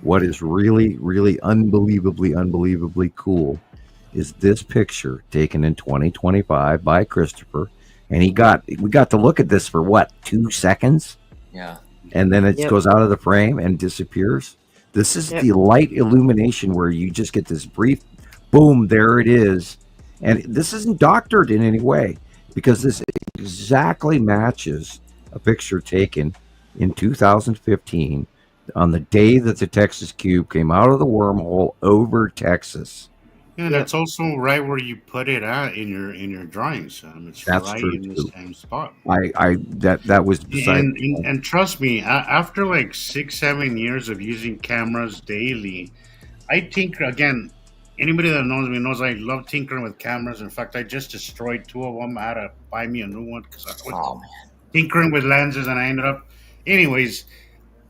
What is really, really unbelievably cool is this picture taken in 2025 by Christoper, and we got to look at this for 2 seconds? Yeah. And then it goes out of the frame and disappears. This is the light illumination where you just get this brief boom, there it is. And this isn't doctored in any way because this exactly matches a picture taken in 2015 on the day that the Texas cube came out of the wormhole over Texas. Yeah, that's also right where you put it at in your drawings. It's that's right true in the same spot. That was beside and trust me, after like 6-7 years of using cameras daily, I tinker again. Anybody that knows me knows I love tinkering with cameras. In fact, I just destroyed 2 of them. I had to buy me a new one because I was tinkering with lenses, and I ended up, anyways.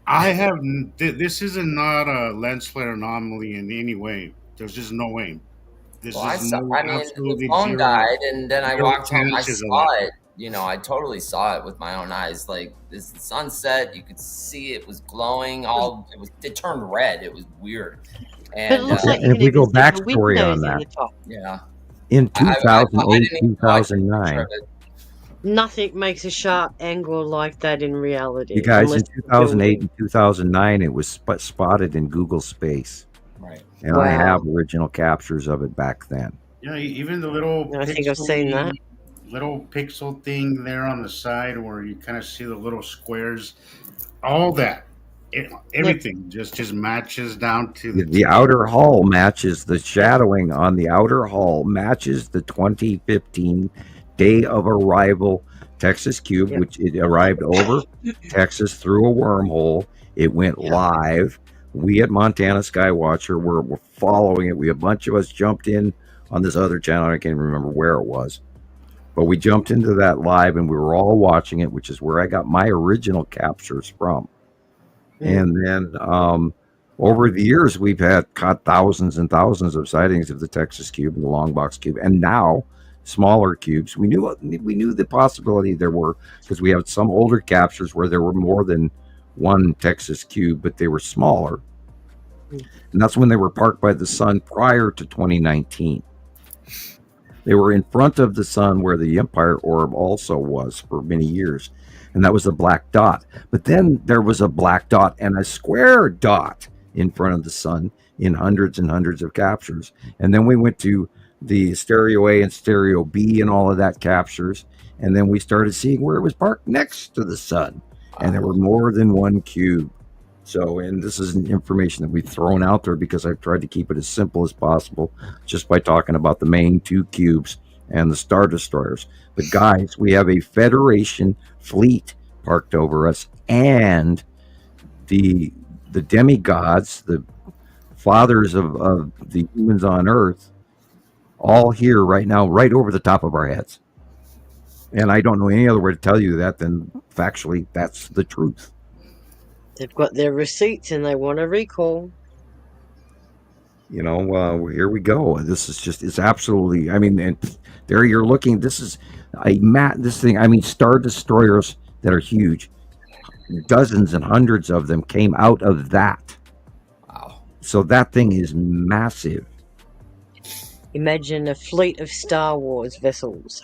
I have this is not a lens flare anomaly in any way. There's just no way. The phone died, and then I walked home. I saw it. I totally saw it with my own eyes. Like this sunset, you could see it was glowing. It turned red. It was weird. And if we go backstory on that, in 2008, 2009. Nothing makes a sharp angle like that in reality. You guys, in 2008 and 2009, it was spotted in Google Space. Right. And I have original captures of it back then. Yeah, even the little I think I've seen that. Little pixel thing there on the side where you kind of see the little squares. All that. Everything just matches down to the outer hull matches the shadowing on the outer hull matches the 2015 day of arrival Texas cube, which it arrived over Texas through a wormhole. It went live. We at Montana Skywatcher were following it. A bunch of us jumped in on this other channel. I can't remember where it was, but we jumped into that live and we were all watching it, which is where I got my original captures from. And then over the years, we've caught thousands and thousands of sightings of the Texas cube and the long box cube, and now smaller cubes. We knew the possibility there were, because we have some older captures where there were more than one Texas cube, but they were smaller. And that's when they were parked by the sun prior to 2019. They were in front of the sun where the Empire orb also was for many years, and that was a black dot. But then there was a black dot and a square dot in front of the sun in hundreds and hundreds of captures. And then we went to the stereo A and stereo B and all of that captures, and then we started seeing where it was parked next to the sun, and there were more than one cube. So, and this is information that we've thrown out there because I've tried to keep it as simple as possible just by talking about the main two cubes and the Star Destroyers. But guys, we have a Federation fleet parked over us, and the demigods, the fathers of the humans on Earth, all here right now, right over the top of our heads. And I don't know any other way to tell you that than factually that's the truth. They've got their receipts and they want a recall. You know, here we go. This is just, it's absolutely, I mean, and there you're looking, this is this thing, I mean, Star Destroyers that are huge. Dozens and hundreds of them came out of that. Wow. So that thing is massive. Imagine a fleet of Star Wars vessels.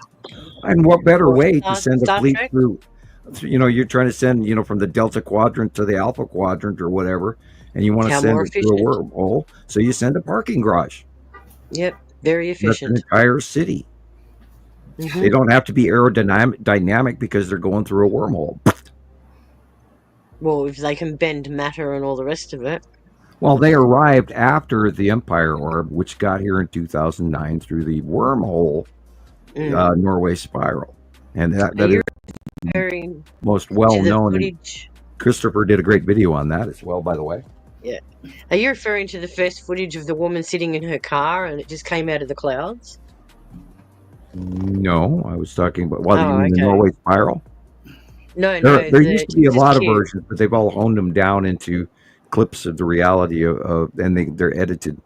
And what better way to send a Star fleet Trek? through, you know, you're trying to send, you know, from the Delta Quadrant to the Alpha Quadrant or whatever, and you want to How send more it through a efficient. wormhole, so you send a parking garage. Yep, very That's an efficient. entire city. Mhm. They don't have to be aerodynamic because they're going through a wormhole. Well, if they can bend matter and all the rest of it. Well, they arrived after the Empire orb, which got here in 2009 through the wormhole Norway spiral. And that Are is you referring most to well the known. And footage? Christopher did a great video on that as well, by the way. Yeah. Are you referring to the first footage of the woman sitting in her car and it just came out of the clouds? No, I was talking about Oh, you mean the okay. Norway spiral. No, There used to be a Jesus lot of cube. versions, but they've all honed them down into clips of the reality of and they're edited.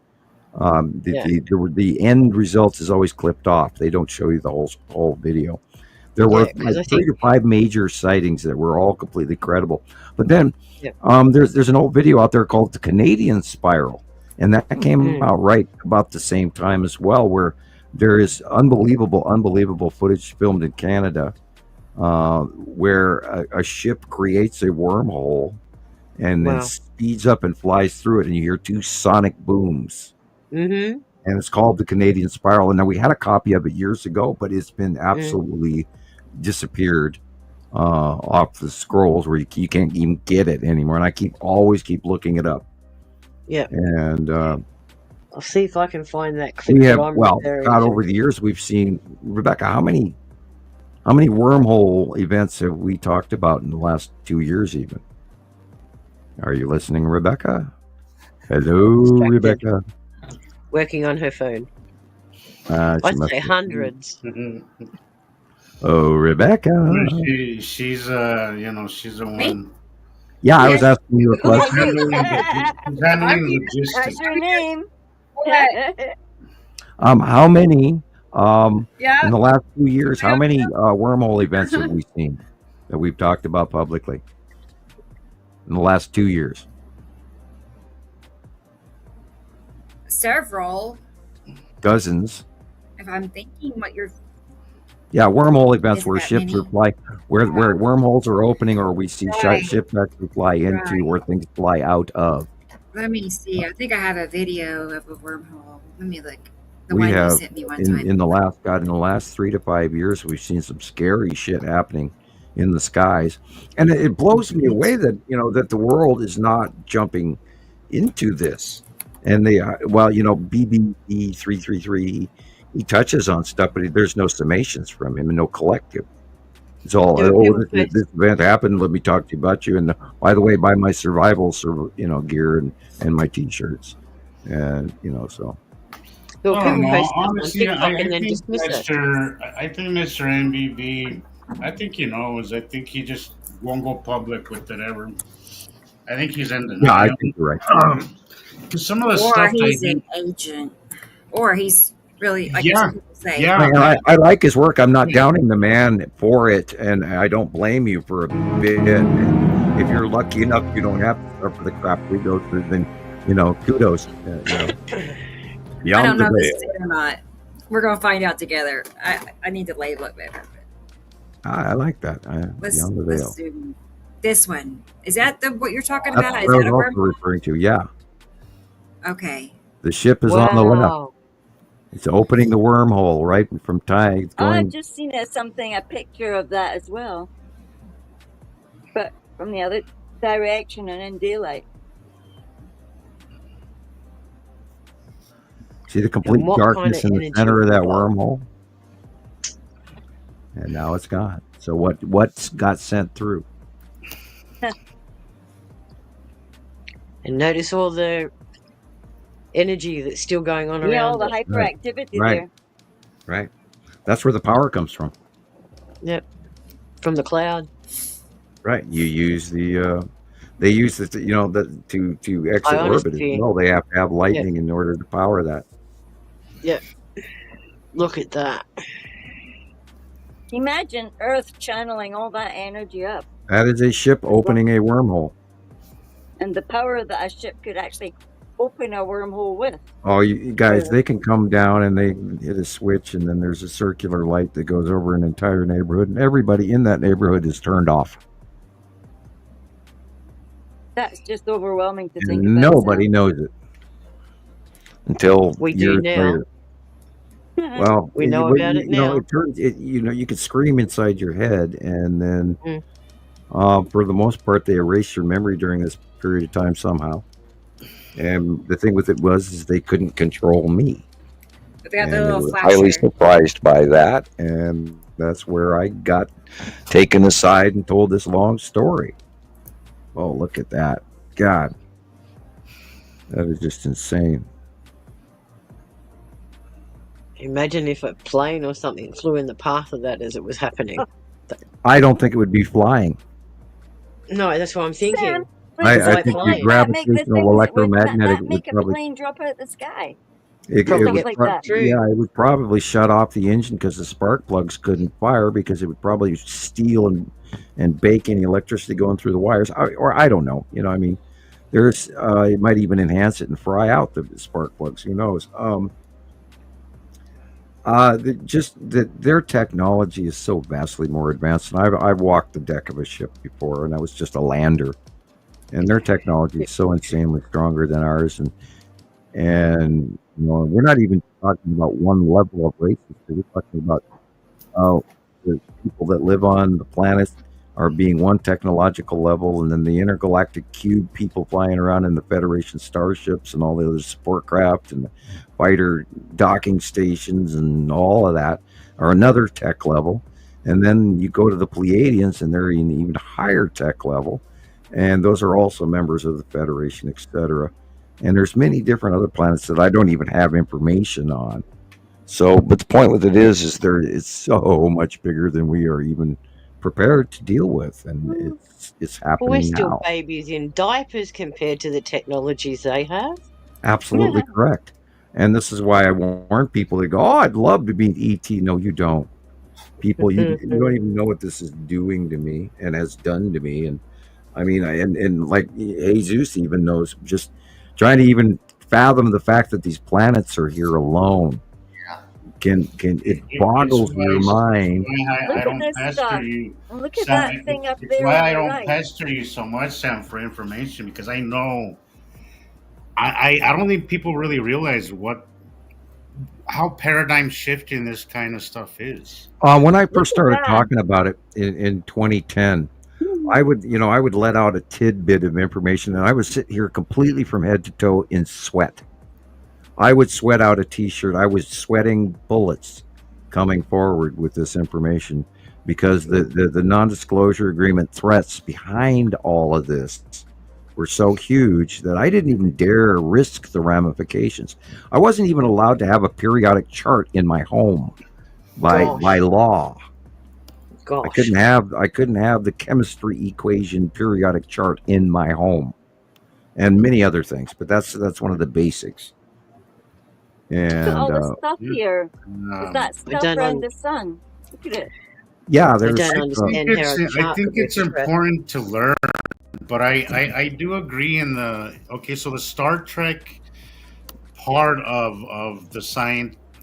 Yeah. The end results is always clipped off. They don't show you the whole video. There were Yeah, 'cause I like 3 think to 5 major sightings that were all completely credible. But then yeah. there's an old video out there called the Canadian Spiral, and that came out right about the same time as well, where there is unbelievable footage filmed in Canada where a ship creates a wormhole and then Wow. speeds up and flies through it, and you hear 2 sonic booms. Mm-hmm. And it's called the Canadian Spiral. And now we had a copy of it years ago, but it's been absolutely disappeared off the scrolls where you can't even get it anymore. And I always keep looking it up. Yeah. And I'll see if I can find that clip we that have, I'm well, referring God, to. over the years we've seen, Rebecca, how many wormhole events have we talked about in the last 2 years even? Are you listening, Rebecca? Hello, Distracted. Rebecca. Working on her phone. She I'd must say be. hundreds. Oh, Rebecca. She's she's the one. Yeah, I was asking you a She's question. handling logistics. That's your name. How many Yeah. in the last 2 years? How many wormhole events have we seen that we've talked about publicly in the last 2 years? Several. Dozens. If I'm thinking what you're. Yeah, wormhole events Is where that ships many? are fly, where wormholes are opening, or we see Right. ships actually fly into, Right. or things fly out of. Let me see. I think I have a video of a wormhole. Let me look. The We one you have sent me one time. in the last 3 to 5 years, we've seen some scary shit happening in the skies, and it blows me away that that the world is not jumping into this. And they BBE 333, he touches on stuff, but there's no summations from him and no collective. It's all, Yeah, oh, people this event happened. Let me talk to you about you. And by the way, buy my survival gear and my t-shirts, and so. Well, I don't people know. post stuff on Honestly, TikTok and then dismiss it. I think Mr. MBB, I think he knows. I think he just won't go public with it ever. I think he's in denial. Yeah, I think you're right. Because some of the Or stuff he's that an agent. Or he's really, like Yeah. some people say. Yeah. And I like his work. I'm not downing the man for it, and I don't blame you for a bit. And if you're lucky enough, you don't have to suffer the crap we go through. Then, kudos. I don't know if this is it or not. We're gonna find out together. I need to label it better. I like that. Let's Beyond the Veil. do this one. Is that what you're talking That's about? what Is I that was a also wormhole? referring to. Yeah, Okay. the ship is on the left. Wow. It's opening the wormhole right from time. It's I've going. just seen a picture of that as well, but from the other direction and in daylight. See the complete what darkness kind in of the energy center of would that it be? wormhole, and now it's gone. So what's got sent through? And notice all the energy that's still going on Yeah, all around the it. hyperactivity Right. there. Right. That's where the power comes from. Yep. From the cloud. Right. You use the. They use it, to exit orbit as Ionosphere. well. They have to have lightning in order to power that. Yep. Look at that. Imagine Earth channeling all that energy up, That is a ship opening a wormhole. and the power that a ship could actually open a wormhole with. Oh, you guys, they can come down and they hit a switch, and then there's a circular light that goes over an entire neighborhood, and everybody in that neighborhood is turned off. That's just overwhelming to think And about. nobody knows it until We do years now. later. Well, We know about it now. it turns. You could scream inside your head, and then, Mm. for the most part, they erase your memory during this period of time somehow. And the thing with it is they couldn't control me. But they got And the they little were flash highly there. surprised by that, and that's where I got taken aside and told this long story. Oh, look at that. God. That is just insane. Imagine if a plane or something flew in the path of that as it was happening. I don't think it would be flying. No, that's what I'm thinking. Sam, I It's like think the flying. gravitational electromagnetic that would make a probably plane drop out of the sky. it Probably would get like prob- that. True. yeah, it would probably shut off the engine because the spark plugs couldn't fire because it would probably steal and bake any electricity going through the wires. Or I don't know. I mean, there's it might even enhance it and fry out the spark plugs. Who knows? Their technology is so vastly more advanced. And I've walked the deck of a ship before, and I was just a lander. And their technology is so insanely stronger than ours. And we're not even talking about one level of races. We're talking about the people that live on the planet are being one technological level, and then the intergalactic cube people flying around in the Federation starships and all the other support craft and the fighter docking stations and all of that are another tech level. And then you go to the Pleiadians, and they're an even higher tech level, and those are also members of the Federation, etc. And there's many different other planets that I don't even have information on. So, but the point with it is it's so much bigger than we are even prepared to deal with, and it's Well, we're happening still now. babies in diapers compared to the technologies they have. Absolutely correct. And this is why I warn people that go, "Oh, I'd love to be ET." No, you don't. People, you don't even know what this is doing to me and has done to me. And I mean, and like Jesus even knows, just trying to even fathom the fact that these planets are here alone. Can it boggles your mind? I don't pester you. Look at Sam, that thing up it's there. why on I the don't right. pester you so much, Sam, for information, because I know I don't think people really realize how paradigm shifting this kind of stuff is. When I first started talking about it in 2010, I would let out a tidbit of information, and I would sit here completely from head to toe in sweat. I would sweat out a T-shirt. I was sweating bullets coming forward with this information because the non-disclosure agreement threats behind all of this were so huge that I didn't even dare risk the ramifications. I wasn't even allowed to have a periodic chart in my home by law. Gosh. I couldn't have the chemistry equation periodic chart in my home, and many other things. But that's one of the basics. And Look at all the stuff here. Is that stuff around the sun? Look at it. Yeah, there's. I think it's important to learn, but I do agree in so the Star Trek part of the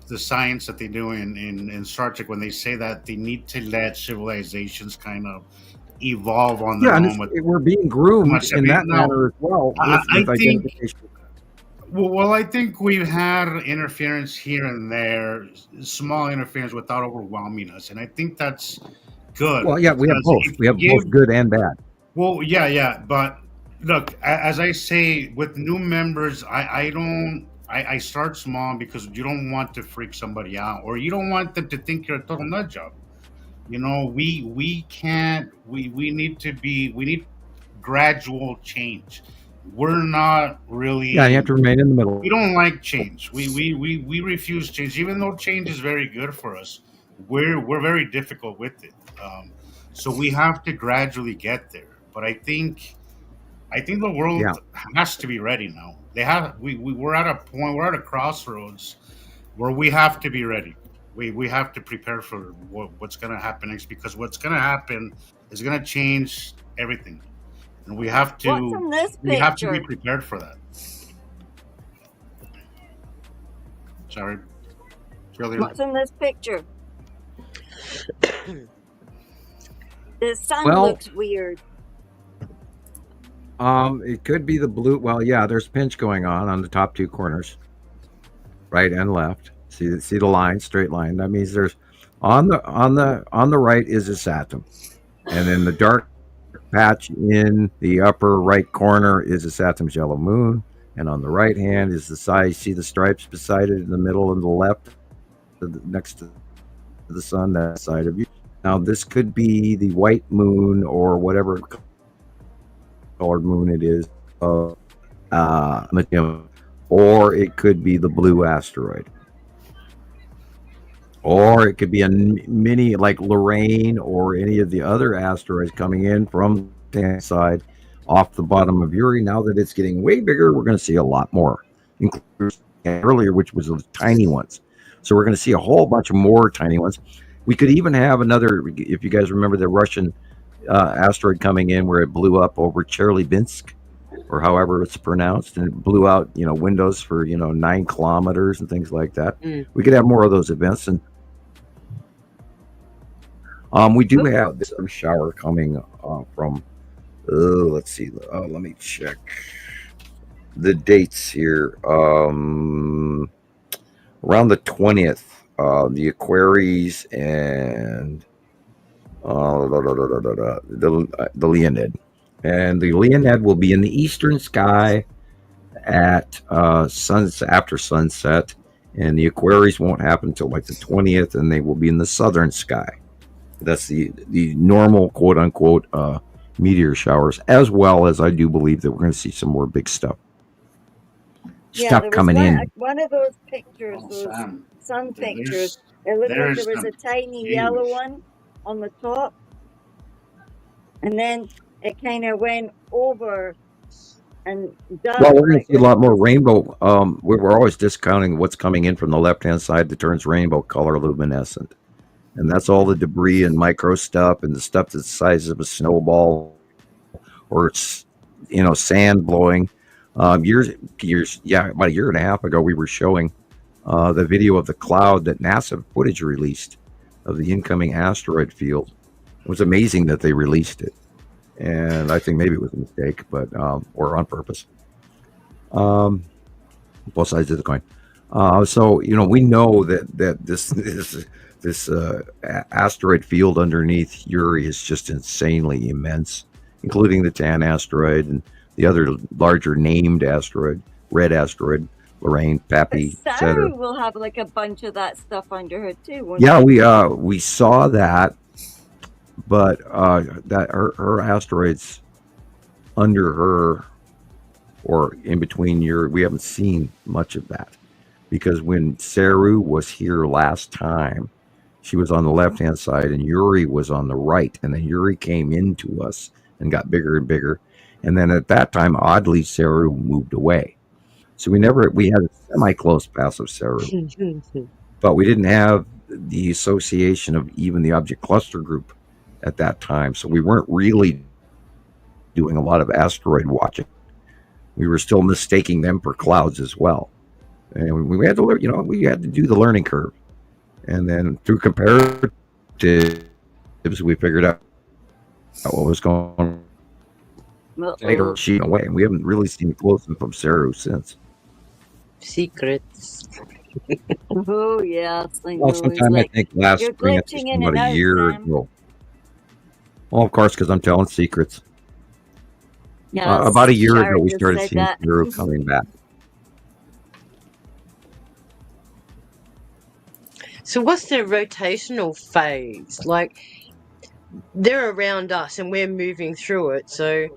the science that they do in Star Trek when they say that they need to let civilizations kind of evolve on their Yeah, and own with we're being groomed much. I in mean, that now manner as well I with think identification. well, I think we've had interference here and there, small interference without overwhelming us, and I think that's good Well, yeah, we have because both. if We you have both give good and bad. well, yeah, but look, as I say, with new members, I don't. I start small because you don't want to freak somebody out, or you don't want them to think you're a total nut job. You know, we can't. We need to be. We need gradual change. We're not Yeah, you have really. to remain in the We middle. don't like change. We refuse change, even though change is very good for us. We're very difficult with it. So we have to gradually get there. But I think the Yeah. world has to be ready now. They have we're at a point, we're at a crossroads where we have to be ready. We have to prepare for what's going to happen next because what's going to happen is going to change everything, and What's in this we have to be picture? prepared for that. Sorry, Gillian. What's in this picture? The sun Well, looks weird. it could be the blue. Well, yeah, there's pinch going on the top two corners, right and left. See the line, straight line. That means there's on the right is a Saturn, and then the dark patch in the upper right corner is a Saturn's yellow moon, and on the right hand is the side. See the stripes beside it in the middle and the left, next to the sun, that side of you. Now this could be the white moon or whatever colored moon it is, or it could be the blue asteroid, or it could be a mini like Lorraine or any of the other asteroids coming in from the side off the bottom of Uri. Now that it's getting way bigger, we're going to see a lot more, including earlier, which was the tiny ones. So we're going to see a whole bunch of more tiny ones. We could even have another, if you guys remember the Russian asteroid coming in where it blew up over Chelyabinsk, or however it's pronounced, and it blew out windows for 9 kilometers and things like that. We could have more of those events, and we do have this shower coming from let's see, let me check the dates here. Around the 20th, the Aquaries and the Leonid. And the Leonid will be in the eastern sky at after sunset, and the Aquaries won't happen until like the 20th, and they will be in the southern sky. That's the normal quote unquote meteor showers, as well as I do believe that we're going to see some more big stuff. Yeah, there was coming in. one of those pictures, those sun pictures. It looked like there was a tiny yellow one on the top, and then it kind of went over and down. Well, we're going to see a lot more rainbow. We're always discounting what's coming in from the left-hand side that turns rainbow color luminescent. And that's all the debris and micro stuff and the stuff that's the size of a snowball or it's, sand blowing. About a year and a half ago, we were showing the video of the cloud that NASA footage released of the incoming asteroid field. It was amazing that they released it. And I think maybe it was a mistake, but or on purpose. Both sides of the coin. So we know that this asteroid field underneath Uri is just insanely immense, including the Tan asteroid and the other larger named asteroid, red asteroid, Lorraine, Pappy, etc. Sarah will have like a bunch of that stuff under her too. Won't Yeah, she? we saw that, but that her asteroids under her or in between we haven't seen much of that, because when Saru was here last time, she was on the left-hand side and Uri was on the right, and then Uri came into us and got bigger and bigger, and then at that time, oddly, Saru moved away. So we had a semi-close pass of Saru, but we didn't have the association of even the object cluster group at that time, so we weren't really doing a lot of asteroid watching. We were still mistaking them for clouds as well. and we had to learn. We had to do the learning curve, and then through comparatives, we figured out what was going on. Later, she away, and we haven't really seen close from Saru since. Secrets. Oh yes, I know. Well, sometime I think last you're spring, it's glitching in about and a out, year Sam. ago. Well, of course, because I'm telling secrets. Yes, About a year ago, Sharon we just started said seeing that. Nibiru coming back. So what's their rotational phase? Like, they're around us and we're moving through it. So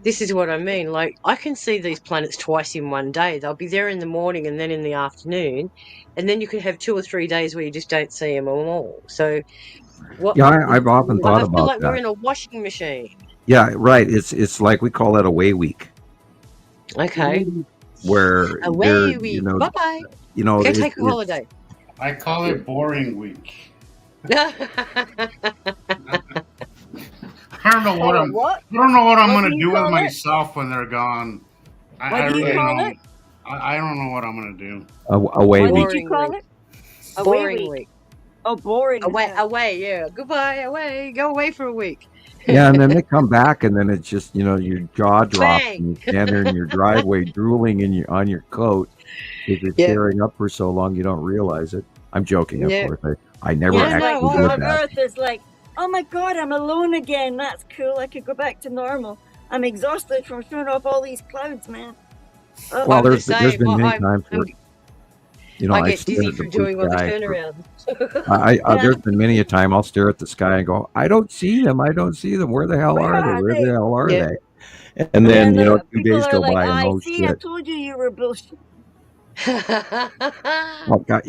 this is what I mean. Like, I can see these planets twice in one day. They'll be there in the morning and then in the afternoon. And then you could have 2 or 3 days where you just don't see them at all. So what? Yeah, I've often Like, thought I feel about like we're that. in a washing machine. Yeah, right. It's like we call that away week, Okay. where Away they're, week. Bye-bye. Go take a holiday. I call it boring week. I don't know what I'm. What? I don't know what I'm What gonna do you do with call it? myself when they're gone. What I do you really call don't. it? I don't know what I'm gonna do. away What week. did you call Boring it? Away Boring week. week. Oh, boring. Away, yeah. Goodbye, away. Go away for a week. Yeah, and then they come back, and then it's just your jaw drops, Bang. and you stand there in your driveway drooling on your coat because you're Yeah. tearing up for so long you don't realize it. I'm joking, of Yeah. course. I never Yeah, actually no, did all of that. Earth is like, oh my God, I'm alone again. That's cool. I could go back to normal. I'm exhausted from throwing off all these clouds, man. Oh, Well, I'm the there's been same. many times where I I get stare dizzy at the from blue doing all the sky. turnarounds. There's been many a time I'll stare at the sky and go, I don't see them. Where the hell Where are they? are Where they? the hell are Yeah. they? And then, no, 2 people days are go like, by and I oh see, I shit. told you were bullshit. Oh God,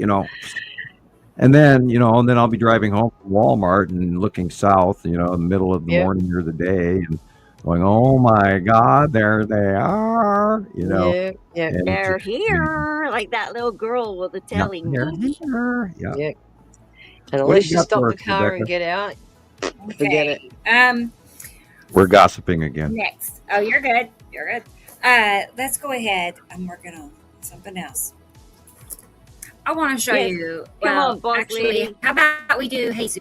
And then, and then I'll be driving home from Walmart and looking south, in the middle of the Yep. morning or the day and going, oh my God, there they are, Yeah. and They're just, here, like that little girl with the yeah, telling. they're here. Yeah. Yeah. And What do unless you you got stop for the us, car Rebecca? and get out, forget it. We're gossiping again. Next. Oh, you're good. You're good. Let's go ahead. I'm working on something else. I want to show Yes. you. Come Well, on, boss actually, lady. how about we do Jesus?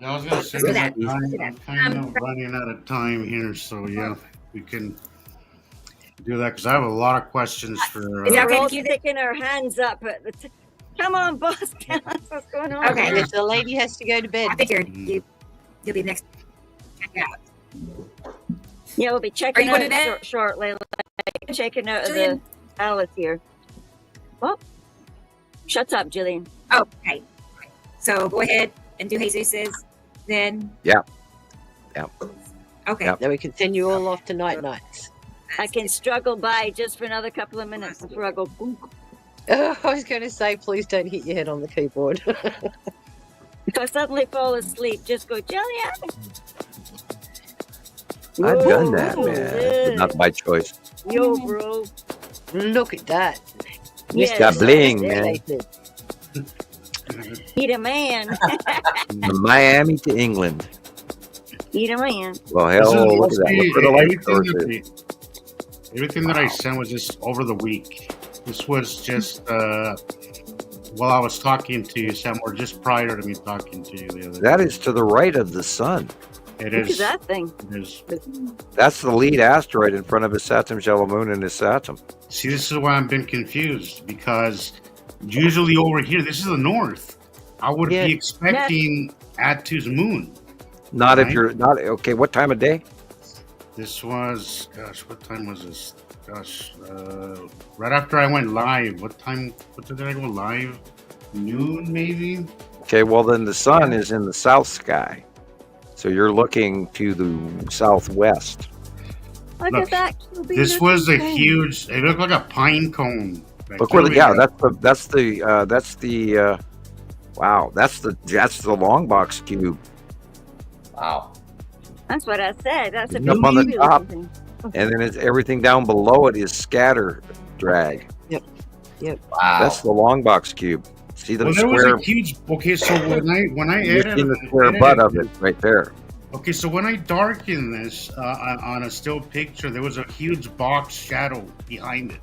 I was gonna say Let's do that. I'm kind of running out of time here, so yeah, we can do that because I have a lot of questions for. Is that We're okay all with you? sticking our hands up at the. Come on, boss. Tell us what's going on. Okay. Yes, the lady has to go to bed. I figured you'll be next. Yeah. Yeah, we'll be Are checking you going to out bed? shortly. Like, checking out of the Gillian? Alice here. What? Shut up, Gillian. Oh, okay. So go ahead and do Jesus's. Then. Yeah. Okay. Yep. Then we can send you all off to nights. I can struggle by just for another couple of minutes before I go boom. I was going to say, please don't hit your head on the keyboard. If I suddenly fall asleep, just go, Gillian. I've Whoa, done that, man. Not by choice. Yo, bro. Look at that. Yes. Got bling, Yes, man. Eat a man. From Miami to England. Eat a man. Well, hell, look at that. Look where the light source is. Everything that I sent was just over the week. This was just while I was talking to you, Sam, or just prior to me talking to you the other That day. is to the right of the sun. It Look at is. that thing. It is. That's the lead asteroid in front of his Saturn, Moon, and his Saturn. See, this is why I've been confused because usually over here, this is the north. I would Yeah. be expecting Attu's moon. Not if Right. you're not okay. What time of day? This was, gosh, what time was this? Gosh, right after I went live. What time? What did I go live? Noon, maybe. Okay, well then the sun is in the south sky, so you're looking to the southwest. Look Look, at that. QB This was a looking thing. huge. It looked like a pine cone. Like, Look where the literally, wow, that's the long box cube, Wow. That's what I said. That's a It's up on the QB top. looking thing. and then it's everything down below it is scatter drag. Wow. That's the long box cube. See the Well, there was square? a huge. Okay, so when I You see edited, the square butt of it right there. Okay, so when I darkened this on a still picture, there was a huge box shadow behind it.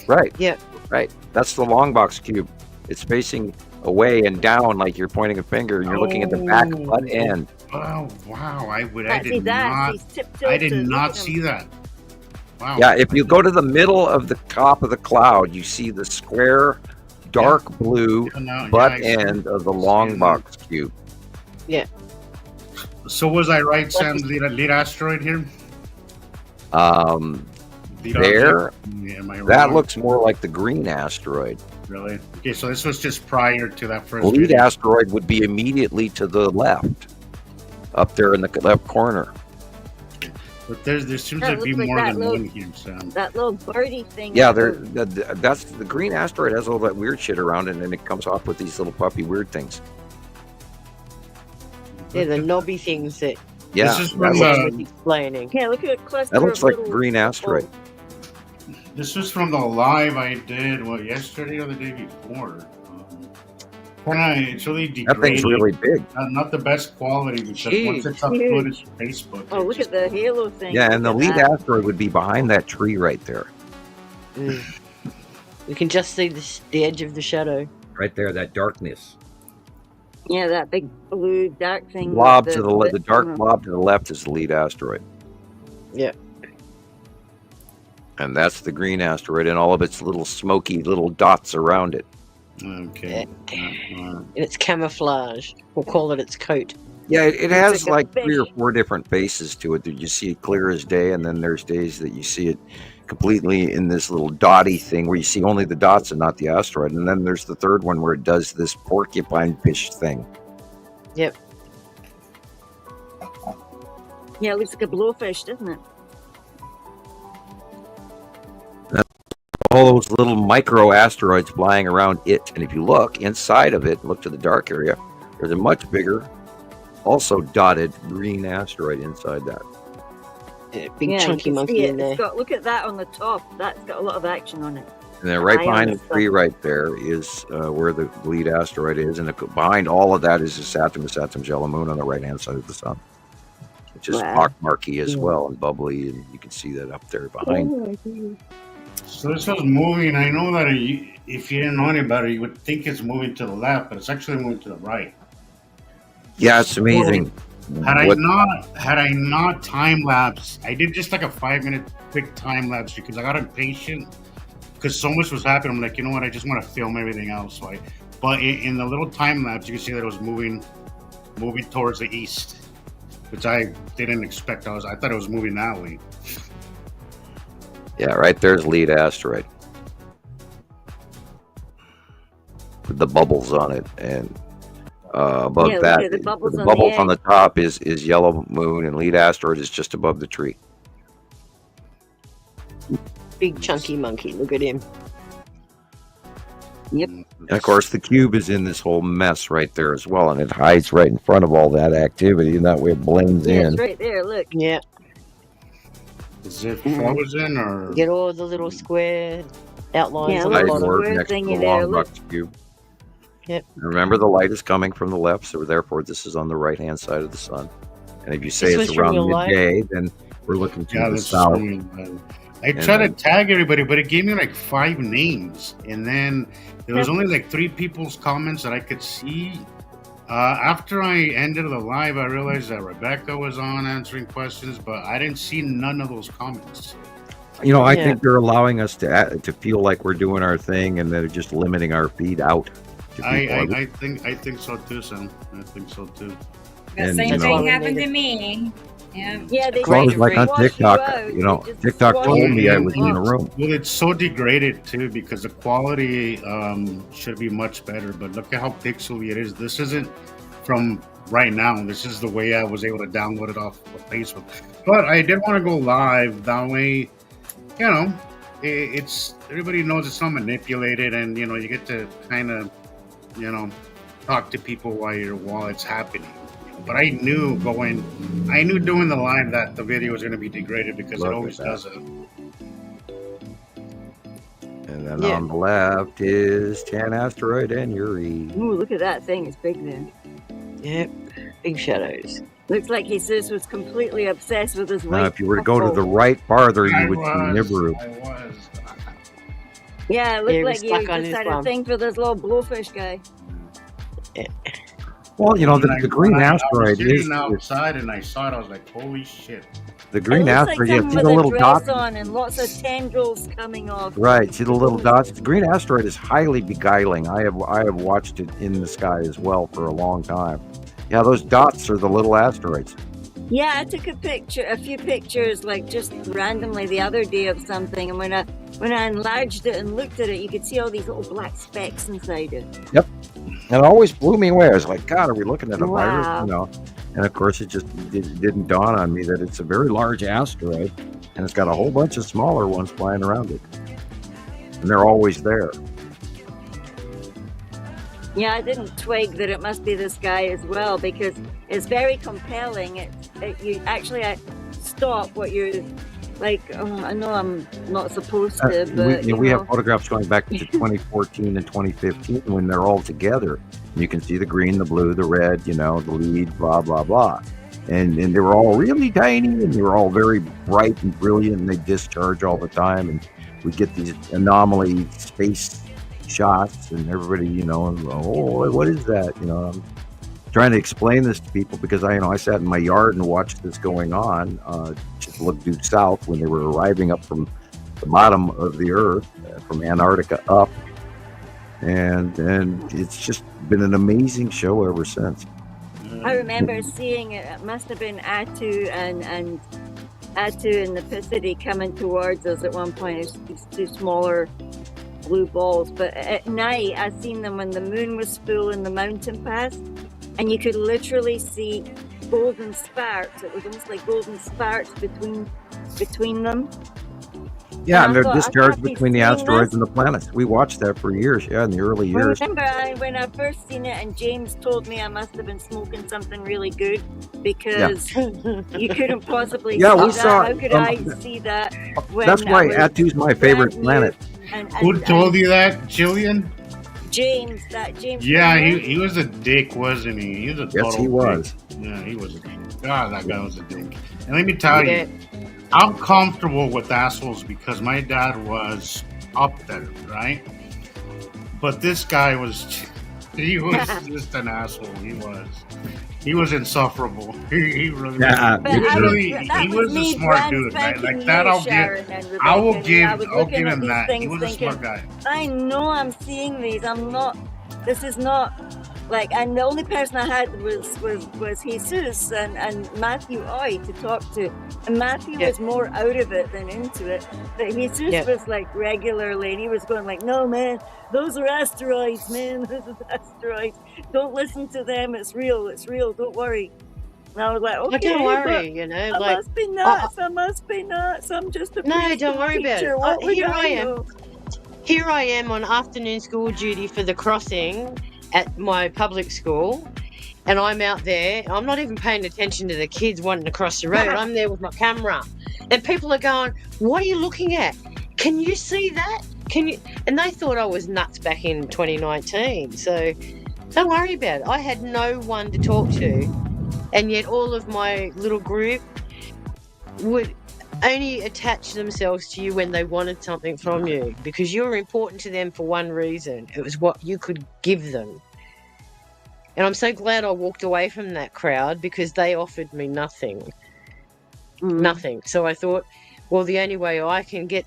Right. Yep. Right. That's the long box cube. It's facing away and down like you're pointing a finger, and you're looking at the back butt end. Oh wow! I See did that? not. He's tip I did tilted. Look not at him. see that. Wow. Yeah, if you go to the middle of the top of the cloud, you see the square, dark blue butt end of the long box cube. Yeah. So was I right, Sam? Lead asteroid here. There, Am I that wrong? looks more like the green asteroid. Really? Okay, so this was just prior to that first. Lead video. asteroid would be immediately to the left, up there in the left corner. But there seems That to be looks like more that than little- one here, Sam. That little birdie thing. Yeah, that that's the green asteroid has all that weird shit around it, and then it comes off with these little puppy weird things. Yeah, the knobby things that Yeah, This is that from looks, explaining. Yeah, look at a cluster. that looks of like little, green asteroid. This was from the live I did yesterday or the day before. It's really That thing's degraded. really big. Not the best quality because once it's Huge. uploaded to Facebook. Oh, look at the halo thing. Yeah, and the Look lead at that. asteroid would be behind that tree right there. You can just see the edge of the shadow. Right there, that darkness. Yeah, that big blue dark thing. Blob with to the dark blob to the left is the lead asteroid. Yeah. And that's the green asteroid and all of its little smoky little dots around it. Okay. And it's camouflage. We'll call it its coat. Yeah, it has like a like 3 or fish. 4 different faces to it. That you see it clear as day, and then there's days that you see it completely in this little dotty thing where you see only the dots and not the asteroid. And then there's the third one where it does this porcupine fish thing. Yep. Yeah, it looks like a blowfish, doesn't it? All those little micro asteroids flying around it. And if you look inside of it, look to the dark area, there's a much bigger, also dotted green asteroid inside that. Big yeah, chunky you can monkey see in it. there. It's got, look at that on the top. That's got a lot of action on it. And then right Eye behind on the the tree sun. right there is where the lead asteroid is. And behind all of that is the Saturn's yellow moon on the right-hand side of the sun, which is Wow. pockmarky as well and bubbly. And you can see that up there behind. So this was moving. I know that if you didn't know any better, you would think it's moving to the left, but it's actually moving to the right. Yeah, it's amazing. Had What- I not time lapse, I did just like a 5-minute quick time lapse because I got impatient because so much was happening. I'm like, you know what? I just want to film everything else. But in the little time lapse, you can see that it was moving towards the east, which I didn't expect. I thought it was moving that way. Yeah, right there's lead asteroid with the bubbles on it, and above Yeah, look that, at the bubbles on the on the top is yellow moon, and lead asteroid is just above the tree. Big chunky monkey. Look at him. Yep. And of course, the cube is in this whole mess right there as well, and it hides right in front of all that activity, and that way it blends Yeah, in. it's right there. Look. Yeah. Is it frozen or? Get all the little square outlines Yeah, on Light the look, bottom. board square next to thingy the there, long look. box cube. Yep. Remember, the light is coming from the left, so therefore this is on the right-hand side of the sun. And if you say This it's was from around your light? midday, then we're looking to Yeah, the that's south. I tried to tag everybody, but it gave me like 5 names, and then there was only like 3 people's comments that I could see. After I ended the live, I realized that Rebecca was on answering questions, but I didn't see none of those comments. You know, I Yeah. think they're allowing us to feel like we're doing our thing, and they're just limiting our feed out to people. I think so too, Sam. I think so too. The And, same you know- thing happened to me. Yeah. Yeah, they As long as, just like on wash you TikTok, out. you know, They just TikTok wash told you me I out. was in the room. Well, it's so degraded too because the quality should be much better. But look at how pixely it is. This isn't from right now. This is the way I was able to download it off of Facebook. But I did want to go live. That way, you know, it's everybody knows it's not manipulated, and you know, you get to kind of, you know, talk to people while it's happening. But I knew doing the live that the video was going to be degraded because Look it at always that. does it. And then Yeah. on the left is Tan Asteroid and Yuri. Ooh, look at that thing. It's big there. Yep. Big shadows. Looks like Jesus was completely obsessed with his Now, white if you were to go to the truffle. right farther, I you would see Nibiru. was. Yeah, it looked He was like you stuck on just his had a bum. thing for this little blowfish guy. Well, you know, the green I was asteroid sitting is outside and I saw it. I was like, holy shit. the It green looks like asteroid. You someone see with the a little dress dots. on and lots of tendrils coming off. Right, see the little dots. The green asteroid is highly beguiling. I have watched it in the sky as well for a long time. Yeah, those dots are the little asteroids. Yeah, I took a few pictures, like just randomly the other day of something, and when I enlarged it and looked at it, you could see all these little black specks inside it. Yep, and it always blew me away. I was like, God, are we looking at a virus? Wow. You know, and of course, it just didn't dawn on me that it's a very large asteroid, and it's got a whole bunch of smaller ones flying around it, and they're always there. Yeah, I didn't twig that it must be this guy as well, because it's very compelling. You actually stop what you're like. Oh, I know I'm not supposed to, but we have photographs going back to 2014 and 2015 when they're all together. You can see the green, the blue, the red, you know, the lead, blah, blah, blah. And they were all really tiny, and they were all very bright and brilliant, and they discharge all the time. And we get these anomaly space shots, and everybody, you know, oh, what is that? You know, I'm trying to explain this to people because I sat in my yard and watched this going on. Just looked due south when they were arriving up from the bottom of the Earth, from Antarctica up, and it's just been an amazing show ever since. I remember seeing it. It must have been Atu and Atu and the Pacific coming towards us at one point. It's these two smaller blue balls, but at night I seen them when the moon was full in the mountain pass, and you could literally see golden sparks. It was almost like golden sparks between them. Yeah, and I they're thought, discharged I've between the seen asteroids this. and the planets. We watched that for years, in the early I years. remember when I first seen it, and James told me I must have been smoking something really good because you couldn't possibly Yeah, see we that. saw How it. could I see that? When That's why I was Atu's my favorite brand new? planet. Who told you that, Gillian? James. Yeah, he was a dick, wasn't he? He was a total Yes, he was. dick. Yeah, he was a dick. God, that guy was a dick. And let me tell you, I'm comfortable with assholes because my dad was up there, right? But this guy he was just an asshole. He was insufferable. He really Yeah. he was a smart dude, right? Like that I'll give him that. He was a smart guy. I know I'm seeing these. This is not like, and the only person I had was Jesus and Matthew Oy to talk to. And Matthew was more out of it than into it. But Jesus was like regularly, and he was going like, no man, those are asteroids, man. Those are asteroids. Don't listen to them. It's real. Don't worry. And I was like, okay, don't worry, you know. I Like, must be nuts. I must be nuts. I'm just a no, don't worry about teacher. it. What would Here I am. know? Here I am on afternoon school duty for the crossing at my public school, and I'm out there. I'm not even paying attention to the kids wanting to cross the road. I'm there with my camera, and people are going, "What are you looking at? Can you see that? Can you?" And they thought I was nuts back in 2019. So don't worry about it. I had no one to talk to, and yet all of my little group would only attach themselves to you when they wanted something from you, because you were important to them for one reason. It was what you could give them. And I'm so glad I walked away from that crowd, because they offered me nothing. Nothing. So I thought, well, the only way I can get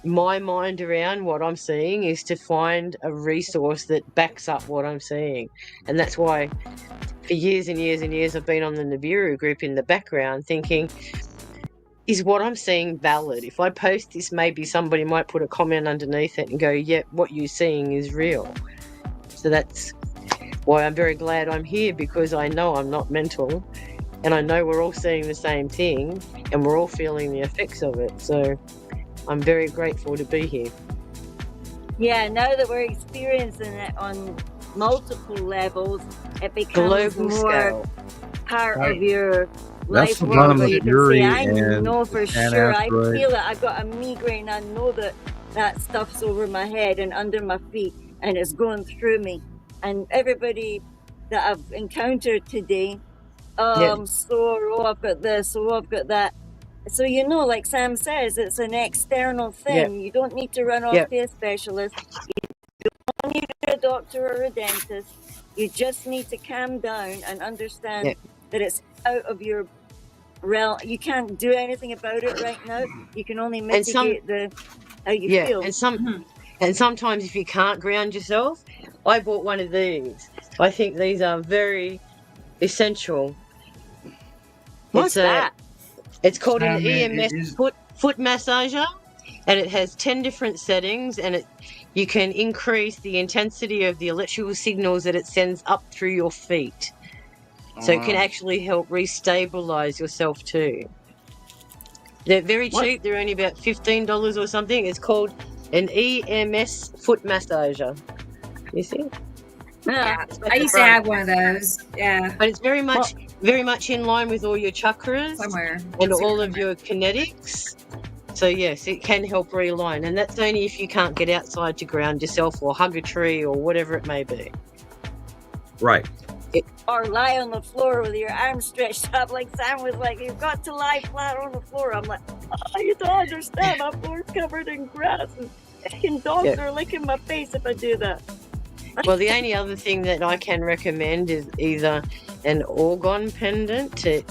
my mind around what I'm seeing is to find a resource that backs up what I'm seeing. And that's why for years and years and years I've been on the Nibiru group in the background thinking, is what I'm seeing valid? If I post this, maybe somebody might put a comment underneath it and go, yeah, what you're seeing is real. So that's why I'm very glad I'm here, because I know I'm not mental, and I know we're all seeing the same thing, and we're all feeling the effects of it. So I'm very grateful to be here. Yeah, now that we're experiencing it on multiple levels, it becomes Global more scale. part of your That's life the world, bottom where of you the can jury say, I and know for an sure, I asteroid. feel it, I've got a migraine, I know that stuff's over my head and under my feet, and it's going through me. And everybody that I've encountered today, I'm sore, oh, I've got this, oh, I've got that. So like Sam says, it's an external thing. You don't need to run off to a specialist. You don't need a doctor or a dentist. You just need to calm down and understand that it's out of your realm. You can't do anything about it right now. You can only mitigate how you feel. And sometimes if you can't ground yourself, I bought one of these. I think these are very essential. What's that? It's called an EMS foot massager, and it has 10 different settings, and you can increase the intensity of the electrical signals that it sends up through your feet. So it can actually help restabilize yourself too. They're very cheap. They're only about $15 or something. It's called an EMS foot massager. You see? Yeah, I used to have one of those. Yeah, but it's very much in line with all your chakras and all of your kinetics. So yes, it can help realign, and that's only if you can't get outside to ground yourself or hug a tree or whatever it may be. Right. Or lie on the floor with your arms stretched up, like Sam was like, you've got to lie flat on the floor. I'm like, you don't understand. My floor's covered in grass and fucking dogs are licking my face if I do that. Well, the only other thing that I can recommend is either an orgone pendant to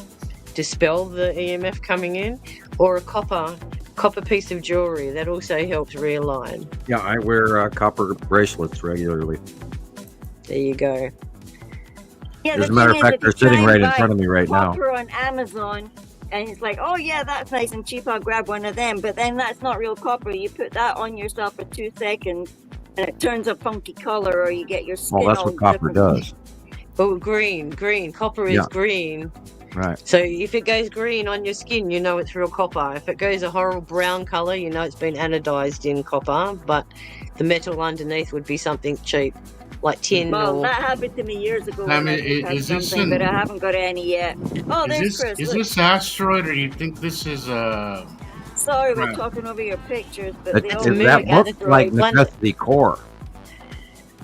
dispel the EMF coming in, or a copper piece of jewelry. That also helps realign. Yeah, I wear copper bracelets regularly. There you go. Yeah, as a matter of fact, they're sitting right in front of me right now. Copper on Amazon, and it's like, oh yeah, that's nice and cheap. I'll grab one of them. But then that's not real copper. You put that on yourself for 2 seconds, and it turns a funky color, or you get your skin. Well, that's what copper does. Oh, green. Copper is green. Right. So if it goes green on your skin, you know it's real copper. If it goes a horrible brown color, you know it's been anodized in copper. But the metal underneath would be something cheap, like tin. Well, that happened to me years ago. I mean, is this but I haven't got any yet. Oh, there's Chris. Is this asteroid, or do you think this is a? Sorry, we're talking over your pictures, but that looks like Necessity Core.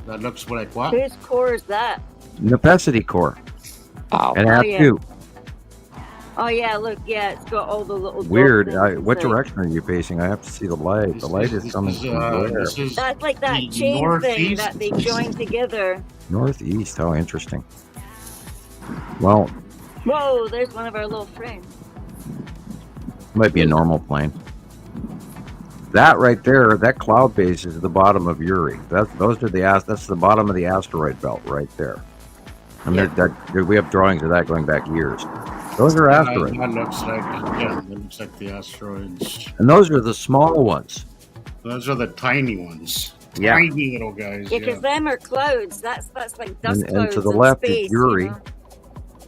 That looks like what? Whose core is that? Necessity Core. Oh, and have two. Oh yeah, look, it's got all the little. Weird. What direction are you facing? I have to see the light. The light is coming from where? That's like that chain thing that they join together. Northeast. How interesting. Well. Whoa! There's one of our little friends. Might be a normal plane. That right there, that cloud base is the bottom of Uri. That's the bottom of the asteroid belt right there. And we have drawings of that going back years. Those are asteroids. That looks like the asteroids. And those are the small ones. Those are the tiny ones. Yeah. Tiny little guys. Yeah, because them are clouds. That's like dust clouds. And to the left space, is Uri,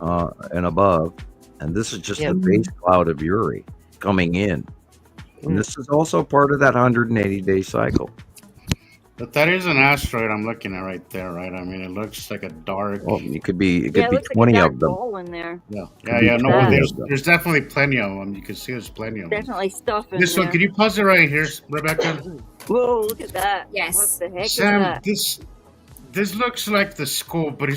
and above. And this is just the base cloud of Uri coming in. And this is also part of that 180-day cycle. But that is an asteroid I'm looking at right there, right? I mean, it looks like a dark. Well, it could be 20 like of them. Ball in there. Yeah. No, there's definitely plenty of them. You can see there's plenty of them. Definitely stuff in this there. One, can you pause it right here, Rebecca? Whoa, look at that. Yes. What the heck Sam, is that? this looks like the skull, but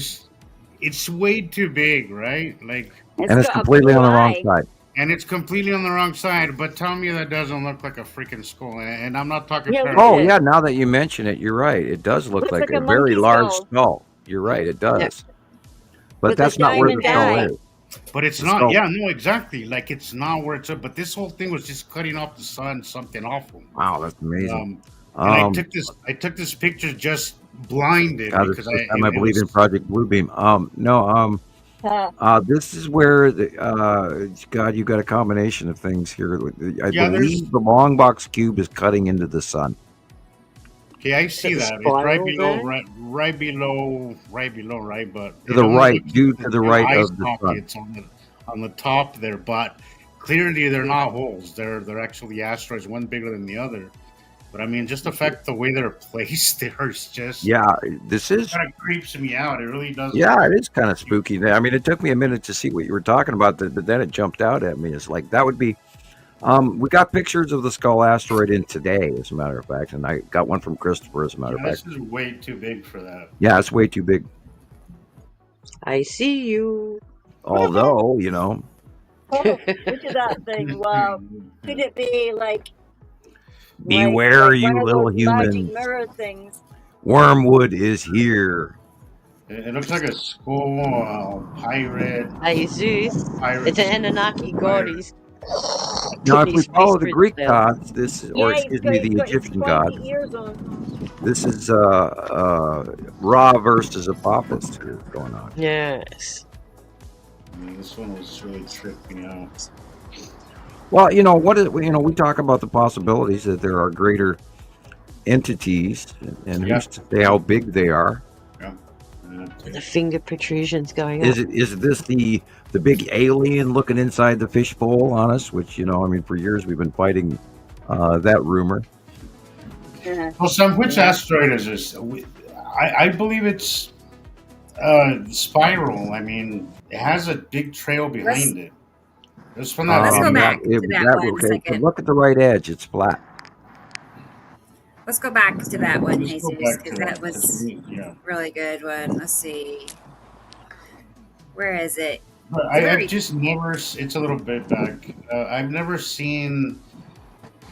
it's way too big, right? Like, and it's completely on the wrong side. And it's completely on the wrong side, but tell me that doesn't look like a freaking skull. And I'm not talking. Yeah, now that you mention it, you're right. It does look like a very large skull. You're right, it does. Yeah. But that's not where the skull is. But it's not. Yeah, no, exactly. Like, it's not where it's at. But this whole thing was just cutting off the sun, something awful. Wow, that's amazing. I took this picture just blinded because I believe in Project Bluebeam. This is where God, you've got a combination of things here. I believe the long box cube is cutting into the sun. Okay, I see that. It's right below, right? But to the right, due to the right of the sun. It's on the top there, but clearly they're not holes. They're actually asteroids, one bigger than the other. But I mean, just the fact the way they're placed there is just this is kind of creeps me out. It really does. Yeah, it is kind of spooky. I mean, it took me a minute to see what you were talking about, but then it jumped out at me. It's like that would be. We got pictures of the skull asteroid in today, as a matter of fact, and I got one from Christoper, as a matter of fact. This is way too big for that. Yeah, it's way too big. I see you. Although, Oh, look at that thing! Wow, could it be like Beware, one you of little those magic humans. mirror things? Wormwood is here. It looks like a skull pirate. Hey, Zeus. Pirate It's an Anunnaki god. fire. He's Now, putting if we his follow fist the through Greek the gods, this, or Yeah, excuse me, the got his Egyptian god, pointy ears on. this is Ra versus Apophis here going on. Yes. This one was really tripping out. Well, we talk about the possibilities that there are greater entities, and who's to say how big they are. The finger protrusions going up. Is this the big alien looking inside the fishbowl on us? Which for years we've been fighting that rumor. Well, Sam, which asteroid is this? I believe it's Spiral. I mean, it has a big trail behind it. It's from that. Let's go back to that one okay, second. Look at the right edge; it's flat. Let's go back to that one, Let's go Jesus, back because to that was yeah. really good one. Let's see. Where is it? But I've just never. It's a little bit back. I've never seen.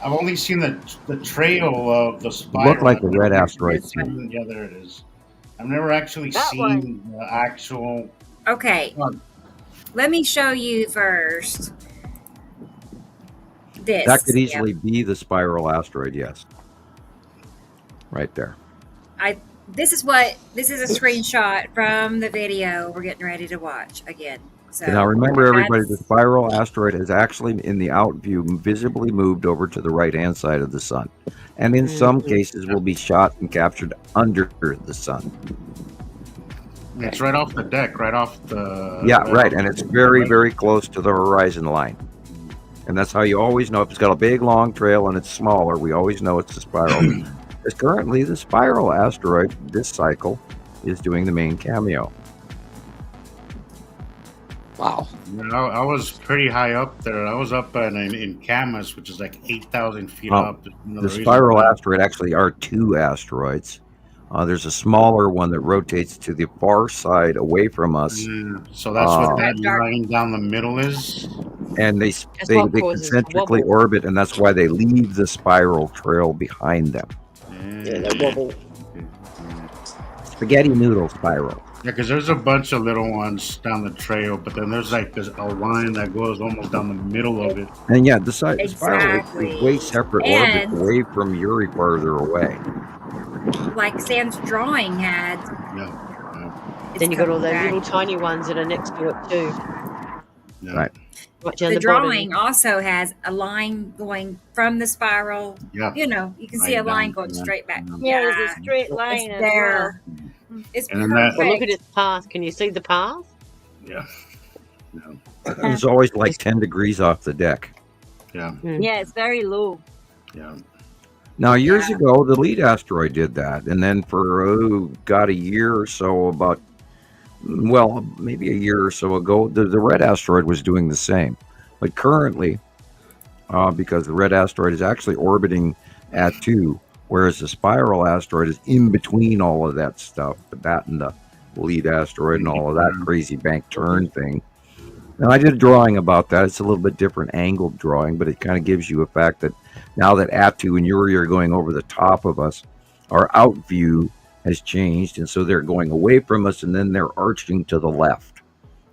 I've only seen the trail of the spiral. Looked like a red asteroid. Yeah, there it is. I've never actually seen the actual. Okay. Let me show you first. This. That could easily be the spiral asteroid. Yes. Right there. This is a screenshot from the video we're getting ready to watch again. So Now remember, everybody, the spiral asteroid is actually in the out view visibly moved over to the right-hand side of the sun, and in some cases will be shot and captured under the sun. It's right off the deck, right off the. Yeah, right, and it's very, very close to the horizon line, and that's how you always know if it's got a big, long trail and it's smaller. We always know it's the spiral. Because currently, the spiral asteroid this cycle is doing the main cameo. Wow. I was pretty high up there. I was up in Camas, which is like 8,000 feet up. The spiral asteroid actually are two asteroids. There's a smaller one that rotates to the far side away from us. So that's what that line down the middle is. And they concentrically orbit, and that's why they leave the spiral trail behind them. Yeah, they wobble. Spaghetti noodle spiral. Yeah, because there's a bunch of little ones down the trail, but then there's a line that goes almost down the middle of it. And yeah, the spiral is way separate orbits away from Uri farther away. Like Sam's drawing had. Then you got all those little tiny ones that are next to it too. Right. The drawing also has a line going from the spiral. Yeah. You can see a line going straight back. Yeah, there's a straight line It's there. It's And then perfect. Well, look at its path. Can you see the path? Yeah. It's always like 10 degrees off the deck. Yeah. Yeah, it's very low. Yeah. Now, years ago, the lead asteroid did that. And then for, a year or so, maybe a year or so ago, the red asteroid was doing the same. But currently, because the red asteroid is actually orbiting at 2, whereas the spiral asteroid is in between all of that stuff, that and the lead asteroid and all of that crazy bank turn thing. And I did a drawing about that. It's a little bit different angled drawing, but it kind of gives you a fact that now that Atu and Uri are going over the top of us, our out view has changed, and so they're going away from us, and then they're arching to the left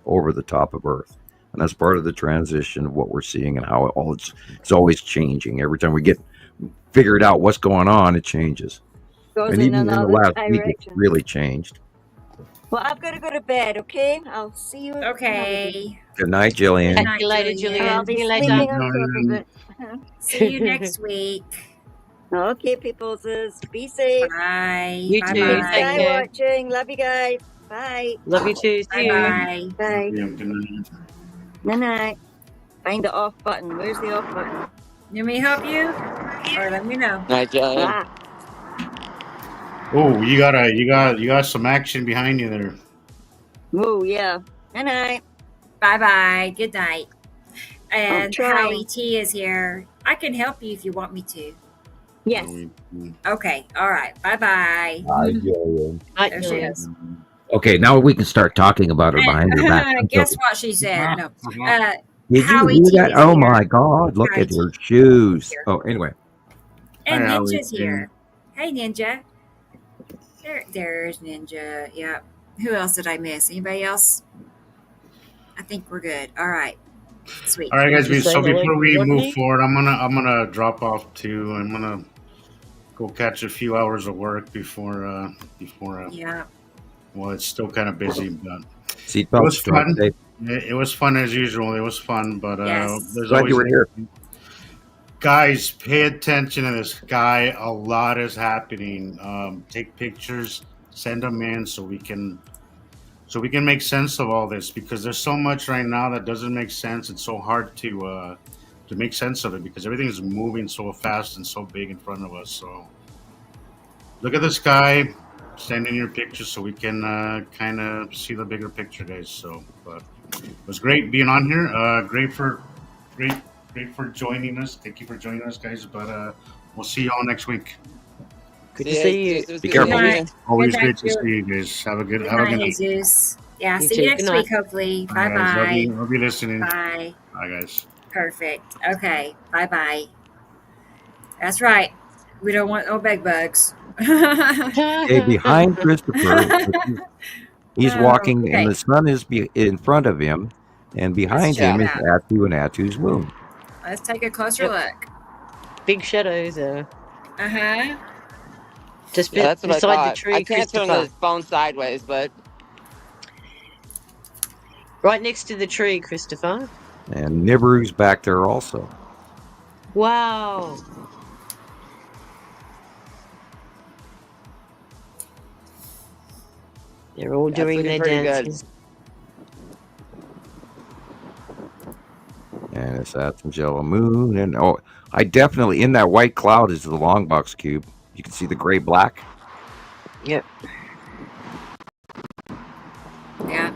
over the top of Earth. And that's part of the transition of what we're seeing and how it's always changing. Every time we get figured out what's going on, it changes. Goes And in even in the another last week, it's direction. really changed. Well, I've got to go to bed, okay? I'll see you. Okay. Good night, Gillian. Thank you later, Gillian. I'll be See you sleeping later. on top of it. See you next week. Okay, people, be safe. Bye. You Bye. too. Bye. Take Bye care. watching. Love you guys. Bye. Love you too. See you. Bye. Bye. Yeah, good night. Night night. Find the off button. Where's the off button? You may help you, or let me know. Night, Gillian. Ah. Oh, you got some action behind you there. Oh, yeah. Night night. Bye bye. Good night. And trying. Howie T is here. I can help you if you want me to. Yes. Okay. All right. Bye bye. Hi, Gillian. Night, There she Gillian. is. Okay, now we can start talking about her behind her back. Guess what she said? No. Did you Howie hear T that? is Oh here. my God! Look Howie at T her shoes. here. Oh, anyway. And Hi, Howie Ninja's T. here. Hey, Ninja. There's Ninja. Yep. Who else did I miss? Anybody else? I think we're good. All right. Sweet. All right, guys. Did you say So hello before to we move Rodney? forward, I'm gonna drop off too. I'm gonna go catch a few hours of work before. Yeah. Well, it's still kind of busy, but it Seatbelt was strap. fun. Safe. It was fun as usual. It was fun, but Yes. there's Glad you always were here. guys. Pay attention to this guy. A lot is happening. Take pictures, send them in so we can make sense of all this because there's so much right now that doesn't make sense. It's so hard to make sense of it because everything is moving so fast and so big in front of us. So look at the sky, send in your pictures so we can kind of see the bigger picture, guys. So, but it was great being on here. Great for joining us. Thank you for joining us, guys. But we'll see you all next week. Good to see you. Be careful. Good night. Always Good great night, to see you guys. Have a good Good night, night. Jesus. Yeah. You See too. you Good next night. week, hopefully. All Bye right, guys. bye. I'll be listening. Bye. Bye, guys. Perfect. Okay. Bye bye. That's right. We don't want no bed bugs. Okay, behind Christopher, he's walking, and Okay. the sun is in front of him, and Let's behind check him it is out. Atu and Atu's moon. Let's take a closer Yep. look. Big shadows Uh-huh. just Yeah, that's what I beside the thought. tree, I can't turn the Christopher. phone sideways, but Right next to the tree, Christopher. And Nibiru's back there also. Wow. They're all that's doing looking their pretty good. dances. And it's Atom's yellow moon. And oh, I definitely, in that white cloud is the long box cube. You can see the gray black. Yep. Yeah.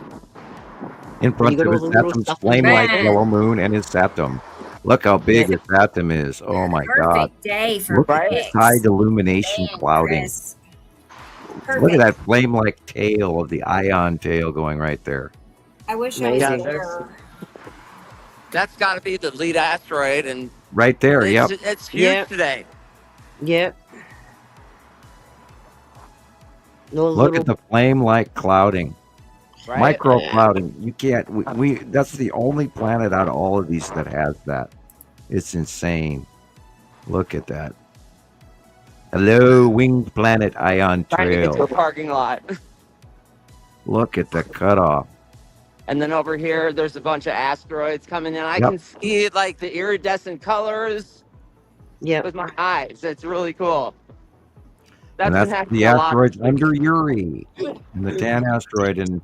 In front got of all it, the little Saturn's stuff in the flame-like back. yellow moon and his Saturn. Look how big Yeah. his Saturn is. Oh my God. Perfect day for Look at the pics. side illumination Dang, clouding. Chris. Look at Perfect. that flame-like tail of the ion tail going right there. I wish I was Amazing. there. That's got to be the lead asteroid, and Right there, yep. it's huge Yep. today. Yep. All the Look little at the flame-like clouding. Right? Micro clouding. You can't, we that's the only planet out of all of these that has that. It's insane. Look at that. Hello, winged planet ion Trying to get to a trail. parking lot. Look at the cutoff. And then over here, there's a bunch of asteroids coming in. I Yep. can see like the iridescent colors Yep. with my eyes. It's really cool. And Been that's happening the a lot asteroids this week. under Uri. And the Tan asteroid and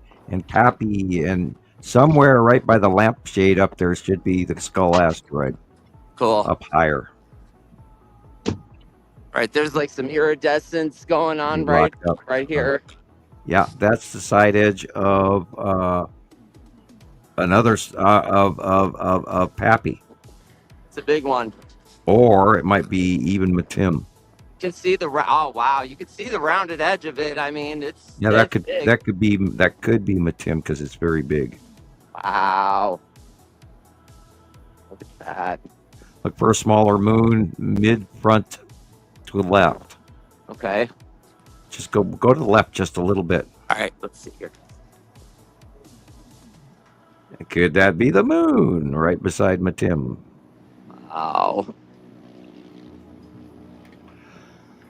Pappy. And somewhere right by the lampshade up there should be the Skull asteroid Cool. up higher. Right, there's like some iridescence going on right Locked up. here. Yeah, that's the side edge of another of Pappy. It's a big one. Or it might be even Matim. You can see the oh wow, you can see the rounded edge of it. I mean, it's Yeah, that it's big. could be Matim because it's very big. Wow. Look at that. Look for a smaller moon mid front to the left. Okay. Just go to the left just a little bit. All right, let's see here. Could that be the moon right beside Matim? Oh.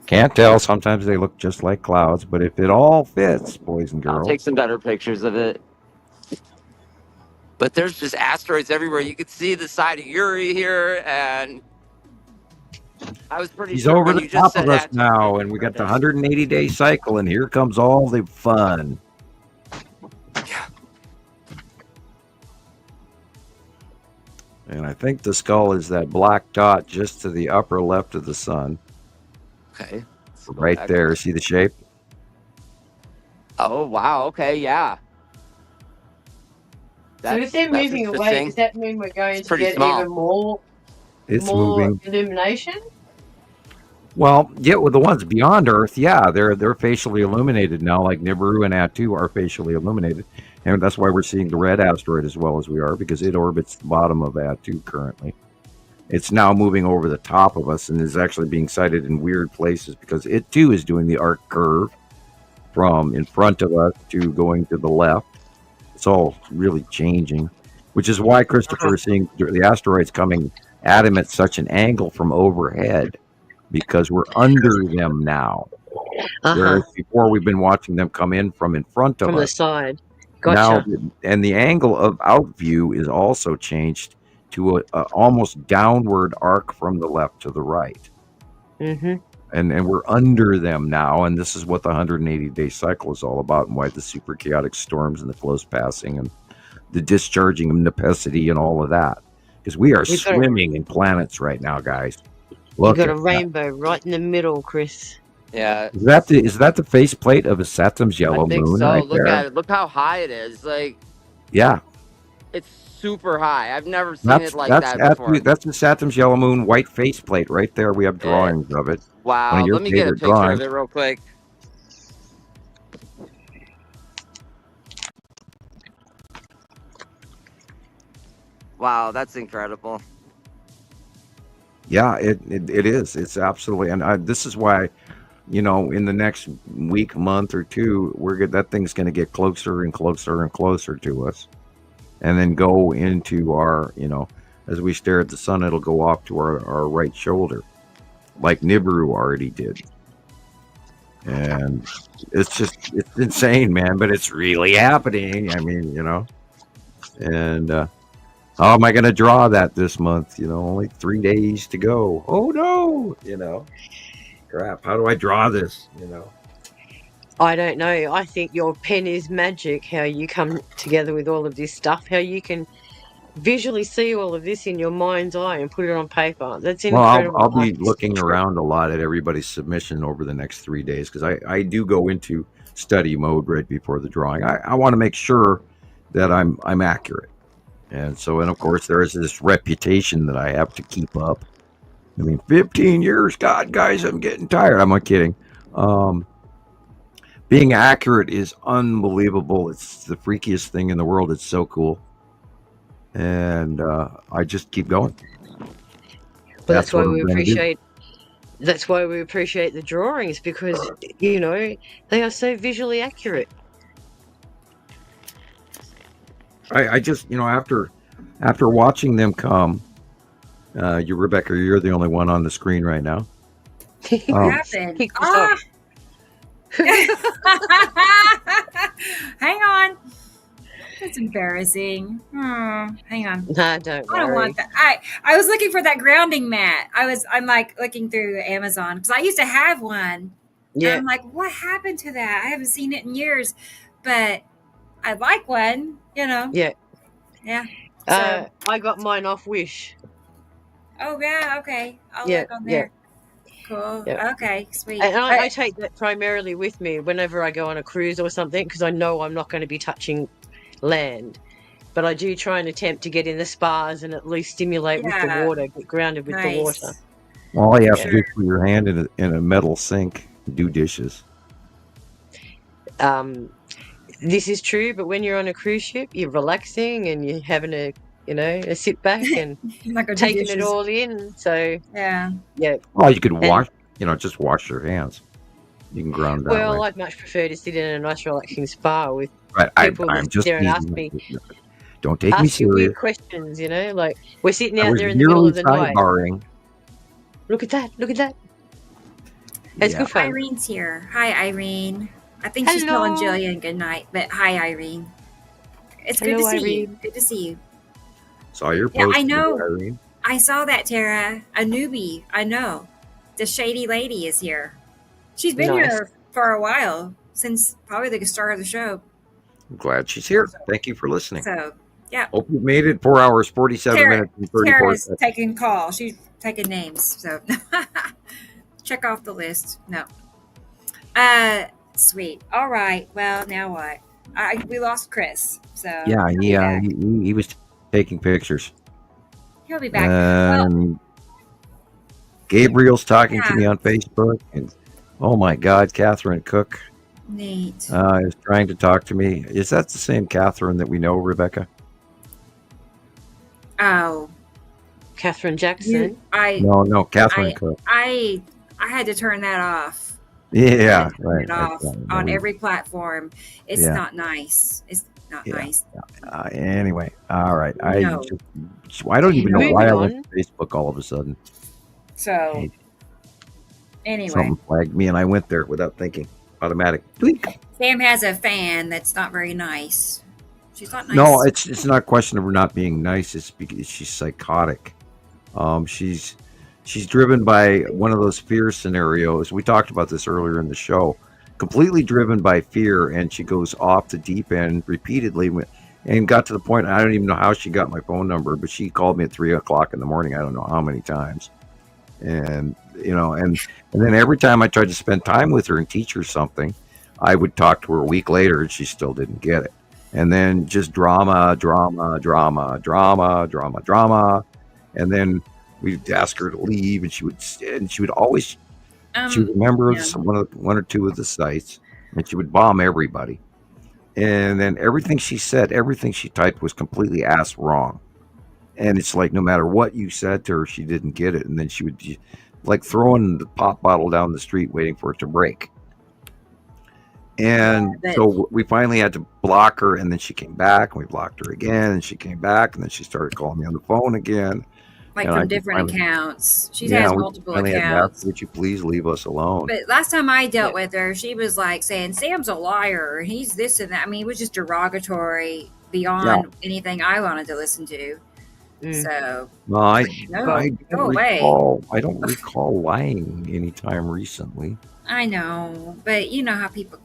Can't tell. Sometimes they look just like clouds, but if it all fits, boys and I'll girls. take some better pictures of it. But there's just asteroids everywhere. You could see the side of Uri here, and I was pretty He's sure over when the you just top said of us that. now, and we got the 180-day cycle, and here comes all the fun. And I think the skull is that black dot just to the upper left of the sun. Okay. Right back. there. See the shape? Oh wow. Okay. Yeah. So if they're That's moving away, interesting. does that mean we're going It's to pretty get small. even more It's moving. illumination? Well, yeah, with the ones beyond Earth, yeah, they're facially illuminated now, like Nibiru and Atu are facially illuminated. And that's why we're seeing the red asteroid as well as we are, because it orbits the bottom of that too currently. It's now moving over the top of us and is actually being sighted in weird places because it too is doing the arc curve from in front of us to going to the left. It's all really changing, which is why Christopher is seeing the asteroids coming at him at such an angle from overhead, because we're under them now. Whereas before we've been watching them come in from in front of From us. the side. Gotcha. Now, and the angle of out view is also changed to a almost downward arc from the left to the right. Mm-hmm. And we're under them now, and this is what the 180-day cycle is all about, and why the super chaotic storms and the close passing and the discharging of necessity and all of that. Because we are swimming in planets right now, guys. Look, you got a rainbow right in the middle, Chris. Yeah. Is that the faceplate of a Saturn's yellow I think moon? so. Right Look there? at it. Look how high it is. Like, yeah. it's super high. I've never seen it like that before. That's the Saturn's yellow moon white faceplate right there. We have drawings of it. Wow. Let me get a picture of it real quick. Wow, that's incredible. Yeah, it is. It's absolutely, and this is why, in the next week, month or two, that thing's going to get closer and closer and closer to us, and then go into our, as we stare at the sun, it'll go off to our right shoulder, like Nibiru already did. And it's insane, man, but it's really happening. I mean, and how am I going to draw that this month? Only 3 days to go. Oh no, crap. How do I draw this? I don't know. I think your pen is magic. How you come together with all of this stuff. How you can visually see all of this in your mind's eye and put it on paper. That's incredible. I'll be looking around a lot at everybody's submission over the next 3 days, because I do go into study mode right before the drawing. I want to make sure that I'm accurate. And of course, there is this reputation that I have to keep up. 15 years, God, guys, I'm getting tired. I'm not kidding. Being accurate is unbelievable. It's the freakiest thing in the world. It's so cool. And I just keep going. But that's why we appreciate. That's why we appreciate the drawings, because they are so visually accurate. I just after watching them come, Rebecca, you're the only one on the screen right now. What happened? Hang on. That's embarrassing. Hang on. Nah, don't worry. I don't want that. I was looking for that grounding mat. I'm like looking through Amazon because I used to have one. Yeah. And I'm like, what happened to that? I haven't seen it in years, but I'd like one. Yeah. Yeah. So, I got mine off Wish. oh yeah. Okay. I'll look on there. Cool. Yeah. Okay. Sweet. And I take that primarily with me whenever I go on a cruise or something, because I know I'm not going to be touching land. But I do try and attempt to get in the spas and at least stimulate with the water, get grounded with the water. All you have to do is put your hand in a metal sink, do dishes. This is true, but when you're on a cruise ship, you're relaxing and you're having a sit back and taking it all in. So yeah. Well, you could wash, just wash your hands. You can ground that Well, way. I'd much prefer to sit in a nice, relaxing spa with Right, people I'm that just sit there and ask teasing. me. Don't take me Ask you serious. weird questions, like we're sitting I out was there in the middle of the merely night. sidebarring. Look at that! Look at that! It's good fun. Irene's here. Hi, Irene. I think she's telling Hello. Jillian good night, but hi, Irene. It's good Hello, to see you. Irene. Good to see you. Saw your Yeah, post. I know. Irene. I saw that, Tara. A newbie. I know. The shady lady is here. She's been Nice. here for a while, since probably the start of the show. I'm glad she's here. Thank you for listening. So, yeah. Hope you made it 4 hours, 47 minutes, and 34 Tara's seconds. taking calls. She's taking names. So, check off the list. No. Sweet. All right. Well, now what? We lost Chris. So Yeah, he'll be back. he was taking pictures. He'll be back. Well, And Gabriel's talking to Yeah. me on Facebook, and oh my God, Catherine Cook Neat. Is trying to talk to me. Is that the same Catherine that we know, Rebecca? Oh, Catherine Jackson. No, Catherine Cook. I had to turn that off. Yeah, Turn right. it off on every platform. It's not nice. It's not nice. Anyway, all right. No. I don't even know Moving why I on. went to Facebook all of a sudden. So, anyway, Something flagged me, and I went there without thinking. Automatic. Tweak. Sam has a fan that's not very nice. She's not nice. No, it's not a question of her not being nice. It's because she's psychotic. She's driven by one of those fear scenarios. We talked about this earlier in the show. Completely driven by fear, and she goes off the deep end repeatedly, and got to the point. I don't even know how she got my phone number, but she called me at 3:00 in the morning. I don't know how many times, and and then every time I tried to spend time with her and teach her something, I would talk to her a week later, and she still didn't get it. And then just drama, and then we'd ask her to leave, and she would always she would remember one or two of the sites, and she would bomb everybody. And then everything she said, everything she typed was completely ass wrong. And it's like no matter what you said to her, she didn't get it. And then she would like throwing the pop bottle down the street, waiting for it to break. And so we finally had to block her, and then she came back, and we blocked her again, and she came back, and then she started calling me on the phone again. Like and from different accounts. She has multiple Had to accounts. ask, would you please leave us alone? But last time I dealt with her, she was like saying, Sam's a liar, and he's this and that. I mean, it was just derogatory beyond anything I wanted to listen to. So, No, away. I don't recall lying anytime recently. I know, but you know how people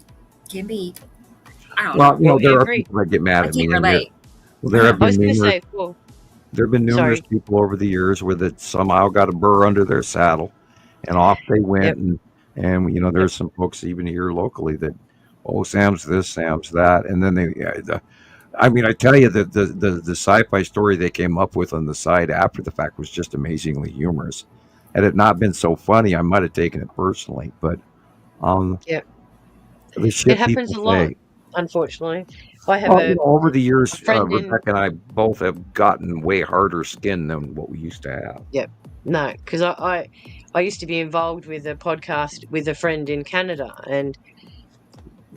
can be. I don't Well, know. there are people that get mad at me. can't relate. There have I was been going to numerous, say, well, there have been numerous people over the years where that somehow got a burr under their saddle, and off they went. And there's some folks even here locally that, oh, Sam's this, Sam's that, and then I tell you that the sci-fi story they came up with on the side after the fact was just amazingly humorous. Had it not been so funny, I might have taken it personally. But the shit it happens a people lot, say. unfortunately. I have Over the years, friend in- Rebecca and I both have gotten way harder skin than what we used to have. Yep. No, because I used to be involved with a podcast with a friend in Canada, and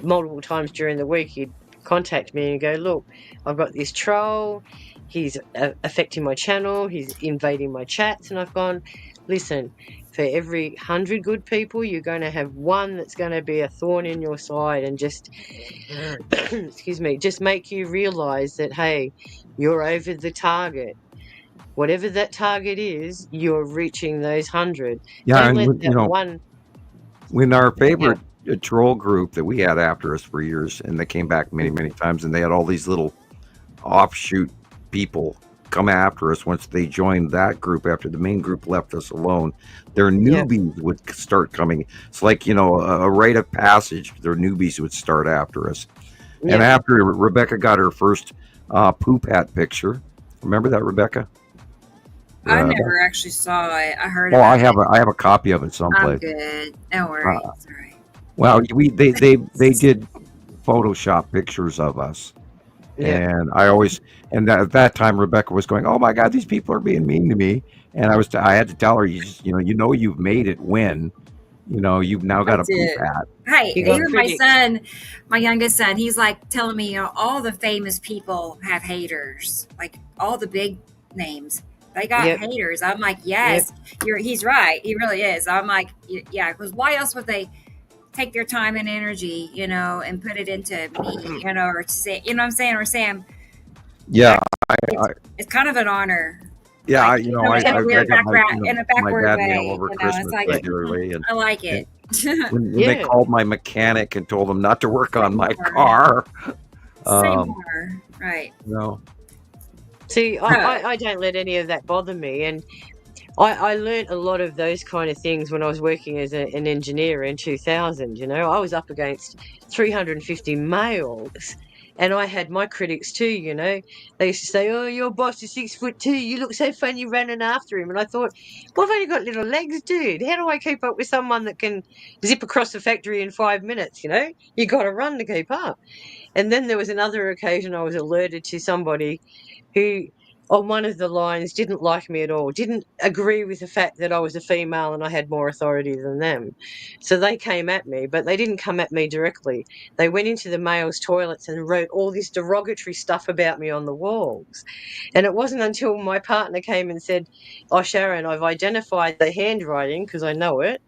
multiple times during the week he'd contact me and go, look, I've got this troll, he's affecting my channel, he's invading my chats, and I've gone, listen, for every 100 good people, you're going to have one that's going to be a thorn in your side and just, excuse me, just make you realise that, hey, you're over the target. Whatever that target is, you're reaching those 100. Yeah, Don't and let that one... when our favorite troll group that we had after us for years, and they came back many, many times, and they had all these little offshoot people come after us once they joined that group after the main group left us alone. Their newbies would start coming. It's like, a rite of passage. Their newbies would start after us. Yeah. And after Rebecca got her first poop hat picture, remember that, Rebecca? I never actually saw it. I heard. I have a copy of it someplace. I'm good. Don't worry. It's all right. Well, they did Photoshop pictures of us, and at that time Rebecca was going, "Oh my God, these people are being mean to me," and I had to tell her, you've made it when, you've now got a poop hat. Hey, even my youngest son, he's like telling me, all the famous people have haters, like all the big names. They got haters. I'm like, yes, he's right. He really is. I'm like, yeah, because why else would they take their time and energy, and put it into me, or to say, what I'm saying, or Sam. Yeah, it's kind of an honor. Yeah, like, I got in a backward my dad way. mail over Christmas it's like, regularly, and I like it. when they called my mechanic and told him not to work on my car. Same more, right? No. See, I don't let any of that bother me, and I learned a lot of those kind of things when I was working as an engineer in 2000. I was up against 350 males, And I had my critics too, you know. They used to say, "Oh, your boss is 6'2". You look so funny running after him." And I thought, "Well, I've only got little legs, dude. How do I keep up with someone that can zip across the factory in 5 minutes? You know, you got to run to keep up." And then there was another occasion I was alerted to somebody who, on one of the lines, didn't like me at all, didn't agree with the fact that I was a female and I had more authority than them. So they came at me, but they didn't come at me directly. They went into the males' toilets and wrote all this derogatory stuff about me on the walls. And it wasn't until my partner came and said, "Oh, Sharon, I've identified the handwriting because I know it,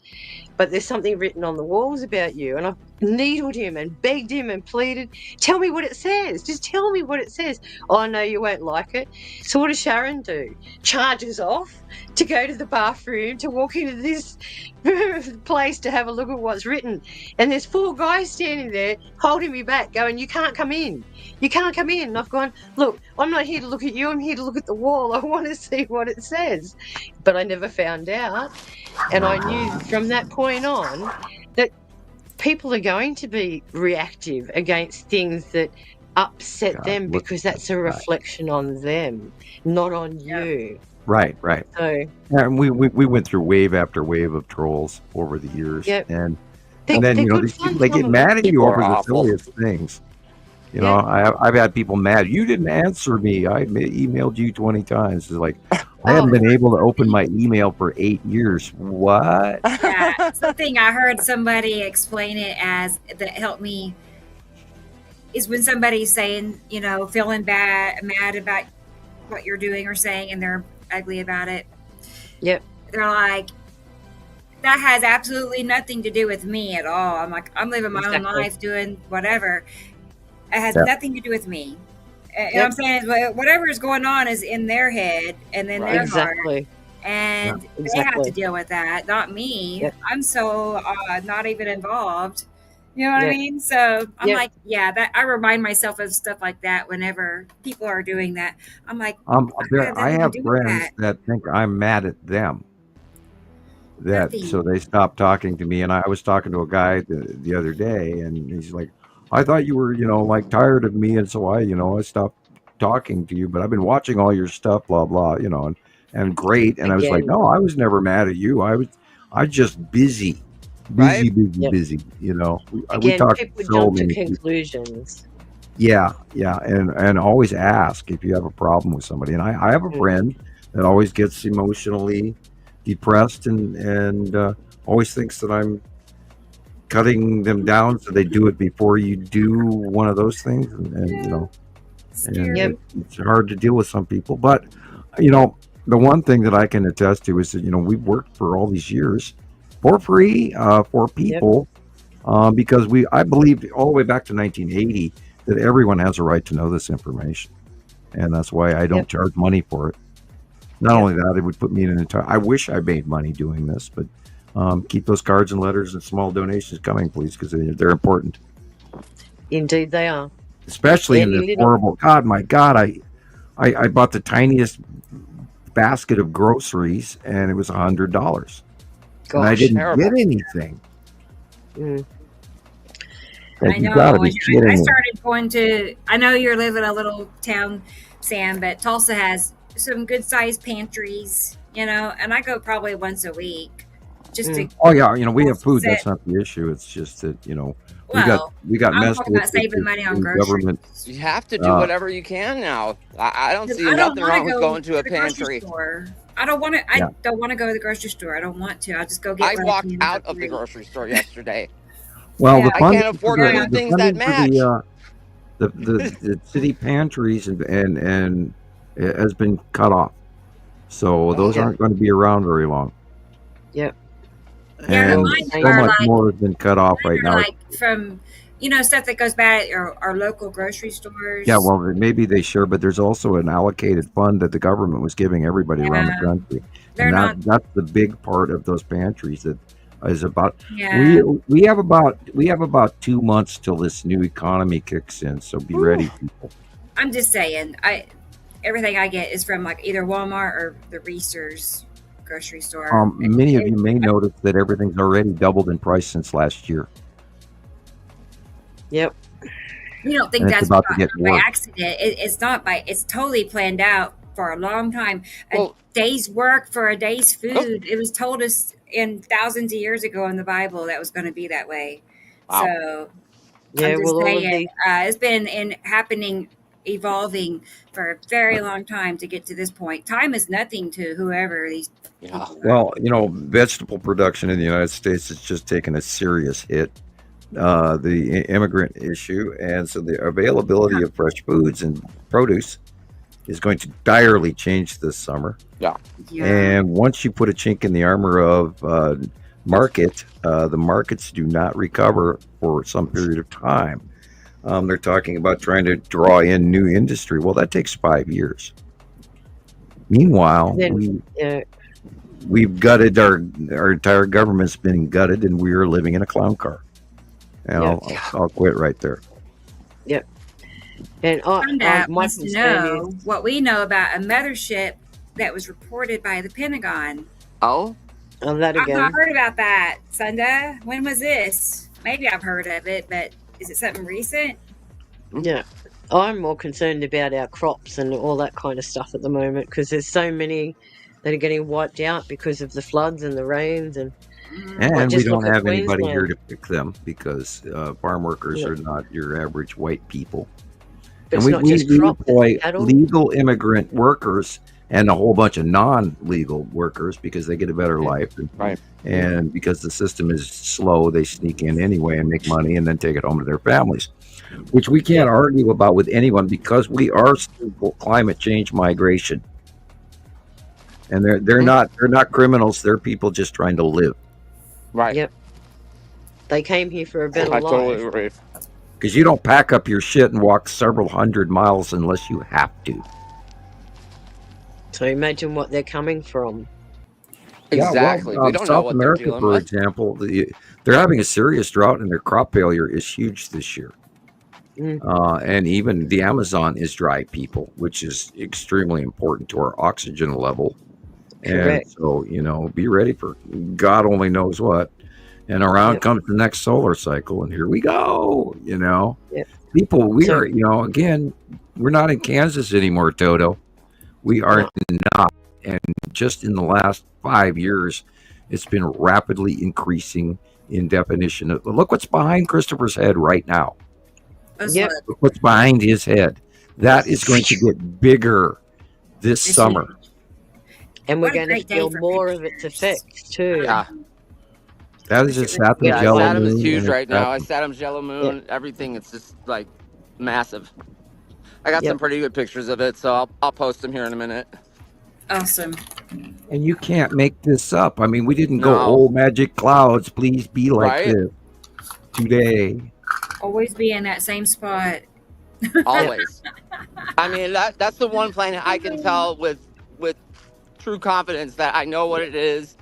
but there's something written on the walls about you." And I've needled him and begged him and pleaded, "Tell me what it says. Just tell me what it says." "Oh, no, you won't like it." So what does Sharon do? Charges off to go to the bathroom, to walk into this place to have a look at what's written. And there's 4 guys standing there holding me back going, "You can't come in. You can't come in." And I've gone, "Look, I'm not here to look at you. I'm here to look at the wall. I want to see what it says." But I never found out. And I knew from that point on that people are going to be reactive against things that upset them because that's a reflection on them, not on you. Right. So And we went through wave after wave of trolls over the years, and then you know these people, they get mad at you over the silliest things. You know, I've had people mad. "You didn't answer me. I emailed you 20 times." It's like, I haven't been able to open my email for 8 years. What? Yeah, something I heard somebody explain it as that helped me is when somebody's saying, you know, feeling mad about what you're doing or saying, and they're ugly about it. Yep. They're like, that has absolutely nothing to do with me at all. I'm like, I'm living my own life, doing whatever. It has nothing to do with me. You know what I'm saying? Whatever is going on is in their head and in their heart. And they have to deal with that, not me. I'm so not even involved. You know what I mean? So I'm like, that I remind myself of stuff like that whenever people are doing that. I'm like, I have friends that think I'm mad at them. So they stopped talking to me. And I was talking to a guy the other day, and he's like, "I thought you were, you know, like tired of me, and so I stopped talking to you. But I've been watching all your stuff, blah blah, you know, and great." And I was like, "No, I was never mad at you. I was just busy." Busy. You know, we talk people so jump to many conclusions. Yeah, and always ask if you have a problem with somebody. And I have a friend that always gets emotionally depressed and always thinks that I'm cutting them down, so they do it before you do one of those things, and you know, and it's hard to deal with some people. But you know, the one thing that I can attest to is that, you know, we've worked for all these years for free for people because I believed all the way back to 1980 that everyone has a right to know this information, and that's why I don't charge money for it. Not only that, it would put me in an entire. I wish I made money doing this, but keep those cards and letters and small donations coming, please, because they're important. Indeed, they are. Especially in this horrible. My God, I bought the tiniest basket of groceries, and it was $100. And I didn't get anything. I know. I started going to. I know you're living in a little town, Sam, but Tulsa has some good sized pantries. You know, and I go probably once a week. Just to, you know, we have food. That's not the issue. It's just that, you know, we got messed with. About saving money on groceries. You have to do whatever you can now. I don't see nothing wrong with going to a pantry. I don't want to. I don't want to go to the grocery store. I don't want to. I'll just go get. I walked out of the grocery store yesterday. Well, I can't afford to do things that match. The city pantries and it has been cut off, so those aren't going to be around very long. Yep. And so much more has been cut off right now. Like from, you know, stuff that goes bad at our local grocery stores. Yeah, well, maybe they share, but there's also an allocated fund that the government was giving everybody around the country. That's the big part of those pantries that is about. Yeah. We have about 2 months till this new economy kicks in, so be ready, people. I'm just saying, everything I get is from like either Walmart or the Reese's grocery store. Many of you may notice that everything's already doubled in price since last year. Yep. You don't think and it's that's about to get by worse. accident? It's not by. It's totally planned out for a long time. Well, A day's work for a day's food. It was told us in thousands of years ago in the Bible that was going to be that way. wow. So Yeah, I'm just well, all of saying, these, it's been happening, evolving for a very long time to get to this point. Time is nothing to whoever these Yeah. people are. Well, vegetable production in the United States has just taken a serious hit. The immigrant issue, and so the availability of fresh foods and produce is going to direly change this summer. Yeah. And once you put a chink in the armor of market, the markets do not recover for some period of time. They're talking about trying to draw in new industry. Well, that takes 5 years. Meanwhile, we've gutted our entire government's been gutted, and we are living in a clown car. And I'll quit right there. Yep. And That my wants to concern know is, what we know about a mothership that was reported by the Pentagon. Oh, that I've again. not heard about that, Sunda. When was this? Maybe I've heard of it, but is it something recent? Yeah. I'm more concerned about our crops and all that kind of stuff at the moment because there's so many that are getting wiped out because of the floods and the rains and And we just don't look at have anybody here Queensland. to fix them because farm workers Yeah. are not your average white people. But And it's not just crops, it's employ cattle. legal immigrant workers and a whole bunch of non-legal workers because they get a better life. Right. And because the system is slow, they sneak in anyway and make money and then take it home to their families, which we can't argue about with anyone because we are still climate change migration. And they're not criminals. They're people just trying to live. Right. Yep. They came here for a better I life. totally agree. Because you don't pack up your shit and walk several hundred miles unless you have to. So imagine what they're coming from. Exactly. We don't know South what they're America, dealing for with. example, they're having a serious drought and their crop failure is huge this year. And even the Amazon is dry, people, which is extremely important to our oxygen level. Correct. And so, be ready for God only knows what. And around comes the next solar cycle, and here we go. Yep. People, we are, again, we're not in Kansas anymore, Toto. We are not. And just in the last 5 years, it's been rapidly increasing in definition. Look what's behind Christopher's head right now. Yep. Look what's behind his head. That is going to get bigger this summer. And we're What a going to great day feel for more of its effects too. Yeah. That is just Saturn's Yeah, yellow Saturn moon. is huge and right now. Saturn- Saturn's yellow moon, everything. It's just like massive. I got some pretty good pictures of it, so I'll post them here in a minute. Awesome. And you can't make this up. I mean, we didn't go, No. oh, magic clouds, please be like Right? this today. Always be in that same spot. Always. I mean, that's the one planet I can tell with true confidence that I know what it is,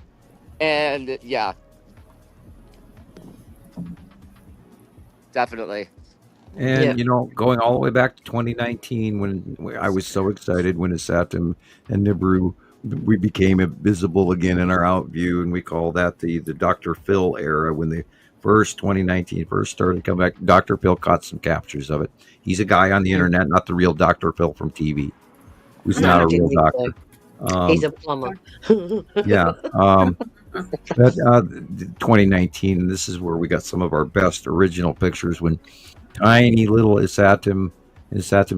and yeah, definitely. And, going all the way back to 2019 when I was so excited when Saturn and Nibiru, we became visible again in our out view, and we call that the Dr. Phil era when the 2019 first started coming back. Dr. Phil caught some captures of it. He's a guy on the internet, not the real Dr. Phil from TV, who's not a real doctor. He's a plumber. Yeah. But 2019, this is where we got some of our best original pictures when tiny little Isatum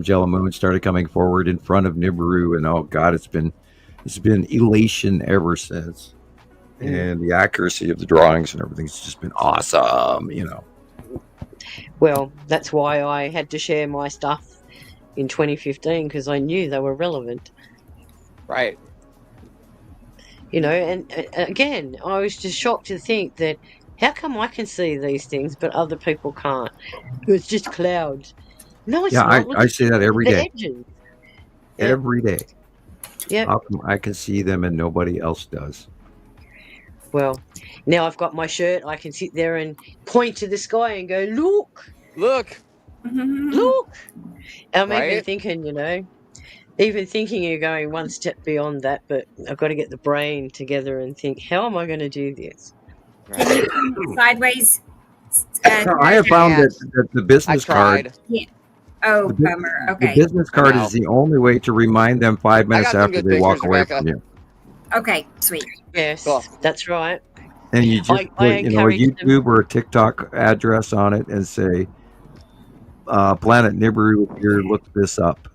Yellow Moon started coming forward in front of Nibiru, and oh god, it's been elation ever since. And the accuracy of the drawings and everything's just been awesome, Well, that's why I had to share my stuff in 2015 because I knew they were relevant. Right. And again, I was just shocked to think that how come I can see these things but other people can't? It's just clouds. No, it's Yeah, not. Look I at say that every the day. edges. Every day. Yep. How come I can see them and nobody else does? Well, now I've got my shirt. I can sit there and point to the sky and go, look, Look. look. I'm even Right? thinking, you're going one step beyond that, but I've got to get the brain together and think, how am I going to do this? Can you come I have found that the business card. Yeah. Oh, The, bummer. the Okay. business card is the only way to remind them 5 minutes got some after good they walk pictures, away Rebecca. from you. Okay, sweet. Yes, Cool. that's right. And you just I put, a encourage them. YouTube or a TikTok address on it and say, Planet Nibiru here, look this up.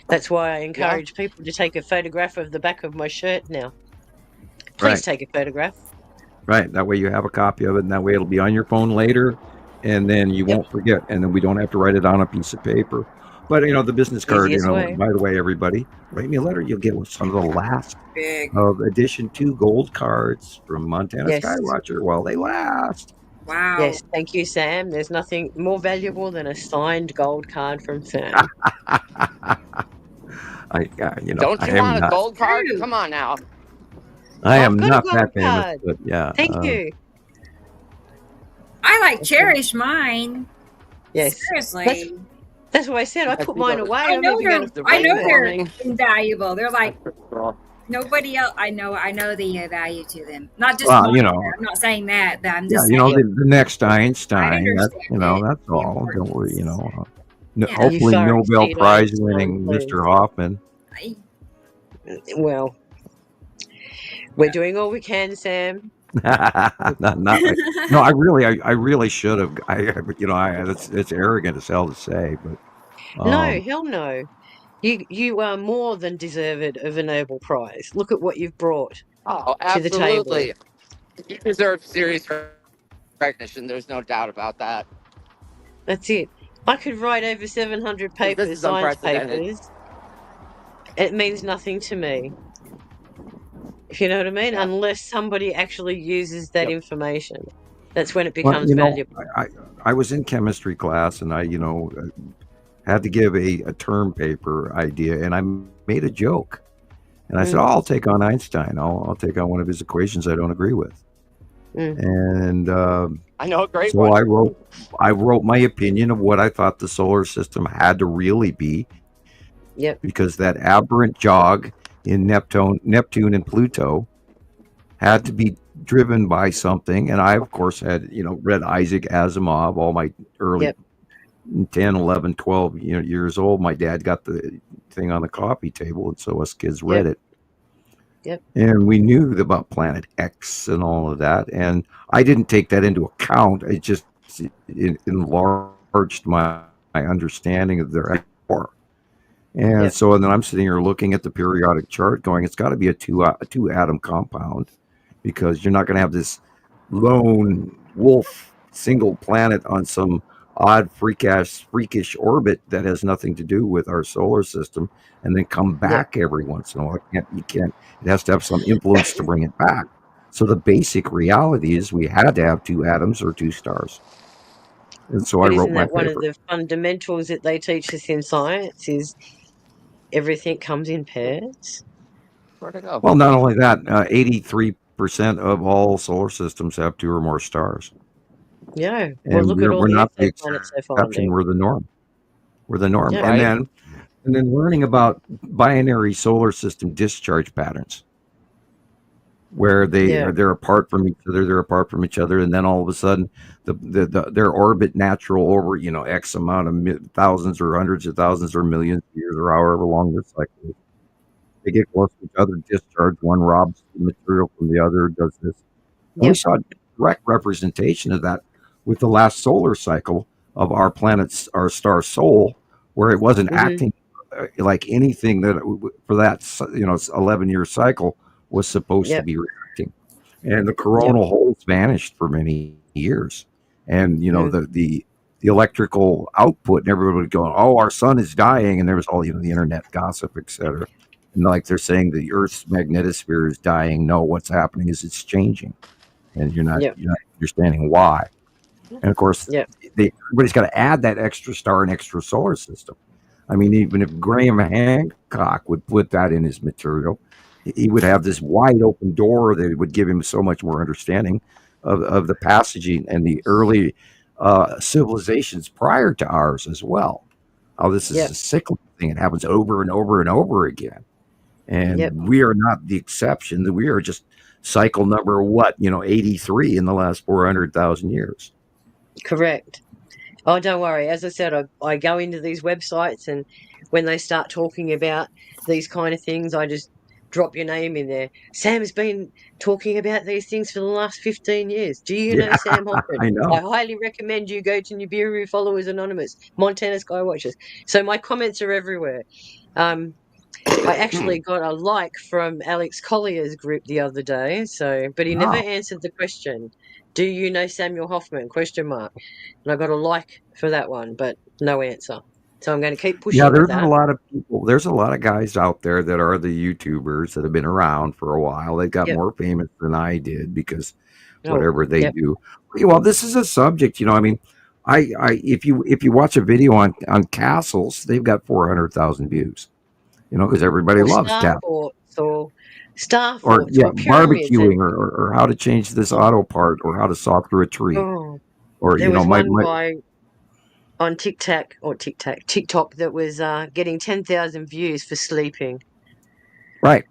That's why I encourage people to take a photograph of the back of my shirt now. Please Right. take a photograph. Right. That way you have a copy of it, and that way it'll be on your phone later, and then you won't forget, and then we don't have to write it on a piece of paper. But, the business card, Easiest way. by the way, everybody, write me a letter. You'll get some of the last Big. of edition 2 gold cards from Montana Yes. Skywatcher while they last. Wow. Yes, thank you, Sam. There's nothing more valuable than a signed gold card from Sam. Don't you I am want a not, gold card? Come on now. I am I've got a not gold that famous, card. but yeah. Thank you. I cherish mine. Yes. Seriously. That's what I said. I put mine away. I I'm know even they're going to invaluable. They're like nobody else. I know the value to them. Not just Well, mine. I'm not saying that. But I'm just saying. the next Einstein. That's understand that's all. Don't worry. Yeah. Hopefully You far Nobel exceed Prize Einstein, winning please. Mr. Hofman. Well, we're doing all we can, Sam. not like, no, I really should have. It's arrogant as hell to say, but No, hell no. You are more than deserved of a Nobel Prize. Look at what you've brought Oh, to the table. absolutely. You deserve serious recognition. There's no doubt about that. That's it. I could write over 700 papers, is science unprecedented. papers. It means nothing to me. If you know what I mean? Yeah. Unless somebody actually uses that information. That's when it well, becomes valuable. I was in chemistry class, and I had to give a term paper idea, and I made a joke, and I said, I'll take on Einstein. I'll take on one of his equations I don't agree with. And I know a great so one. I wrote my opinion of what I thought the solar system had to really be. Yep. Because that aberrant jog in Neptune and Pluto had to be driven by something. And I, of course, had, read Isaac Asimov, all my early 10, 11, 12 years old. My dad got the thing on the coffee table, and so us kids read it. Yep. And we knew about Planet X and all of that. And I didn't take that into account. It just enlarged my understanding of their power. And so then I'm sitting here looking at the periodic chart going, it's got to be a two atom compound, because you're not going to have this lone wolf single planet on some odd freakish orbit that has nothing to do with our solar system and then come back every once in a while. You can't. It has to have some influence to bring it back. So the basic reality is we had to have 2 atoms or 2 stars. And so I wrote my paper. One of the fundamentals that they teach us in science is everything comes in pairs? Where'd it go? Well, not only that, 83% of all solar systems have 2 or more stars. Yeah. And Well, look at all we're the not the exoplanets they're exception. finding. We're the norm. We're the norm. Yeah. And then learning about binary solar system discharge patterns, where they're apart from each other, and then all of a sudden their orbit natural over X amount of thousands or hundreds of thousands or millions of years or however long their cycle is. They get close to each other, discharge. One robs the material from the other, does this. And we saw a direct representation of that with the last solar cycle of our our star Sol, where it wasn't acting like anything that for that 11-year cycle was supposed to be reacting. And the coronal holes vanished for many years, and the electrical output, and everybody going, "Oh, our sun is dying," and there was all the internet gossip, etc. And like they're saying the Earth's magnetosphere is dying. No, what's happening is it's changing, and you're not understanding why. And of course, everybody's got to add that extra star and extra solar system. I mean, even if Graham Hancock would put that in his material, he would have this wide open door that would give him so much more understanding of the passaging and the early civilizations prior to ours as well. How this is a cyclical thing. It happens over and over and over again. And we are not the exception. That we are just cycle number 83 in the last 400,000 years. Correct. Oh, don't worry. As I said, I go into these websites, and when they start talking about these kind of things, I just drop your name in there. Sam's been talking about these things for the last 15 years. Do you know Yeah, Sam Hofman? I I know. highly recommend you go to Nibiru Followers Anonymous, Montana Skywatchers. So my comments are everywhere. I actually got a like from Alex Collier's group the other day, but he never Wow. answered the question. Do you know Samuel Hofman? Question mark. And I got a like for that one, but no answer. So I'm going to keep Yeah, pushing with there's a that. lot of people. There's a lot of guys out there that are the YouTubers that have been around for a while. They got Yep. more famous than I did because Oh, whatever they yep. do. Well, this is a subject, I mean, if you watch a video on castles, they've got 400,000 views. Because everybody Or loves star castles. forts or pyramids. Barbecuing or how to change this auto part or how to saw through a tree. Oh, Or there was my one guy on TikTok that was getting 10,000 views for sleeping. right.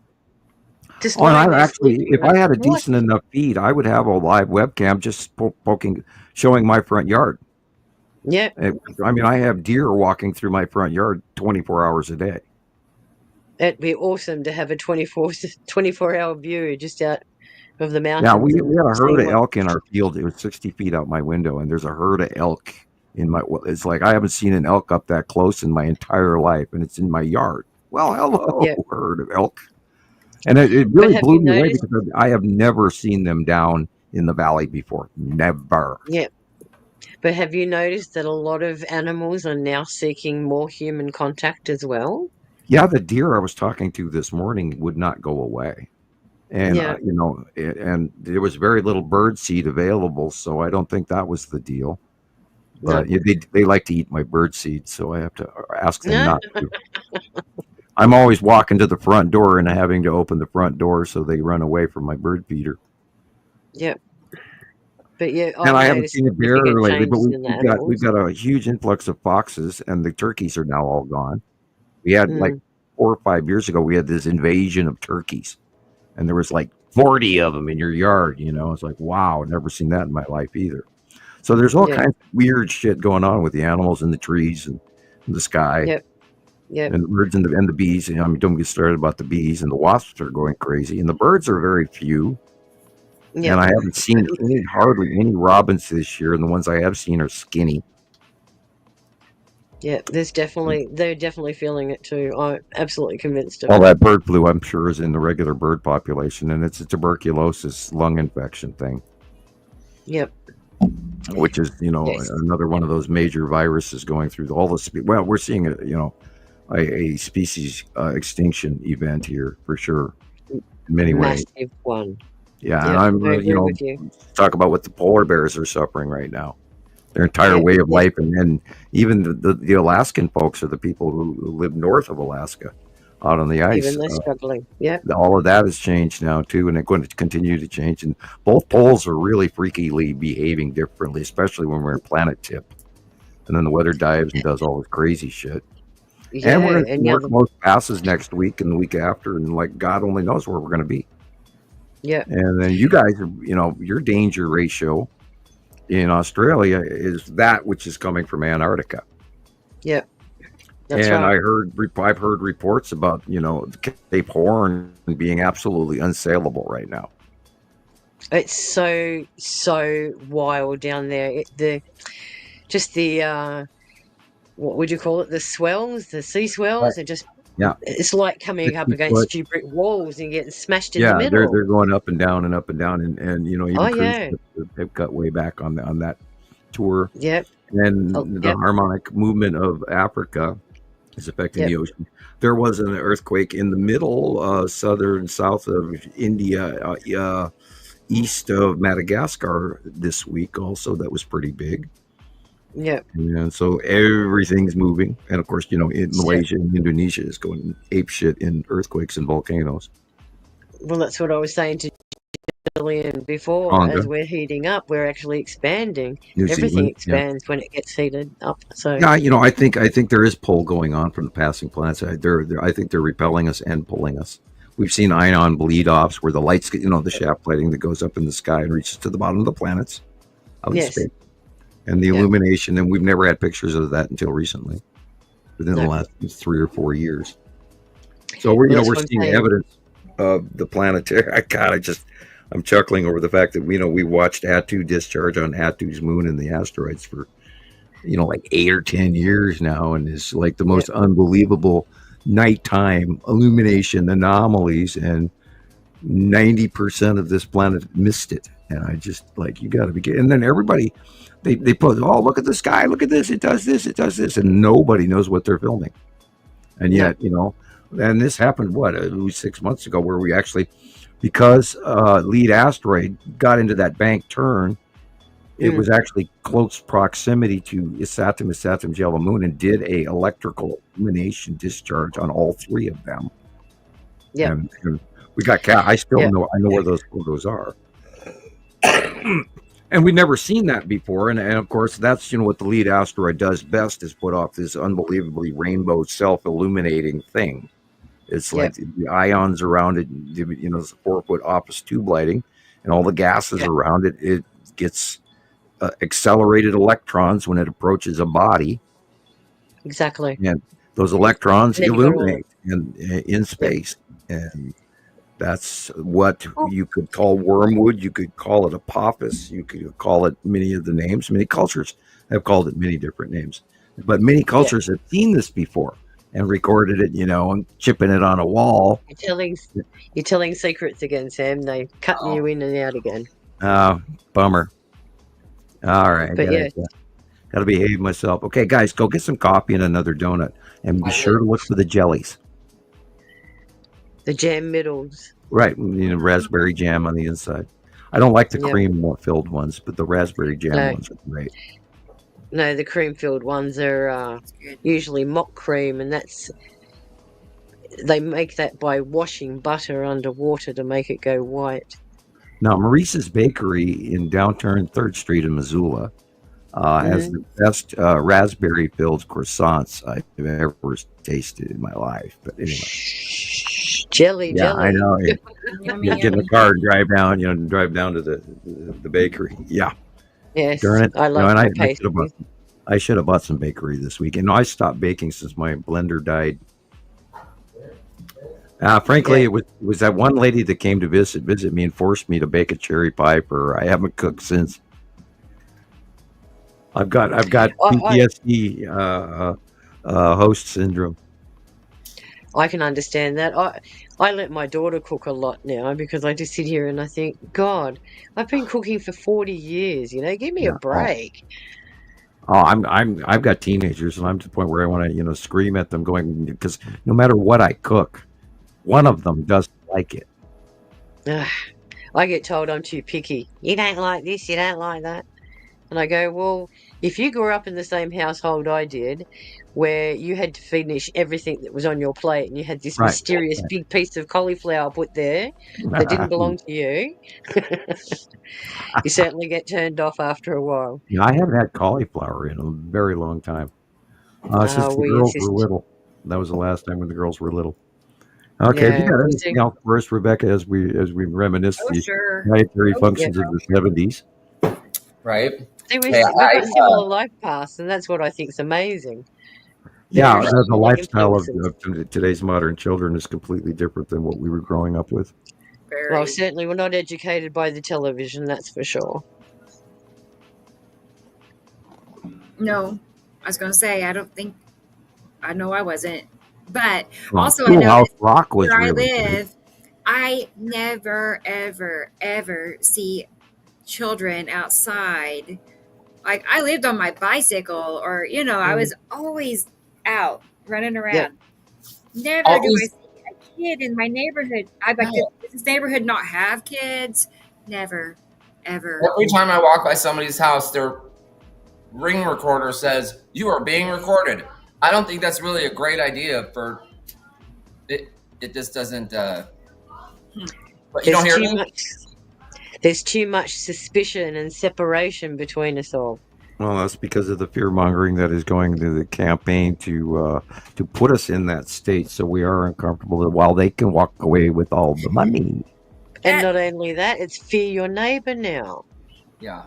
Just Oh, and lying I there actually, sleeping. if I had a What? decent enough feed, I would have a live webcam just showing my front yard. Yeah. I mean, I have deer walking through my front yard 24 hours a day. It'd be awesome to have a 24-hour view just out of the mountains. Yeah, we had a herd of seeing elk in our field. It was 60 feet out my window, and there's a herd of elk in my. It's like I haven't seen an elk up that close in my entire life, and it's in my yard. Well, hello, Yeah. herd of elk. And it But really have blew you me away noticed? because I have never seen them down in the valley before. Never. Yeah. But have you noticed that a lot of animals are now seeking more human contact as well? Yeah, the deer I was talking to this morning would not go away. And, Yeah. and there was very little bird seed available, so I don't think that was the deal. No. But they like to eat my bird seed, so I have to ask them No. not to. I'm always walking to the front door and having to open the front door so they run away from my bird feeder. Yep. But yeah, And I I've haven't noticed seen a bear significant lately, but changes in the animals. we've got a huge influx of foxes, and the turkeys are now all gone. We had like 4 or 5 years ago, we had this invasion of turkeys, and there was like 40 of them in your yard. It's like, wow, never seen that in my life either. So there's all kinds of weird shit going on with the animals and the trees and the sky. Yep. Yep. And the birds and the bees. I mean, don't get started about the bees, and the wasps are going crazy, and the birds are very few. Yep. And I haven't seen hardly any robins this year, and the ones I have seen are skinny. Yeah, they're definitely feeling it too. I'm absolutely convinced of All it. that bird flu, I'm sure, is in the regular bird population, and it's a tuberculosis lung infection thing. Yep. Which is, another one of those major viruses going through all the. Well, we're seeing a species extinction event here for sure, in many ways. Massive one. Yeah, Yep, and I'm, I agree with you. talk about what the polar bears are suffering right now. Their entire way of life, and then even the Alaskan folks are the people who live north of Alaska, out on the ice. Even they're struggling. Yeah. All of that has changed now too, and it's going to continue to change. And both poles are really freakily behaving differently, especially when we're in planet tip, and then the weather dives and does all this crazy shit. Yeah, and we're going and to work most passes next week and the week after, and like God only knows where we're going to be. Yeah. And then you guys, your danger ratio in Australia is that which is coming from Antarctica. Yeah. That's and right. I've heard reports about, Cape Horn being absolutely unsaleable right now. It's so wild down there. What would you call it? The swells, the sea swells. Right. Are just Yeah. It's like coming up 50 against foot. two brick walls and getting smashed in the Yeah, middle. they're going up and down and up and down, and even Oh, cruise yeah. ships have got way back on that tour. Yep. And Oh, the yep. harmonic movement of Africa is affecting Yep. the ocean. There was an earthquake in the middle, south of India, east of Madagascar this week also. That was pretty big. Yep. And so everything's moving. And of course, in Yep. Malaysia and Indonesia is going apeshit in earthquakes and volcanoes. Well, that's what I was saying to Gillian before. Tonga. As we're heating up, we're actually expanding. New Everything Zealand, yeah. expands when it gets heated up. So Yeah, I think there is pull going on from the passing planets. I think they're repelling us and pulling us. We've seen ion bleed offs where the lights, the shaft lighting that goes up in the sky and reaches to the bottom of the planets out in Yes. space. and the illumination. And we've never had pictures of that until recently, within the last 3 or 4 years. So we're we're seeing evidence of the planetary. I'm chuckling over the fact that we watched Attu discharge on Attu's moon and the asteroids for like 8 or 10 years now, and it's like the most unbelievable nighttime illumination anomalies, and 90% of this planet missed it. And I just you got to be kidding. And then everybody they put, oh, look at the sky, look at this, it does this, and nobody knows what they're filming. And yet and this happened 6 months ago, where we actually, because lead asteroid got into that bank turn, it was actually close proximity to Isatim's yellow moon, and did a electrical illumination discharge on all 3 of them. Yeah, and we got I know where those photos are, and we've never seen that before. And of course, that's what the lead asteroid does best, is put off this unbelievably rainbow self-illuminating thing. It's like the ions around it, the 4-foot opposite tube lighting, and all the gases around it. It gets accelerated electrons when it approaches a body. Exactly. And those electrons illuminate in space. And that's what you could call wormwood. You could call it Apophis. You could call it many of the names. Many cultures have called it many different names. But many cultures have seen this before and recorded it, and chipping it on a wall. You're telling secrets again, Sam. They're cutting you in and out again. Bummer. All right. But Got to behave myself. Okay, guys, go get some coffee and another donut, and be sure to look for the jellies. The jam middles. Right, raspberry jam on the inside. I don't like the cream-filled ones, but the raspberry jam ones are great. No, the cream-filled ones are usually mock cream, and they make that by washing butter under water to make it go white. Now, Maurice's Bakery in downtown 3rd Street in Missoula has the best raspberry-filled croissants I've ever tasted in my life. But anyway. Jelly. I know. You get in the car and drive down to the bakery. Yeah. Yes, darn it. I love I should have bought some bakery this week. And I stopped baking since my blender died. Frankly, it was that one lady that came to visit me and forced me to bake a cherry pie for her. I haven't cooked since. I've got PTSD, host syndrome. I can understand that. I let my daughter cook a lot now, because I just sit here and I think, God, I've been cooking for 40 years. Give me a break. I've got teenagers, and I'm to the point where I want to scream at them, because no matter what I cook, one of them doesn't like it. I get told I'm too picky. You don't like this, you don't like that. And I go, well, if you grew up in the same household I did, where you had to finish everything that was on your plate, and you had this mysterious big piece of cauliflower put there that didn't belong to you, you certainly get turned off after a while. Yeah, I haven't had cauliflower in a very long time. Since the girls were little. That was the last time when the girls were little. Okay, have you got anything else for us, Rebecca, as we reminisce the dietary functions of the 70s? Right. We've got a similar life path, and that's what I think is amazing. Yeah, the lifestyle of today's modern children is completely different than what we were growing up with. Well, certainly we're not educated by the television, that's for sure. No, I was going to say, I know I wasn't. But Well, also, I Schoolhouse noticed Rock was where I really good. live, I never, ever, ever see children outside. Like, I lived on my bicycle, or, I was always out running around. Never do I Always. see a kid in my neighborhood. Does this neighborhood not have kids? Never, ever. Every time I walk by somebody's house, their ring recorder says, "You are being recorded." I don't think that's really a great idea for it. It just doesn't. But you don't hear me? There's too much suspicion and separation between us all. Well, that's because of the fear mongering that is going to the campaign to put us in that state, so we are uncomfortable while they can walk away with all the money. And not only that, it's fear your neighbor now. Yeah.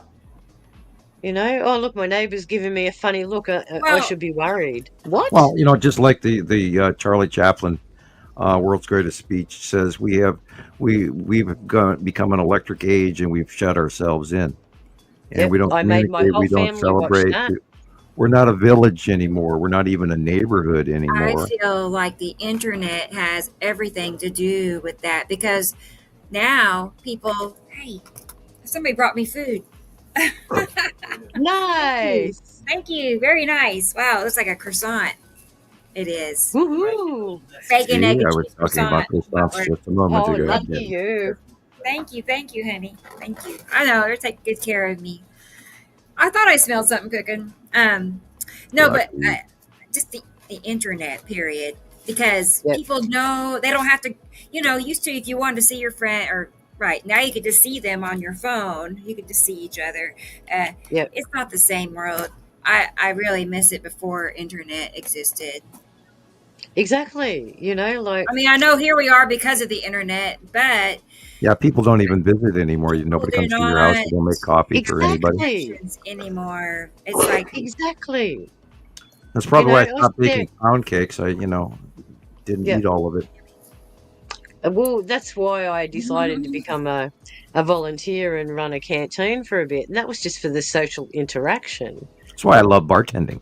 You know, oh look, my neighbour's giving me a funny look. I Well, should be worried. What? Well, just like the Charlie Chaplin world's greatest speech says, we've become an electric age, and we've shut ourselves in, and Yep, we don't I made my communicate, whole we don't family watch celebrate. that. We're not a village anymore. We're not even a neighborhood I anymore. feel like the internet has everything to do with that because now people, hey, somebody brought me food. Nice. Thank you. Very nice. Wow, it looks like a croissant. It is. Woohoo. Bacon, See, egg, I and was cheese talking croissant. about croissants just a moment Oh, ago. lucky you. Thank you, honey. Thank you. I know they're taking good care of me. I thought I smelled something cooking. No, but Lucky. just the internet period because Yep. people know they don't have to. Used to if you wanted to see your friend or right now you could just see them on your phone. You could just see each other. Yep. It's not the same world. I really miss it before internet existed. Exactly. You know, like I mean, I know here we are because of the internet, but Yeah, people don't even visit anymore. people Nobody do comes to your house. not You don't make coffee for anybody. exactly. connections anymore. It's like Exactly. That's You probably why I know, I stopped sit there. baking pound cakes. I, didn't Yeah. eat all of it. Well, that's why I decided to become a volunteer and run a canteen for a bit. And that was just for the social interaction. That's why I love bartending.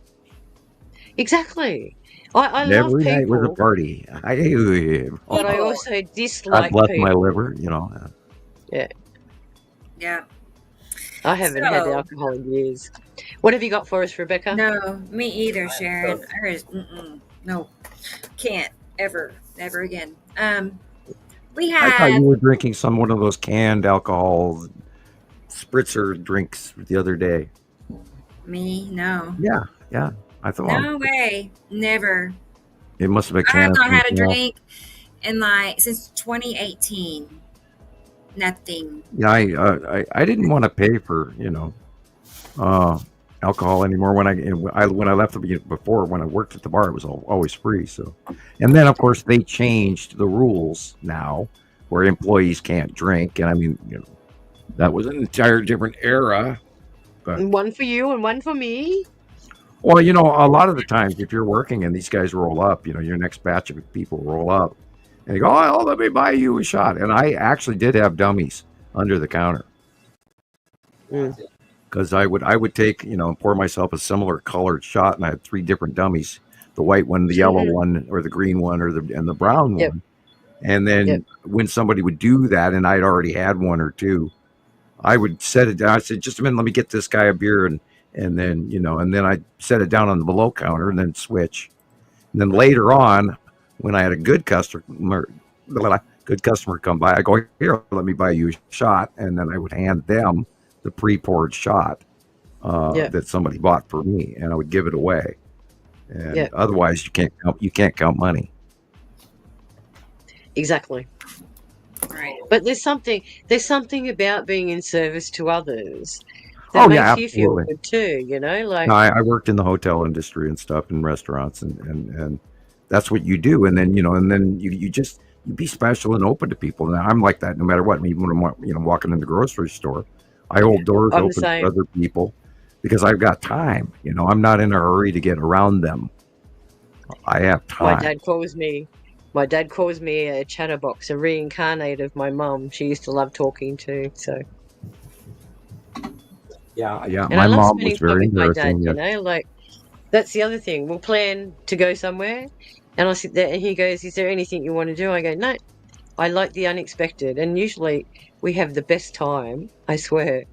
Exactly. I And love every night was a people, party. but I people. also God dislike bless my people. liver. Yeah. Yeah. I haven't had So alcohol in years. What have you got for us, Rebecca? no, me either, Sharon. I just no, can't ever again. We I thought you had were drinking one of those canned alcohol spritzer drinks the other day. me no, Yeah. I thought no way, never. it must have been I have canned not had a something else. drink in since 2018. Nothing. Yeah, I didn't want to pay for alcohol anymore when I left before when I worked at the bar. It was always free. So, and then of course they changed the rules now where employees can't drink, and I mean that was an entire different era. But One for you and one for me. well, a lot of the times if you're working and these guys roll up, your next batch of people roll up and they go, "Oh, let me buy you a shot," and I actually did have dummies under the counter. Mm. Because I would take, pour myself a similar colored shot, and I had 3 different dummies: the white one, the yellow one, or the green one, and the brown Yep. one. And then Yep. when somebody would do that, and I'd already had 1 or 2, I would set it down. I said, "Just a minute, let me get this guy a beer," and then and then I'd set it down on the below counter, and then switch. And then later on, when I had a good customer come by, I go, "Here, let me buy you a shot," and then I would hand them the pre-poured shot Yep. that somebody bought for me, and I would give it away. And Yep. otherwise, you can't count money. Exactly. Right. But there's something about being in service to others that Oh makes yeah, you feel absolutely. good too. Like No, I worked in the hotel industry and stuff, in restaurants, and that's what you do. And then you be special and open to people. Now I'm like that no matter what. Even when I'm walking in the grocery store, I hold doors I'm the open for same. other people because I've got time. I'm not in a hurry to get around them. I have My time. dad calls me a chatterbox, a reincarnate of my mum. She used to love talking to. So, Yeah. and My I love mom spending was time very with my dad. interesting. Like that's the other thing. We'll plan to go somewhere, and I'll sit there, and he goes, "Is there anything you want to do?" I go, "No, I like the unexpected." And usually we have the best time. I swear.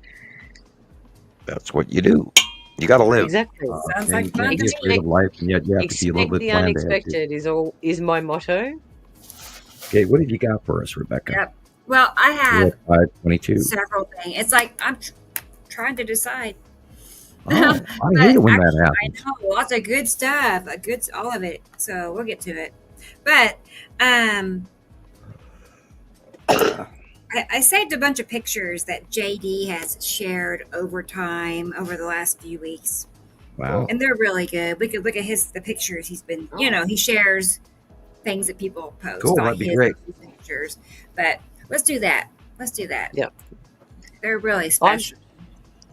That's what you do. You got to live. Exactly. Sounds And like you fun can't to be me. afraid of life, and yet you have to be a little Expect bit the planned ahead too. unexpected is my motto. Okay, what have you got for us, Rebecca? Yep. Well, I have 522. several things. It's like I'm trying to decide. Oh, I But hate it when that actually, I happens. know lots of good stuff, all of it. So we'll get to it. But I saved a bunch of pictures that JD has shared over the last few weeks, Wow. and they're really good. We could look at the pictures he's been. He shares things that people post Cool, on that'd be his great. pictures. But let's do that. Yep. They're really special.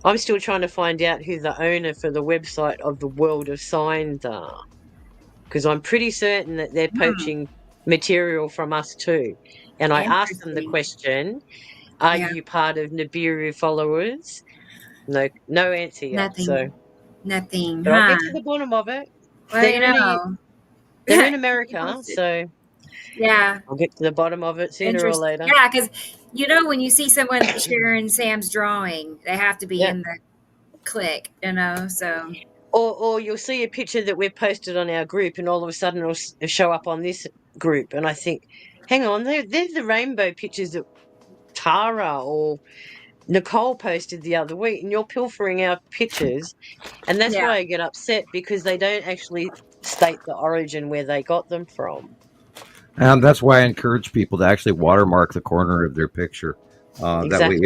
I'm still trying to find out who the owner for the website of the World of Signs are, because I'm pretty certain that they're poaching material from us too. And I asked them the Interesting. question, are Yeah. you part of Nibiru followers? No answer yet. Nothing. So, Nothing, but I'll huh? get to the bottom of it. Well, They're in know. they're in Keep me America, posted. so Yeah. I'll get to the bottom of it sooner or Interesting. later. Yeah, because when you see someone sharing Sam's drawing, they have to be Yeah. in the click, so. Or you'll see a picture that we've posted on our group, and all of a sudden it'll show up on this group, and I think, hang on, there's the rainbow pictures that Tara or Nicole posted the other week, and you're pilfering our pictures, and that's Yeah. why I get upset, because they don't actually state the origin where they got them from. And that's why I encourage people to actually watermark the corner of their picture. That way, Exactly.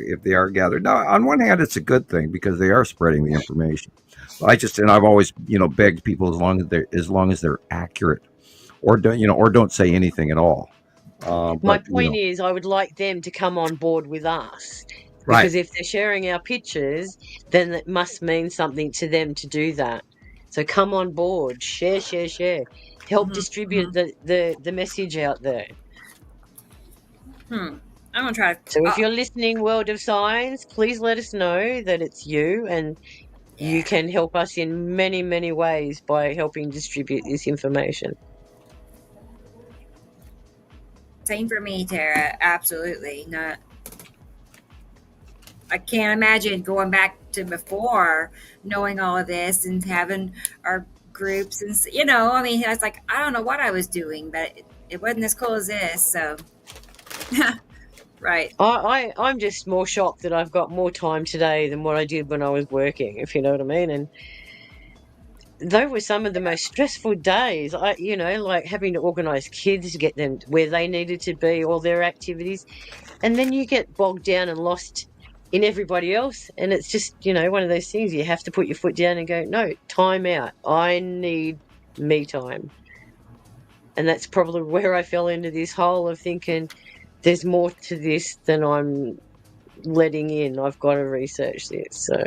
if they are gathered. Now, on one hand, it's a good thing because they are spreading the information. I've always begged people as long as they're accurate, or don't say anything at all. My point is, I would like them to come on board with us, Right. because if they're sharing our pictures, then it must mean something to them to do that. So come on board, share, help distribute the message out there. I'm gonna try. So if you're listening, World of Signs, please let us know that it's you, and you can help us in many, many ways by helping distribute this information. Same for me, Tara. Absolutely not. I can't imagine going back to before knowing all of this and having our groups, and I mean, I was like, I don't know what I was doing, but it wasn't as cool as this. So, right. I'm just more shocked that I've got more time today than what I did when I was working, if you know what I mean. And those were some of the most stressful days. Like having to organise kids to get them where they needed to be, all their activities, and then you get bogged down and lost in everybody else, and it's just one of those things you have to put your foot down and go, no, time out, I need me time. And that's probably where I fell into this hole of thinking there's more to this than I'm letting in. I've got to research this. So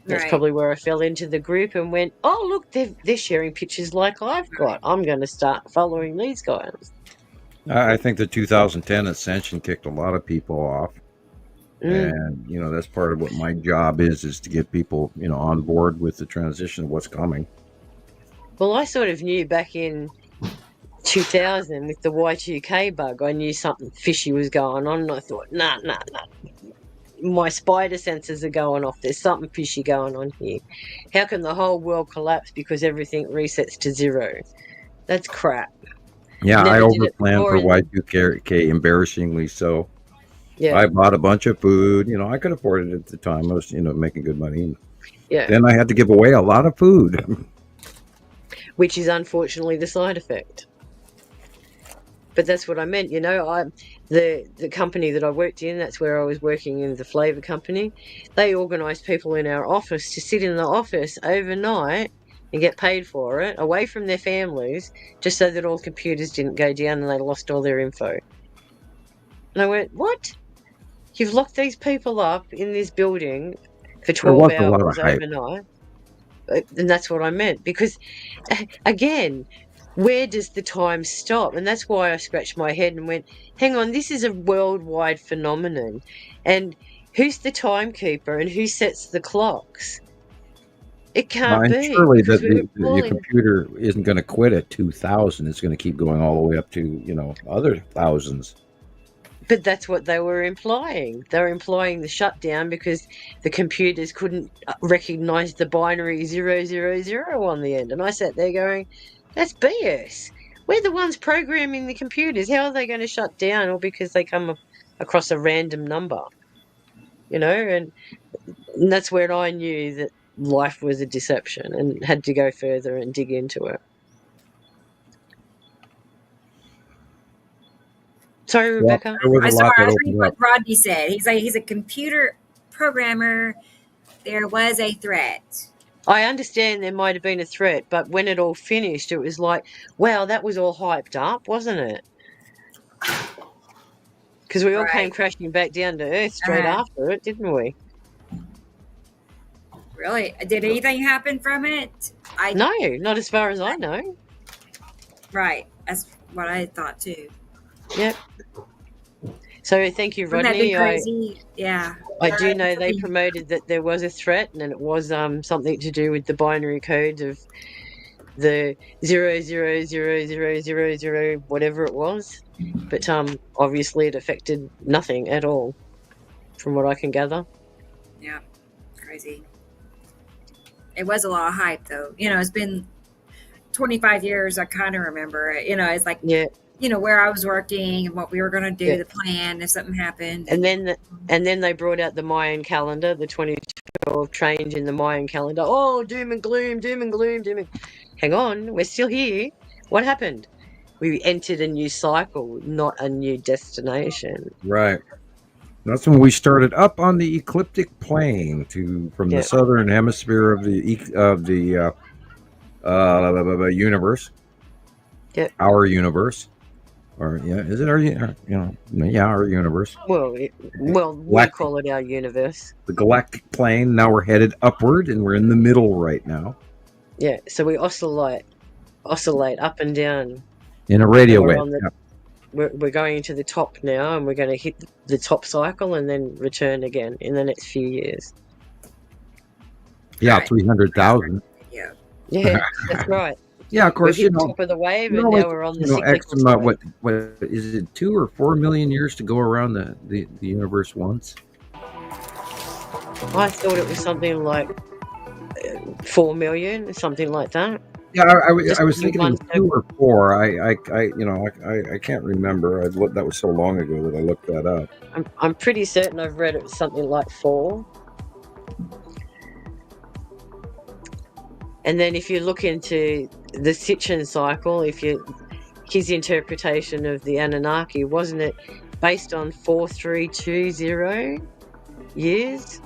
that's probably where I fell into the group and went, oh look, they're sharing pictures like I've got, I'm going to start following these guys. I think the 2010 ascension kicked a lot of people off. And that's part of what my job is to get people on board with the transition of what's coming. Well, I sort of knew back in 2000 with the Y2K bug, I knew something fishy was going on, and I thought, nah, my spider senses are going off, there's something fishy going on here. How can the whole world collapse because everything resets to zero? That's crap. Yeah, I overplanned for Y2K, embarrassingly so. Yeah. I bought a bunch of food. I could afford it at the time. I was, making good money. Yeah. Then I had to give away a lot of food. Which is unfortunately the side effect. But that's what I meant. The company that I worked in, that's where I was working in the flavour company. They organised people in our office to sit in the office overnight and get paid for it, away from their families, just so that all computers didn't go down and they lost all their info. And I went, what? You've locked these people up in this building for 12 hours overnight. And that's what I meant. Because, again, where does the time stop? And that's why I scratched my head and went, hang on, this is a worldwide phenomenon. And who's the timekeeper and who sets the clocks? It can't be. Surely your computer isn't going to quit at 2000. It's going to keep going all the way up to, other thousands. But that's what they were implying. They were implying the shutdown because the computers couldn't recognise the binary 000 on the end. And I sat there going, that's BS. We're the ones programming the computers. How are they going to shut down? Or because they come across a random number? And that's where I knew that life was a deception and had to go further and dig into it. Sorry, Rebecca. I was reading what Rodney said. He's a computer programmer. There was a threat. I understand there might have been a threat, but when it all finished, it was like, wow, that was all hyped up, wasn't it? Because we all came crashing back down to Earth straight after it, didn't we? Really? Did anything happen from it? No, not as far as I know. Right. That's what I thought too. Yep. So thank you, Wouldn't that be Rodney. crazy? Yeah. I do know they promoted that there was a threat, and it was something to do with the binary codes of the 0000000 whatever it was. But obviously it affected nothing at all, from what I can gather. Yeah. Crazy. It was a lot of hype, though. You know, it's been 25 years. I kind of remember it. You know, it's like, Yeah. you know, where I was working and what we were going to do, Yeah. the plan if something happened. And then they brought out the Mayan calendar, the 2012 change in the Mayan calendar. Oh, doom and gloom, doom and gloom, doom and... Hang on, we're still here. What happened? We entered a new cycle, not a new destination. Right. That's when we started up on the ecliptic plane from the southern hemisphere of the universe. Yep. Our universe. Or is it our our universe? Well, we call it our universe. The galactic plane. Now we're headed upward, and we're in the middle right now. Yeah, so we oscillate up and down in a radio wave. We're going to the top now, and we're going to hit the top cycle and then return again in the next few years. Yeah, 300,000. Yeah, that's right. Yeah, of course. We've hit the top of the wave, and now we're on the cyclical side. What is it? 2 or 4 million years to go around the universe once? I thought it was something like 4 million, something like that. Yeah, I was thinking it was 2 or 4. I can't remember. That was so long ago that I looked that up. I'm pretty certain I've read it was something like 4. And then if you look into the Sitchin cycle, his interpretation of the Anunnaki, wasn't it based on 4320 years?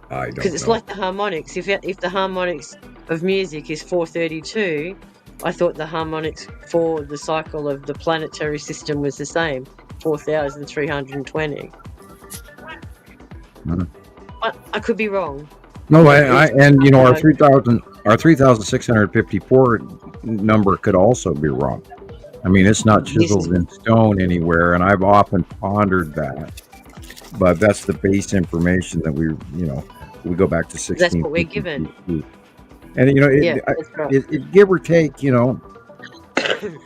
I don't know. Because it's like the harmonics. If the harmonics of music is 432, I thought the harmonics for the cycle of the planetary system was the same, 4,320. But I could be wrong. No, our 3,654 number could also be wrong. I mean, it's not chiseled in stone anywhere, and I've often pondered that. But that's the base information that we go back to 16. That's what we're given. And it give or take,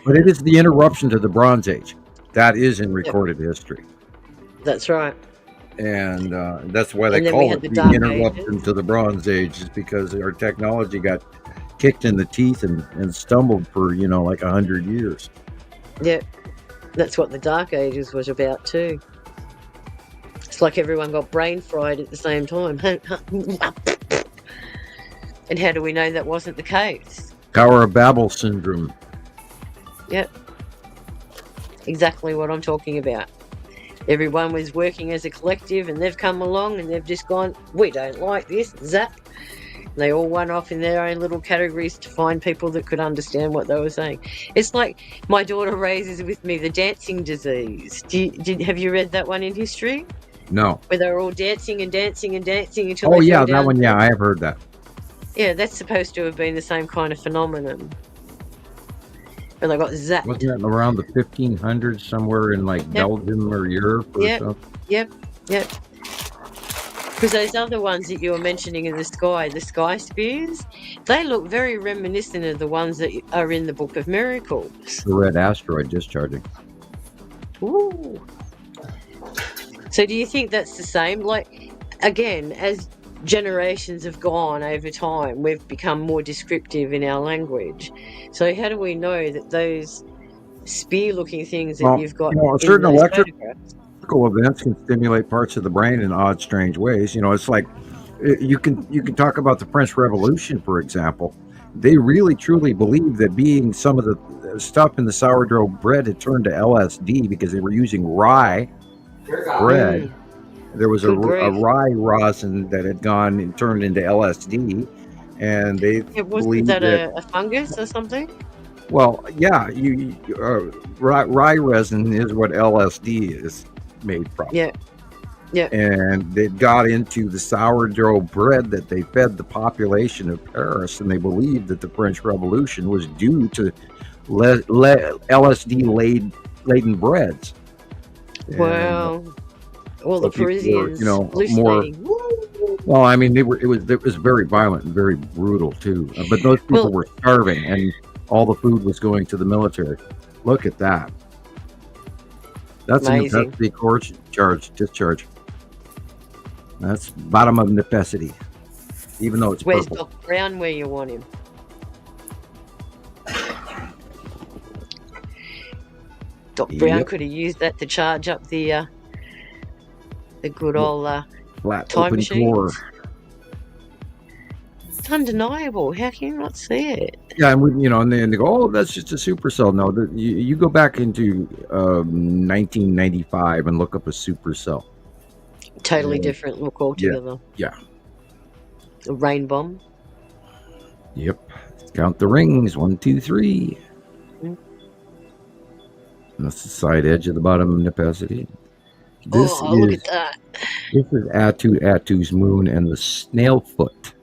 but it is the interruption to the Bronze Age. That is in recorded history. That's right. And that's why they call it the interruption to the Bronze Age, is because our technology got kicked in the teeth and stumbled for, like 100 years. Yeah, that's what the Dark Ages was about too. It's like everyone got brain fried at the same time. And how do we know that wasn't the case? Tower of Babel syndrome. Yep. Exactly what I'm talking about. Everyone was working as a collective, and they've come along and they've just gone, we don't like this, zap. And they all went off in their own little categories to find people that could understand what they were saying. It's like my daughter raises with me the dancing disease. Have you read that one in history? No. Where they were all dancing and dancing and dancing until they fell that down. one, I have heard that. Yeah, that's supposed to have been the same kind of phenomenon. But they got zapped. Wasn't that around the 1500s, somewhere in Belgium or Europe or something? Yep. Because those other ones that you were mentioning in the sky spheres, they look very reminiscent of the ones that are in the Book of Miracles. The red asteroid discharging. Ooh. So do you think that's the same? Like, again, as generations have gone over time, we've become more descriptive in our language. So how do we know that those spear-looking things that you've got certain electrical events can stimulate parts of the brain in odd, strange ways. It's like you can talk about the French Revolution, for example. They really truly believed that being some of the stuff in the sourdough bread had turned to LSD because they were using rye bread. There was a rye rosin that had gone and turned into LSD, and they wasn't that a fungus or something? Well, yeah, rye resin is what LSD is made from. Yeah. Yeah. And it got into the sourdough bread that they fed the population of Paris, and they believed that the French Revolution was due to LSD laden breads. Wow. All the people were, Parisians more. hallucinating. Well, I mean, it was very violent and very brutal too. But those people were starving, and all the food was going to the military. Look at that. That's a necessity discharge. That's bottom of necessity, even though it's Where's purple. Doc Brown where you want him? Doc Brown could have used that to charge up the good old flat time open machine. core. It's undeniable. How can you not see it? Yeah, and then they go, "Oh, that's just a supercell." No, you go back into 1995 and look up a supercell. Totally different look altogether. Yeah. A rain bomb. Yep. Count the rings. 1, 2, 3. Mm. And that's the side edge of the bottom of necessity. Look at that. This is Atu's moon and the snail foot.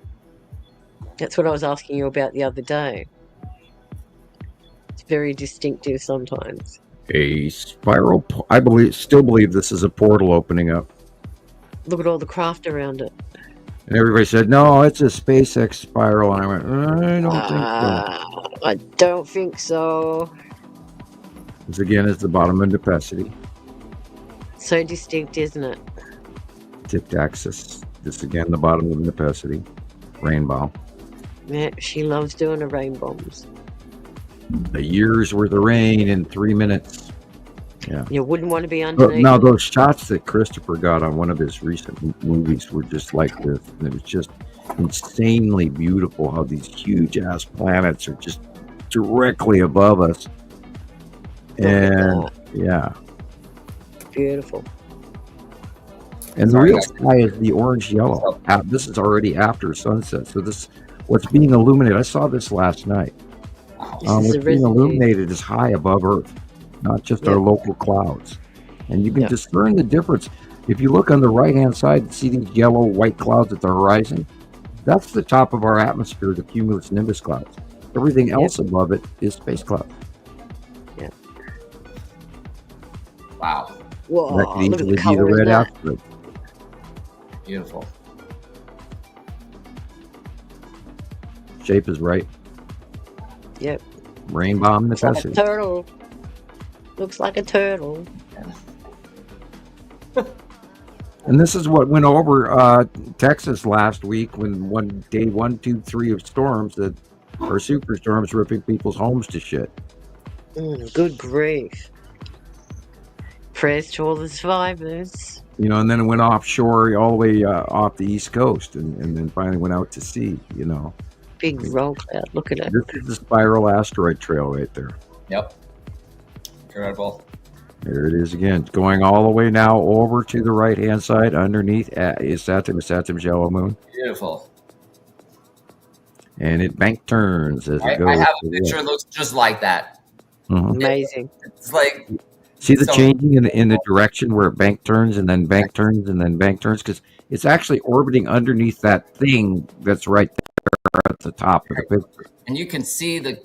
That's what I was asking you about the other day. It's very distinctive sometimes. A spiral. I still believe this is a portal opening up. Look at all the craft around it. And everybody said, "No, it's a SpaceX spiral." And I went, "I don't think so." I don't think so. This again is the bottom of necessity. So distinct, isn't it? Tipped axis. This again, the bottom of necessity. Rainbow. Yeah, she loves doing the rain bombs. A year's worth of rain in 3 minutes. Yeah. You wouldn't want to be underneath. Now, those shots that Christoper got on one of his recent movies were just like this. And it was just insanely beautiful how these huge ass planets are just directly above us. And yeah. Beautiful. And the real sky is the orange yellow. This is already after sunset. So what's being illuminated. I saw this last night. What's being illuminated is high above Earth, not just our local clouds. And you can discern the difference. If you look on the right-hand side and see these yellow, white clouds at the horizon, that's the top of our atmosphere, the cumulus nimbus clouds. Everything else above it is space clouds. Yeah. Wow. Whoa, That could look at easily the be the color in red that. asteroid. Beautiful. Shape is right. Yep. Rain bomb Looks like a necessity. turtle. Looks like a turtle. And this is what went over Texas last week when day 1, 2, 3 of storms that are superstorms ripping people's homes to shit. Good grief. Prayers to all the survivors. And then it went offshore all the way off the East Coast and then finally went out to sea, Big roll cloud. Look at it. This is the spiral asteroid trail right there. Yep. Incredible. There it is again. It's going all the way now over to the right-hand side underneath is Saturn's yellow moon. Beautiful. And it bank turns as it goes. I have a picture that looks just like that. Mhm. Amazing. It's like... See the changing in the direction where it bank turns and then bank turns and then bank turns? Because it's actually orbiting underneath that thing that's right there at the top of the picture. And you can see the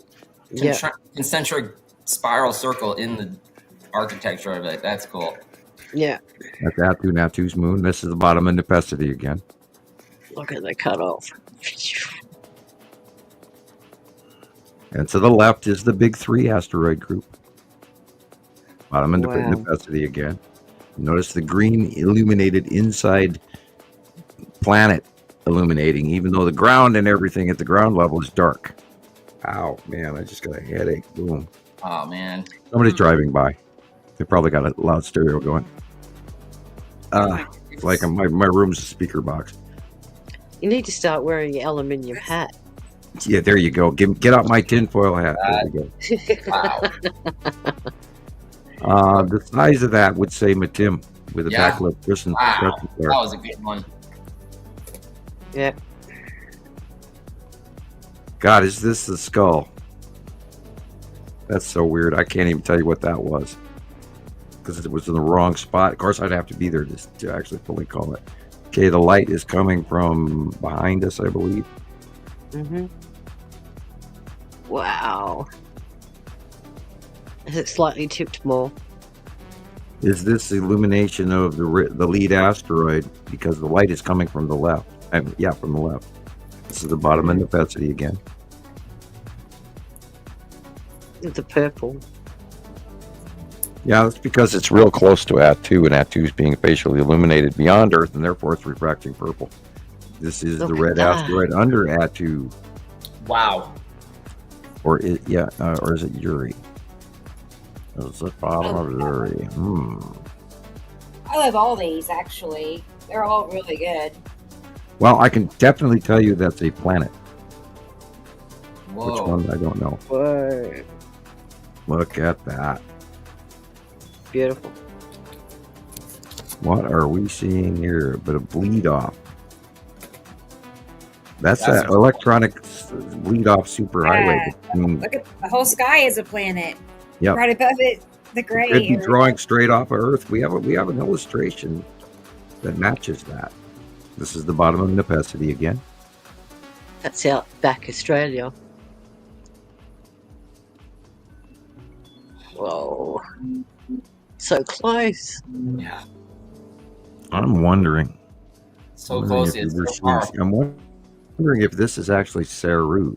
Yeah. concentric spiral circle in the architecture of it. That's cool. Yeah. That's Atu's moon. This is the bottom of necessity again. Look at the cutoff. And to the left is the big 3 asteroid group. Bottom of necessity again. Notice the green illuminated inside planet illuminating, even though the ground and everything at the ground level is dark. Ow, man, I just got a headache. Boom. Oh, man. Somebody's driving by. They probably got a loud stereo going. It's like my room's a speaker box. You need to start wearing your aluminium hat. Yeah, there you go. Get out my tinfoil hat. There you go. Wow. The size of that would say Matim with a backlit crescent. Wow. crescent That there. was a good one. Yep. God, is this the skull? That's so weird. I can't even tell you what that was. because it was in the wrong spot. Of course, I'd have to be there to actually fully call it. Okay, the light is coming from behind us, I believe. Mm-hmm. Wow. Is it slightly tipped more? Is this illumination of the lead asteroid? Because the light is coming from the left. Yeah, from the left. This is the bottom of Nepenthe again. The purple. Yeah, that's because it's real close to At2, and At2 is being facially illuminated beyond Earth, and therefore it's refracting purple. This is the red asteroid under At2. Wow. Or is it Uri? It's the bottom of Uri. I love all these, actually. They're all really good. Well, I can definitely tell you that's a planet. Whoa. Which one, I don't know. Whoa. Look at that. Beautiful. What are we seeing here? A bit of bleed off. That's that electronic bleed off superhighway. Look at the whole sky is a planet. Yep. Right above it, the gray. Could be drawing straight off of Earth. We have an illustration that matches that. This is the bottom of Nepenthe again. That's out back Australia. Whoa. So close. Yeah. I'm wondering. So close. It's so far. I'm wondering if this is actually Saru.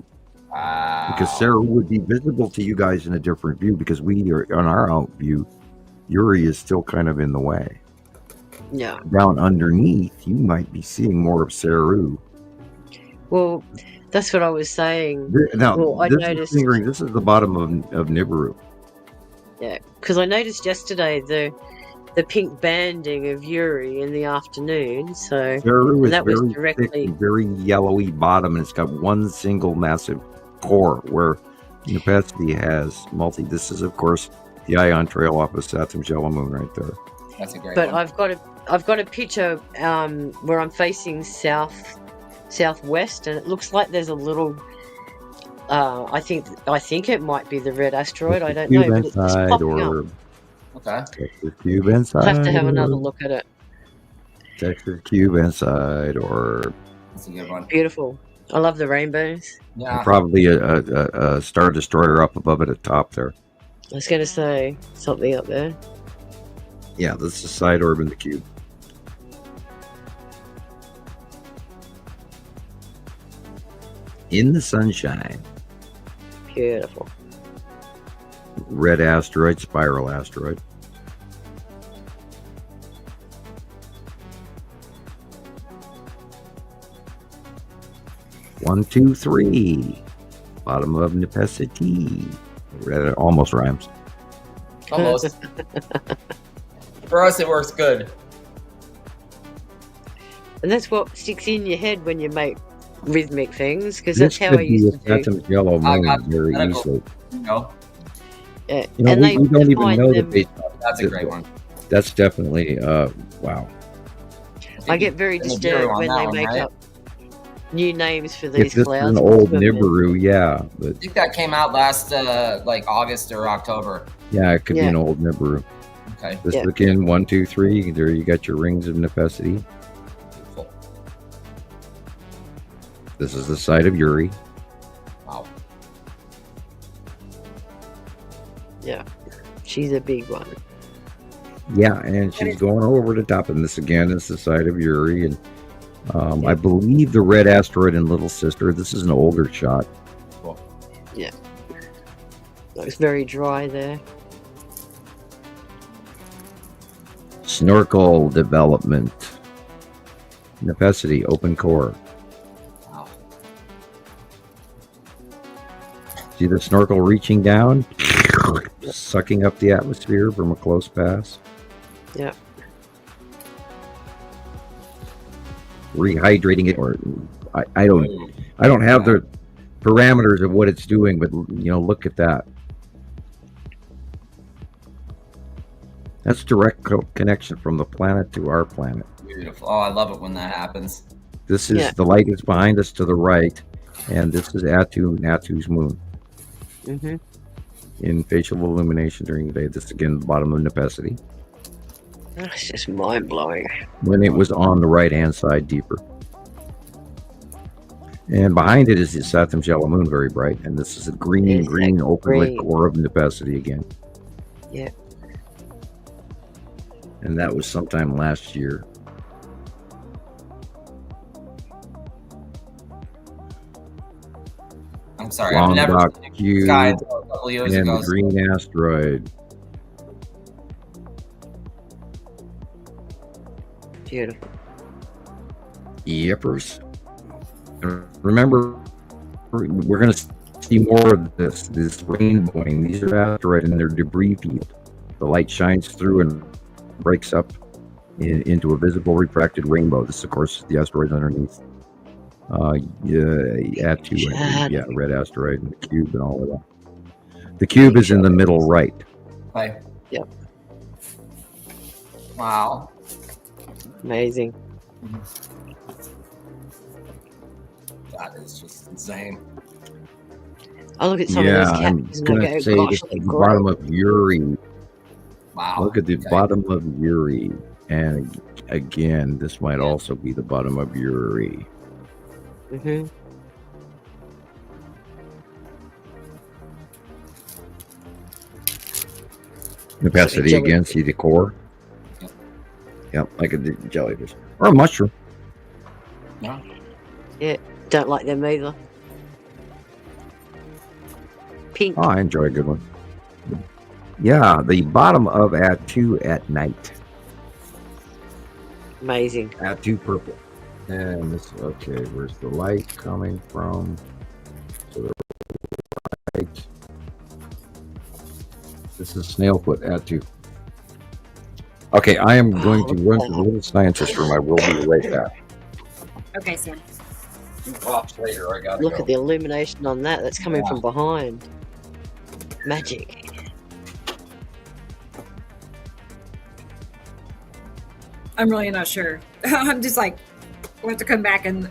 Wow. Because Saru would be visible to you guys in a different view, because we are on our out view. Uri is still kind of in the way. Yeah. Down underneath, you might be seeing more of Saru. Well, that's what I was saying. Now, well, I noticed. This is the bottom of Nibiru. Yeah, because I noticed yesterday the pink banding of Uri in the afternoon. So Saru is that very was directly thick and very yellowy bottom, and it's got one single massive core, where Nepenthe has multi. This is, of course, the ion trail off of Saturn's yellow moon right there. That's a great But one. I've got a picture where I'm facing southwest, and it looks like there's a little. I think it might be the red asteroid. I don't know, but it's just popping up. Okay. Texas Cube inside. I'll have to have another look at it. Texas Cube inside, or That's a good one. Beautiful. I love the rainbows. Yeah. probably a Star Destroyer up above it at the top there. I was going to say something up there. Yeah, this is side orb in the cube. In the sunshine. Beautiful. Red asteroid, spiral asteroid. One, two, three. Bottom of Nepenthe. Red almost rhymes. Almost. For us, it works good. And that's what sticks in your head when you make rhythmic things, because This that's how could I be used a to do. Saturn's yellow I moon got very medical. easily. No, Yeah. You know, and we don't even define know them- that they. that's a great one. That's definitely wow. I get very And the disturbed Nibiru on when that they one, make right? up new names for If these this is clouds. an and old swim in. Nibiru, yeah, but I think that came out last like August or October. yeah, it could be Yeah. an old Nibiru. Okay. This Yeah. again, 1, 2, 3. There you got your rings of Nepenthe. Beautiful. This is the site of Uri. Wow. Yeah. She's a big one. Yeah, and she's going over the top. And this again is the site of Uri. And I believe the red asteroid and Little Sister. This is an older shot. Cool. Yeah. Looks very dry there. Snorkel development. Nepenthe, open core. Wow. See the snorkel reaching down, sucking up the atmosphere from a close pass. Yeah. Rehydrating it, or I don't have the parameters of what it's doing, but you know, look at that. That's direct connection from the planet to our planet. Beautiful. Oh, I love it when that happens. This is Yeah. the light is behind us to the right, and this is Atu's moon Mm-hmm. in facial illumination during the day. This again, the bottom of Nepenthe. That's just mind blowing. When it was on the right-hand side deeper. And behind it is the Saturn's yellow moon, very bright. And this is a green open lit core of Nepacity again. Yeah. And that was sometime last year. I'm sorry, I've never Long seen Cube a sky until a couple years and ago. the green asteroid. Beautiful. Yippers. Remember, we're going to see more of this rainbowing. These are asteroids in their debris field. The light shines through and breaks up into a visible refracted rainbow. This, of course, is the asteroids underneath. Yeah, red asteroid and the cube and all of that. The cube is in the middle right. Right. Yep. Wow. Amazing. That is just insane. I look at some of those I'm captions and going I to go, say gosh, it's they're the great. bottom of Uri. Wow. Look at the bottom of Uri. And again, this might also be the bottom of Uri. Mm-hmm. Nepacity Jelly- again, see the core? Yep, like a jellyfish. Or a mushroom. Yeah. Yeah, don't like them either. Pink. Oh, I enjoy a good one. Yeah, the bottom of At2 at night. Amazing. At2 purple. And this, okay, where's the light coming from? To the right. This is Snailfoot At2. Okay, I am going to run to the little scientist room. I will be right back. Okay, Sam. Pops later. I gotta Look go. at the illumination on that. That's coming from behind. Magic. I'm really not sure. I'm just like, we'll have to come back and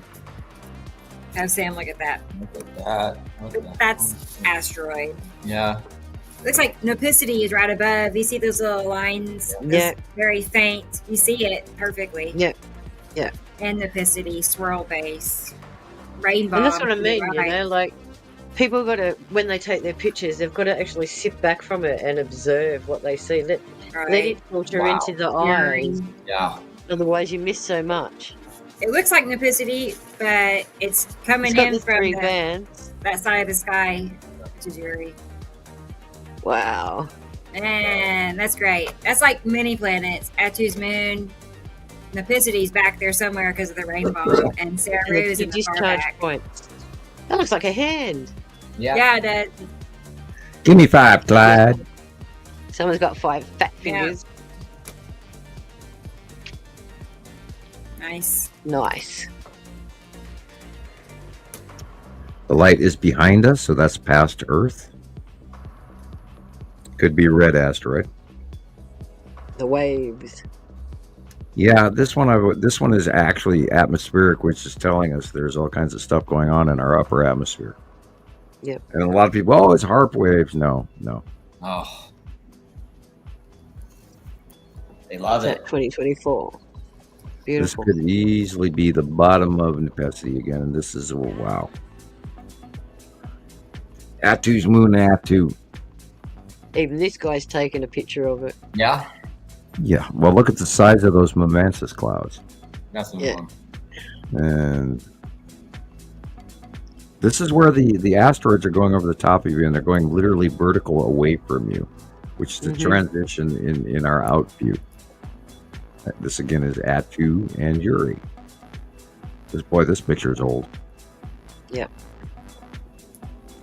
have Sam look at that. Look at that. Look at that. That's asteroid. Yeah. Looks like Nepacity is right above. You see those little lines? Yeah. It's very faint. You see it perfectly. Yeah. Yeah. And Nepacity, swirl base, rainbow. And that's what I to the mean, right. you know, like people got to, when they take their pictures, they've got to actually sit back from it and observe what they see. Let it filter Wow. into the eyes. Yeah. Otherwise, you miss so much. It looks like Nepacity, but it's coming It's got in the from three bands. that side of the sky to Uri. Wow. And that's great. That's like mini planets. Atu's moon. Nepacity's back there somewhere because of the rainbow. And Saru's in the far discharge back. point. That looks like a hand. Yeah. Yeah, that. Give me 5, Clyde. Someone's got 5 fat Yeah. fingers. Nice. Nice. The light is behind us, so that's past Earth. Could be a red asteroid. The waves. Yeah, this one is actually atmospheric, which is telling us there's all kinds of stuff going on in our upper atmosphere. Yep. And a lot of people, oh, it's HARP waves. No. Oh. They love It's it. at 2024. Beautiful. This could easily be the bottom of Nepacity again, and this is, oh, wow. Atu's moon, Atu. Even this guy's taken a picture of it. Yeah. Yeah, well, look at the size of those Momentus clouds. That's the Yeah. one. And this is where the asteroids are going over the top of you, and they're going literally vertical away from you, which is the Mhm. transition in our out view. This again is Atu and Uri. This picture is old. Yep.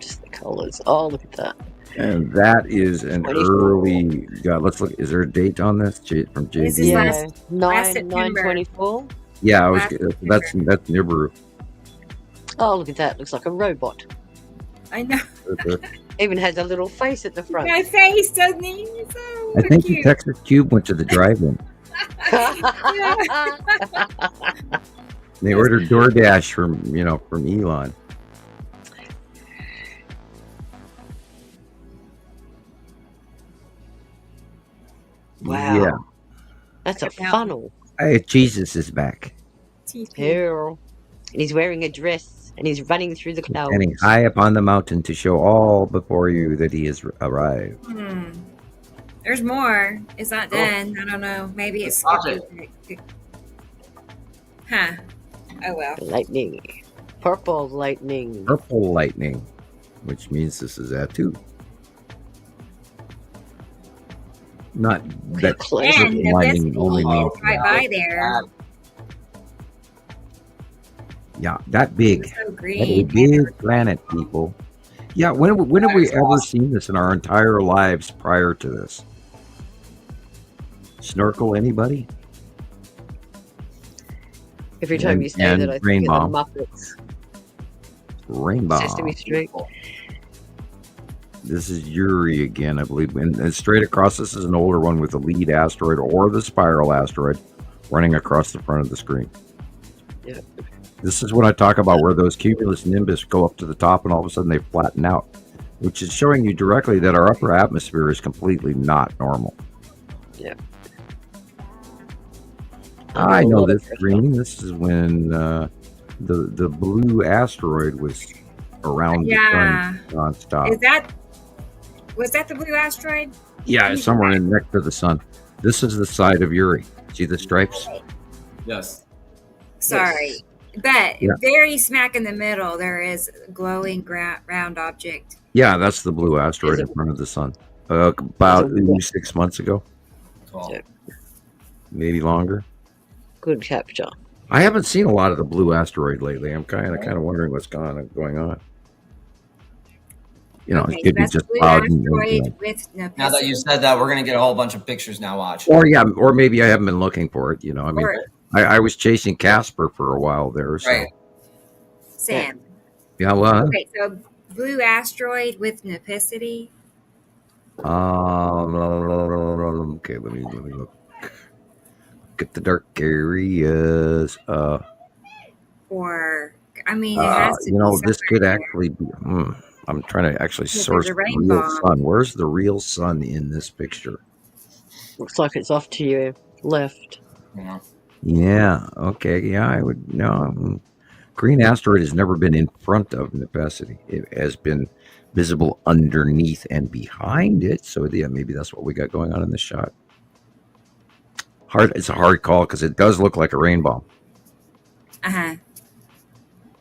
Just the colors. Oh, look at that. And that is an 24. early. Yeah, let's look. Is there a date on this? From This JD? is Yeah. last 9 September. 9/24. Yeah, I was. last That's Nibiru. Oh, look at that. Looks like a robot. I know. Even has a little face at the front. My face, doesn't he? He's so I think the cute. Texas Cube went to the drive-in. They ordered DoorDash from Elon. Wow. Yeah. That's a Like a funnel. Hey, Jesus is back. Here. And he's wearing a dress and he's running through the clouds. Standing high up on the mountain to show all before you that he has arrived. There's more. It's not done. I don't know. Maybe it's skipped. Huh. Oh well. Lightning. Purple lightning. Purple lightning, which means this is that too. Not that And the lightning only means right by there. Yeah, that big. So That green. big planet, people. Yeah, when have we ever seen this in our entire lives prior to this? Snorkel, anybody? Every time you say that, I think of the Muppets. Rainbow. Sesame Street. This is Yuri again, I believe. And straight across, this is an older one with the lead asteroid or the spiral asteroid running across the front of the screen. Yeah. This is what I talk about, where those cumulus nimbus go up to the top and all of a sudden they flatten out, which is showing you directly that our upper atmosphere is completely not normal. Yeah. I know this green. This is when the blue asteroid was around the sun nonstop. Was that the blue asteroid? Yeah, it's somewhere in next to the sun. This is the side of Yuri. See the stripes? Yes. Sorry. Yes. But very smack in the middle, there is a glowing round object. Yeah, that's the blue asteroid in front of the sun. About 6 months ago. Cool. Maybe longer. Good capture. I haven't seen a lot of the blue asteroid lately. I'm kind of wondering what's going on. You know, it could be just cloud. Now that you said that, we're gonna get a whole bunch of pictures now. Watch. Or maybe I haven't been looking for it. You know, I mean, I was chasing Casper for a while there. So. Right. Sam. Yeah. Well. Okay, so blue asteroid with Nipicity. Okay. Let me look. Get the dark areas. Or I mean, it has to. You know, this could actually be. I'm trying to actually source the real sun. Where's the real sun in this picture? Looks like it's off to your left. Yeah. Okay. Yeah, I would. No. Green asteroid has never been in front of Nipicity. It has been visible underneath and behind it. So yeah, maybe that's what we got going on in this shot. It's a hard call because it does look like a rainbow.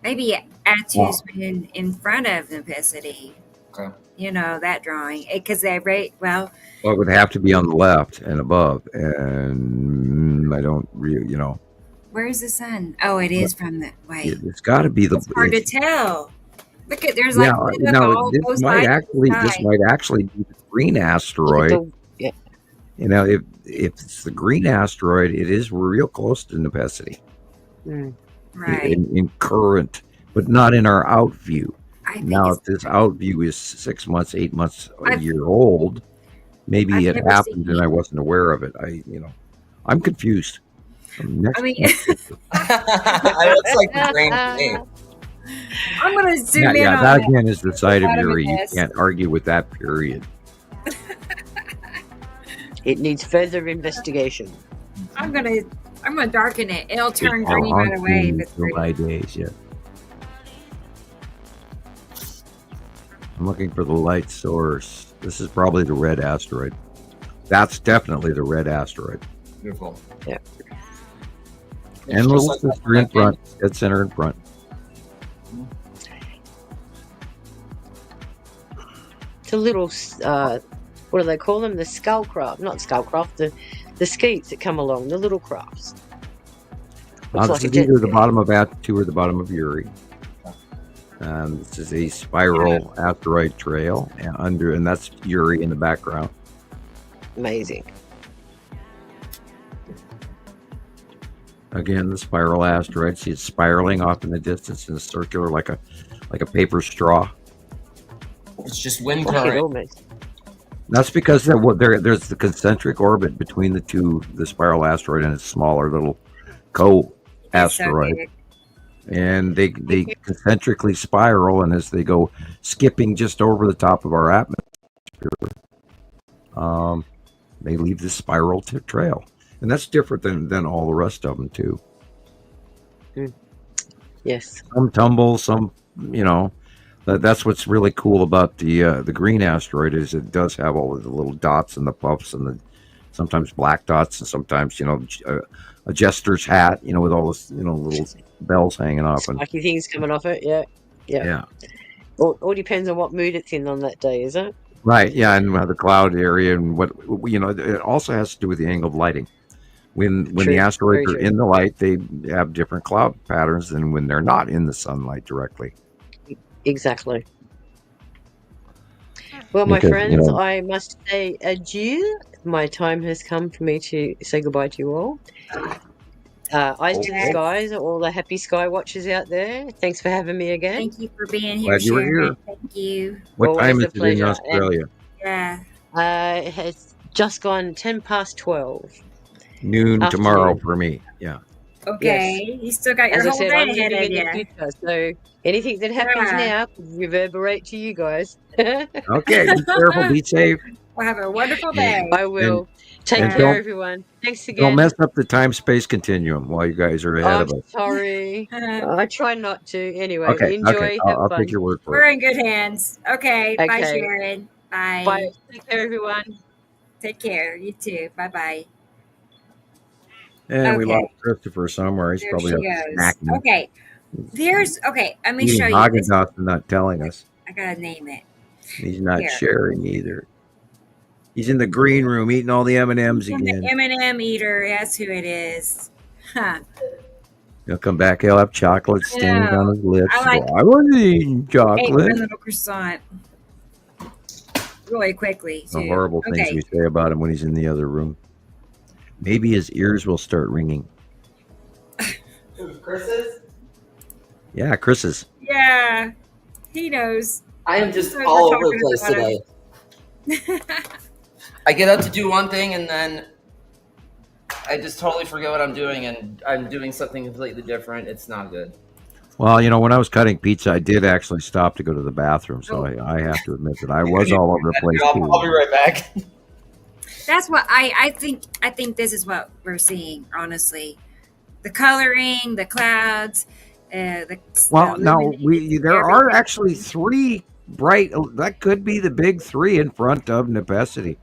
Maybe Atu's been in front of Nipicity. Okay. You know, that drawing. Because they rate, well, it would have to be on the left and above. And I don't really, you know. Where's the sun? Oh, it is from the, wait. It's got to be the. It's hard to tell. Look at, there's this might actually be the green asteroid. You know, if it's the green asteroid, it is real close to Nipicity. Right. In current, but not in our out view. Now, if this out view is 6 months, 8 months, a year old, maybe it happened and I wasn't aware of it. I'm confused. I mean, it looks like the green thing. I'm going to zoom in on that. That again is the side of Yuri. You can't argue with that, period. It needs further investigation. I'm gonna darken it. It'll turn green right away. My days, yeah. I'm looking for the light source. This is probably the red asteroid. That's definitely the red asteroid. Beautiful. Yeah. And little sister in front, dead center in front. It's a little, what do they call them? The skullcraft, not skullcraft, the skeets that come along, the little crafts. This is either the bottom of Atu or the bottom of Yuri. This is a spiral asteroid trail, and that's Yuri in the background. Amazing. Again, the spiral asteroid. See, it's spiraling off in the distance in a circular, like a paper straw. It's just wind current. That's because there's the concentric orbit between the spiral asteroid and its smaller little co-asteroid. And they concentrically spiral, and as they go skipping just over the top of our atmosphere, they leave this spiral trail. and that's different than all the rest of them too. Yes. Some tumble, some, you know, that's what's really cool about the green asteroid is it does have all of the little dots and the puffs and the sometimes black dots and sometimes, you know, a jester's hat, you know, with all this, you know, little bells hanging off and Spiky things coming off it. Yeah. yeah. All depends on what mood it's in on that day, is it? Right, yeah, and the cloud area and what, you know, it also has to do with the angle of lighting. When True, the asteroids very are true. in the light, they have different cloud patterns than when they're not in the sunlight directly. Exactly. Well, my Because, you friends, know, I must say adieu. My time has come for me to say goodbye to you all. Eyes to the okay. skies, all the happy sky watchers out there. Thanks for having me again. Thank you for being here, Glad you were Sharon. here. Thank you. What time Always is a it in pleasure. Australia? Yeah. And it has just gone 10 past 12. Noon tomorrow Afternoon. for me. Yeah. Okay. Yes. You still got your As I whole said, day I'm ahead living of in the you. future, so anything that happens Yeah. now could reverberate to you guys. Okay. Be careful. Be safe. Well, have a wonderful And, day. I will. Take and care, everyone. Thanks don't again. mess up the time-space continuum while you guys are ahead I'm of us. sorry. I try not to. Anyway, Okay. enjoy. Have I'll fun. take your word for We're it. in good hands. Okay. Bye, Okay. Sharon. Bye. Bye. Take care, everyone. Take care. You too. Bye-bye. And we Okay. lost Christopher somewhere. He's There probably she up goes. snacking. Okay. Let me Eating show you this. Haagen-Dazs and not telling us. I gotta name it. He's not Here. sharing either. He's in the green room eating all the M&Ms He's again. the M&M eater. That's who it is. Huh. He'll come back. He'll have chocolate stains No. on his lips. I like I wasn't eating ate chocolate. one little croissant really quickly The too. horrible things Okay. we say about him when he's in the other room. Maybe his ears will start ringing. Chris's? Yeah, Chris's. Yeah. He knows. I am just So all we're over the talking place about today. I get up to do one thing and then I just totally forget what I'm doing and I'm doing something completely different. It's not good. Well, you know, when I was cutting pizza, I did actually stop to go to the bathroom. So I have to admit that I was all over the place I'll too. be right back. That's what I think. I think this is what we're seeing. Honestly, the coloring, the clouds, Well, now illuminated there are everything. actually three bright. That could be the big three in front of Nepacity.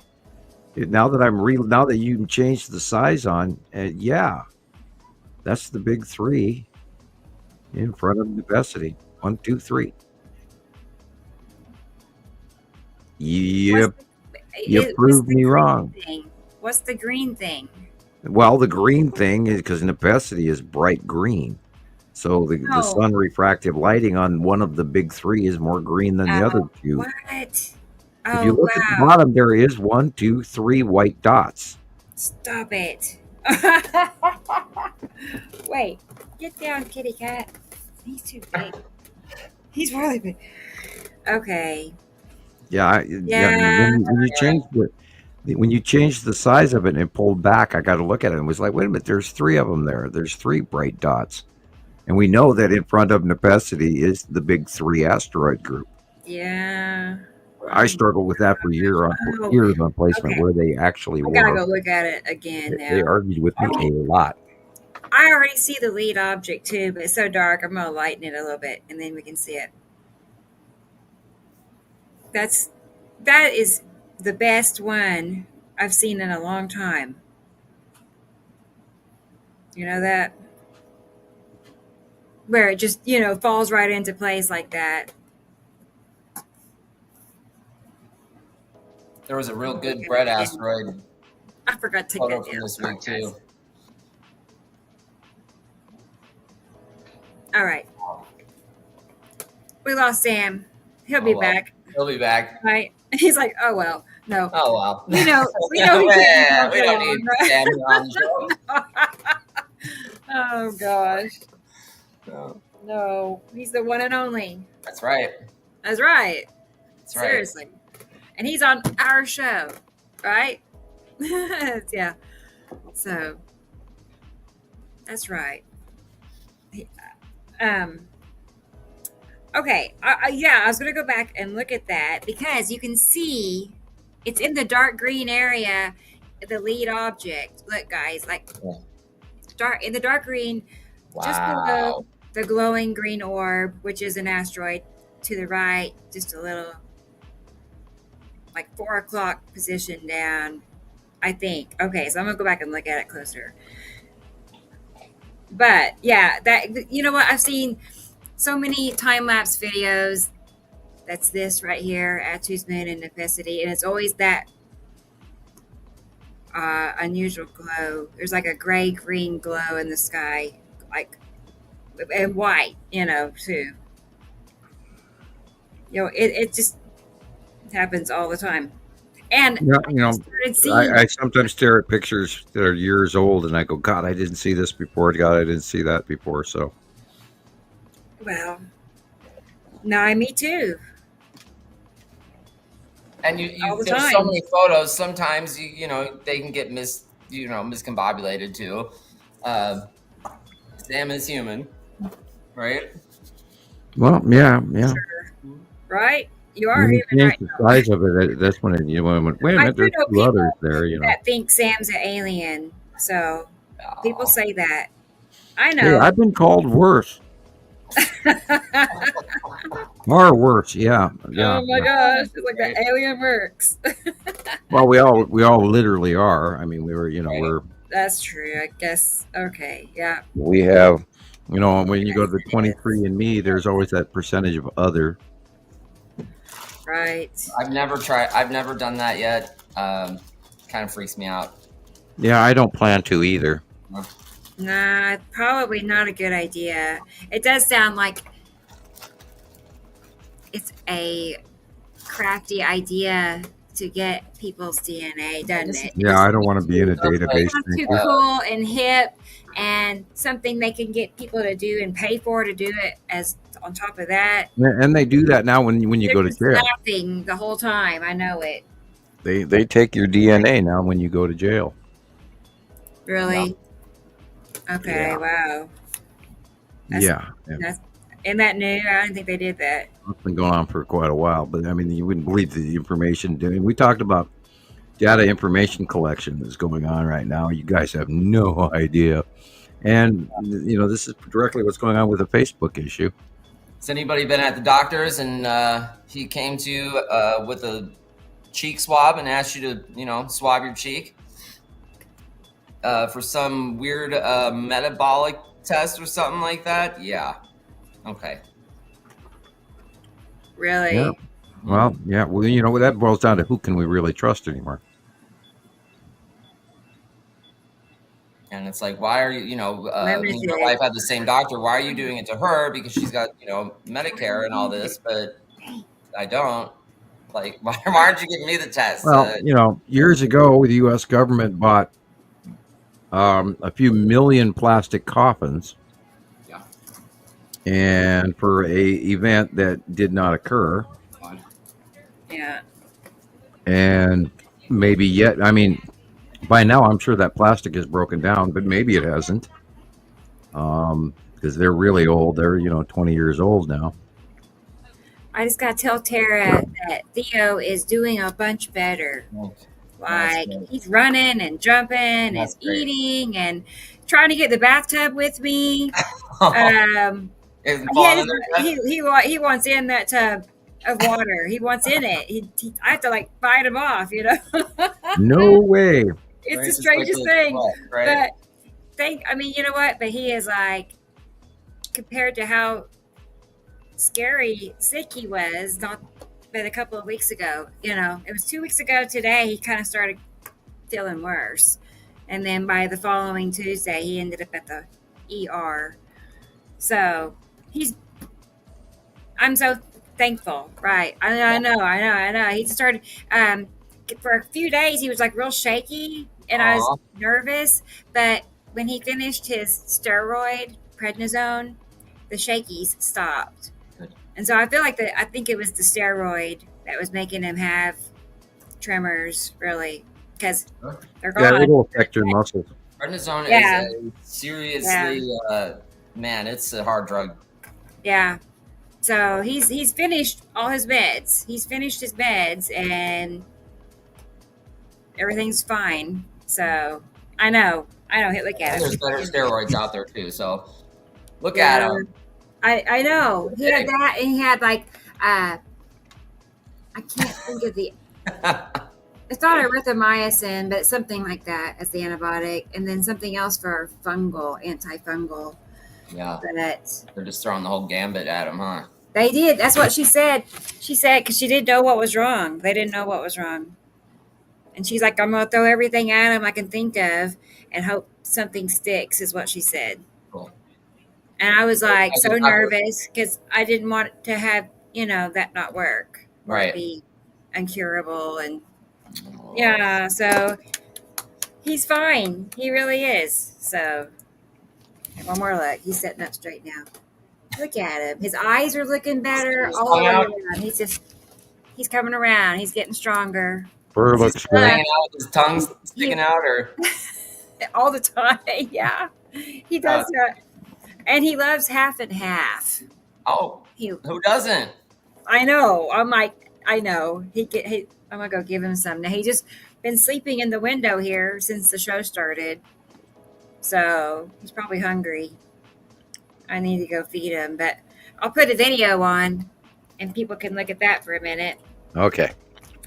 Now that you changed the size on, yeah, that's the big three in front of Nepacity. 1, 2, 3. Yep, you proved me wrong. What's the green thing? Well, the green thing is because Nepacity is bright green. So the Oh. sun refractive lighting on one of the big three is more green than the other two. What? If you look at the bottom, there is 1, 2, 3 white dots. Stop it. Wait. Get down, kitty cat. He's too big. He's really big. Okay. Yeah, when you change the size of it and it pulled back, I got to look at it and was like, wait a minute, there's 3 of them there. There's 3 bright dots. And we know that in front of Nepacity is the big 3 asteroid group. Yeah. I struggled with that for years on placement where they actually I gotta were. go look at it again now. They argued with me a lot. I already see the lead object too, but it's so dark. I'm gonna lighten it a little bit, and then we can see it. That is the best one I've seen in a long time. You know that? Where it just, falls right into place like that. There was a real good bread asteroid I forgot to take photo that from down. this week too. All right. We lost Sam. He'll be back. He'll be back. Right? He's like, oh well, no. Oh well. We know he Yeah, can't we don't need Sam on the show. Oh gosh. No, he's the one and only. That's right. That's right. That's right. Seriously. And he's on our show, right? Yeah. So that's right. Okay. I was going to go back and look at that because you can see it's in the dark green area the lead object. Look, guys, like Yeah. dark in the dark green, just below Wow. the glowing green orb, which is an asteroid. To the right, just a little, like 4 o'clock position down, I think. Okay, so I'm gonna go back and look at it closer. But yeah, that, you know what? I've seen so many time lapse videos. That's this right here, Atu's moon and Necessity, and it's always that unusual glow. There's like a gray green glow in the sky, like, and white, too. It just happens all the time. And Yeah, I started seeing I sometimes stare at pictures that are years old, and I go, God, I didn't see this before. God, I didn't see that before. So, well, no, me too. And All the there's so time. many photos. Sometimes they can get miscombobulated too. Sam is human, right? well, yeah. Right? You are When you human change right the now. size of it, that's when wait a I minute, do there's know two others people there. that think Sam's an alien. So people say that. I Hey, know. I've been called worse, far worse. Yeah. Oh my gosh, it's like the alien works. Well, we all literally are. I mean, we're That's true, I guess. Okay, yeah. we have, when you go to the 23andMe, there's always that percentage of other. Right. I've never done that yet. Kind of freaks me out. Yeah, I don't plan to either. Nah, probably not a good idea. It does sound like it's a crafty idea to get people's DNA, doesn't it? Yeah, I don't want to be in a database. Sounds too cool and hip, and something they can get people to do and pay for to do it as on top of that. And they do that now when you go to They're just jail. laughing the whole time. I know it. They take your DNA now when you go to jail. Really? Okay, Yeah. wow. Yeah. That's, isn't that new? I didn't think they did that. It's been going on for quite a while, but I mean, you wouldn't believe the information. We talked about data information collection that's going on right now. You guys have no idea. And, this is directly what's going on with the Facebook issue. Has anybody been at the doctor's and he came to you with a cheek swab and asked you to, swab your cheek for some weird metabolic test or something like that? Yeah. Okay. Really? Yeah. Well, yeah. Well, that boils down to who can we really trust anymore? And it's like, why are you, me and my wife had the same doctor. Why are you doing it to her? Because she's got, Medicare and all this, but I don't. Like, why aren't you giving me the test? Well, years ago, the U.S. government bought a few million plastic coffins. Yeah. And for a event that did not occur. Yeah. And maybe yet, I mean, by now I'm sure that plastic is broken down, but maybe it hasn't. Because they're really old. They're, 20 years old now. I just got to tell Tara that Theo is doing a bunch better. Like, he's running and jumping and eating and trying to get in the bathtub with me. He wants in that tub of water. He wants in it. I have to fight him off, No way. It's the strangest thing. But you know what? But he is compared to how scary sick he was but a couple of weeks ago, it was 2 weeks ago today, he kind of started feeling worse. And then by the following Tuesday, he ended up at the ER. So I'm so thankful. Right. I know. He started, for a few days, he was real shaky and I was nervous. But when he finished his steroid, prednisone, the shakies stopped. And so I feel I think it was the steroid that was making him have tremors, really, because they're gone. Yeah, it'll affect your muscles. Prednisone is a seriously, man, it's a hard drug. Yeah. So he's finished all his meds. He's finished his meds, and everything's fine. So I know. Look at And there's him. better steroids out there too. So look at him. I know. He had that, and he had like I can't think of the. It's not erythromycin, but something like that as the antibiotic, and then something else for antifungal. Yeah. But They're just throwing the whole gambit at him, huh? they did. That's what she said. She said because she didn't know what was wrong. They didn't know what was wrong, and she's like, "I'm gonna throw everything at him I can think of, and hope something sticks," is what she said. Cool. And I was like so nervous because I didn't want to have that not work, or Right. be incurable, and yeah. So he's fine. He really is. So one more look. He's sitting up straight now. Look at him. His eyes are looking better all the way around. He's coming around. He's getting stronger. Fur looks good. Hanging out with his tongue sticking out, or all the time. Yeah, he does that, and he loves half and half. Oh, who doesn't? I know. I'm like, I know. I'm gonna go give him some. Now he just been sleeping in the window here since the show started, so he's probably hungry. I need to go feed him, but I'll put a video on, and people can look at that for a minute. Okay.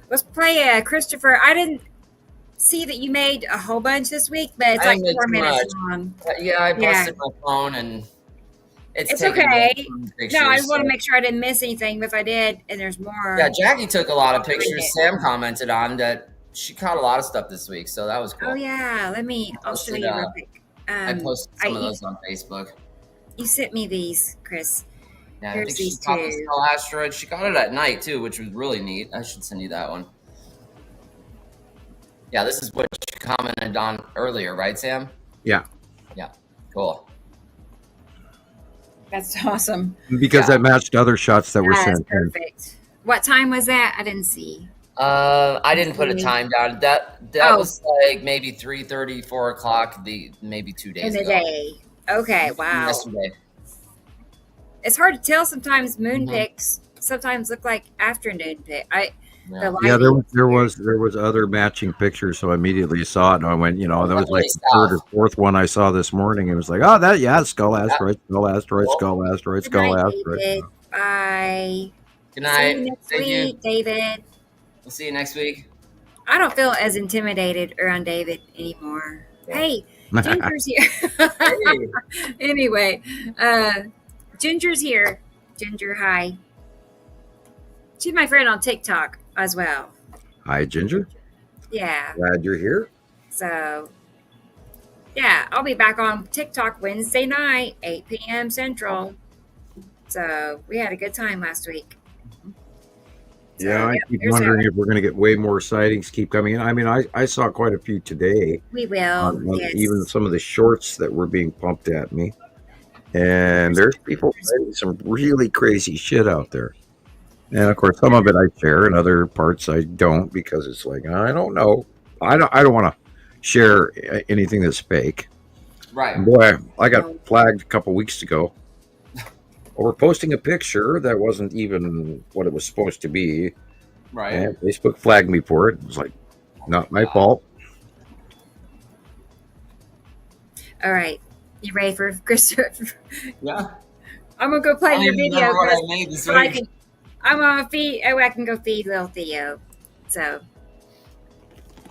Let's play Christopher. I didn't see that you made a whole bunch this week, but it's I like didn't 4 make minutes much. long. Yeah, I busted my phone, and it's okay. Pictures, No, I just want so. to make sure I didn't miss anything, but if I did, and there's more. Yeah, Jackie took a lot of I'll find pictures. it. Sam commented on that she caught a lot of stuff this week, so that was cool. Oh yeah, I'll show you real quick. I posted some of those on Facebook. You sent me these, Chris. Yeah, Here's I think she these caught the two. Skull asteroid. She got it at night too, which was really neat. I should send you that one. Yeah, this is what you commented on earlier, right, Sam? Yeah. Yeah, cool. That's awesome. Because that matched other shots that were That's sent in. perfect. What time was that? I didn't see. I didn't put a time down. That was like maybe 3:30, 4 o'clock. Maybe 2 days In the ago. day. Okay, wow. Yesterday. It's hard to tell sometimes. Moon Mhm. pics sometimes look like afternoon pic. Yeah, there was other matching pictures, so I immediately saw it, and I went, that was like the third or fourth one I saw this morning. It was like, skull asteroid, skull asteroid, skull asteroid, skull asteroid. David. Bye. Good night. See you next Thank you. week, David. We'll see you next week. I don't feel as intimidated around David anymore. Hey, Ginger's here. Anyway, Ginger's here. Ginger, hi. She's my friend on TikTok as well. Hi, Ginger. Yeah. Glad you're here. So, yeah, I'll be back on TikTok Wednesday night, 8 p.m. Central. So, we had a good time last week. Yeah, I keep wondering if we're going to get way more sightings keep coming in. I mean, I saw quite a few today. We will. Yes. Even some of the shorts that were being pumped at me. And there's people saying some really crazy shit out there. And of course, some of it I share, and other parts I don't, because it's like, I don't know. I don't want to share anything that's fake. Right. And boy, I got flagged a couple weeks ago over posting a picture that wasn't even what it was supposed to be. Right. And Facebook flagged me for it. It was like, not my fault. All right. You ready for Christopher? Yeah. I'm going to go play your video. Remember what I made this week. I'm going to feed. Oh, I can go feed little Theo. So,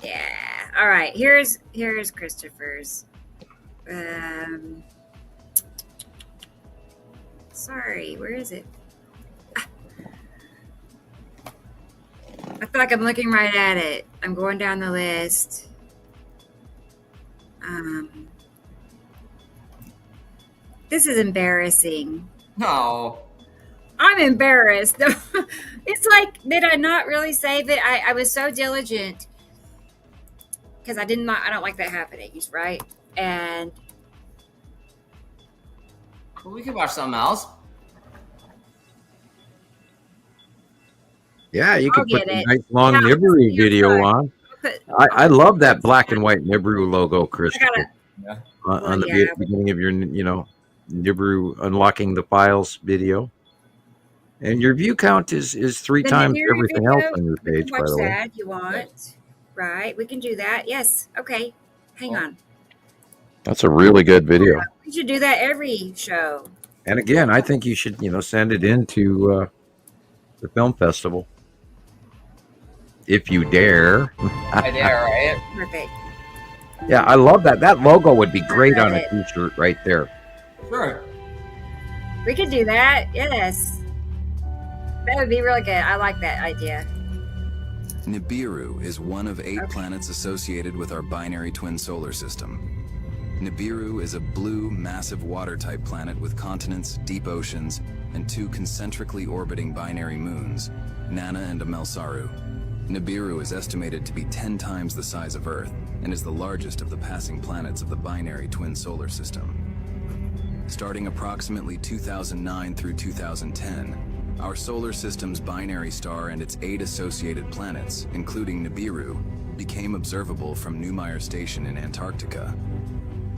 yeah. All right. Here's Christopher's. Sorry. Where is it? I feel like I'm looking right at it. I'm going down the list. This is embarrassing. No. I'm embarrassed. It's like, did I not really save it? I was so diligent because I don't like that happening, right? And We can watch something else. Yeah, you can I'll put get a it. nice long Yeah, Nibiru video sorry. on. I love that black and white Nibiru logo, Christopher. On the beginning of your, Nibiru unlocking the files video. And your view count is three The times Nibiru everything video, else on your you can page, by watch the way. that if you want, Right. We can do that. Yes. Okay. Hang on. That's a really good video. We should do that every show. And again, I think you should, send it into the film festival if you dare. I dare, right? Perfect. Yeah, I love that. That logo would be great on a T-shirt right there. Sure. We could do that. Yes. That would be really good. I like that idea. Nibiru is one of 8 planets associated with our binary twin solar system. Nibiru is a blue, massive water-type planet with continents, deep oceans, and 2 concentrically orbiting binary moons, Nana and Amelsaru. Nibiru is estimated to be 10 times the size of Earth and is the largest of the passing planets of the binary twin solar system. Starting approximately 2009 through 2010, our solar system's binary star and its 8 associated planets, including Nibiru, became observable from Neumayer Station in Antarctica.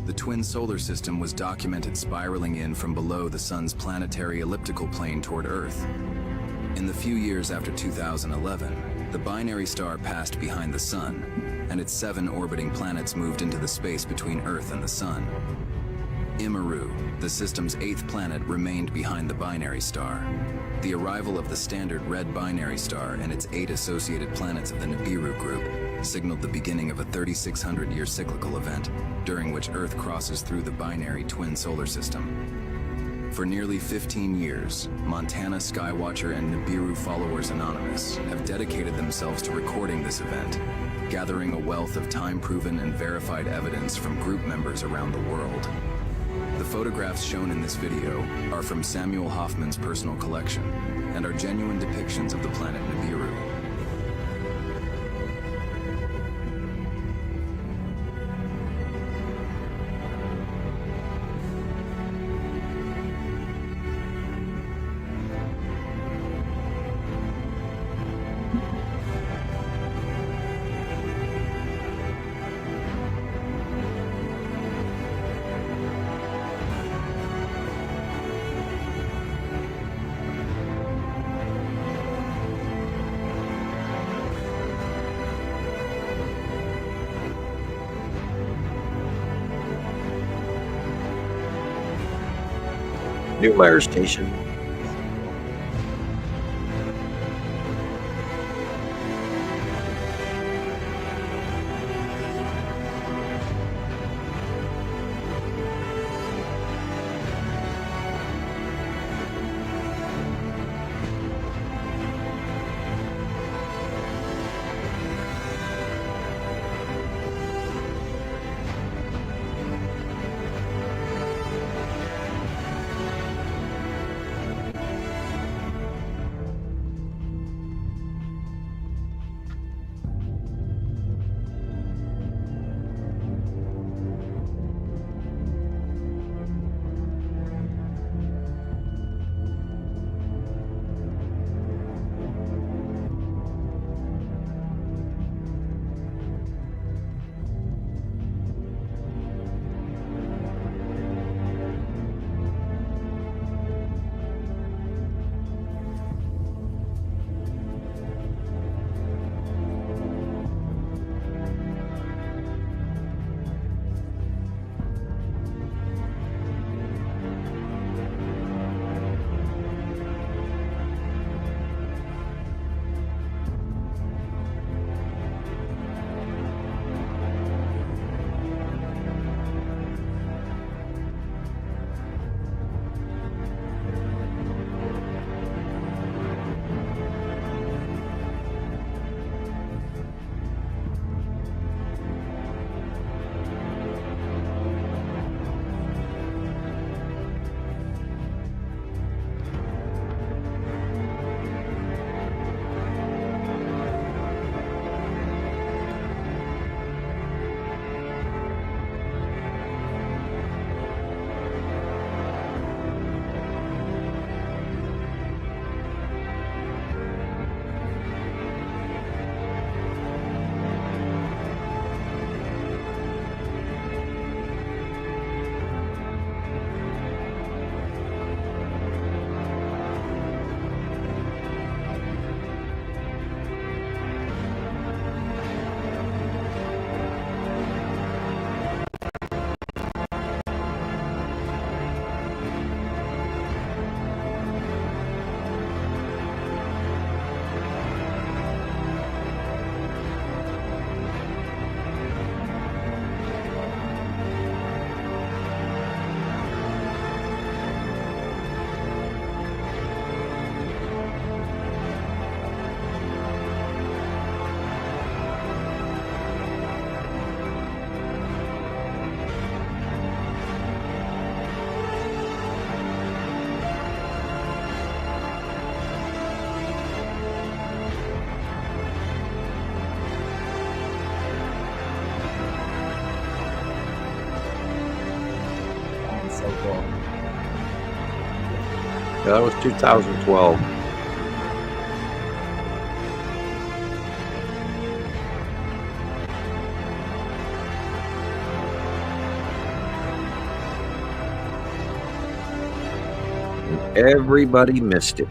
The twin solar system was documented spiraling in from below the Sun's planetary elliptical plane toward Earth. In the few years after 2011, the binary star passed behind the Sun, and its 7 orbiting planets moved into the space between Earth and the Sun. Nibiru, the system's 8th planet, remained behind the binary star. The arrival of the standard red binary star and its 8 associated planets of the Nibiru group signaled the beginning of a 3,600-year cyclical event, during which Earth crosses through the binary twin solar system. For nearly 15 years, Montana Skywatcher and Nibiru Followers Anonymous have dedicated themselves to recording this event, gathering a wealth of time-proven and verified evidence from group members around the world. The photographs shown in this video are from Samuel Hofman's personal collection and are genuine depictions of the planet Nibiru. Neumayer Station. Yeah, that was 2012. Everybody missed it.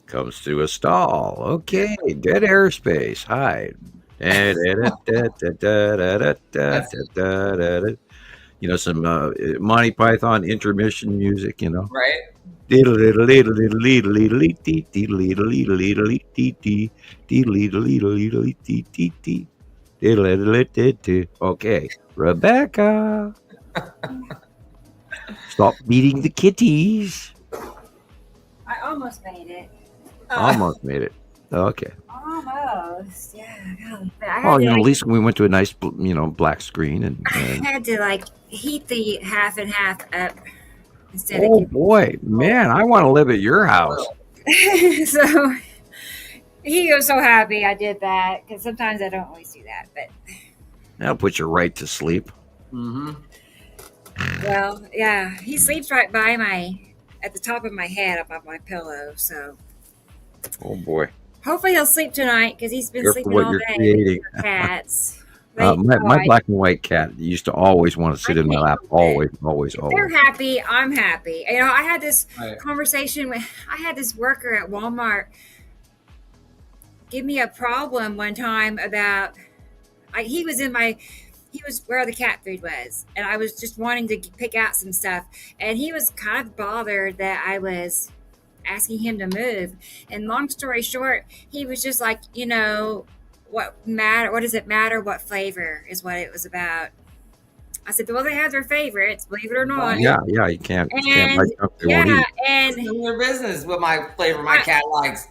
Comes to a stall. Okay, dead airspace. Hide. You know, some Monty Python intermission music, you know. Right. Okay, Rebecca. Stop beating the kitties. I almost made it. Almost made it. Okay. Almost, yeah. God. But I had Well, to, you know, at like, least we went to a nice, black screen and I had to like heat the half and half up instead oh of boy, man, I want to live at your house. so he was so happy I did that because sometimes I don't always do that. But That'll put you right to sleep. Mm-hmm. well, yeah, he sleeps right by at the top of my head up on my pillow. So Oh boy. hopefully he'll sleep tonight because he's been Careful sleeping what all you're day. creating. Cats. My black and white cat used to always want to sit in my lap. Always. They're happy. I'm happy. You know, I had this Right. conversation with. I had this worker at Walmart give me a problem one time about. He was where the cat food was, and I was just wanting to pick out some stuff, and he was kind of bothered that I was asking him to move. And long story short, he was just like, you know, what does it matter what flavor is what it was about. I said, well, they have their favorites, believe it or not. Yeah, you can't buy And stuff they won't yeah, eat. and It's none of their business what my flavor my cat likes.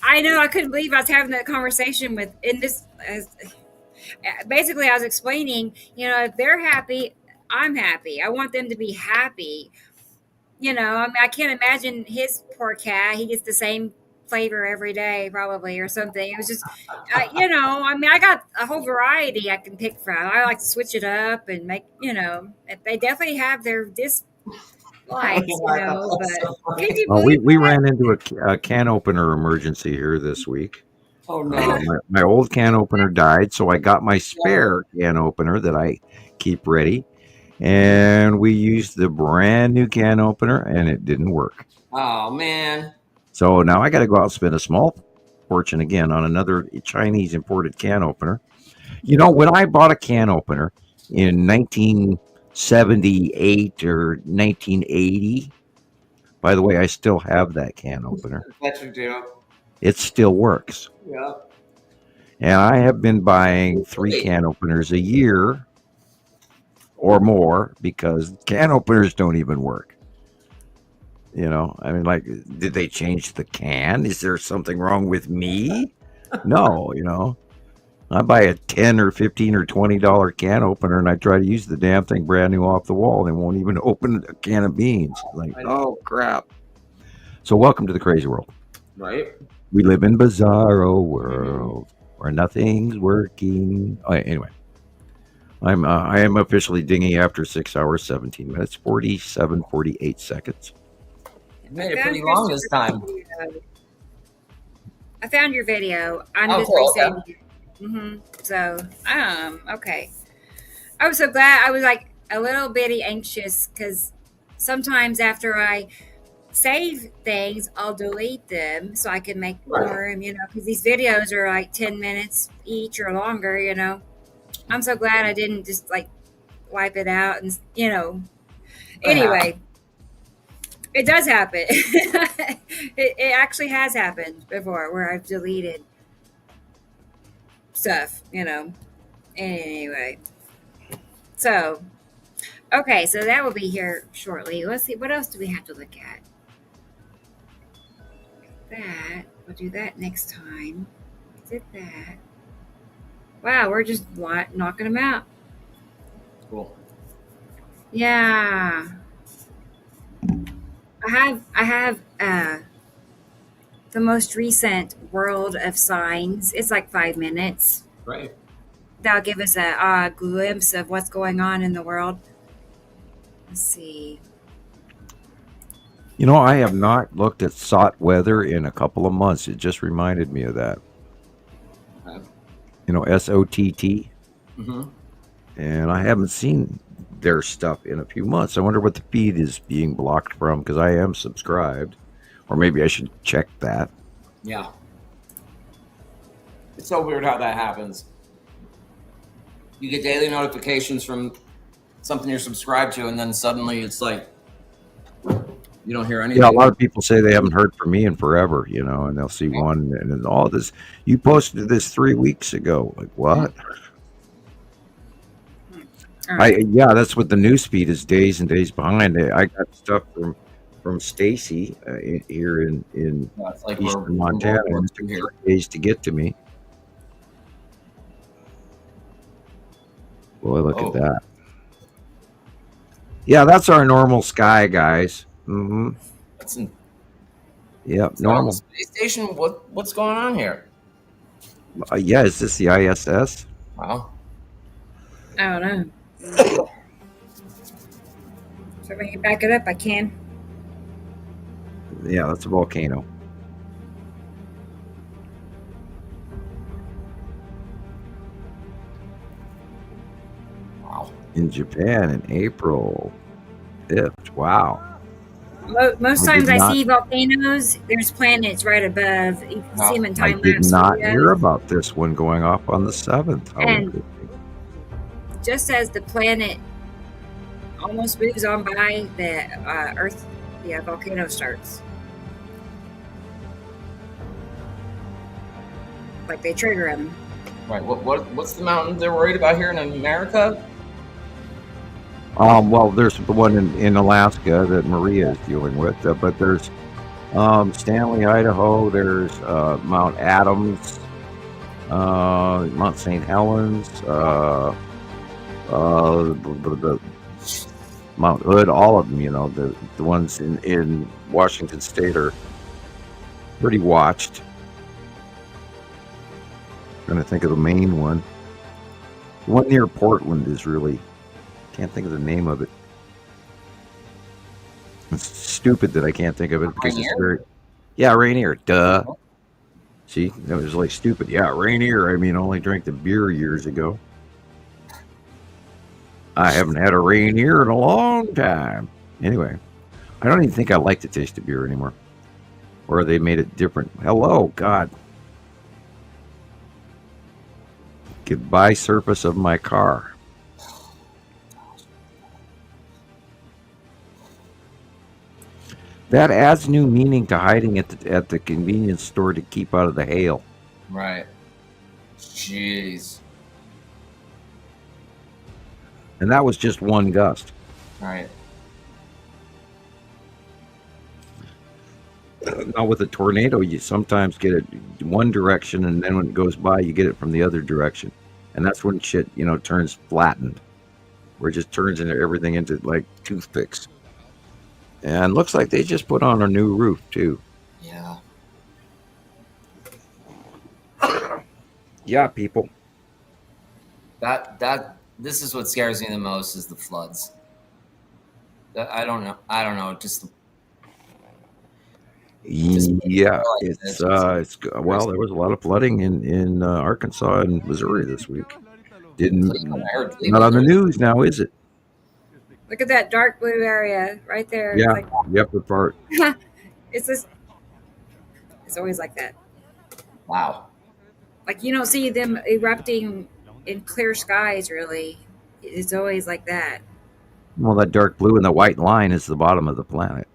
I know, I couldn't believe I was having that conversation with basically I was explaining, you know, if they're happy, I'm happy. I want them to be happy. You know, I mean, I can't imagine his poor cat. He gets the same flavor every day, probably, or something. It was just, you know, I mean, I got a whole variety I can pick from. I like to switch it up and make, you know, they definitely have their dislikes, you know. But can you Well, believe we ran into a can opener emergency here this week. Oh no. My old can opener died, so I got my spare can opener that I keep ready, and we used the brand new can opener, and it didn't work. Oh man. So now I got to go out and spend a small fortune again on another Chinese imported can opener. You know, when I bought a can opener in 1978 or 1980, by the way, I still have that can opener. That you do. It still works. Yeah. And I have been buying 3 can openers a year or more because can openers don't even work. You know, I mean, like, did they change the can? Is there something wrong with me? No, you know. I buy a $10 or $15 or $20 can opener and I try to use the damn thing brand new off the wall. They won't even open a can of beans. Like, oh, crap. So welcome to the crazy world. Right. We live in bizarro world where nothing's working. Oh, anyway, I am officially dinging after 6 hours, 17 minutes, 48 seconds. You made it pretty long this time. I found your video. I'm Oh, just cool, okay. resending it. So, okay. I was so glad. I was like a little bitty anxious because sometimes after I save things, I'll delete them so I can make more, you know, because these videos are like 10 minutes each or longer, you know. I'm so glad I didn't just like wipe it out and, you know. Anyway, It does happen. It actually has happened before where I've deleted stuff, you know. Anyway, so okay, so that will be here shortly. Let's see, what else do we have to look at? That we'll do that next time. Did that? Wow, we're just knocking them out. Cool. Yeah, I have the most recent World of Signs. It's like 5 minutes. Right. That'll give us a glimpse of what's going on in the world. Let's see. You know, I have not looked at SOT weather in a couple of months. It just reminded me of that. You know, SOTT. Mm-hmm. And I haven't seen their stuff in a few months. I wonder what the feed is being blocked from, because I am subscribed. Or maybe I should check that. Yeah. It's so weird how that happens. You get daily notifications from something you're subscribed to, and then suddenly it's like you don't hear anything. Yeah, a lot of people say they haven't heard from me in forever, you know, and they'll see one and then all this. You posted this 3 weeks ago. Like, what? Yeah, that's what the news feed is, days and days behind. I got stuff from Stacy here in like eastern Montana. And it took 3 days to get to me. Boy, look at that. Yeah, that's our normal sky, guys. Mm-hmm. Yep, normal. Space station. What's going on here? Yeah, is this the ISS? Wow. I don't know. So if I can back it up, I can. Yeah, that's a volcano. Wow. In Japan in April 5th. Wow. Most times I see volcanoes, there's planets right above. You can see them in time I did lapse. not hear about this one going off on the 7th. And just as the planet almost moves on by, the Earth, the volcano starts. Like they trigger them. Right. What's the mountain they're worried about here in America? Well, there's the one in Alaska that Maria is dealing with, but there's Stanley, Idaho. There's Mount Adams, Mount St. Helens, the Mount Hood. All of them, you know, the ones in Washington State are pretty watched. Trying to think of the main one. The one near Portland is really. Can't think of the name of it. It's stupid that I can't think of it because it's very. Yeah, Rainier. Duh. See, that was like stupid. Yeah, Rainier. I mean, I only drank the beer years ago. I haven't had a Rainier in a long time. Anyway, I don't even think I like the taste of beer anymore. Or they made it different. Hello, God. Goodbye, surface of my car. That adds new meaning to hiding at the convenience store to keep out of the hail. Right. Jeez. And that was just one gust. Right. Now with a tornado, you sometimes get it one direction, and then when it goes by, you get it from the other direction. And that's when shit, you know, turns flattened. Where it just turns everything into like toothpicks. And looks like they just put on a new roof too. Yeah. Yeah, people. This is what scares me the most is the floods. I don't know. Yeah, it's well, there was a lot of flooding in Arkansas and Missouri this week. Not on the news now, is it? Look at that dark blue area right there. Yeah, like, the upper part. It's always like that. Wow. Like you don't see them erupting in clear skies, really. It's always like that. Well, that dark blue and the white line is the bottom of the planet.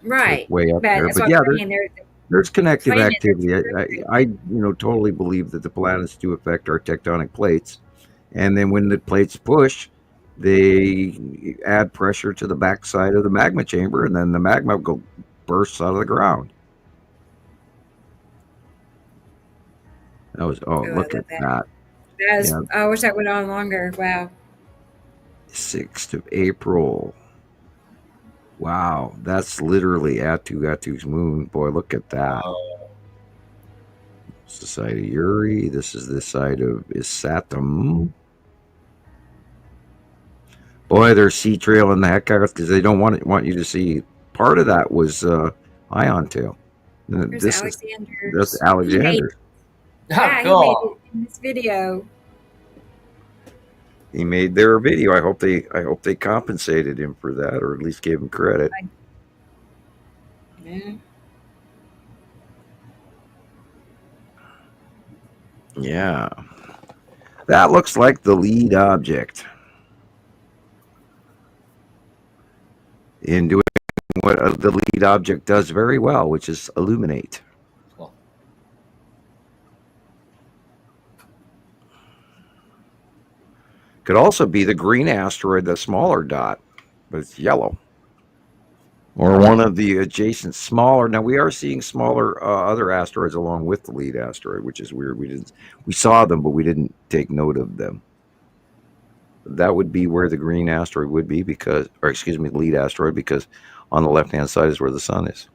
Right. way up But there. that's But what yeah, I'm saying. there's connective Claiming activity. I totally believe that the planets do affect our tectonic plates, and then when the plates push, they add pressure to the backside of the magma chamber, and then the magma bursts out of the ground. That was I look at that. That was, Yeah, I wish that went on longer. Wow. 6th of April. Wow, that's literally Atu's moon. Boy, look at that. It's the side of Uri. This is the side of Isatum. Boy, they're sea trailing the heck out because they don't want you to see. Part of that was ion tail. Here's That's Alexander. He made it in this video. He made their video. I hope they compensated him for that, or at least gave him credit. Yeah. Yeah. That looks like the lead object in doing what the lead object does very well, which is illuminate. Cool. Could also be the green asteroid, the smaller dot, but it's yellow. Or one of the adjacent smaller. Now we are seeing smaller other asteroids along with the lead asteroid, which is weird. We saw them, but we didn't take note of them. That would be where the green asteroid would be the lead asteroid, because on the left-hand side is where the sun is.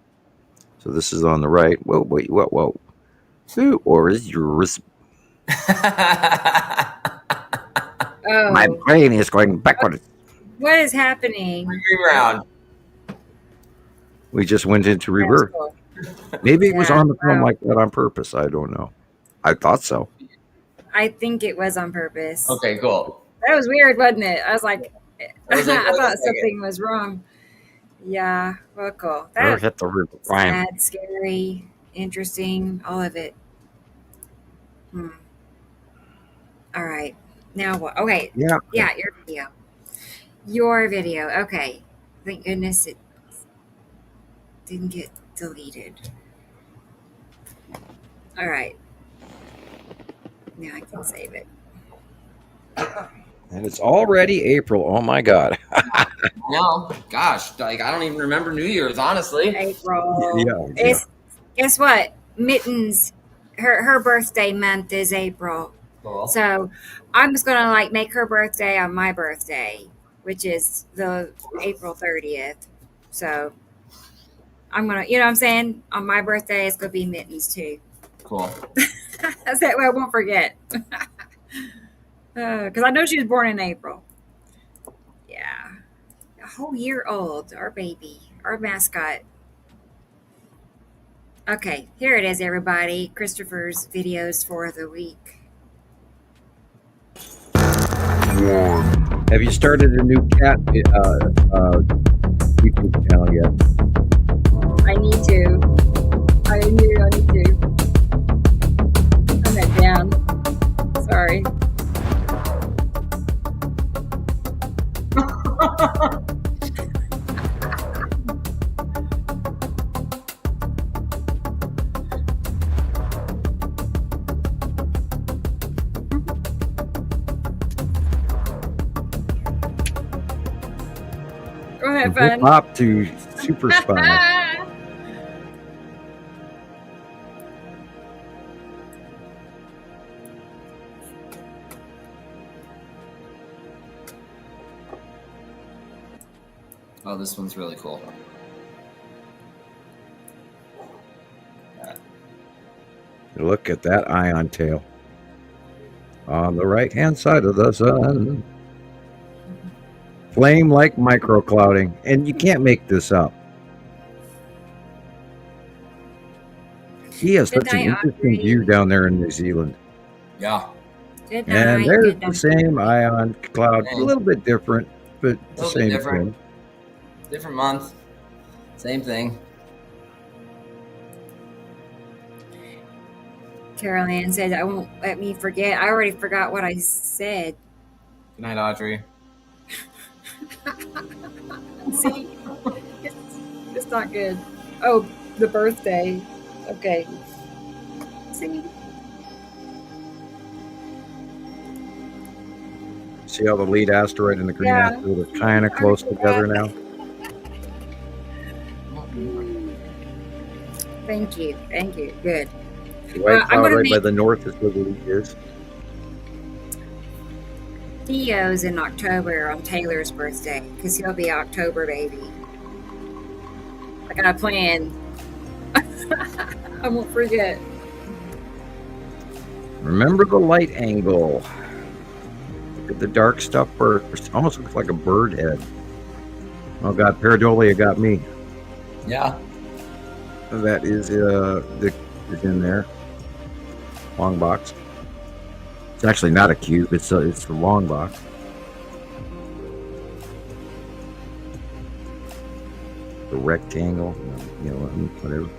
So this is on the right. Whoa, wait, whoa. So, or is yours? Oh. My brain is going backwards. What is happening? Round. We just went into rebirth. Cool. Maybe it was Yeah, on the film wow. like that on purpose. I don't know. I thought so. I think it was on purpose. Okay, cool. That was weird, wasn't it? I was like, I was like, I wait a thought second. something was wrong. Yeah, well, cool. Or That's hit the roof. Ryan. sad, scary, interesting, all of it. All right. Now what? Okay. Yeah. Yeah, your video. Your video. Okay. Thank goodness it didn't get deleted. All right. Now I can save it. And it's already April. Oh my God. No, gosh, like I don't even remember New Year's, honestly. April. Yeah. Guess what? Mittens, her birthday month is April. Cool. So I'm just gonna like make her birthday on my birthday, which is the April 30th. So I'm gonna, you know what I'm saying? On my birthday, it's gonna be Mittens too. Cool. That's that way I won't forget. Because I know she was born in April. Yeah. A whole year old, our baby, our mascot. Okay, here it is, everybody. Christopher's videos for the week. Have you started a new cat YouTube channel yet? I need to. I need to. Turn that down. Sorry. Go ahead, From hip fun. hop to super spy. Oh, this one's really cool. Look at that ion tail on the right hand side of the sun. Flame like microclouding, and you can't make this up. He has Good such an night, interesting Audrey. view down there in New Zealand. Yeah. Good And night. there's Good the night. same ion cloud, a Same. little bit different, but the Little bit same different. thing. Different month. Same thing. Carol Ann said, I won't let me forget. I already forgot what I said. Good night, Audrey. See? It's not good. Oh, the birthday. Okay. See? See how the lead asteroid and the green Yeah. asteroid are kind of close together now? Thank you. Thank you. Good. The white I'm cloud gonna right by make the north is where the lead is. Theo's in October on Taylor's birthday because he'll be October baby. I got a plan. I won't forget. Remember the light angle. Look at the dark stuff first. Almost looks like a bird head. Oh God, Pareidolia got me. Yeah. That is is in there. Long box. It's actually not a cube. It's the long box. The rectangle. You know, whatever.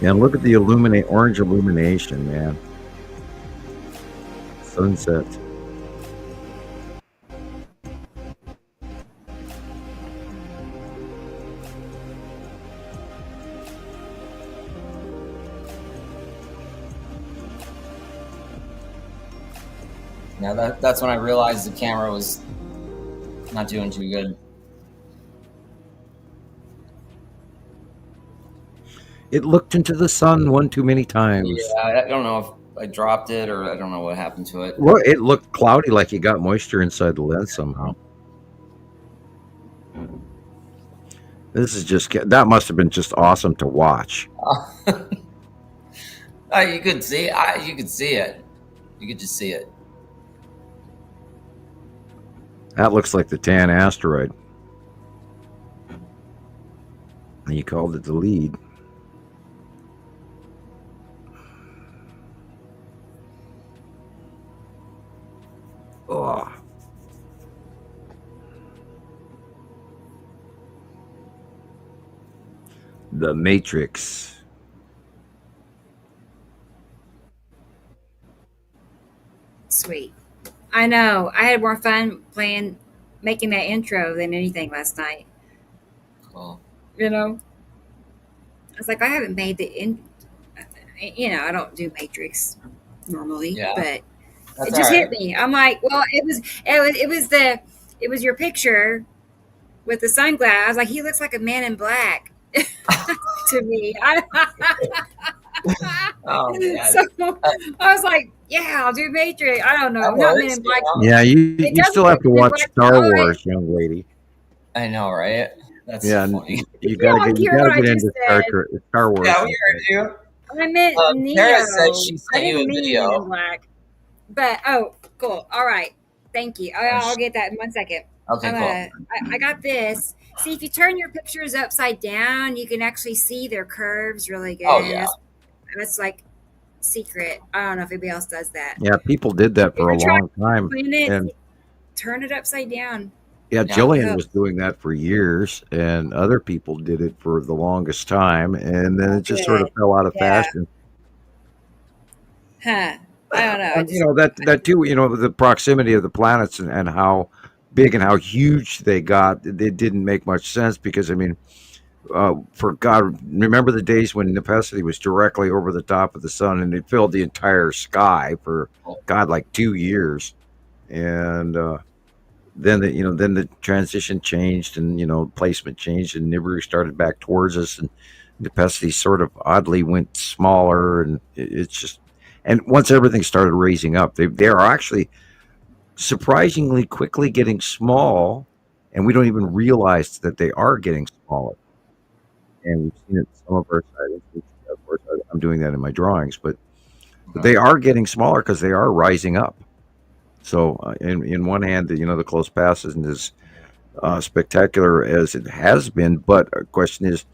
Yeah, look at the orange illumination, man. Sunset. Yeah, that's when I realized the camera was not doing too good. It looked into the sun one too many times. Yeah, I don't know if I dropped it or I don't know what happened to it. Well, it looked cloudy, like you got moisture inside the lens somehow. This is that must have been just awesome to watch. You could see it. You could see it. You could just see it. That looks like the tan asteroid. And you called it the lead. Oh. The Matrix. Sweet. I know. I had more fun making that intro than anything last night. Cool. You know? I was like, I haven't made I don't do Matrix normally, but it just hit me. I'm like, well, it was your picture with the sunglasses. I was like, he looks like a man in black to me. So I was like, yeah, I'll do Matrix. I don't know. I'm not Men in Black. Yeah, you still have to watch Star Wars, young lady. I know, right? That's funny. You gotta get into Star Wars. Yeah, we heard you. I meant Neo. Tara said she sent you a Men video. in Black. But cool. All right. Thank you. I'll get that in 1 second. Okay, cool. I got this. See, if you turn your pictures upside down, you can actually see their curves really good. Oh, yeah. That's like secret. I don't know if anybody else does that. Yeah, people did that for a long time. And turn it upside down. yeah, Gillian was doing that for years, and other people did it for the longest time, and then it just sort of fell out of fashion. Huh. I don't know. And, that too, the proximity of the planets and how big and how huge they got, it didn't make much sense because, for God, remember the days when Nepenthe was directly over the top of the sun and it filled the entire sky for God, like 2 years. And then the transition changed and, placement changed and Nibiru started back towards us and Nepenthe sort of oddly went smaller and it's just, and once everything started raising up, they are actually surprisingly quickly getting small and we don't even realize that they are getting smaller. And we've seen it in some of our sightings. Of course, I'm doing that in my drawings, but they are getting smaller because they are rising up. So, in one hand, the close pass isn't as spectacular as it has been. But the question is,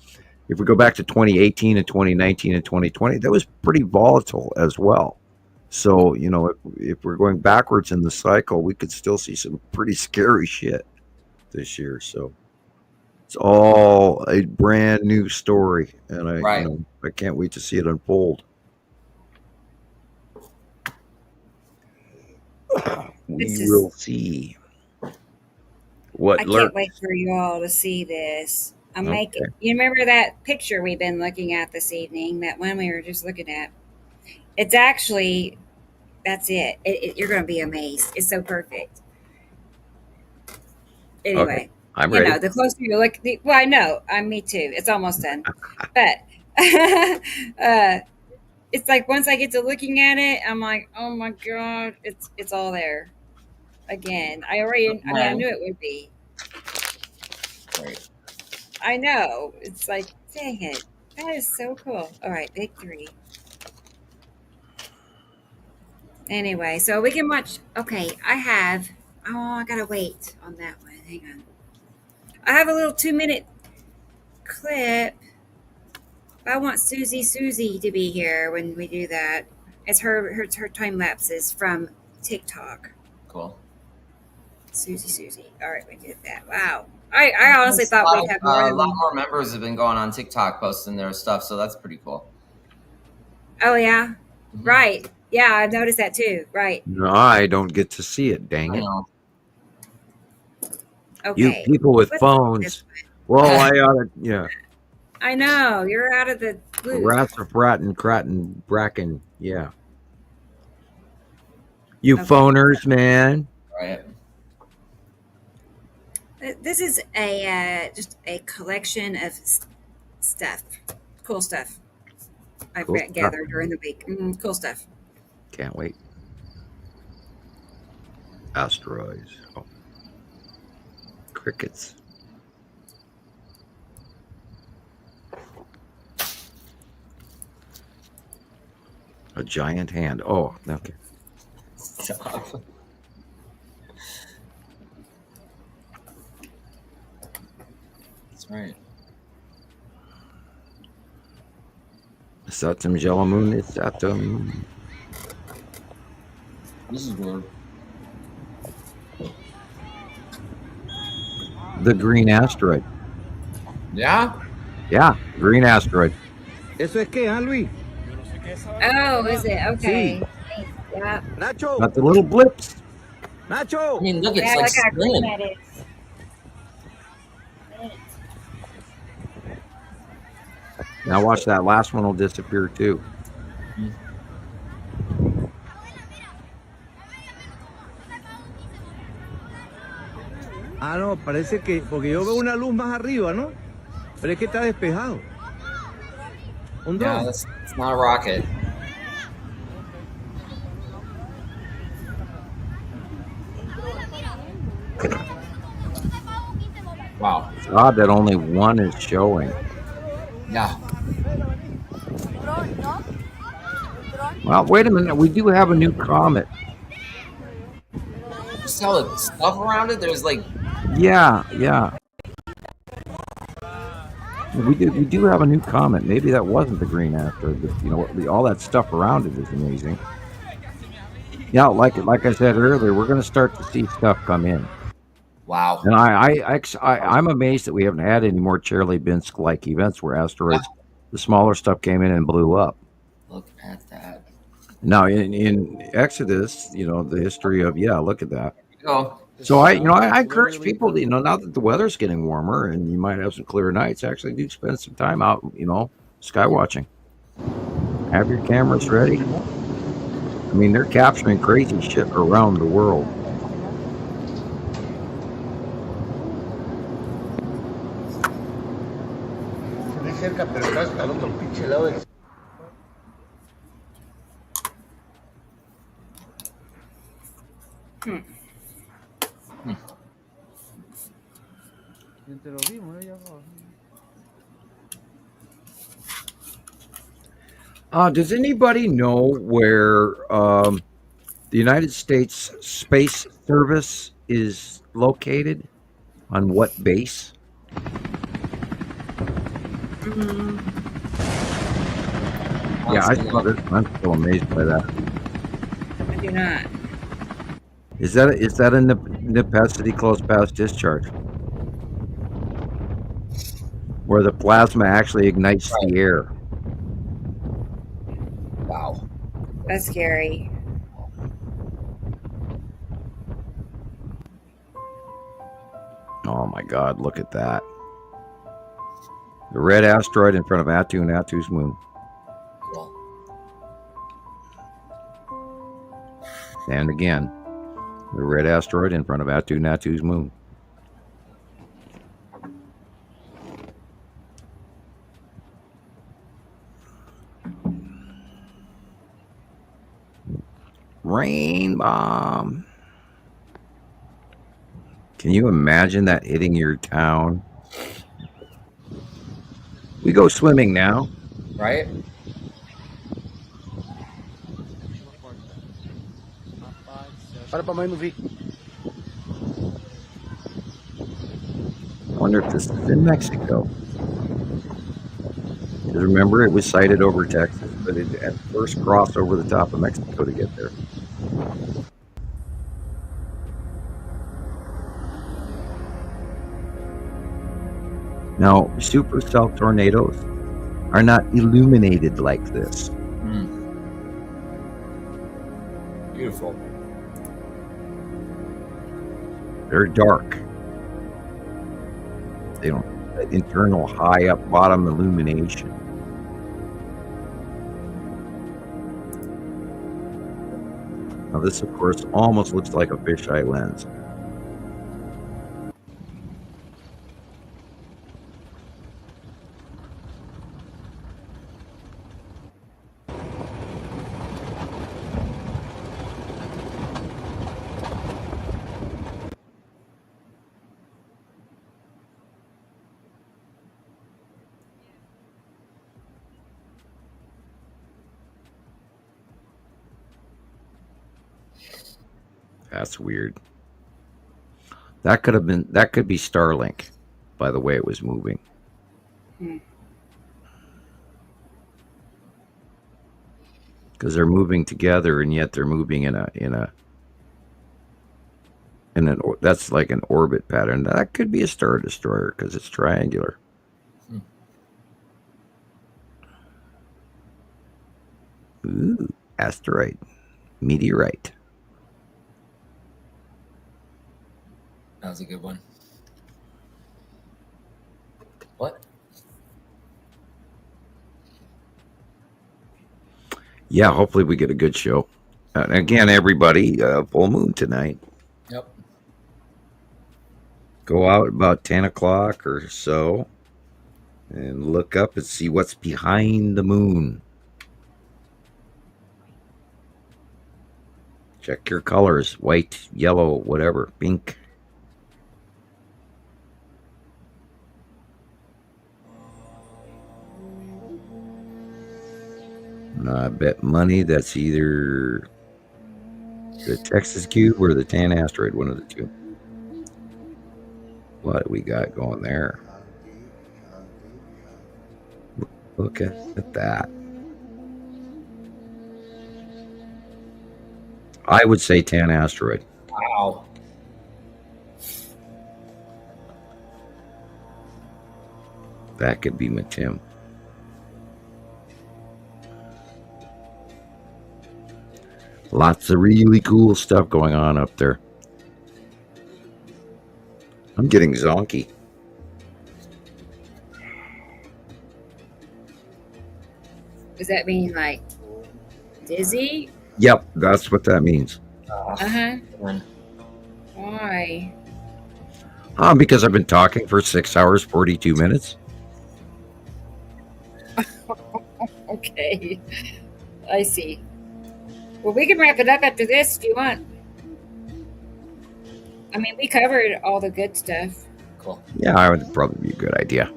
if we go back to 2018 and 2019 and 2020, that was pretty volatile as well. So, if we're going backwards in the cycle, we could still see some pretty scary shit this year. So. It's all a brand new story, and I can't wait to see it unfold. We will see. What I can't lurks? wait for you all to see this. I'm Okay. making. You remember that picture we've been looking at this evening? That one we were just looking at. It's actually that's it. You're going to be amazed. It's so perfect. Okay. Anyway, I'm you ready. know, the closer you look, well, I know. Me too. It's almost done, but it's like once I get to looking at it, I'm like, oh my god, it's all there again. I mean, I knew it would be. Right. I know. It's like, dang it. That is so cool. All right, big 3. Anyway, so we can watch. Okay, I gotta wait on that one. Hang on. I have a little 2-minute clip. I want Susie to be here when we do that. It's her time lapses from TikTok. Cool. Susie. All right, we did that. Wow. I honestly thought we'd have more a than lot more members have been going on TikTok posting their stuff, so that's pretty cool. Oh yeah, right. Yeah, I've noticed that too. Right. No, I don't get to see it. Dang I it! know. You Okay. people with Let's- phones. Well, I ought to. Yeah. I know you're out of the loop. Rassafratin, Kratten, Bracken. Yeah. You Okay. phoners, man. Right. This is a just a collection of stuff, cool stuff I've Cool stuff. gathered during the week. Cool stuff. Can't wait. Asteroids. Oh. Crickets. A giant hand. Oh, okay. Stop. That's right. Satum Jalamoon. Satum. This is weird. The green asteroid. Yeah? Yeah, green asteroid. ¿Eso es qué, Luis? Oh, is it? Okay. Yeah. Nacho! Got the little blips. Nacho! I mean, look, it's Yeah, like look how green spinning. that is. Now watch that last one will disappear too. Ah, no, parece que... Porque yo veo una luz más arriba, ¿no? Pero es que está despejado. Un Yeah, dron. it's not a rocket. Wow. It's odd that only one is showing. Yeah. Well, wait a minute. We do have a new comet. Just all the stuff around it. There's like Yeah. We do have a new comet. Maybe that wasn't the green asteroid, but you know, all that stuff around it is amazing. Yeah, like I said earlier, we're going to start to see stuff come in. wow. And I'm amazed that we haven't had any more Chelyabinsk like events where asteroids, the smaller stuff came in and blew up. Look at that. Now in Exodus, you know, the history of look at that. Go. So I encourage people to, now that the weather's getting warmer and you might have some clear nights, actually do spend some time out, sky watching. Have your cameras ready. I mean, they're capturing crazy shit around the world. cerca, pero estás al otro pinche lado del... Te lo vimos, ya Does anybody know where the United States Space Service is located? On what base? Yeah, I'm still amazed by that. I do not. Is that a necessity close past discharge? Where the plasma actually ignites the air. Wow. That's scary. Oh my God, look at that. The red asteroid in front of Atu and Atu's moon. Cool. And again, the red asteroid in front of Atu and Atu's moon. Rain bomb. Can you imagine that hitting your town? We go swimming now. Right? I wonder if this is in Mexico. Because remember, it was sighted over Texas, but it at first crossed over the top of Mexico to get there. Now, supercell tornadoes are not illuminated like this. Beautiful. They're dark. They don't have internal high up bottom illumination. Now this, of course, almost looks like a fisheye lens. That's weird. That could be Starlink, by the way it was moving. Because they're moving together, and yet they're moving in that's like an orbit pattern. That could be a Star Destroyer because it's triangular. Ooh, asteroid, meteorite. That was a good one. What? Yeah, hopefully we get a good show. And again, everybody, full moon tonight. Yep. Go out about 10 o'clock or so and look up and see what's behind the moon. Check your colors, white, yellow, whatever, pink. I bet money that's either the Texas Cube or the Tan Asteroid, one of the two. What do we got going there? Look at that. I would say Tan Asteroid. Wow. That could be Matim. Lots of really cool stuff going on up there. I'm getting zonky. Does that mean like dizzy? Yep, that's what that means. Uh-huh. Why? Because I've been talking for 6 hours, 42 minutes. Okay. I see. Well, we can wrap it up after this if you want. I mean, we covered all the good stuff. Cool. Yeah, I would probably be a good idea.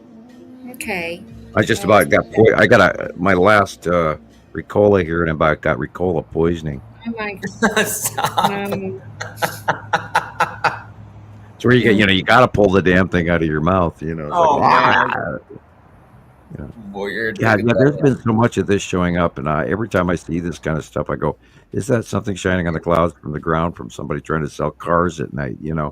Okay. I just about got I got my last Ricola here, and I got Ricola poisoning. Oh my God. Stop. It's where you get, you got to pull the damn thing out of your mouth, It's man. Weird. Yeah, there's been so much of this showing up, and every time I see this kind of stuff, I go, "Is that something shining on the clouds from the ground from somebody trying to sell cars at night?" Yeah.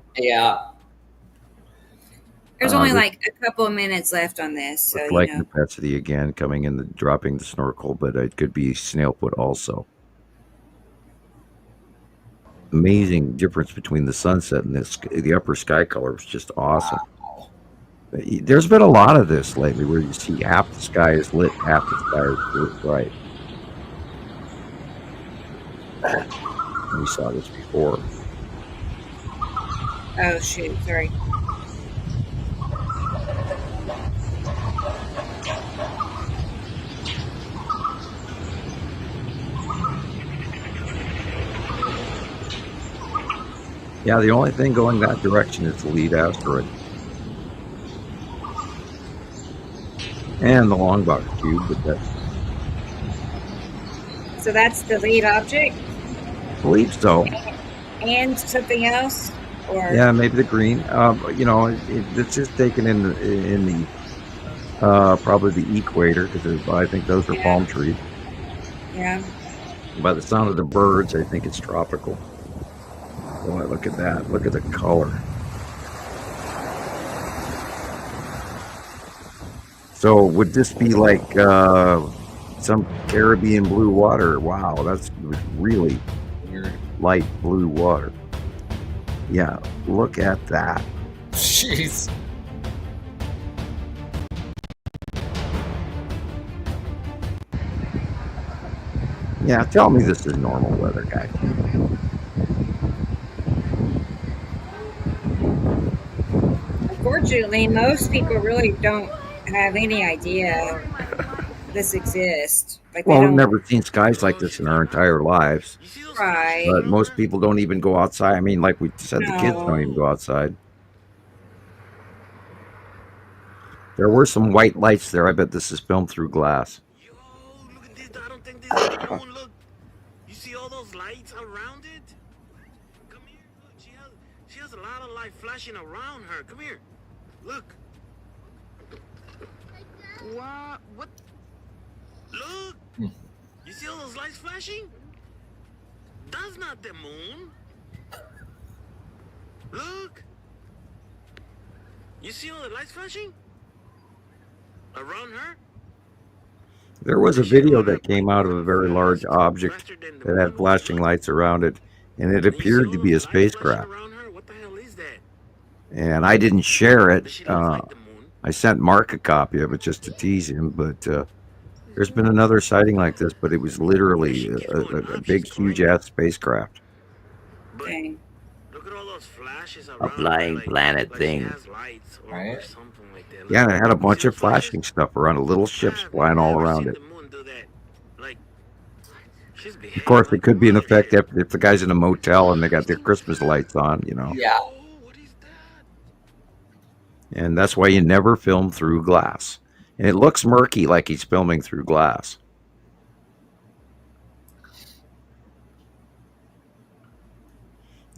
There's only like a couple of minutes left on this, so like Nepacity again coming in, dropping the snorkel, but it could be Snailfoot also. amazing difference between the sunset and the upper sky color was just awesome. Wow. There's been a lot of this lately where you see half the sky is lit, half the sky is lit bright. We saw this before. Oh shoot! Sorry. Yeah, the only thing going that direction is the lead asteroid. And the Longbox cube, but that's... So that's the lead object? I believe so. And something else? Or Yeah, maybe the green. It's just taken in the probably the equator, because I think those are palm trees. Yeah. By the sound of the birds, I think it's tropical. Boy, look at that. Look at the color. So would this be like some Caribbean blue water? Wow, that's really light blue water. Yeah, look at that. Jeez. Yeah, tell me this is normal weather, guys. Unfortunately, most people really don't have any idea this exists. Like Well, they we've don't, never seen skies like this in our entire lives. right? But most people don't even go outside. I mean, like we said, the kids don't even No. go outside. There were some white lights there. I bet this is filmed through glass. You see all those lights around it? Come here, look, she has a lot of light flashing around her. Come here. Look. What? Look. You see all those lights flashing? That's not the moon. Look. You see all the lights flashing around her? There was a video that came out of a very large object that had flashing lights around it, and it appeared to be a spacecraft. And I didn't share it. I sent Mark a copy of it just to tease him, but there's been another sighting like this, but it was literally a big, huge-ass spacecraft. Dang. A flying planet thing. Right? Yeah, and it had a bunch of flashing stuff around it, little ships flying all around it. Of course, it could be an effect if the guy's in a motel and they got their Christmas lights on, you know. Yeah. And that's why you never film through glass. And it looks murky like he's filming through glass.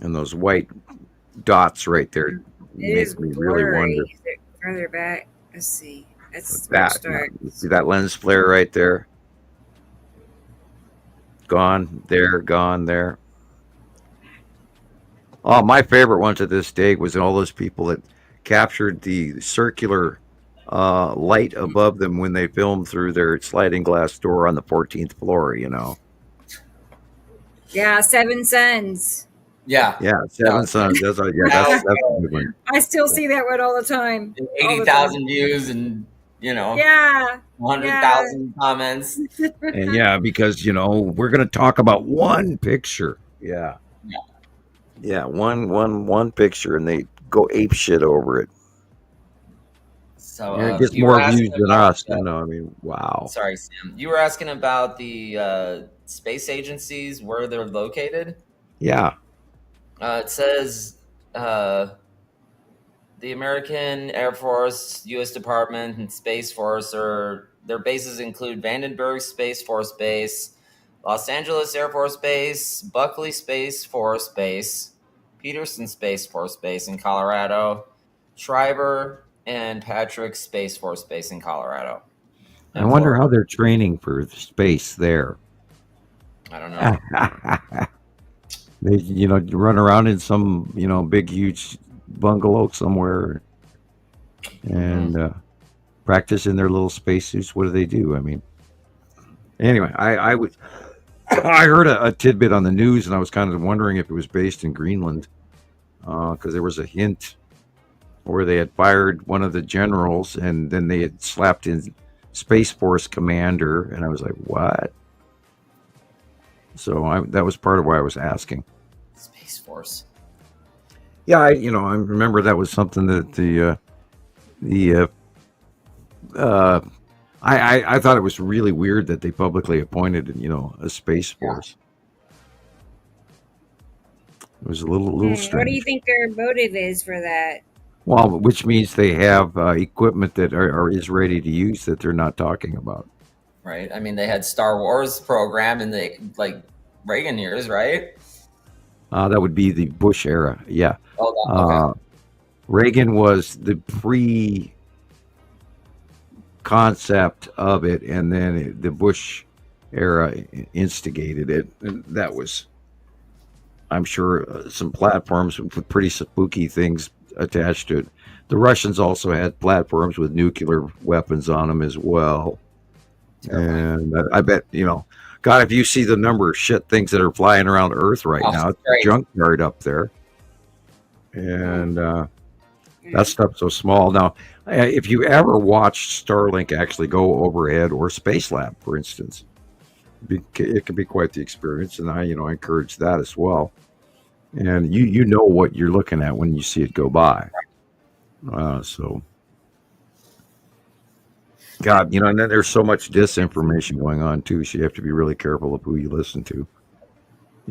And those white dots right there It make is me really blurry. wonder. Is it further back? Let's see. That's That, you see that lens flare right there? Gone there, gone there. Oh, my favorite one to this day was all those people that captured the circular light above them when they filmed through their sliding glass door on the 14th floor, you know. Yeah, Seven Suns. Yeah. Yeah, Seven Suns. That's a good one. I still see that one all the time. All the 80,000 views and, time. Yeah. 100,000 comments. And yeah, because, you know, we're going to talk about one picture. Yeah. Yeah, one picture, and they go ape shit over it. So And it gets you were more asking views than about us. You know, I mean, wow. Sorry, Sam. You were asking about the space agencies, where they're located. Yeah. It says the American Air Force, U.S. Department, and Space Force their bases include Vandenberg Space Force Base, Los Angeles Air Force Base, Buckley Space Force Base, Peterson Space Force Base in Colorado, Schreiber and Patrick Space Force Base in Colorado. I wonder how they're training for space there. I don't know. They, you know, run around in some, you know, big, huge bungalow somewhere and practice in their little spacesuits. What do they do? I mean, anyway, I was I heard a tidbit on the news, and I was kind of wondering if it was based in Greenland, because there was a hint where they had fired one of the generals, and then they had slapped in Space Force commander, and I was like, what? So that was part of why I was asking. Space Force. Yeah, I remember that was something that I thought it was really weird that they publicly appointed, a Space Force. It was a little strange. What do you think their motive is for that? Well, which means they have equipment that is ready to use that they're not talking about. Right. I mean, they had Star Wars program in the Reagan years, right? That would be the Bush era. Yeah. Oh, okay. Reagan was the pre-concept of it, and then the Bush era instigated it. And that was, I'm sure, some platforms with pretty spooky things attached to it. The Russians also had platforms with nuclear weapons on them as well. And I bet, God, if you see the number of things that are flying around Earth right now, it's a junkyard up there. And that stuff's so small. Now, if you ever watched Starlink actually go overhead, or Space Lab, for instance, it can be quite the experience. And I encourage that as well. And you know what you're looking at when you see it go by. So, God, and then there's so much disinformation going on too, so you have to be really careful of who you listen to.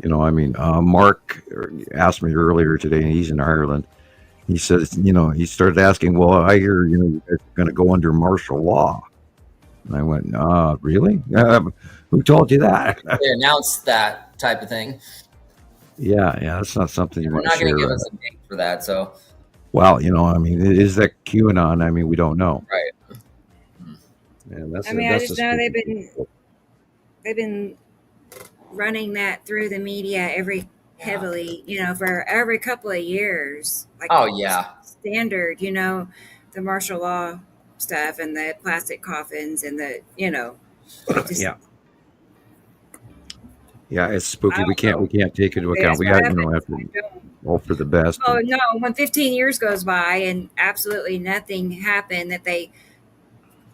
Mark asked me earlier today, and he's in Ireland. He says, he started asking, well, I hear, you guys are going to go under martial law. And I went, really? Who told you that? They announced that type of thing. Yeah, that's not something you want to share. They're not going to give us a date for that, so. Well, is that QAnon? We don't know. Right. And I just know they've been running that through the media heavily, for every couple of years. Standard, the martial law stuff and the plastic coffins and the, Yeah, it's spooky. We can't take into account. We have to hope for the best. Oh no! When 15 years goes by and absolutely nothing happened that they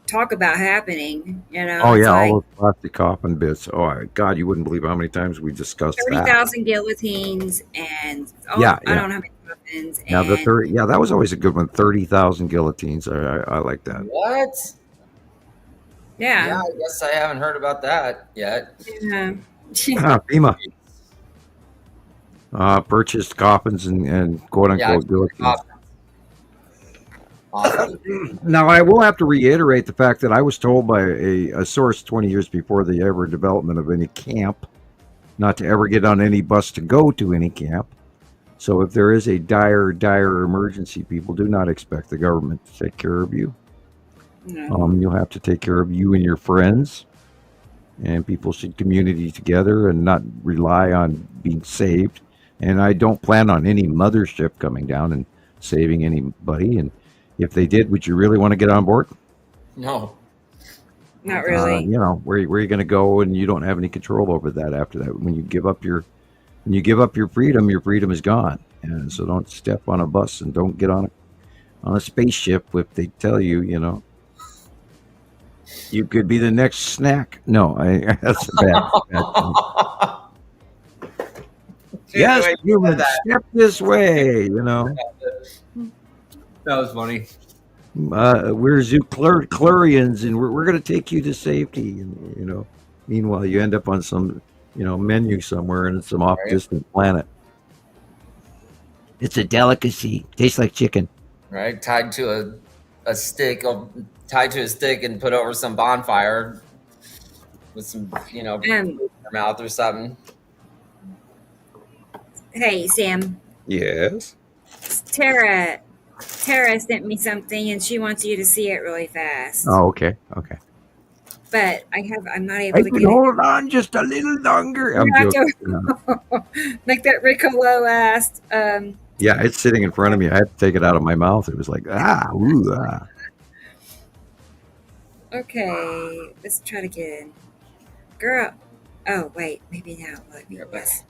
talk about happening, Oh yeah, all those plastic coffin bits. Oh God, you wouldn't believe how many times we discussed 30,000 guillotines and I don't know how many coffins. Now the 30, that was always a good one. 30,000 guillotines. I like that. What? Yeah. Yeah, I guess I haven't heard about that yet. Yeah. FEMA purchased coffins and quote unquote guillotines. Awesome. Now I will have to reiterate the fact that I was told by a source 20 years before the ever development of any camp not to ever get on any bus to go to any camp. So if there is a dire emergency, people do not expect the government to take care of you. No. You'll have to take care of you and your friends. And people should community together and not rely on being saved. And I don't plan on any mothership coming down and saving anybody. And if they did, would you really want to get on board? No. Not really. Where are you going to go, and you don't have any control over that after that. When you give up your freedom is gone. And so don't step on a bus and don't get on a spaceship if they tell you, you could be the next snack. No, that's a bad thing. Yes, humans, step this way, That was funny. We're Zooclurians, and we're going to take you to safety. And, meanwhile, you end up on some, menu somewhere in some off-distant planet. It's a delicacy. Tastes like chicken. Right, tied to a stick and put over some bonfire with some, in their mouth or something. Hey, Sam. Yes. Tara sent me something, and she wants you to see it really fast. Oh, okay. But I'm not able to get hold on just a little longer. I'm joking. Like that Riccolo asked. Yeah, it's sitting in front of me. I had to take it out of my mouth. It was like, ooh, ah. Okay, let's try it again. Girl, Oh, wait, maybe now. Yes.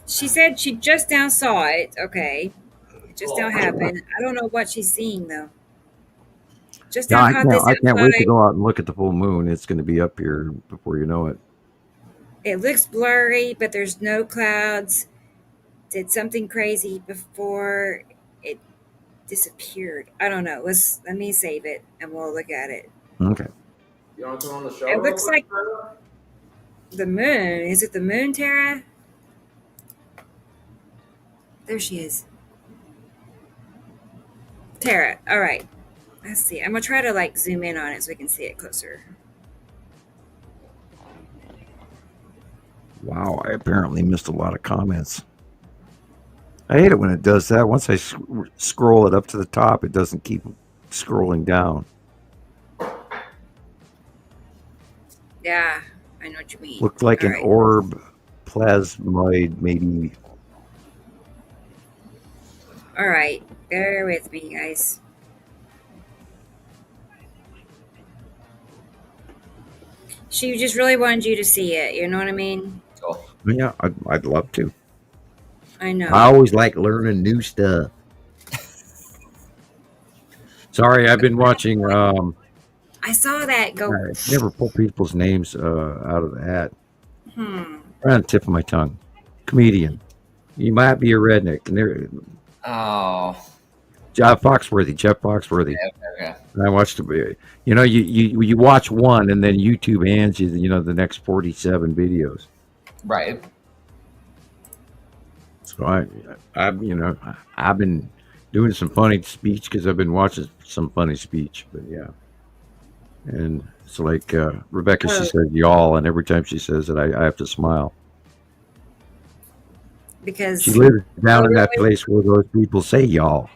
She said she just now saw it. Okay. It just now happened. I don't know what she's seeing, though. Just Yeah, now I caught this can't wait to outside. go out and look at the full moon. It's going to be up here before you know it. It looks blurry, but there's no clouds. Did something crazy before it disappeared. I don't know. Let me save it and we'll look at it. Okay. You want to turn on the show? It looks like the moon. Is it the moon, Tara? There she is. Tara. All right. Let's see. I'm going to try to like zoom in on it so we can see it closer. Wow, I apparently missed a lot of comments. I hate it when it does that. Once I scroll it up to the top, it doesn't keep scrolling down. Yeah, I know what you mean. Looked like an orb plasmoid, maybe. All right, bear with me, guys. She just really wanted you to see it. You know what I mean? Oh. Yeah, I'd love to. I know. I always like learning new stuff. Sorry, I've been watching. I saw that go. I never pull people's names out of the hat. Hmm. Right on the tip of my tongue. Comedian. You might be a redneck. And Oh. Jeff Foxworthy. Okay. And I watched it. You know, you watch one, and then YouTube hands you, the next 47 videos. Right. So I've been doing some funny speech because I've been watching some funny speech. But yeah, and it's like Rebecca, she says y'all, and every time she says it, I have to smile because she lives down in that place where those people say y'all.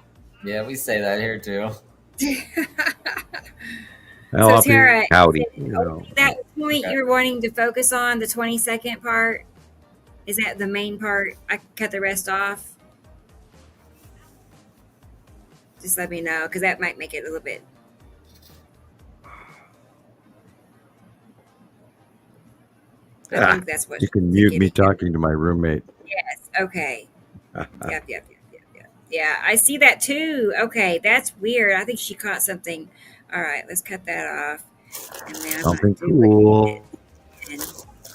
Yeah, we say that here too. Well, so Tara, howdy. That point you're wanting to focus on, the 20-second part, is that the main part? I can cut the rest off. Just let me know, because that might make it a little bit. I think that's what you can mute me talking to my roommate. Yes. Okay. Yep. Yeah, I see that too. Okay, that's weird. I think she caught something. All right, let's cut that off. And then Something cool.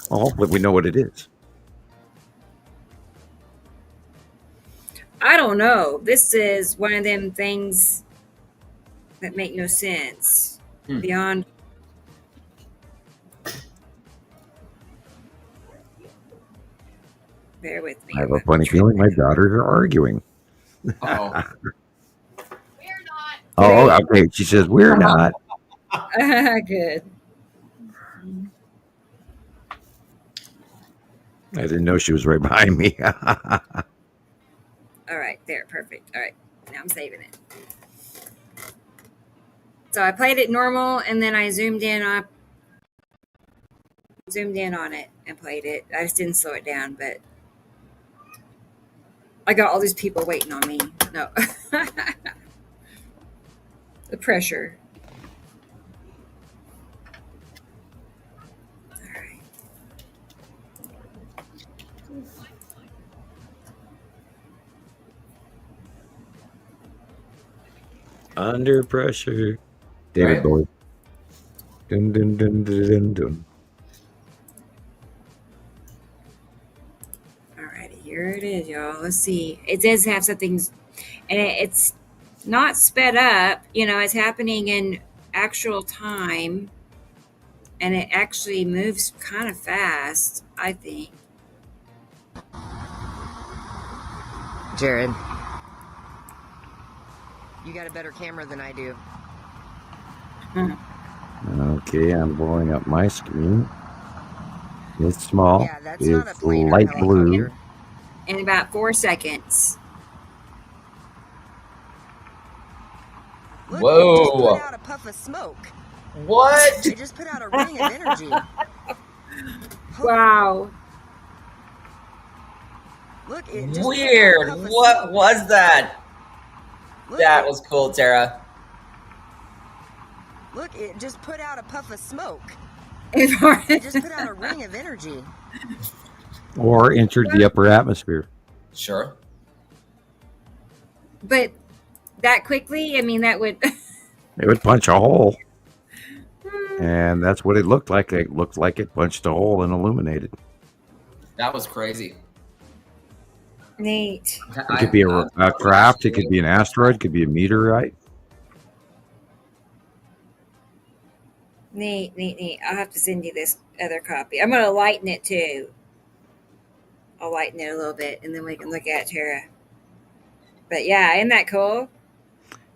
Oh, but we know what it is. I don't know. This is one of them things that make no sense. Beyond. Bear with me. I have a funny feeling my daughters are arguing. Oh. Oh, okay. She says we're not. Good. I didn't know she was right behind me. All right, there, perfect. All right, now I'm saving it. So I played it normal, and then I zoomed in on it and played it. I just didn't slow it down, but I got all these people waiting on me. No. The pressure. All right. Under pressure. David Bowie. Dun, dun, dun, dun, dun, dun. Alrighty, here it is, y'all. Let's see. It does have something, and it's not sped up. It's happening in actual time, and it actually moves kind of fast, I think. Jared, you got a better camera than I do. Okay, I'm blowing up my screen. It's small. Yeah, that's not a it's plane or light helicopter. blue. In about 4 seconds. Look, Whoa. It just put out a puff of smoke. What? It just put out a ring of energy. Wow. Look, it just Weird. put out a puff of What smoke. was that? Look, That was cool, Tara. Look, it just put out a puff of smoke. It just put out a ring of energy. Or entered the upper atmosphere. Sure. But that quickly, I mean, that would. It would punch a hole. And that's what it looked like. It looked like it punched a hole and illuminated. That was crazy. Neat. It could be a craft. It could be an asteroid. It could be a meteorite. Neat. I'll have to send you this other copy. I'm going to lighten it too. I'll lighten it a little bit, and then we can look at Tara. But yeah, isn't that cool?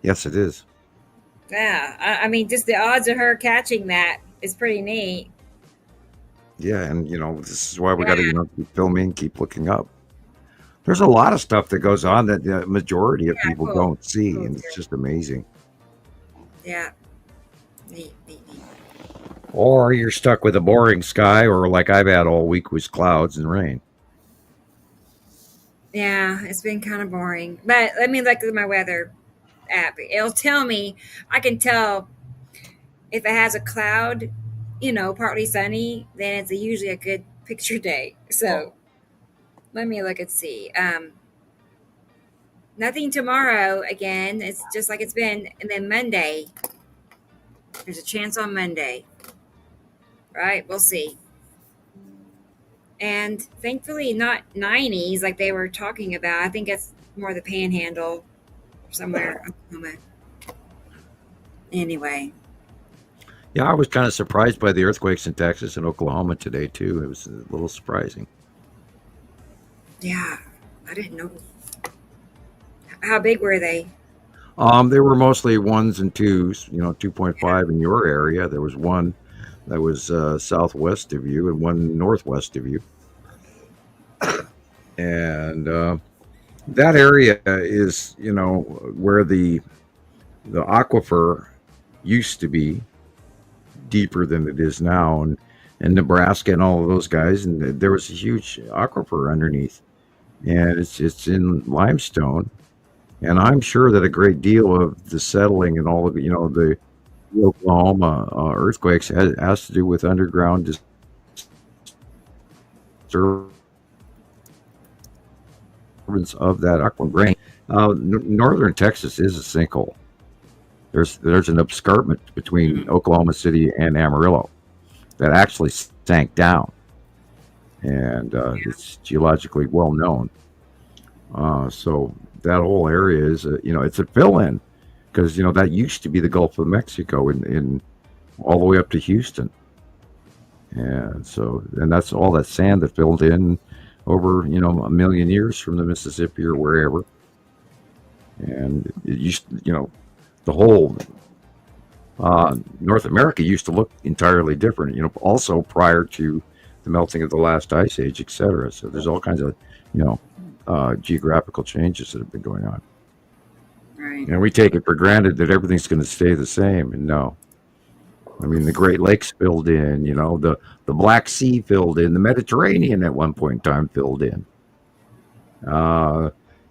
Yes, it is. Yeah, I mean, just the odds of her catching that is pretty neat. Yeah, and this is why we got to keep filming, keep looking up. There's a lot of stuff that goes on that the majority of people don't see, and it's just amazing. Yeah. Neat. Or you're stuck with a boring sky, or like I've had all week with clouds and rain. Yeah, it's been kind of boring. But let me look at my weather app. It'll tell me, I can tell if it has a cloud, partly sunny, then it's usually a good picture day. So let me look and see. Nothing tomorrow again. It's just like it's been. And then Monday, there's a chance on Monday. Right? We'll see. And thankfully not 90s like they were talking about. I think it's more the panhandle somewhere in Oklahoma. Anyway. Yeah, I was kind of surprised by the earthquakes in Texas and Oklahoma today, too. It was a little surprising. Yeah, I didn't know. How big were they? They were mostly 1s and 2s, 2.5 in your area. There was one that was southwest of you and one northwest of you. And that area is, where the aquifer used to be, deeper than it is now, and Nebraska and all of those guys, and there was a huge aquifer underneath, and it's in limestone, and I'm sure that a great deal of the settling and all of the Oklahoma earthquakes has to do with underground disturbance of that aquifer brain. Northern Texas is a sinkhole. There's an escarpment between Oklahoma City and Amarillo that actually sank down, and it's geologically well known. So that whole area is it's a fill-in, because that used to be the Gulf of Mexico in all the way up to Houston, and that's all that sand that filled in over a million years from the Mississippi or wherever, and it used the whole North America used to look entirely different, also prior to the melting of the last ice age, etc. So there's all kinds of geographical changes that have been going on. Right. And we take it for granted that everything's going to stay the same, and no. I mean, the Great Lakes filled in, the Black Sea filled in, the Mediterranean at one point in time filled in.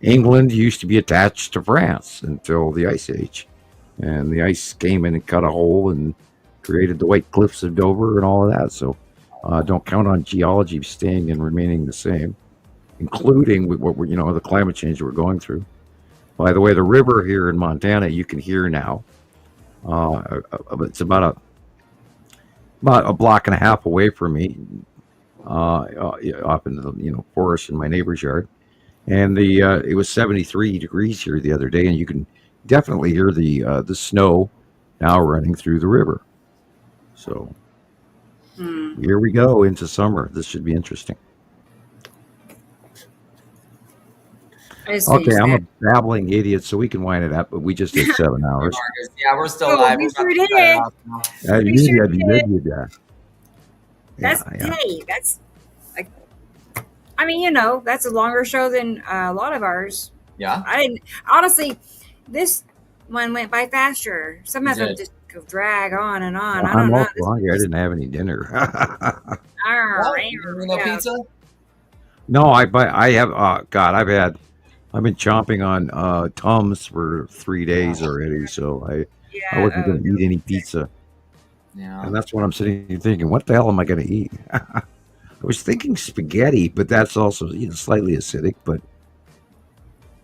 England used to be attached to France until the Ice Age, and the ice came in and cut a hole and created the White Cliffs of Dover and all of that. So don't count on geology staying and remaining the same, including what we're, the climate change we're going through. By the way, the river here in Montana, you can hear now. It's about a block and a half away from me, up in the forest in my neighbor's yard, and it was 73 degrees here the other day, and you can definitely hear the snow now running through the river. So here we go into summer. This should be interesting. Okay, I'm a babbling idiot, so we can wind it up, but we just did 7 hours. Yeah, we're still live. We We're sure about to did. cut it off now. That's like, I mean, that's a longer show than a lot of ours. Yeah. I didn't honestly. This one went by faster. Some of them just go drag on and on. Well, I don't I'm know. awful hungry. I didn't have any dinner. No pizza? No, I have. God, I've been chomping on Tums for 3 days already, so I wasn't going to eat any pizza. Yeah. And that's what I'm sitting here thinking, what the hell am I going to eat? I was thinking spaghetti, but that's also slightly acidic. But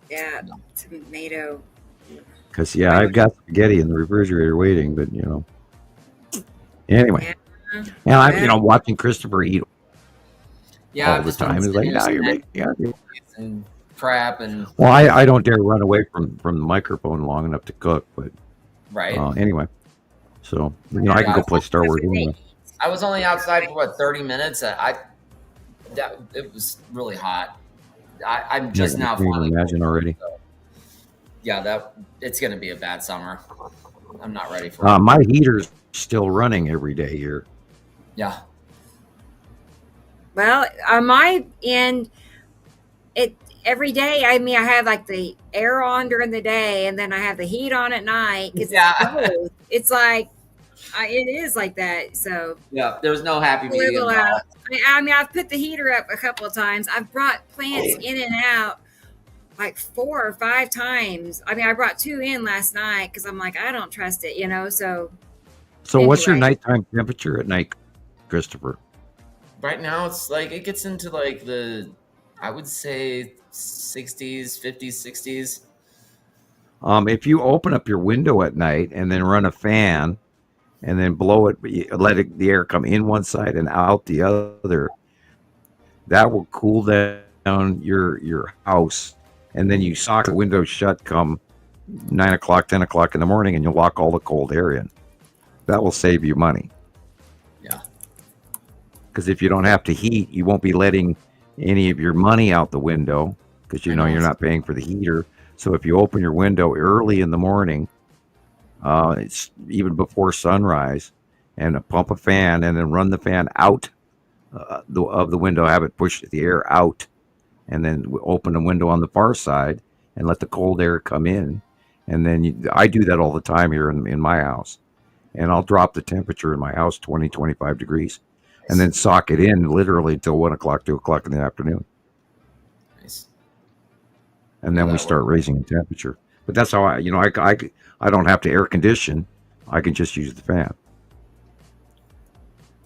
Yeah, tomato. because I've got spaghetti in the refrigerator waiting. But anyway, and I'm watching Christopher eat Yeah, all I've the just been time. It's like, sitting now here you're snacking making. and crap and. Well, I don't dare run away from the microphone long enough to cook. But Right. Anyway, so I can go play Star Wars anyway. I was only outside for 30 minutes. It was really hot. I'm just now I can finally. imagine already. So, yeah, it's going to be a bad summer. I'm not ready for it. My heater's still running every day here. Yeah. Well, on my end, every day. I mean, I have like the air on during the day, and then I have the heat on at night. It's both. It's like it is like that. So yeah, there's no happy medium. I mean, I've put the heater up a couple of times. I've brought plants in and out like 4 or 5 times. I mean, I brought 2 in last night because I'm like, I don't trust it, So anyway. What's your nighttime temperature at night, Christopher? Right now, it's like it gets into like I would say 60s, 50s, 60s. If you open up your window at night and then run a fan and then blow it, let the air come in one side and out the other, that will cool down your house. And then you sock the window shut come 9 o'clock, 10 o'clock in the morning, and you'll lock all the cold air in. That will save you money. Yeah. Because if you don't have to heat, you won't be letting any of your money out the window because you're not paying for the heater. So if you open your window early in the morning, it's even before sunrise, and pump a fan and then run the fan out of the window, have it push the air out, and then open the window on the far side and let the cold air come in. And then I do that all the time here in my house, and I'll drop the temperature in my house 20, 25 degrees. And then sock it in literally until 1 o'clock, 2 o'clock in the afternoon. Nice. And then we start raising the temperature. But that's how I don't have to air condition. I can just use the fan.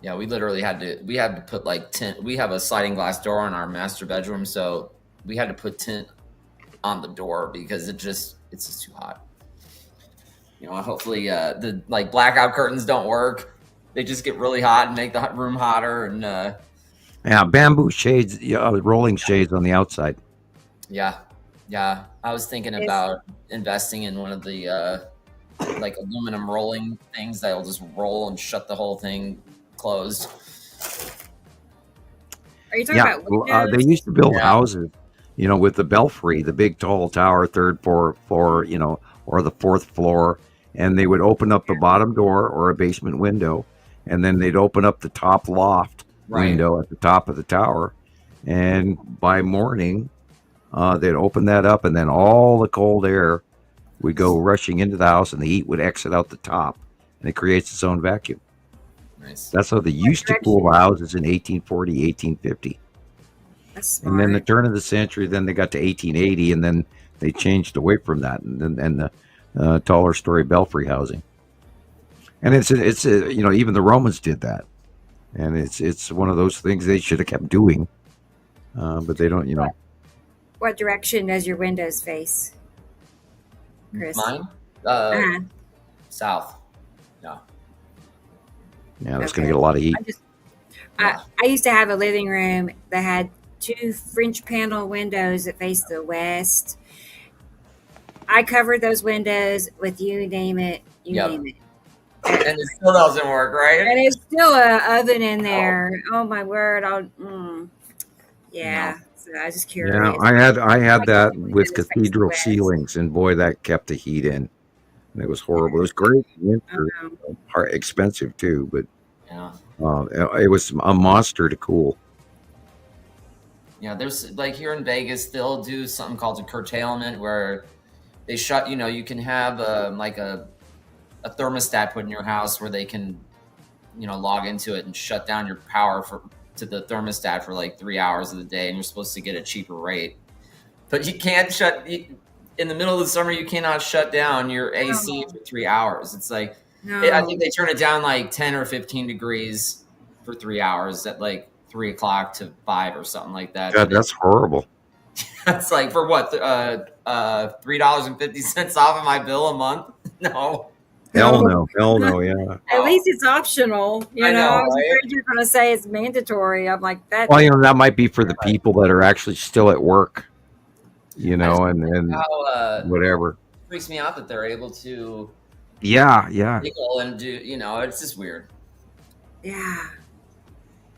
Yeah, we literally had to put like tint. We have a sliding glass door in our master bedroom, so we had to put tint on the door because it's just too hot. Hopefully the like blackout curtains don't work. They just get really hot and make the room hotter. And bamboo shades, rolling shades on the outside. Yeah. I was thinking about investing in one of the like aluminum rolling things that'll just roll and shut the whole thing closed. Are you talking about windows? They used to build houses, with the belfry, the big tall tower, 3rd floor, or the 4th floor, and they would open up the bottom door or a basement window. And then they'd open up the top loft window at the top of the tower. And by morning, they'd open that up, and then all the cold air would go rushing into the house, and the heat would exit out the top. And it creates its own vacuum. Nice. That's how they used to cool houses in 1840, 1850. That's smart. And then the turn of the century, then they got to 1880, and then they changed away from that, and the taller story belfry housing. And it's even the Romans did that, and it's one of those things they should have kept doing, but they don't. What direction does your windows face, Chris? Mine, south. No. Yeah, that's going to get a lot of heat. I used to have a living room that had 2 French panel windows that faced the west. I covered those windows with you name it. Name it. And it still doesn't work, right? And there's still an oven in there. Oh my word! Yeah. No. So I was just curious. Yeah, I had that with cathedral ceilings, and boy, that kept the heat in. And it was horrible. It was great in winter, expensive too, but it was a monster to cool. Yeah, there's like here in Vegas, they'll do something called a curtailment where they shut. You can have like a thermostat put in your house where they can, log into it and shut down your power to the thermostat for like 3 hours of the day, and you're supposed to get a cheaper rate. But you can't in the middle of the summer. You cannot shut down your AC for 3 hours. It's like No. I think they turn it down like 10 or 15 degrees for 3 hours at like 3 o'clock to 5 or something like that. God, that's horrible. That's like for what? $3.50 off of my bill a month? No. Hell no, yeah. At least it's optional. I know, I was right? afraid you're going to say it's mandatory. I'm like, that. Well, that might be for the people that are actually still at work, and whatever. It freaks me out that they're able to Yeah. wiggle and do, it's just weird. Yeah.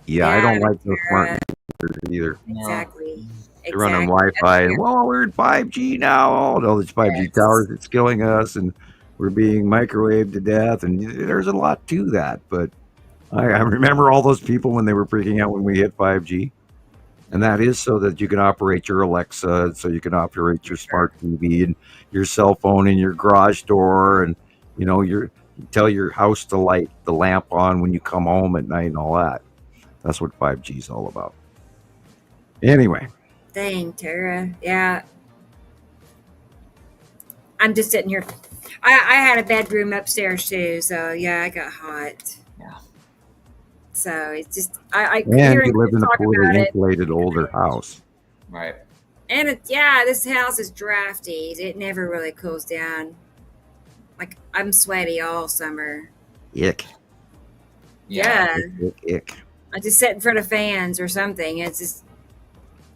Yeah, I don't like those smart meters either. Exactly. They're running Wi-Fi, and we're in 5G now. Oh no, there's 5G towers that's killing us, and we're being microwaved to death. And there's a lot to that. But I remember all those people when they were freaking out when we hit 5G, and that is so that you can operate your Alexa, so you can operate your smart TV and your cell phone in your garage door, and you tell your house to light the lamp on when you come home at night and all that. That's what 5G is all about. Anyway. Dang, Tara. Yeah. I'm just sitting here. I had a bedroom upstairs too, so yeah, I got hot. Yeah. So it's just I And you live in a poorly insulated older house. Right. And this house is drafty. It never really cools down. Like I'm sweaty all summer. Ick. Yeah. Ick. I just sit in front of fans or something. It's just.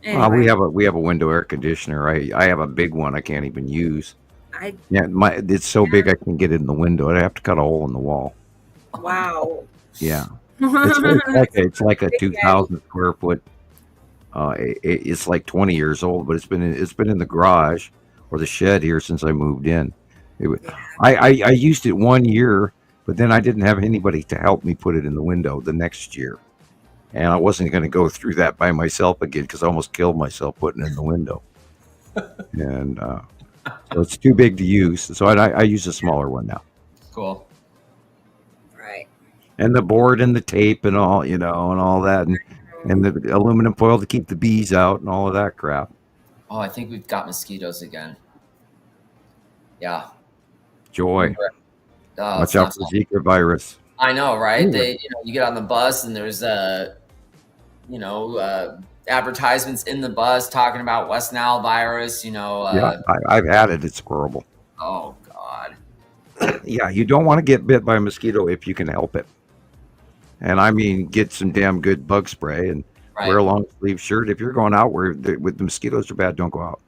Anyway. We have a window air conditioner. I have a big one I can't even use. It's so big I can get it in the window. I have to cut a hole in the wall. Wow. Yeah. It's like a 2,000 square foot. It's like 20 years old, but it's been in the garage or the shed here since I moved in. I used it 1 year, but then I didn't have anybody to help me put it in the window the next year. And I wasn't going to go through that by myself again because I almost killed myself putting it in the window. And so it's too big to use. So I use a smaller one now. Cool. Right. And the board and the tape and all, and all that. And the aluminum foil to keep the bees out and all of that crap. Oh, I think we've got mosquitoes again. Yeah. Joy. Watch out for Zika virus. I know, right? Ooh. You get on the bus and there's advertisements in the bus talking about West Nile virus. I've had it. It's horrible. Oh God. Yeah, you don't want to get bit by a mosquito if you can help it. And I mean, get some damn good bug spray and wear a long sleeve shirt. If you're going out where the mosquitoes are bad, don't go out.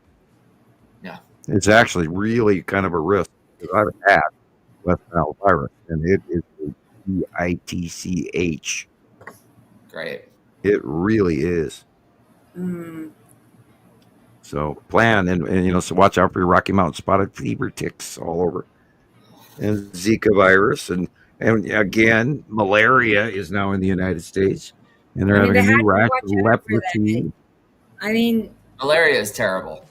Yeah, it's actually really kind of a risk because I've had West Nile virus, and it is BITCH. Great. It really is. So plan and so watch out for your Rocky Mountain spotted fever ticks all over, and Zika virus, and again malaria is now in the United States, and they're having a new rash of leprosy. I mean, malaria is terrible.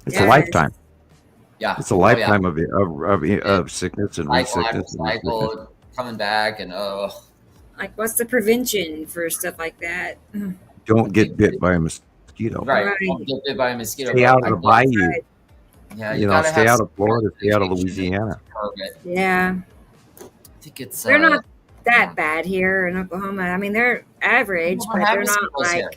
It's a lifetime. Yeah, it's a lifetime of sickness and re-sickness. Cycle coming back and like what's the prevention for stuff like that? Don't get bit by a mosquito. Right. Don't get bit by a mosquito. Stay out of the bayou. Yeah, stay out of Florida. Stay out of Louisiana. Yeah. I think it's. They're not that bad here in Oklahoma. I mean, they're average, but they're not like. Here.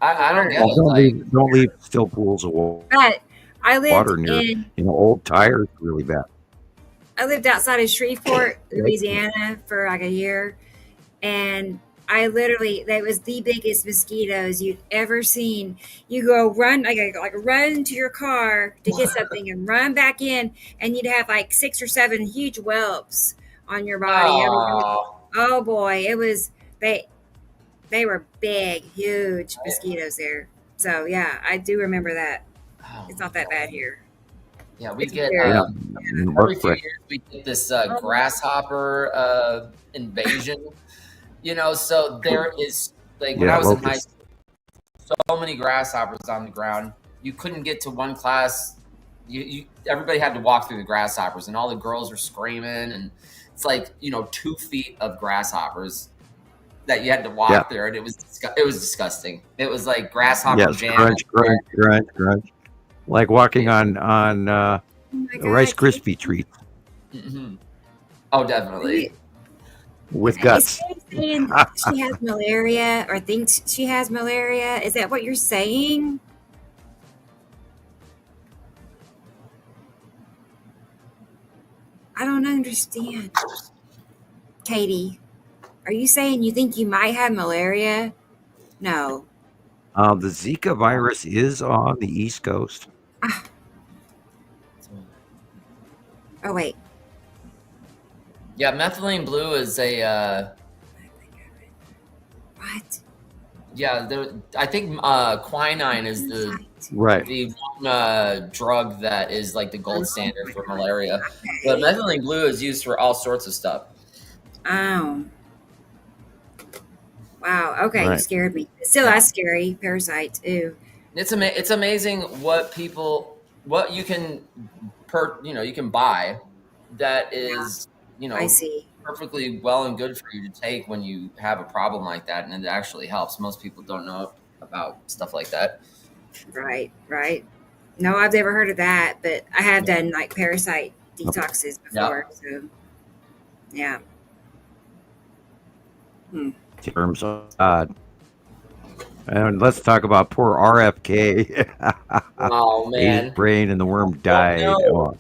I don't get it. Don't leave still pools of water. But I lived near, old tires really bad. I lived outside of Shreveport, Louisiana for like a year. And that was the biggest mosquitoes you'd ever seen. You go run, run to your car to get something and run back in. And you'd have like 6 or 7 huge whelps on your body. Oh boy. They were big, huge mosquitoes there. So yeah, I do remember that. It's not that bad here. Yeah, we get every few years we get this grasshopper invasion. So there is when I was in high school, so many grasshoppers on the ground. You couldn't get to one class. Everybody had to walk through the grasshoppers, and all the girls were screaming, and it's 2 feet of grasshoppers that you had to walk there, and it was disgusting. It was like grasshopper jam. Crunch. Like walking on Rice Krispie treats. Mm-hmm. Oh, definitely. With guts. Is she saying she has malaria or thinks she has malaria? Is that what you're saying? I don't understand. Katie, are you saying you think you might have malaria? No. The Zika virus is on the East Coast. Oh, wait. Yeah, methylene blue is a. What? Yeah, I think quinine is the Right. the one drug that is like the gold standard for malaria. But methylene blue is used for all sorts of stuff. Oh. Wow. Okay, you Right. scared me. Still, that's scary. Parasite. Ew. It's amazing what you can you can buy that is I see. perfectly well and good for you to take when you have a problem like that, and it actually helps. Most people don't know about stuff like that. Right, right. No, I've never heard of that, but I have done like parasite detoxes before. So, yeah. In terms of God. And let's talk about poor RFK. Oh, man. His brain and the worm died. no.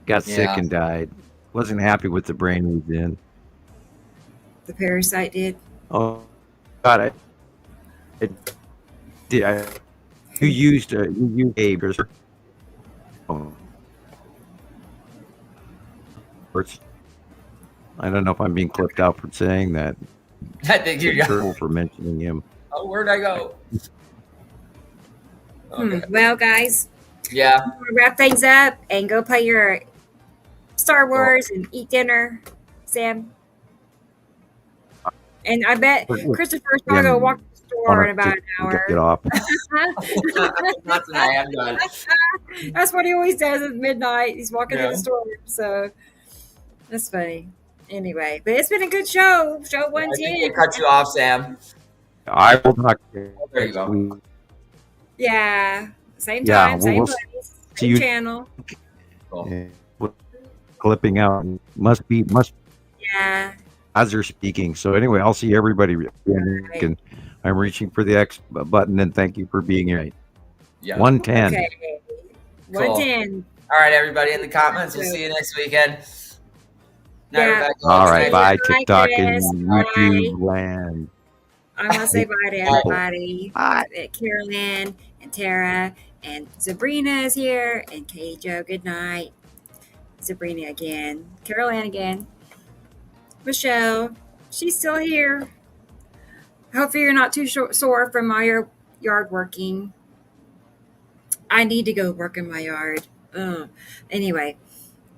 Got sick Yeah. and died. Wasn't happy with the brain he was in. The parasite did. Oh, God. You used a. I don't know if I'm being clipped out for saying that. I think you're Careful for mentioning him. Oh, where'd I go? Well, guys, Yeah. I'm gonna wrap things up and go play your Star Wars and eat dinner, Sam. And I bet Christopher's probably gonna walk to the store in about an hour. Get off. Not tonight. I'm done. That's what he always does at midnight. He's walking to Yeah. the store. So that's funny. Anyway, but it's been a good show. Show I think 110. they cut you off, Sam. I will talk. There you go. Yeah. Same Yeah, time, same we'll place, see same you- channel. Clipping out must Yeah. as they're speaking. So anyway, I'll see everybody. And I'm reaching for the X button, and thank you for being here. Yeah. 110. Okay. Cool. 110. All right, everybody in the comments. We'll see you next weekend. Night, Yeah. Rebecca. All right, Good bye night. TikTok Chris. and Bye. YouTube land. I'm gonna say bye to everybody. Carolyn and Tara and Sabrina is here and Katie Jo. Good night. Sabrina again. Carolyn again. Michelle. She's still here. Hopefully you're not too sore from my yard working. I need to go work in my yard. Anyway,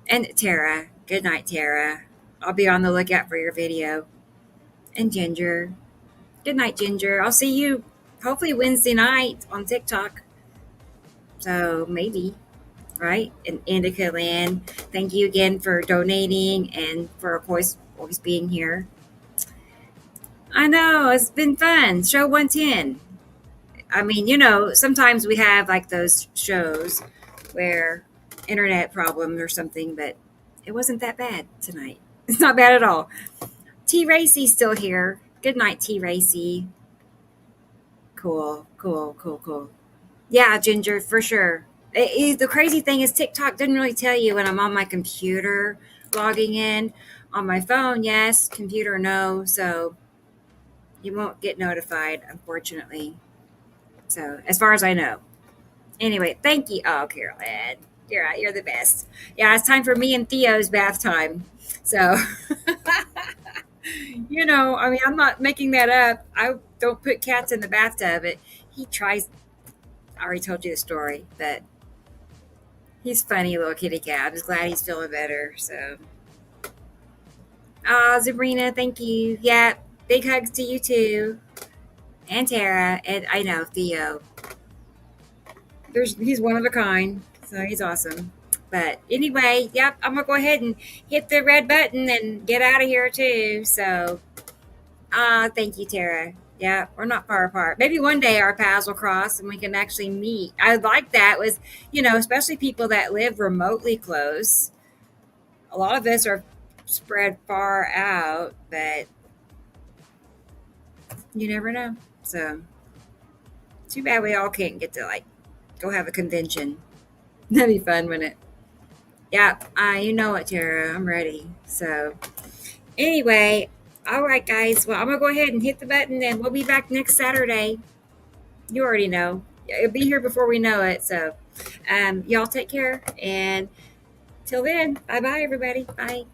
and Tara. Good night, Tara. I'll be on the lookout for your video. And Ginger. Good night, Ginger. I'll see you hopefully Wednesday night on TikTok. So maybe, right? And Indica Land, thank you again for donating and for always being here. I know, it's been fun. Show 110. I mean, sometimes we have like those shows where internet problem or something, but it wasn't that bad tonight. It's not bad at all. T. Racy's still here. Good night, T. Racy. Cool. Yeah, Ginger, for sure. The crazy thing is TikTok didn't really tell you when I'm on my computer logging in. On my phone, yes. Computer, no. So you won't get notified, unfortunately. So as far as I know. Anyway, thank you. Oh, Carolyn. You're the best. Yeah, it's time for me and Theo's bath time. So, I mean, I'm not making that up. I don't put cats in the bathtub. He tries. I already told you the story, but he's funny, little kitty cat. I'm just glad he's feeling better. So, Sabrina, thank you. Yeah, big hugs to you too, and Tara, and I know Theo. He's one of a kind, so he's awesome. But anyway, yep, I'm gonna go ahead and hit the red button and get out of here too. So, thank you, Tara. Yeah, we're not far apart. Maybe one day our paths will cross and we can actually meet. I'd like that was, especially people that live remotely close. A lot of us are spread far out, but you never know. So too bad we all can't get to go have a convention. That'd be fun, wouldn't it? Yeah, you know it, Tara. I'm ready. So anyway, all right, guys. Well, I'm gonna go ahead and hit the button, and we'll be back next Saturday. You already know. It'll be here before we know it. So, y'all take care, and till then, bye bye, everybody. Bye.